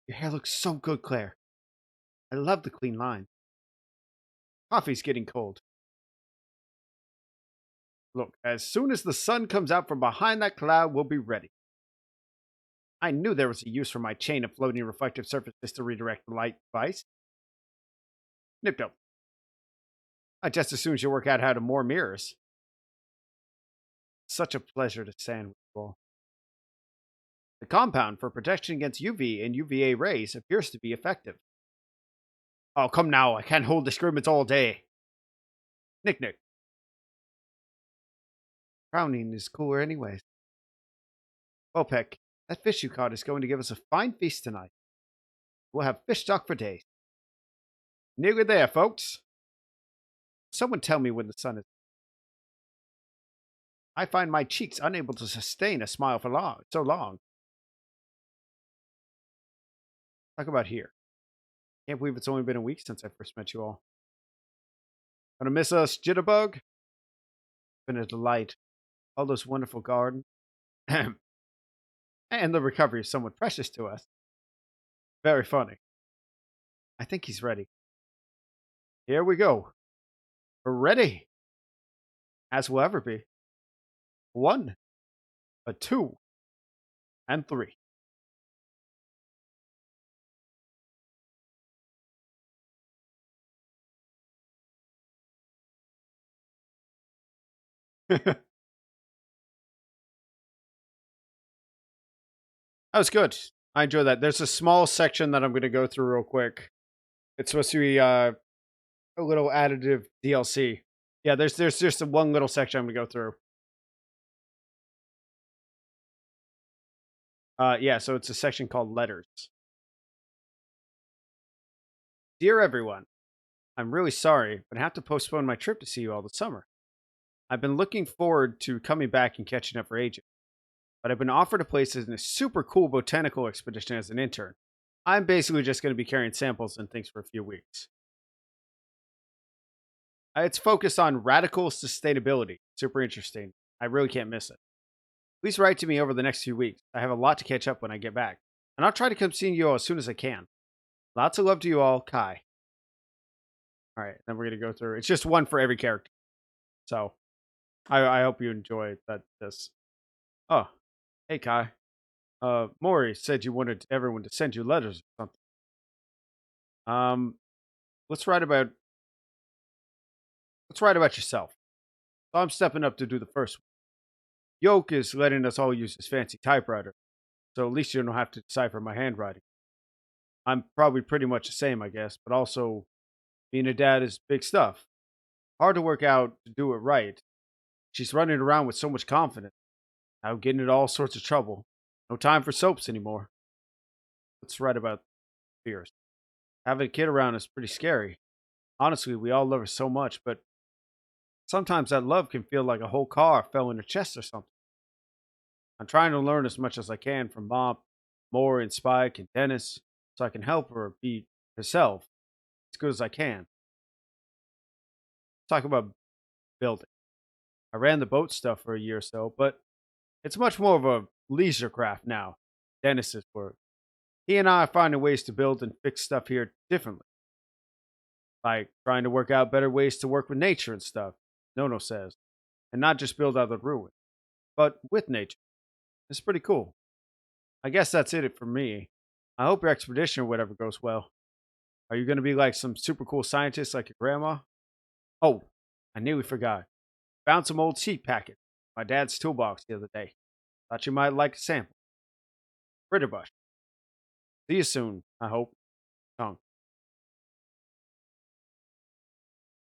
Your hair looks so good, Claire. I love the clean line. Coffee's getting cold. Look, as soon as the sun comes out from behind that cloud, we'll be ready. I knew there was a use for my chain of floating reflective surfaces to redirect the light device. Nipto. Just as soon as you work out how to moor mirrors. Such a pleasure to stand with you all. The compound for protection against UV and UVA rays appears to be effective. Oh, come now, I can't hold disagreements all day. Nick Nick. Frowning is cooler anyways. Well, Peck, that fish you caught is going to give us a fine feast tonight. We'll have fish stock for days. Nearly there, folks. Someone tell me when the sun is. I find my cheeks unable to sustain a smile for so long. Talk about here. Can't believe it's only been a week since I first met you all. Gonna miss us, Jitterbug? Been a delight. All those wonderful gardens. And the recovery is somewhat precious to us. Very funny. I think he's ready. Here we go. We're ready. As we'll ever be. 1, a 2, and 3. That was good. I enjoy that. There's a small section that I'm going to go through real quick. It's supposed to be a little additive DLC. Yeah, there's just one little section I'm going to go through. Yeah, so it's a section called Letters. Dear everyone, I'm really sorry, but I have to postpone my trip to see you all this summer. I've been looking forward to coming back and catching up for ages, but I've been offered a place in a super cool botanical expedition as an intern. I'm basically just going to be carrying samples and things for a few weeks. It's focused on radical sustainability. Super interesting. I really can't miss it. Please write to me over the next few weeks. I have a lot to catch up when I get back, and I'll try to come see you all as soon as I can. Lots of love to you all, Kai. All right, then we're going to go through. It's just one for every character. So I hope you enjoy that. This. Oh, hey Kai. Maury said you wanted everyone to send you letters or something. Let's write about yourself. So I'm stepping up to do the first one. Yoke is letting us all use his fancy typewriter, so at least you don't have to decipher my handwriting. I'm probably pretty much the same, I guess, but also being a dad is big stuff. Hard to work out to do it right. She's running around with so much confidence. Now getting into all sorts of trouble. No time for soaps anymore. Let's write about fears. Having a kid around is pretty scary. Honestly, we all love her so much, but sometimes that love can feel like a whole car fell in her chest or something. I'm trying to learn as much as I can from Mom, Maury, and Spike, and Dennis, so I can help her be herself as good as I can. Talk about building. I ran the boat stuff for a year or so, but it's much more of a leisure craft now. Dennis's work. He and I are finding ways to build and fix stuff here differently. Like trying to work out better ways to work with nature and stuff, Nono says. And not just build out the ruin, but with nature. It's pretty cool. I guess that's it for me. I hope your expedition or whatever goes well. Are you going to be like some super cool scientist like your grandma? Oh, I nearly forgot. Found some old seed packets. My dad's toolbox the other day. Thought you might like a sample. Britterbush. See you soon, I hope. Tongue.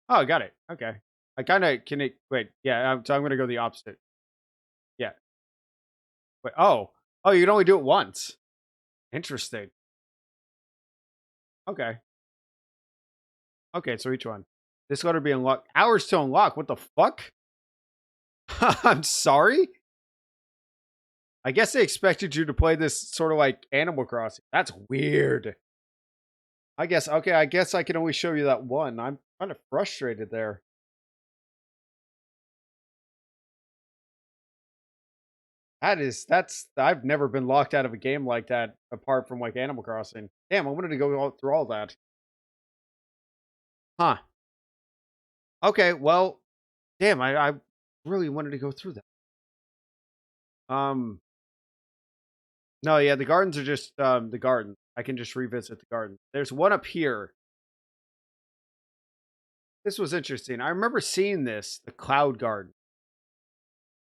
Oh, I got it. Okay. I kind of can it. Wait, yeah. So I'm gonna go the opposite. Yeah. Wait. Oh. Oh, you can only do it once. Interesting. Okay. Okay. So each one. This letter be unlocked. Hours to unlock. What the fuck? I'm sorry. I guess they expected you to play this sort of like Animal Crossing. That's weird. I guess. Okay. I guess I can only show you that one. I'm kind of frustrated there. That's I've never been locked out of a game like that apart from like Animal Crossing. Damn, I wanted to go through all that. Huh. Okay, well, damn, I really wanted to go through that. Um no, yeah, the gardens are just the garden. I can just revisit the garden. There's one up here. This was interesting. I remember seeing this, the cloud garden.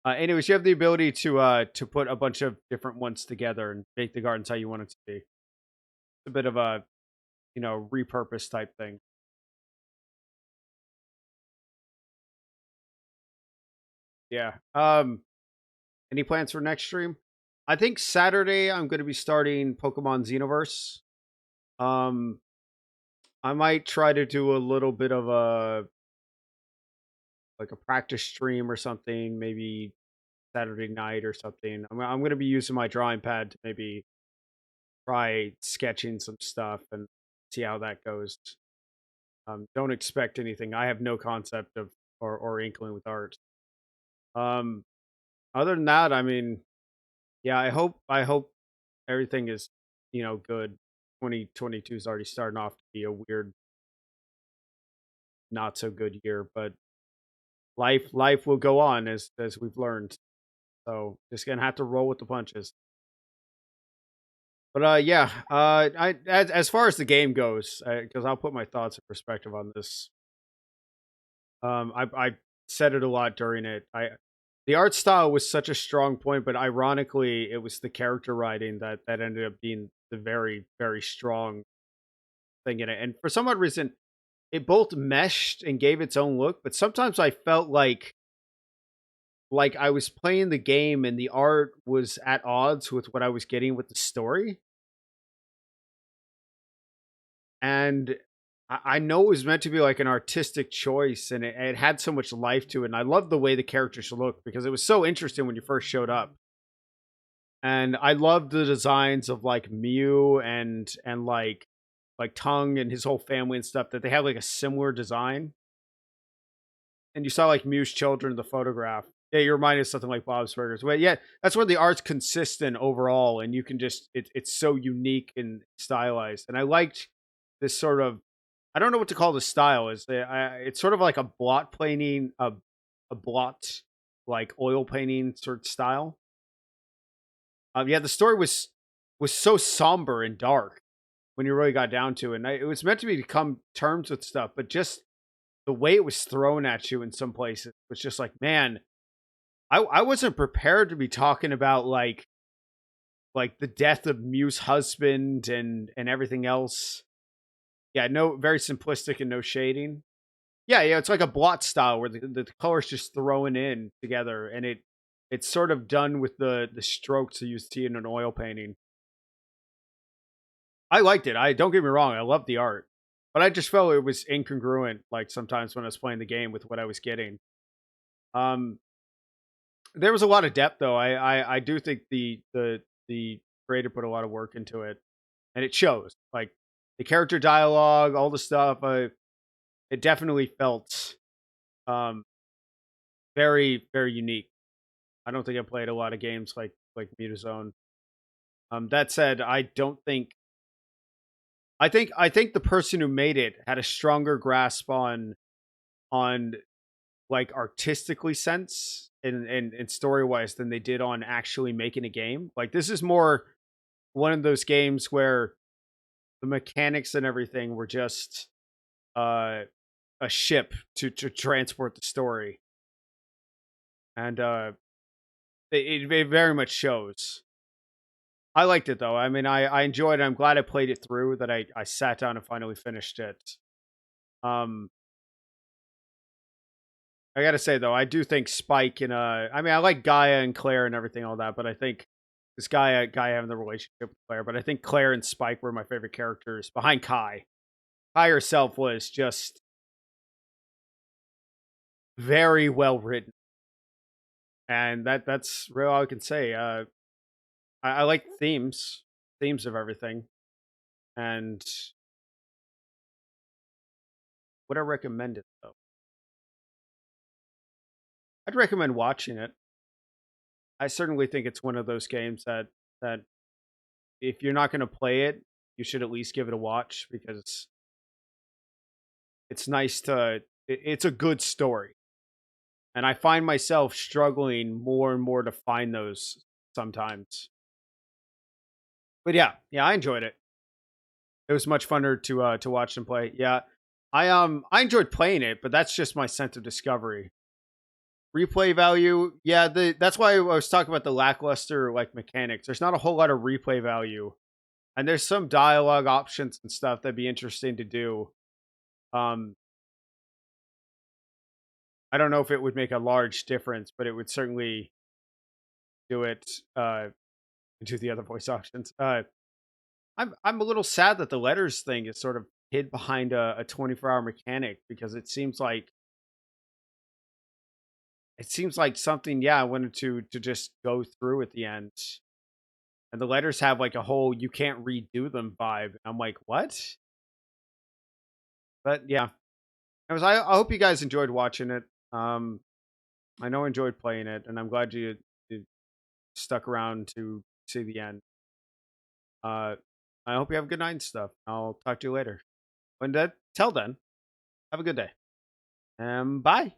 Anyways, you have the ability to put a bunch of different ones together and make the gardens how you want it to be. It's a bit of a, repurpose type thing. Yeah. Any plans for next stream? I think Saturday I'm going to be starting Pokemon Xenoverse. Um, I might try to do a little bit of a practice stream or something, maybe Saturday night or something. I'm going to be using my drawing pad to maybe try sketching some stuff and see how that goes. Don't expect anything. I have no concept of or inkling with art. Um, Other than that, I mean, yeah, I hope everything is, good. 2022 is already starting off to be a weird, not so good year, but life will go on as we've learned. So just gonna have to roll with the punches. But yeah, I as far as the game goes, because I'll put my thoughts in perspective on this. I said it a lot during it. The art style was such a strong point, but ironically, it was the character writing that ended up being the very very strong thing in it. And for some odd reason, it both meshed and gave its own look. But sometimes I felt like I was playing the game and the art was at odds with what I was getting with the story. And I know it was meant to be like an artistic choice, and it had so much life to it. And I loved the way the characters looked because it was so interesting when you first showed up. And I loved the designs of like Mew and like Tongue and his whole family and stuff, that they had like a similar design. And you saw like Mew's children in the photograph. Yeah, you reminded of something like Bob's Burgers. But yeah, that's where the art's consistent overall, and you can just it's so unique and stylized. And I liked this sort of, I don't know what to call the style. It's sort of like a blot painting, a blot like oil painting sort of style. Yeah, the story was so somber and dark when you really got down to it. And it was meant to be to come terms with stuff, but just the way it was thrown at you in some places was just like, man, I wasn't prepared to be talking about like the death of Mew's husband and everything else. Yeah, no, very simplistic and no shading. Yeah, yeah, it's like a blot style where the colors just thrown in together, and it's sort of done with the strokes you see in an oil painting. I liked it. I don't get me wrong, I loved the art, but I just felt it was incongruent. Like sometimes when I was playing the game with what I was getting. Um, there was a lot of depth though. I do think the creator put a lot of work into it, and it shows. Like the character dialogue, all the stuff. It definitely felt um very very unique. I don't think I played a lot of games like Mutazione. That said, I don't think I think the person who made it had a stronger grasp on like artistically sense and story wise than they did on actually making a game. Like this is more one of those games where the mechanics and everything were just uh, a ship to transport the story, and it very much shows. I liked it though. I mean, I enjoyed it. I'm glad I played it through. That I sat down and finally finished it. Um, I gotta say though, I do think Spike and I mean, I like Gaia and Claire and everything, all that, but I think this Gaia having the relationship with Claire, but I think Claire and Spike were my favorite characters behind Kai. Kai herself was just very well written, and that's real all I can say. I like themes of everything, and would I recommend it though? I'd recommend watching it. I certainly think it's one of those games that if you're not going to play it, you should at least give it a watch because it's nice to. It's a good story, and I find myself struggling more and more to find those sometimes. But yeah, I enjoyed it. It was much funner to watch and play. Yeah, I enjoyed playing it, but that's just my sense of discovery. Replay value, yeah, that's why I was talking about the lackluster like mechanics. There's not a whole lot of replay value, and there's some dialogue options and stuff that'd be interesting to do. Um, I don't know if it would make a large difference, but it would certainly do it into the other voice options. I'm a little sad that the letters thing is sort of hid behind a 24-hour mechanic because it seems like something, yeah, I wanted to just go through at the end. And the letters have like a whole you can't redo them vibe. I'm like, what? But yeah. I hope you guys enjoyed watching it. I know I enjoyed playing it, and I'm glad you stuck around to see the end. Uh I hope you have a good night and stuff. I'll talk to you later. When that till then, have a good day. Bye.